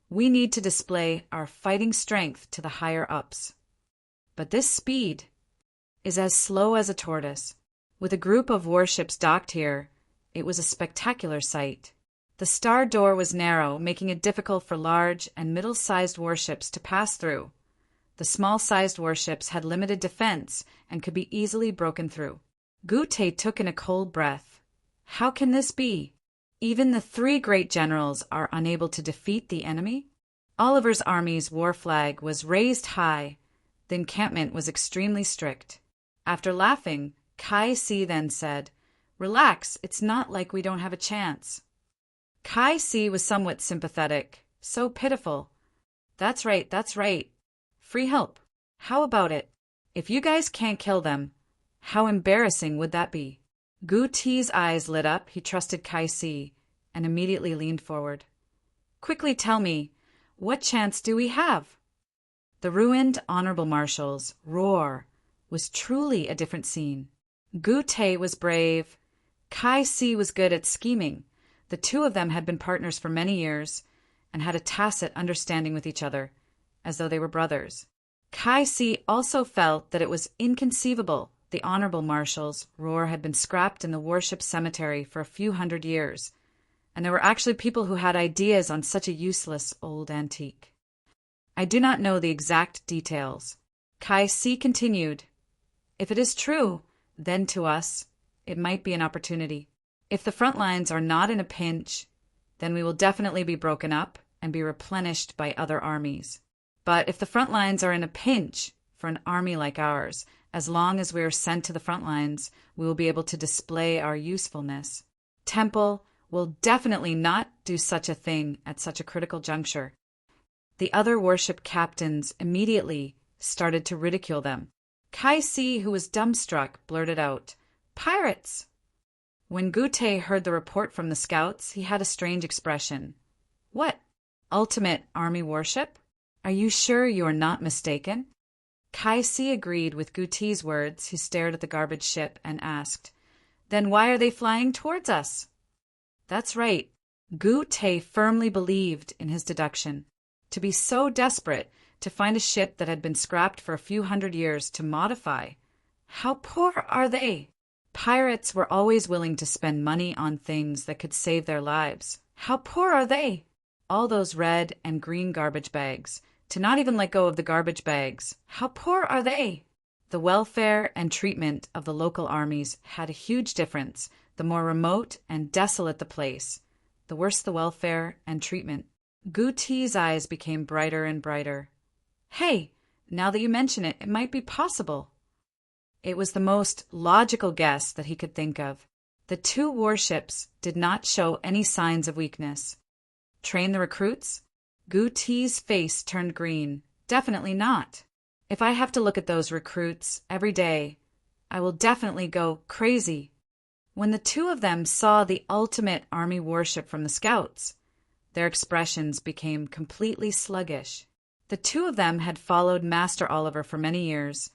we need to display our fighting strength to the higher-ups. But this speed is as slow as a tortoise. With a group of warships docked here, it was a spectacular sight. The star door was narrow, making it difficult for large and middle-sized warships to pass through. The small-sized warships had limited defense and could be easily broken through. Gute took in a cold breath. How can this be? Even the 3 great generals are unable to defeat the enemy? Oliver's army's war flag was raised high. The encampment was extremely strict. After laughing, Kai Si then said, Relax, it's not like we don't have a chance. Kai Si was somewhat sympathetic. So pitiful. That's right. Free help. How about it? If you guys can't kill them, how embarrassing would that be? Gute's eyes lit up. He trusted Kai Si and immediately leaned forward. Quickly tell me, what chance do we have? The ruined Honorable Marshal's roar was truly a different scene. Gute was brave. Kai Si was good at scheming. The 2 of them had been partners for many years and had a tacit understanding with each other, as though they were brothers. Kai Si also felt that it was inconceivable the Honorable Marshal's roar had been scrapped in the warship cemetery for a few hundred years, and there were actually people who had ideas on such a useless old antique. I do not know the exact details, Kai-Si continued, "If it is true, then to us, it might be an opportunity. If the front lines are not in a pinch, then we will definitely be broken up and be replenished by other armies. But if the front lines are in a pinch for an army like ours, as long as we are sent to the front lines, we will be able to display our usefulness. Temple will definitely not do such a thing at such a critical juncture." The other warship captains immediately started to ridicule them. Kai-Si, who was dumbstruck, blurted out, "Pirates!" When Gute heard the report from the scouts, he had a strange expression. "What? Ultimate army warship? Are you sure you are not mistaken?" Kai-Si agreed with Gute's words. He stared at the garbage ship and asked, "Then why are they flying towards us?" That's right. Gute firmly believed in his deduction. To be so desperate to find a ship that had been scrapped for a few hundred years to modify. How poor are they? Pirates were always willing to spend money on things that could save their lives. How poor are they? All those red and green garbage bags, to not even let go of the garbage bags. How poor are they? The welfare and treatment of the local armies had a huge difference. The more remote and desolate the place, the worse the welfare and treatment. Gute's eyes became brighter and brighter. "Hey, now that you mention it, it might be possible." It was the most logical guess that he could think of. The two warships did not show any signs of weakness. Train the recruits? Gute's face turned green. Definitely not. If I have to look at those recruits every day, I will definitely go crazy. When the two of them saw the ultimate army warship from the scouts, their expressions became completely sluggish. The two of them had followed Master Oliver for many years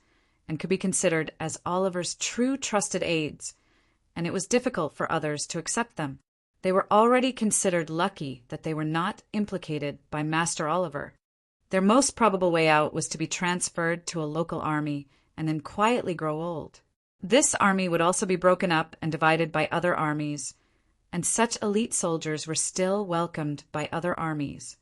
and could be considered as Oliver's true trusted aides, and it was difficult for others to accept them. They were already considered lucky that they were not implicated by Master Oliver. Their most probable way out was to be transferred to a local army and then quietly grow old. This army would also be broken up and divided by other armies, and such elite soldiers were still welcomed by other armies.